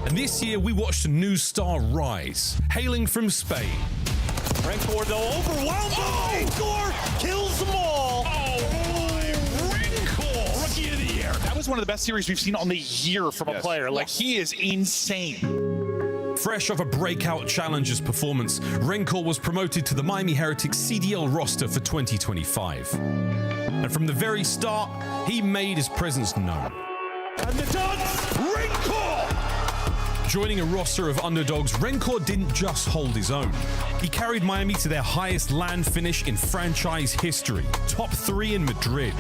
S13: And this year we watched a new star rise, hailing from Spain.
S22: Rencor, though, overwhelmed. Rencor kills them all.
S1: Rencor, Rookie of the Year. That was one of the best series we've seen on the year from a player. Like, he is insane.
S13: Fresh off a breakout Challengers performance, Rencor was promoted to the Miami Heretics CDL roster for 2025. And from the very start, he made his presence known.
S22: And the dance, Rencor!
S13: Joining a roster of underdogs, Rencor didn't just hold his own. He carried Miami to their highest LAN finish in franchise history, top 3 in Madrid.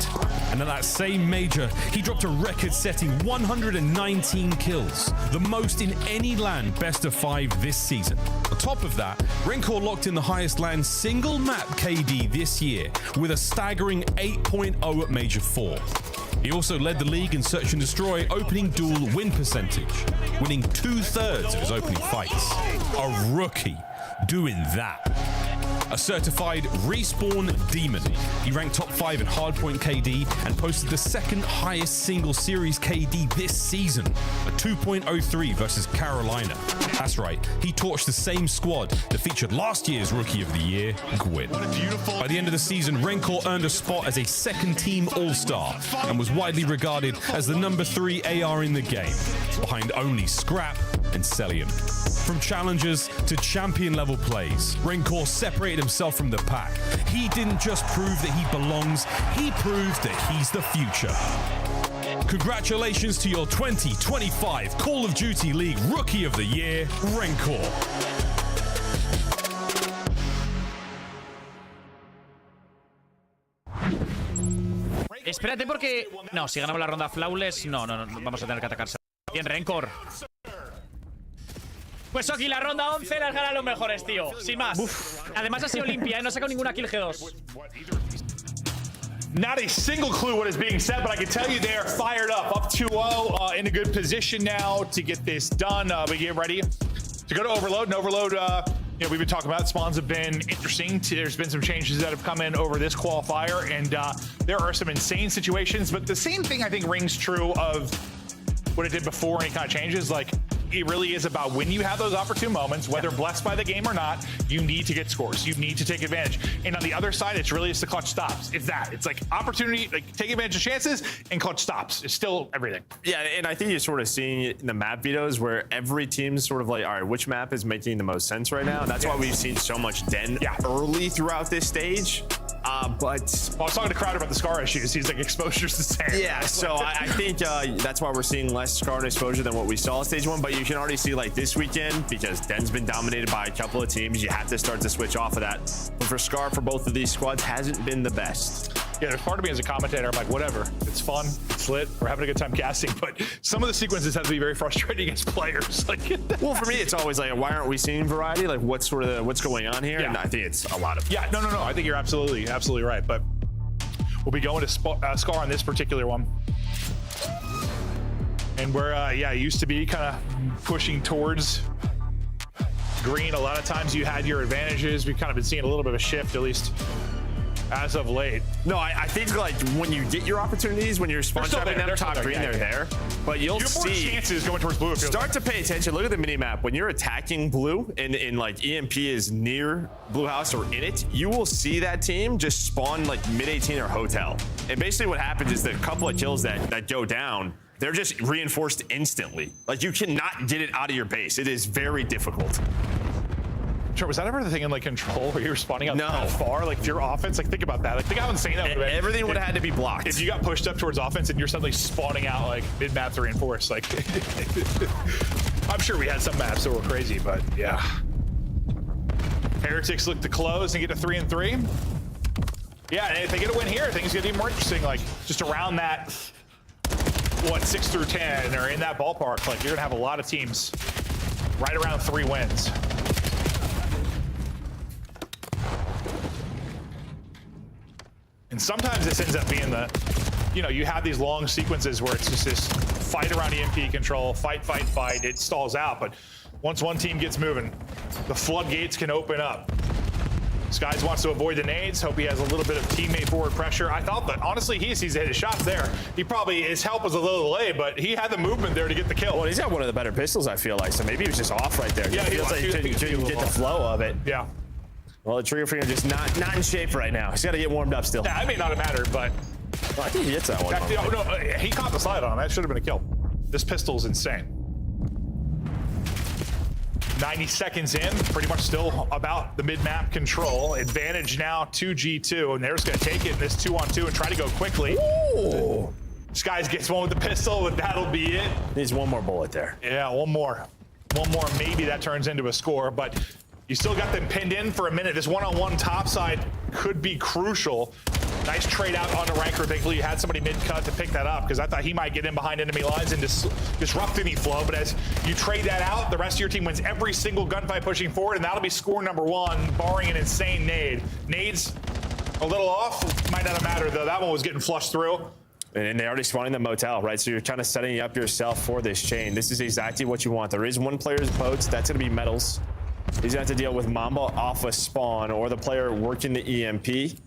S13: And at that same major, he dropped a record-setting 119 kills, the most in any LAN best of 5 this season. On top of that, Rencor locked in the highest LAN single map KD this year with a staggering 8.0 at Major 4. He also led the league in Search and Destroy opening duel win percentage, winning 2/3 of his opening fights. A rookie doing that. A certified respawn demon, he ranked top 5 in Hardpoint KD and posted the 2nd highest single series KD this season, a 2.03 versus Carolina. That's right, he torched the same squad that featured last year's Rookie of the Year, Gwyn. By the end of the season, Rencor earned a spot as a second-team All-Star and was widely regarded as the number 3 AR in the game, behind only Scrap and Celium. From challengers to champion-level plays, Rencor separated himself from the pack. He didn't just prove that he belongs, he proved that he's the future. Congratulations to your 2025 Call of Duty League Rookie of the Year, Rencor.
S3: Espérate porque... No, si ganamos la ronda flawless, no, vamos a tener que atacarse. Bien, Rencor. Pues Oki, la ronda 11 las ganan los mejores, tío. Sin más. Además ha sido limpia, no ha sacado ninguna kill G2.
S1: Not a single clue what is being said, but I can tell you they are fired up 2-0, in a good position now to get this done. We get ready to go to Overload. And Overload, you know, we've been talking about spawns have been interesting. There's been some changes that have come in over this qualifier, and there are some insane situations. But the same thing I think rings true of what it did before any kind of changes. Like, it really is about when you have those opportune moments, whether blessed by the game or not, you need to get scores. You need to take advantage. And on the other side, it's really just the clutch stops. It's that. It's like opportunity, like take advantage of chances, and clutch stops. It's still everything.
S5: Yeah, and I think you're sort of seeing it in the map vetoes where every team's sort of like, all right, which map is making the most sense right now? And that's why we've seen so much Den early throughout this stage. But
S1: I was talking to Crowder about the Scar issues. He's like, exposure's the same.
S5: Yeah, so I think that's why we're seeing less Scar and exposure than what we saw at stage 1. But you can already see, like, this weekend, because Den's been dominated by a couple of teams, you have to start to switch off of that. But for Scar, for both of these squads, hasn't been the best.
S1: Yeah, there's part of me as a commentator, I'm like, whatever. It's fun, it's lit, we're having a good time casting, but some of the sequences have to be very frustrating as players. Like,
S5: well, for me, it's always like, why aren't we seeing variety? Like, what's going on here?
S1: Yeah.
S5: And I think it's a lot of.
S1: Yeah, no. I think you're absolutely right. But we'll be going to Scar on this particular one. And we're, used to be kind of pushing towards green. A lot of times you had your advantages. We've kind of been seeing a little bit of a shift, at least as of late.
S5: No, I think like when you get your opportunities, when you're spawn trapping them top green, they're there. But you'll see
S1: more chances going towards blue.
S5: Start to pay attention. Look at the mini map. When you're attacking blue and like EMP is near blue house or in it, you will see that team just spawn like mid 18 or hotel. And basically what happens is the couple of kills that go down, they're just reinforced instantly. Like you cannot get it out of your base. It is very difficult.
S1: Sure, was that ever the thing in like Control where you were spawning out that far? Like if you're offense, like think about that. Like think how insane that would have been.
S5: Everything would have had to be blocked.
S1: If you got pushed up towards offense and you're suddenly spawning out like mid-map to reinforce, like I'm sure we had some maps that were crazy, but yeah. Heretics look to close and get to 3-3. Yeah, and if they get a win here, things get even more interesting. Like just around that, 6 through 10 or in that ballpark, like you're gonna have a lot of teams right around 3 wins. And sometimes this ends up being you have these long sequences where it's just this fight around EMP control, fight, it stalls out. But once one team gets moving, the floodgates can open up. Skies wants to avoid the nades, hope he has a little bit of teammate forward pressure. I thought that, honestly, he sees hit his shots there. His help was a little delayed, but he had the movement there to get the kill.
S5: Well, he's got one of the better pistols, I feel like, so maybe he was just off right there. Yeah, he feels like he couldn't get the flow of it.
S1: Yeah.
S5: Well, the trigger finger just not in shape right now. He's got to get warmed up still.
S1: Yeah, it may not have mattered, but
S5: I think he hits that one.
S1: He caught the slide on him. That should have been a kill. This pistol's insane. 90 seconds in, pretty much still about the mid-map control. Advantage now to G2, and they're just going to take it in this 2-on-2 and try to go quickly.
S5: Ooh.
S1: Skies gets one with the pistol, and that'll be it.
S5: Needs one more bullet there.
S1: Yeah, one more. Maybe that turns into a score, but you still got them pinned in for a minute. This one-on-one top side could be crucial. Nice trade out onto Ranker. Thankfully, you had somebody mid-cut to pick that up because I thought he might get in behind enemy lines and disrupt any flow. But as you trade that out, the rest of your team wins every single gunfight pushing forward, and that'll be score number 1, barring an insane nade. Nades a little off. Might not have mattered, though. That one was getting flushed through.
S5: And they're already spawning the motel, right? So you're kind of setting up yourself for this chain. This is exactly what you want. There is one player's boats. That's going to be Metals. He's going to have to deal with Mamba off a spawn or the player working the EMP.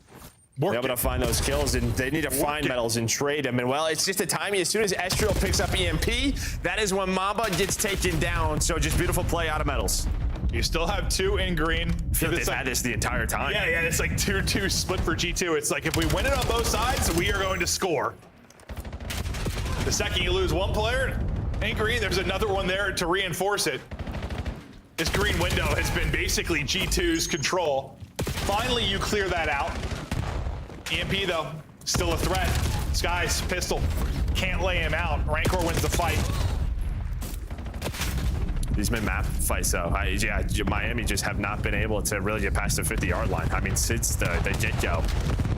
S5: Be able to find those kills, and they need to find medals and trade them. And well, it's just a timing. As soon as Estriel picks up EMP, that is when Mamba gets taken down. So just beautiful play out of medals.
S1: You still have 2 in green.
S5: I feel like they've had this the entire time.
S1: Yeah, it's like 2-2 split for G2. It's like if we win it on both sides, we are going to score. The second you lose one player in green, there's another one there to reinforce it. This green window has been basically G2's control. Finally, you clear that out. EMP, though, still a threat. Sky's pistol can't lay him out. Rancor wins the fight.
S5: These mid-map fights, though, Miami just have not been able to really get past the 50-yard line. I mean, since the get-go.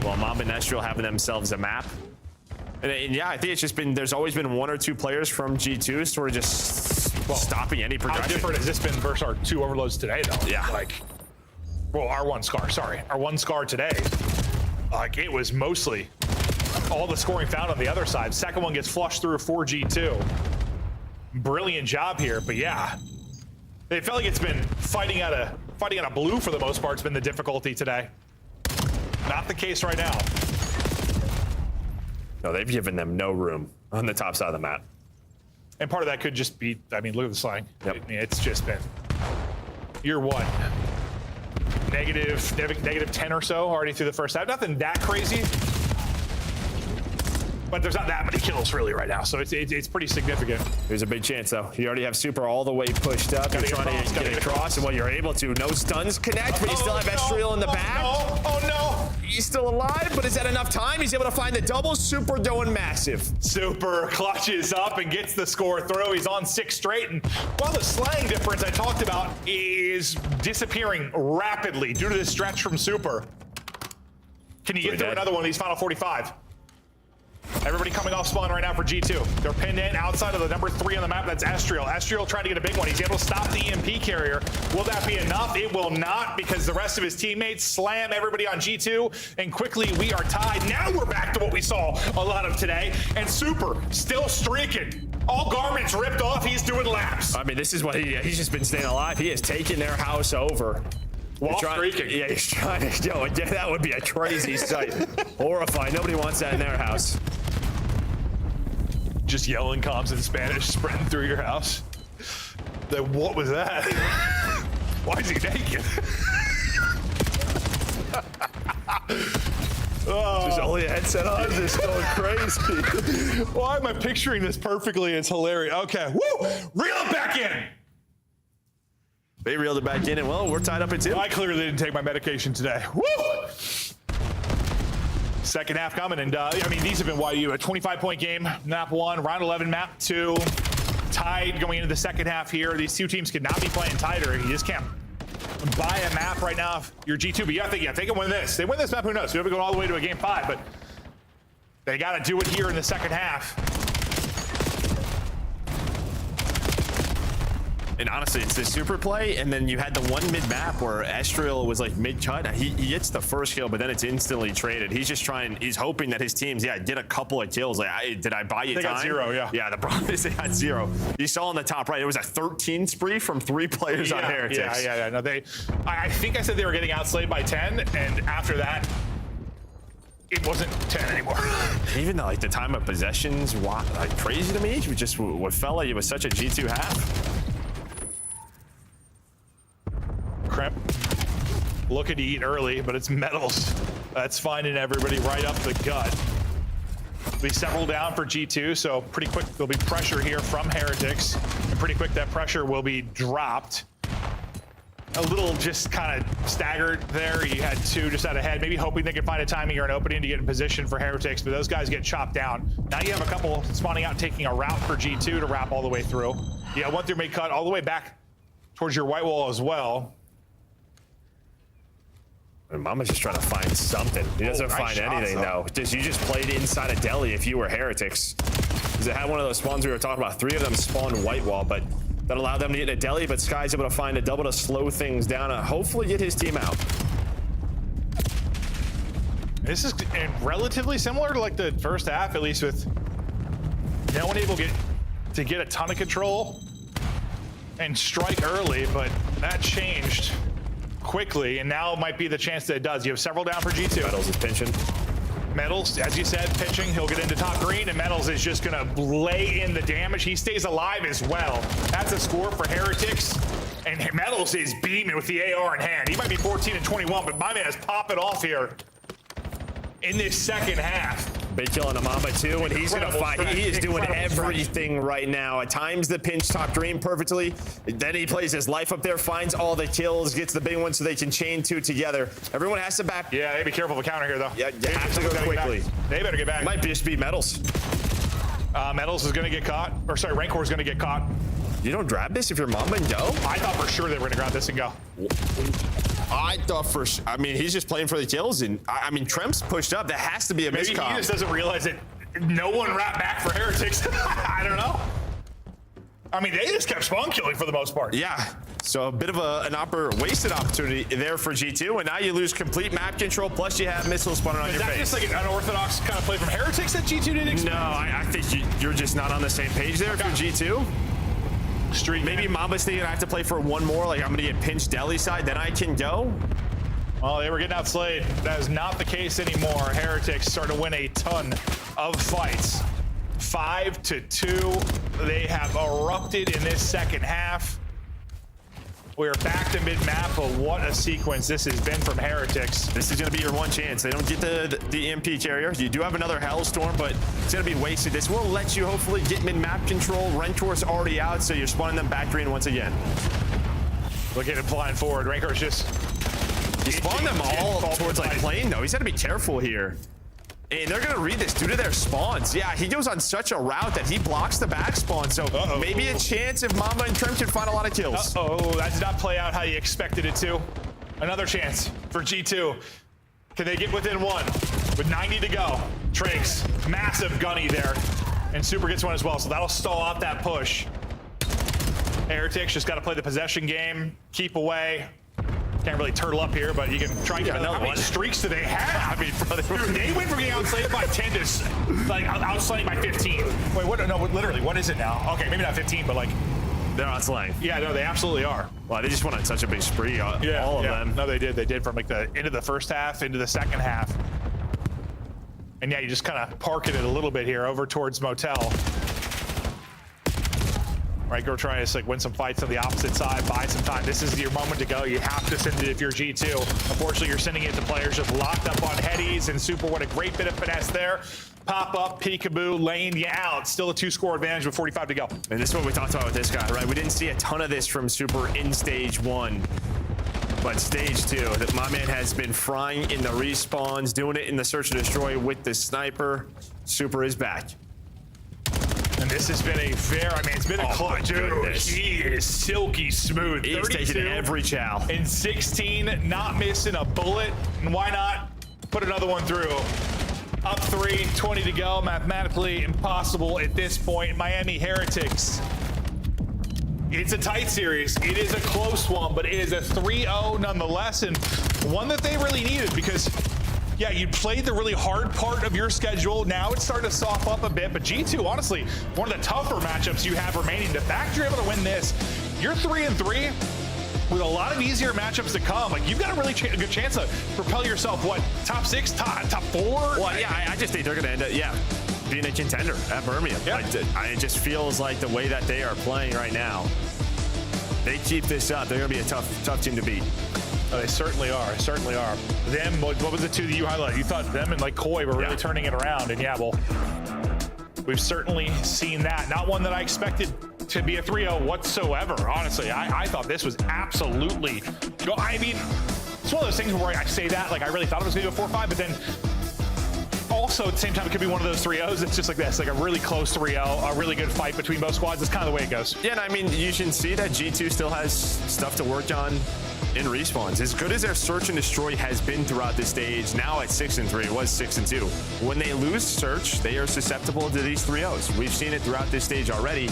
S5: Well, Mamba and Estriel having themselves a map. And yeah, I think it's just been, there's always been 1 or 2 players from G2 sort of just stopping any progression.
S1: How different has this been versus our 2 overloads today, though?
S5: Yeah.
S1: Our 1 scar, sorry. Our 1 scar today. It was mostly all the scoring found on the other side. Second one gets flushed through for G2. Brilliant job here, but yeah. It felt like it's been fighting out of blue for the most part. It's been the difficulty today. Not the case right now.
S5: No, they've given them no room on the top side of the map.
S1: And part of that could just be, I mean, look at the slang.
S5: Yep.
S1: I mean, it's just been year 1. Negative 10 or so already through the first half. Nothing that crazy. But there's not that many kills really right now, so it's pretty significant.
S5: There's a big chance, though. You already have Super all the way pushed up. You're trying to get across, and well, you're able to. No stuns connect, but you still have Estriel in the back.
S1: Oh no!
S5: He's still alive, but is that enough time? He's able to find the double. Super going massive.
S1: Super clutches up and gets the score through. He's on 6 straight, and while the slang difference I talked about is disappearing rapidly due to this stretch from Super, can you get through another one of these final 45? Everybody coming off spawn right now for G2. They're pinned in outside of the number 3 on the map. That's Estriel. Estriel trying to get a big one. He's able to stop the EMP carrier. Will that be enough? It will not, because the rest of his teammates slam everybody on G2, and quickly we are tied. Now we're back to what we saw a lot of today, and Super still streaking. All garments ripped off. He's doing laps.
S5: I mean, this is what he's just been staying alive. He has taken their house over.
S1: While streaking.
S5: Yeah, he's trying to go. Yeah, that would be a crazy sight. Horrifying. Nobody wants that in their house.
S1: Just yelling comms in Spanish, spreading through your house. What was that? Why is he naked?
S5: Just only a headset on, just going crazy.
S1: Why am I picturing this perfectly? It's hilarious. Okay, woo! Reel it back in.
S5: They reeled it back in, and well, we're tied up at 2.
S1: I clearly didn't take my medication today. Woo! Second half coming, and I mean, these have been a 25-point game. Map 1, round 11, map 2. Tied going into the second half here. These 2 teams could not be playing tighter. You just can't buy a map right now if you're G2. But yeah, they can win this. They win this map, who knows? We haven't gone all the way to a game 5, but they got to do it here in the second half.
S5: And honestly, it's this super play, and then you had the one mid-map where Estriel was like mid-cut. He gets the first kill, but then it's instantly traded. He's just he's hoping that his teams, did a couple of kills. Like, did I buy you time?
S1: They got 0, yeah.
S5: Yeah, the problem is they got 0. You saw on the top right, it was a 13 spree from 3 players on Heretics.
S1: Yeah. No, I think I said they were getting outslayed by 10, and after that, it wasn't 10 anymore.
S5: Even though, the time of possessions, crazy to me. It just what felt like it was such a G2 half.
S1: Crep looking to eat early, but it's medals. That's finding everybody right up the gut. There'll be several down for G2, so pretty quick there'll be pressure here from Heretics, and pretty quick that pressure will be dropped. A little just kind of staggered there. You had 2 just out ahead, maybe hoping they could find a timing or an opening to get in position for Heretics, but those guys get chopped down. Now you have a couple spawning out, taking a route for G2 to wrap all the way through. Yeah, 1 through mid-cut all the way back towards your white wall as well.
S5: And Mama's just trying to find something. He doesn't find anything, though. You just played inside a deli if you were Heretics. Because it had one of those spawns we were talking about. 3 of them spawned white wall, but that allowed them to get in a deli, but Sky's able to find a double to slow things down and hopefully get his team out.
S1: This is relatively similar to the first half, at least, with no one able to get a ton of control and strike early, but that changed quickly, and now might be the chance that it does. You have several down for G2.
S5: Metals is pinching.
S1: Metals, as you said, pitching. He'll get into top green, and Metals is just gonna lay in the damage. He stays alive as well. That's a score for Heretics. And Metals is beaming with the AR in hand. He might be 14 and 21, but my man is popping off here in this second half.
S5: Big kill on Amamba too, and he's gonna fight. He is doing everything right now. At times the pinch top green perfectly. Then he plays his life up there, finds all the kills, gets the big one so they can chain two together. Everyone has to back.
S1: Yeah, they be careful of a counter here though.
S5: Yeah, you have to go quickly.
S1: They better get back.
S5: Might just be Metals.
S1: Metals is gonna get caught. Or sorry, Rancor is gonna get caught.
S5: You don't grab this if you're Mamba and go?
S1: I thought for sure they were gonna grab this and go.
S5: I thought for sure. I mean, he's just playing for the kills, and I mean, Tremp's pushed up. That has to be a miscom.
S1: Maybe he just doesn't realize that no one wrapped back for Heretics. I don't know. I mean, they just kept spawn killing for the most part.
S5: Yeah. So a bit of a wasted opportunity there for G2, and now you lose complete map control, plus you have missiles spawning on your face.
S1: Is that just like an unorthodox kind of play from Heretics that G2 didn't expect?
S5: No, I think you're just not on the same page there if you're G2. Maybe Mamba's thinking I have to play for one more, like I'm gonna get pinched deli side, then I can go.
S1: Well, they were getting outslayed. That is not the case anymore. Heretics starting to win a ton of fights. 5-2. They have erupted in this second half. We're back to mid-map, but what a sequence this has been from Heretics.
S5: This is going to be your one chance. They don't get the EMP carrier. You do have another Hellstorm, but it's going to be wasted. This will let you hopefully get mid-map control. Rentor's already out, so you're spawning them back green once again.
S1: Look at him flying forward. Rancor's just...
S5: He spawned them all towards like plane, though. He's got to be careful here. And they're going to read this due to their spawns. Yeah, he goes on such a route that he blocks the back spawn. So maybe a chance if Mamba and Trem can find a lot of kills.
S1: That did not play out how you expected it to. Another chance for G2. Can they get within one? With 90 to go. Triggs, massive gunny there. And Super gets one as well, so that'll stall out that push. Heretics just got to play the possession game, keep away. Can't really turtle up here, but you can try and get another one. How many streaks do they have? I mean, dude, they went from getting outslayed by 10 to like outslayed by 15. Wait, what? No, literally, what is it now? Okay, maybe not 15, but like
S5: they're outslaying.
S1: Yeah, no, they absolutely are.
S5: Well, they just went on such a big spree, all of them.
S1: No, they did. They did from like the end of the first half into the second half. And yeah, you just kind of parking it a little bit here over towards Motel. Right, go try to like win some fights on the opposite side, buy some time. This is your moment to go. You have to send it if you're G2. Unfortunately, you're sending it to players just locked up on headies, and Super, what a great bit of finesse there. Pop up, peekaboo, laying you out. Still a 2-score advantage with 45 to go.
S5: And this is what we talked about with this guy, right? We didn't see a ton of this from Super in stage 1. But stage 2, that my man has been frying in the respawns, doing it in the search and destroy with the sniper. Super is back.
S1: And this has been a it's been a close. Dude, he is silky smooth.
S5: He's taking every chow.
S1: In 16, not missing a bullet. And why not put another one through? Up 3, 20 to go. Mathematically impossible at this point. Miami Heretics. It's a tight series. It is a close one, but it is a 3-0 nonetheless, and one that they really needed because yeah, you played the really hard part of your schedule. Now it's starting to soften up a bit, but G2, honestly, one of the tougher matchups you have remaining. The fact you're able to win this, you're 3-3 with a lot of easier matchups to come. Like, you've got a really good chance to propel yourself, what, top 6, top 4?
S5: Well, yeah, I just think they're going to end up, being a contender at Birmingham.
S1: Yeah.
S5: It just feels like the way that they are playing right now, they keep this up, they're going to be a tough team to beat.
S1: Oh, they certainly are. Certainly are. Them, what was the two that you highlighted? You thought them and like Koi were really turning it around, and yeah, well, we've certainly seen that. Not one that I expected to be a 3-0 whatsoever. Honestly, I thought this was absolutely. I mean, it's one of those things where I say that like I really thought it was going to be a 4-5, but then also at the same time it could be one of those 3-0s. It's just like this, like a really close 3-0, a really good fight between both squads. It's kind of the way it goes.
S5: Yeah, and I mean, you can see that G2 still has stuff to work on in respawns. As good as their search and destroy has been throughout this stage, now at 6-3, it was 6-2. When they lose search, they are susceptible to these 3-0s. We've seen it throughout this stage already.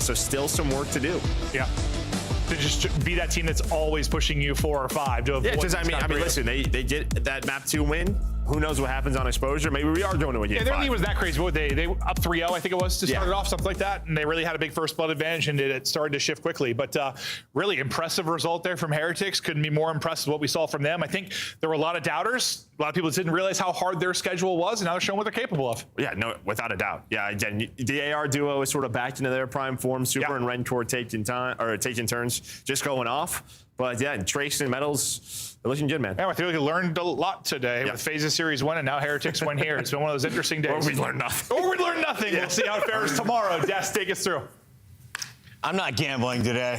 S5: So still some work to do.
S1: Yeah. To just be that team that's always pushing you 4 or 5 to avoid.
S5: Yeah, because I mean, listen, they get that map 2 win. Who knows what happens on exposure? Maybe we are going to a game.
S1: Yeah, their lead was that crazy. What, they up 3-0, I think it was, to start it off, something like that. And they really had a big first blood advantage, and it started to shift quickly. But really impressive result there from Heretics. Couldn't be more impressed with what we saw from them. I think there were a lot of doubters. A lot of people didn't realize how hard their schedule was, and now they're showing what they're capable of.
S5: Yeah, no, without a doubt. Yeah, again, the AR duo is sort of back into their prime form. Super and Rencore taking turns, just going off. But yeah, Trace and Metals, they're looking good, man.
S1: Yeah, I think we learned a lot today with Faze Series 1, and now Heretics win here. It's been one of those interesting days.
S5: Or we learned nothing.
S1: Or we learned nothing. We'll see how it fares tomorrow. Des, take us through.
S9: I'm not gambling today.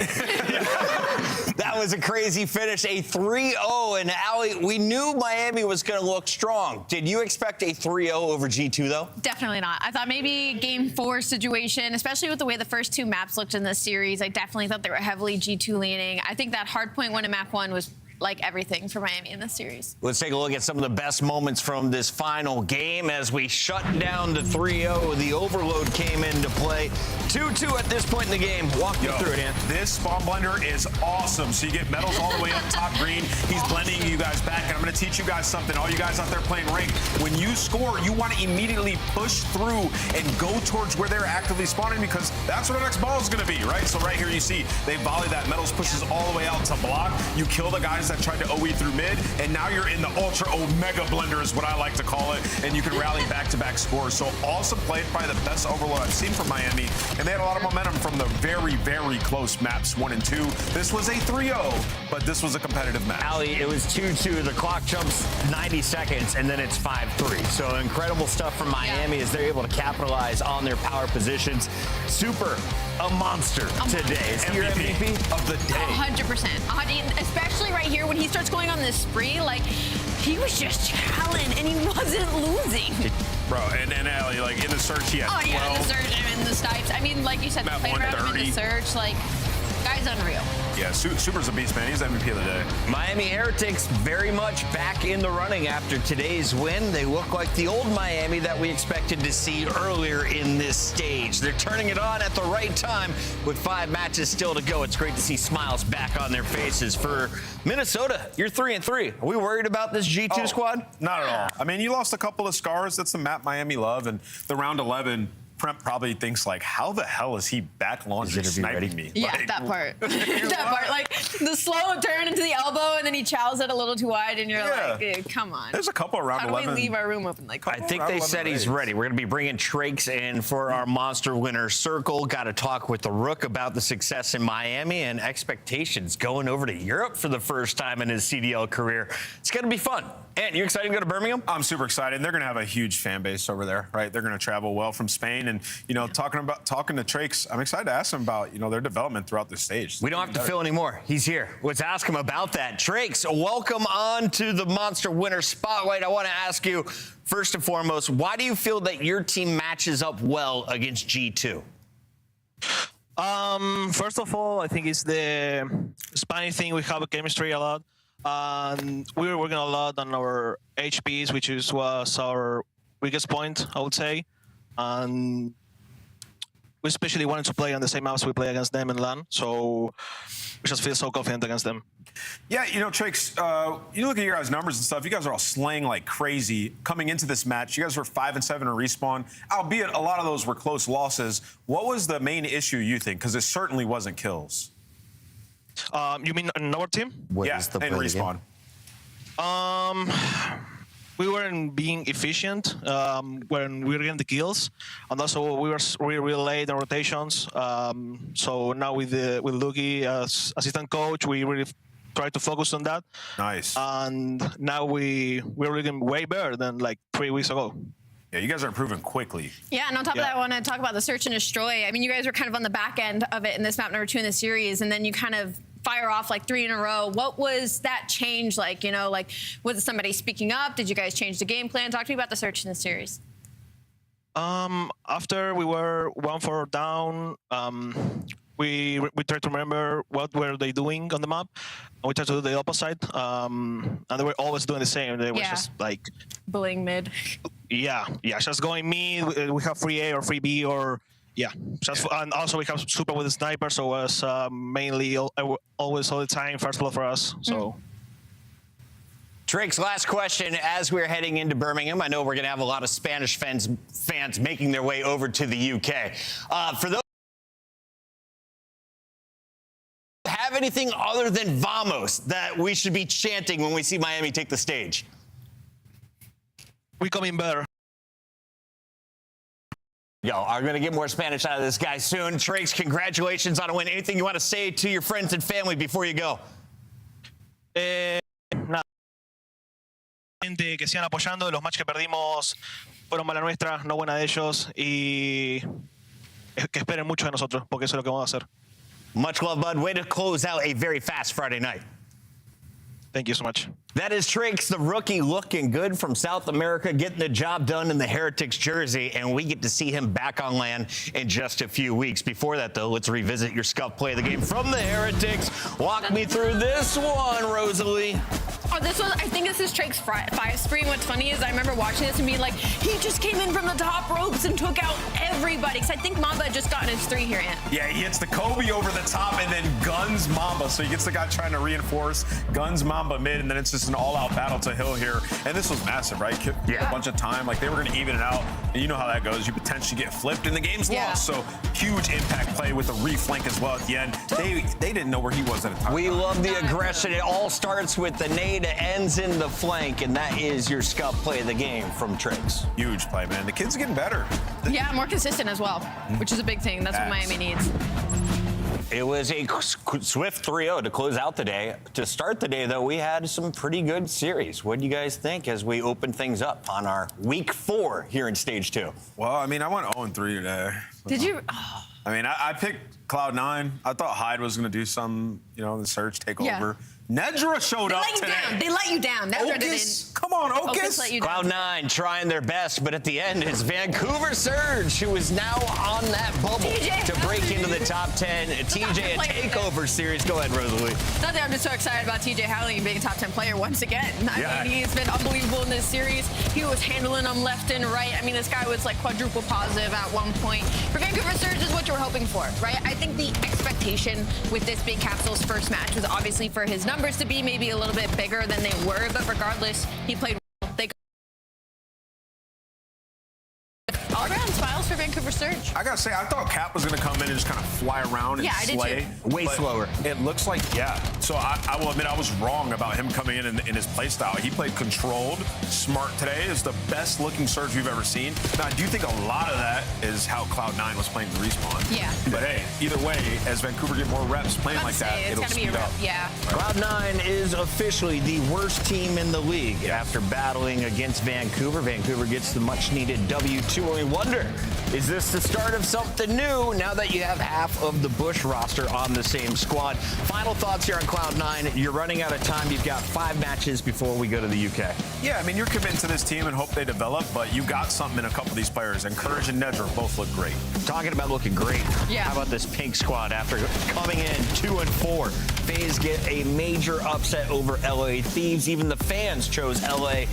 S9: That was a crazy finish, a 3-0. And Ali, we knew Miami was going to look strong. Did you expect a 3-0 over G2, though?
S17: Definitely not. I thought maybe game 4 situation, especially with the way the first 2 maps looked in this series, I definitely thought they were heavily G2 leaning. I think that Hardpoint win in map 1 was like everything for Miami in this series.
S9: Let's take a look at some of the best moments from this final game as we shut down the 3-0. The overload came into play. 2-2 at this point in the game. Walk me through it, Dan.
S7: This spawn blender is awesome. So you get Metals all the way up top green. He's blending you guys back, and I'm going to teach you guys something. All you guys out there playing ranked, when you score, you want to immediately push through and go towards where they're actively spawning, because that's where the next ball is going to be, right? So right here you see they volley that. Metals pushes all the way out to block. You kill the guys that tried to OE through mid, and now you're in the ultra omega blender is what I like to call it, and you can rally back-to-back scores. So awesome play, probably the best overload I've seen from Miami, and they had a lot of momentum from the very, very close maps 1 and 2. This was a 3-0, but this was a competitive match.
S9: Ali, it was 2-2. The clock jumps 90 seconds, and then it's 5-3. So incredible stuff from Miami as they're able to capitalize on their power positions. Super, a monster today. Is he your MVP
S7: of the day?
S17: 100%. Especially right here when he starts going on this spree, like, he was just challenging and he wasn't losing.
S7: Bro, and Ali, like, in the search, he had 12.
S17: In the search and in the snipes. I mean, like you said, the play around him in the search, like, guy's unreal.
S7: Yeah, Super's a beast, man. He's MVP of the day.
S9: Miami Heretics very much back in the running after today's win. They look like the old Miami that we expected to see earlier in this stage. They're turning it on at the right time with 5 matches still to go. It's great to see smiles back on their faces. For Minnesota, you're 3-3. Are we worried about this G2 squad?
S7: Not at all. I mean, you lost a couple of scars. That's the map Miami love, and the round 11. Prem probably thinks, like, how the hell is he back launching sniping me?
S17: Yeah,
S7: like,
S17: that part. That part. Like, the slow turn into the elbow, and then he chows it a little too wide, and you're like, dude, come on.
S7: There's a couple around 11.
S17: How do we leave our room open? Like,
S9: I think they said he's ready. We're going to be bringing Trakes in for our Monster Winner Circle. Got to talk with the Rook about the success in Miami and expectations going over to Europe for the first time in his CDL career. It's going to be fun. And you excited to go to Birmingham?
S7: I'm super excited. They're going to have a huge fan base over there, right? They're going to travel well from Spain. And, you know, talking to Trakes, I'm excited to ask them about, you know, their development throughout the stage.
S9: We don't have to fill anymore. He's here. Let's ask him about that. Trakes, welcome on to the Monster Winner Spotlight. I want to ask you, first and foremost, why do you feel that your team matches up well against G2?
S15: First of all, I think it's the Spanish thing. We have a chemistry a lot. And we were working a lot on our HPs, which was our weakest point, I would say. And we especially wanted to play on the same maps we play against them in LAN. So we just feel so confident against them.
S7: Yeah, you know, Trakes, you look at your guys' numbers and stuff, you guys are all slaying like crazy. Coming into this match, you guys were 5-7 in respawn, albeit a lot of those were close losses. What was the main issue, you think? Because it certainly wasn't kills.
S15: You mean on our team?
S7: Yeah, in respawn.
S15: We weren't being efficient when we were getting the kills, and also we were really late in rotations. So now with Luki as assistant coach, we really try to focus on that.
S7: Nice.
S15: And now we're really getting way better than like 3 weeks ago.
S7: Yeah, you guys are improving quickly.
S17: Yeah, and on top of that, I want to talk about the search and destroy. I mean, you guys were kind of on the back end of it in this map number 2 in the series, and then you kind of fire off like 3 in a row. What was that change like? You know, like, was it somebody speaking up? Did you guys change the game plan? Talk to me about the search in the series.
S15: After we were 1-4 down, we tried to remember what were they doing on the map, and we tried to do the opposite. And they were always doing the same. They were just like
S17: bullying mid.
S15: Yeah, just going mid. We have free A or free B or just and also we have super with the sniper, so it was mainly always all the time first blood for us. So.
S9: Drake's last question as we're heading into Birmingham. I know we're going to have a lot of Spanish fans making their way over to the UK. For those have anything other than Vamos that we should be chanting when we see Miami take the stage?
S15: We coming better.
S9: Yo, I'm going to get more Spanish out of this guy soon. Trakes, congratulations on a win. Anything you want to say to your friends and family before you go?
S15: Nada. Gente que sigan apoyando. Los matches que perdimos fueron mala nuestra, no buena de ellos. Y que esperen mucho de nosotros, porque eso es lo que vamos a hacer.
S9: Much love, bud. Way to close out a very fast Friday night.
S15: Thank you so much.
S9: That is Trakes, the rookie, looking good from South America, getting the job done in the Heretics jersey, and we get to see him back on land in just a few weeks. Before that, though, let's revisit your scuff play of the game from the Heretics. Walk me through this one, Rosalie.
S17: Oh, I think this is Trakes' 5 spree. What's funny is I remember watching this and being like, he just came in from the top ropes and took out everybody. Because I think Mamba had just gotten his 3 here, Ant.
S7: Yeah, he hits the Kobe over the top and then guns Mamba. So he gets the guy trying to reinforce, guns Mamba mid, and then it's just an all-out battle to Hill here. And this was massive, right?
S9: Yeah.
S7: A bunch of time. Like, they were going to even it out. And you know how that goes. You potentially get flipped and the game's lost. So huge impact play with the reflank as well at the end. They didn't know where he was at a time.
S9: We love the aggression. It all starts with the nade, ends in the flank, and that is your scuff play of the game from Trakes.
S7: Huge play, man. The kid's getting better.
S17: Yeah, more consistent as well, which is a big thing. That's what Miami needs.
S9: It was a swift 3-0 to close out the day. To start the day, though, we had some pretty good series. What do you guys think as we open things up on our week 4 here in stage 2?
S7: Well, I mean, I went 0-3 today.
S17: Did you?
S7: Oh. I mean, I picked Cloud9. I thought Hyde was going to do some, the search, take over. Nedra showed up today.
S17: They let you down. Nedra
S7: didn't. Come on, Okus.
S17: Let you down.
S9: Cloud9 trying their best, but at the end, it's Vancouver Surge, who is now on that bubble to break into the top 10. TJ, a takeover series. Go ahead, Rosalie.
S17: Nothing. I'm just so excited about TJ Howling being a top 10 player once again. I mean, he's been unbelievable in this series. He was handling them left and right. I mean, this guy was like quadruple positive at one point. For Vancouver Surge is what you were hoping for, right? I think the expectation with this being Capsule's first match was obviously for his numbers to be maybe a little bit bigger than they were, but regardless, he played well. They all around smiles for Vancouver Surge.
S7: I gotta say, I thought Cap was gonna come in and just kind of fly around and slay.
S9: Way slower.
S7: It looks like, So I will admit I was wrong about him coming in his play style. He played controlled, smart today. Is the best looking Surge we've ever seen. Now, I do think a lot of that is how Cloud9 was playing the respawn.
S17: Yeah.
S7: But hey, either way, as Vancouver get more reps playing like that, it'll speed up.
S17: Yeah.
S9: Cloud9 is officially the worst team in the league after battling against Vancouver. Vancouver gets the much needed W2. And we wonder, is this the start of something new now that you have half of the Bush roster on the same squad? Final thoughts here on Cloud9. You're running out of time. You've got 5 matches before we go to the UK.
S7: Yeah, I mean, you're committed to this team and hope they develop, but you got something in a couple of these players. And Courage and Nedra both look great.
S9: Talking about looking great.
S17: Yeah.
S9: How about this pink squad after coming in 2-4? Faze get a major upset over LA Thieves. Even the fans chose LA.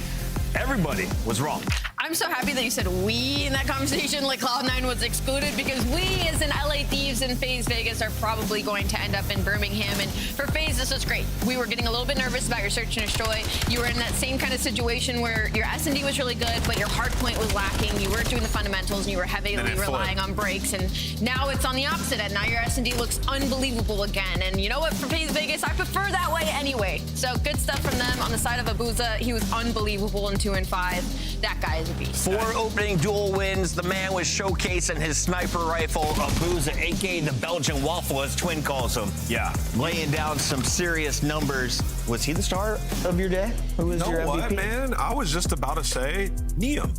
S9: Everybody was wrong.
S17: I'm so happy that you said we in that conversation, like Cloud9 was excluded, because we as in LA Thieves and Faze Vegas are probably going to end up in Birmingham. And for Faze, this was great. We were getting a little bit nervous about your search and destroy. You were in that same kind of situation where your S&D was really good, but your hardpoint was lacking. You weren't doing the fundamentals, and you were heavily relying on breaks. And now it's on the opposite end. Now your S&D looks unbelievable again. And you know what? For Faze Vegas, I prefer that way anyway. So good stuff from them. On the side of Abuza, he was unbelievable in 2-5. That guy is a beast.
S9: 4 opening duel wins. The man was showcasing his sniper rifle, Abuza, a.k.a. the Belgian waffle, as Twin calls him.
S7: Yeah.
S9: Laying down some serious numbers. Was he the star of your day? Who was your MVP?
S7: What, man? I was just about to say Neum.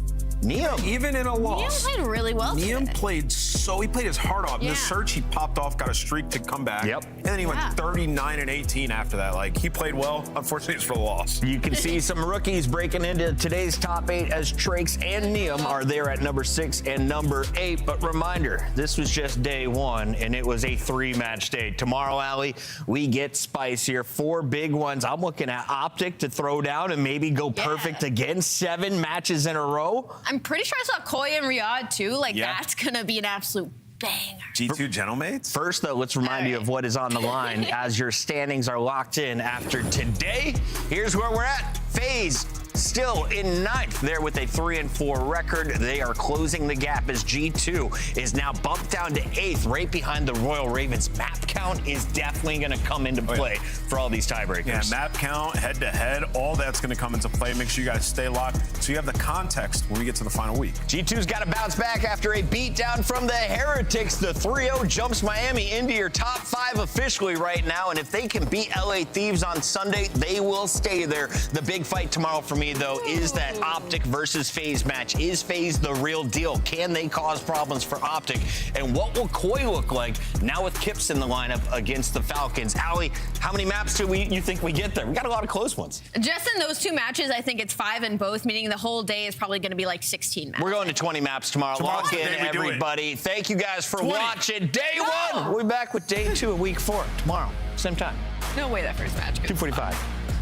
S7: Even in a loss.
S17: Neum played really well.
S7: Neum played he played his heart off. In the search, he popped off, got a streak to come back.
S9: Yep.
S7: And then he went 39-18 after that. Like, he played well. Unfortunately, it's for the loss.
S9: You can see some rookies breaking into today's top 8 as Trakes and Neum are there at number 6 and number 8. But reminder, this was just day 1, and it was a 3-match day. Tomorrow, Allie, we get spicier. 4 big ones. I'm looking at Optic to throw down and maybe go perfect again. 7 matches in a row.
S17: I'm pretty sure I saw Koi and Riyadh too. Like, that's going to be an absolute banger.
S7: G2 Gentlemates?
S9: First, though, let's remind you of what is on the line as your standings are locked in after today. Here's where we're at. Faze still in ninth there with a 3-4 record. They are closing the gap as G2 is now bumped down to 8th, right behind the Royal Ravens. Map count is definitely going to come into play for all these tiebreakers.
S7: Yeah, map count, head-to-head, all that's going to come into play. Make sure you guys stay locked so you have the context when we get to the final week.
S9: G2's got to bounce back after a beatdown from the Heretics. The 3-0 jumps Miami into your top 5 officially right now, and if they can beat LA Thieves on Sunday, they will stay there. The big fight tomorrow for me, though, is that Optic versus Faze match. Is Faze the real deal? Can they cause problems for Optic? And what will Koi look like now with Kips in the lineup against the Falcons? Allie, how many maps do you think we get there? We got a lot of close ones.
S17: Just in those 2 matches, I think it's 5 in both, meaning the whole day is probably going to be like 16 maps.
S9: We're going to 20 maps tomorrow. Lock in, everybody. Thank you guys for watching day 1. We'll be back with day 2 of week 4 tomorrow, same time.
S17: No way that first match goes
S9: 2:45.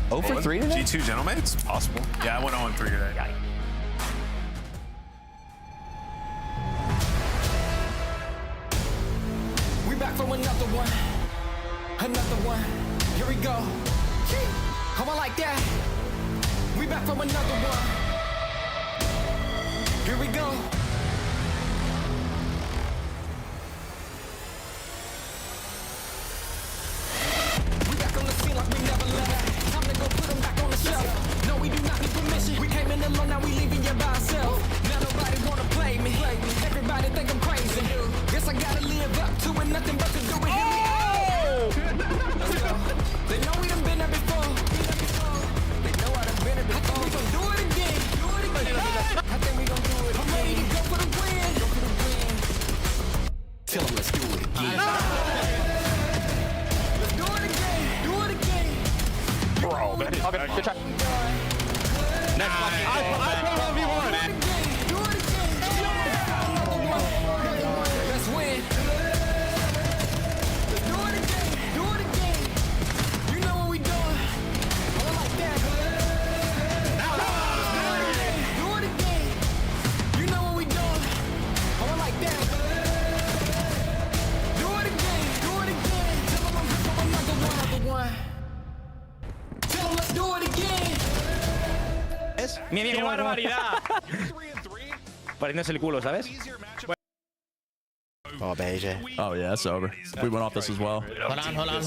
S9: 0 for 3 today?
S7: G2 gentlemen, it's possible. Yeah, I went 0 for 3 today.
S9: Yeah.
S22: We back for another one. Here we go. How I like that. We back for another one. Here we go. We back on the scene like we never left. Time to go put them back on the shelf. No, we do not need permission. We came in alone, now we leaving you by ourselves. Now nobody wanna play me. Everybody think I'm crazy. Guess I gotta live up to it, nothing but to do it. Hear me out. Let's go. They know we done been there before. They know I done been there before. I think we gon' do it again. I think we gon' do it again. I'm ready to go for the win. Tell them let's do it again. Let's do it again. Do it again.
S8: Bro, that is okay, good try. Next lucky. I put 1v1.
S22: Do it again. Let's win. Let's do it again. Do it again. You know what we doing. I like that. Do it again. You know what we doing. I like that. Do it again. Do it again. Tell them I'm here for another one. Tell them let's do it again.
S3: ¡Qué barbaridad! Pariéndose el culo, ¿sabes?
S4: Oh, BJ.
S18: Oh, yeah, that's over. We went off this as well.
S22: Hold on.
S10: Another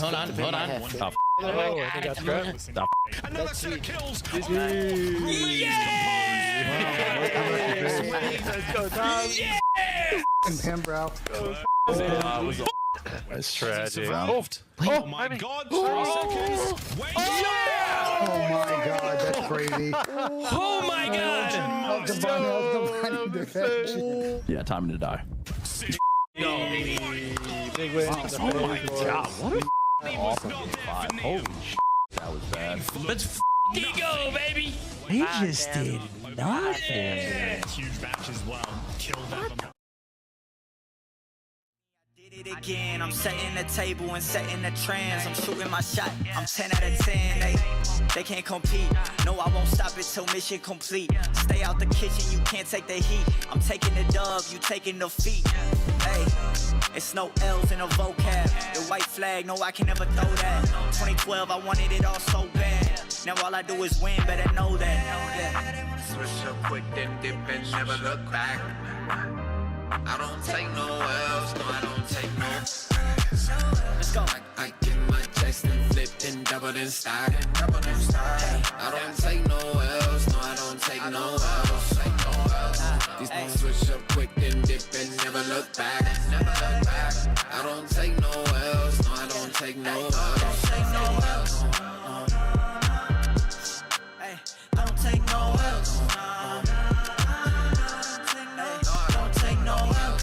S10: set of kills.
S4: Him, bro.
S18: That's tragic.
S10: Oh my God! 3 seconds. Wait.
S4: Oh my God, that's crazy.
S3: Oh my God!
S18: Yeah, time to die.
S3: Big win.
S18: Oh my God, what a awesome 5. Holy shit, that was bad.
S3: Let's go, baby!
S8: He just did nothing.
S10: Huge match as well. Killed that.
S22: It again, I'm setting the table and setting the trends. I'm shooting my shot, I'm 10 out of 10. They can't compete. No, I won't stop it till mission complete. Stay out the kitchen, you can't take the heat. I'm taking the dub, you taking the feet. Hey, it's no L's in a vocab. The white flag, no, I can never throw that. 2012, I wanted it all so bad. Now all I do is win, better know that. Yeah.
S23: Switch up quick, then dip and never look back. I don't take no L's, no, I don't take no.
S22: Let's go.
S23: I get my checks and flipped and doubled and stacked. I don't take no L's, no, I don't take no L's. These don't switch up quick, then dip and never look back. I don't take no L's, no, I don't take no L's.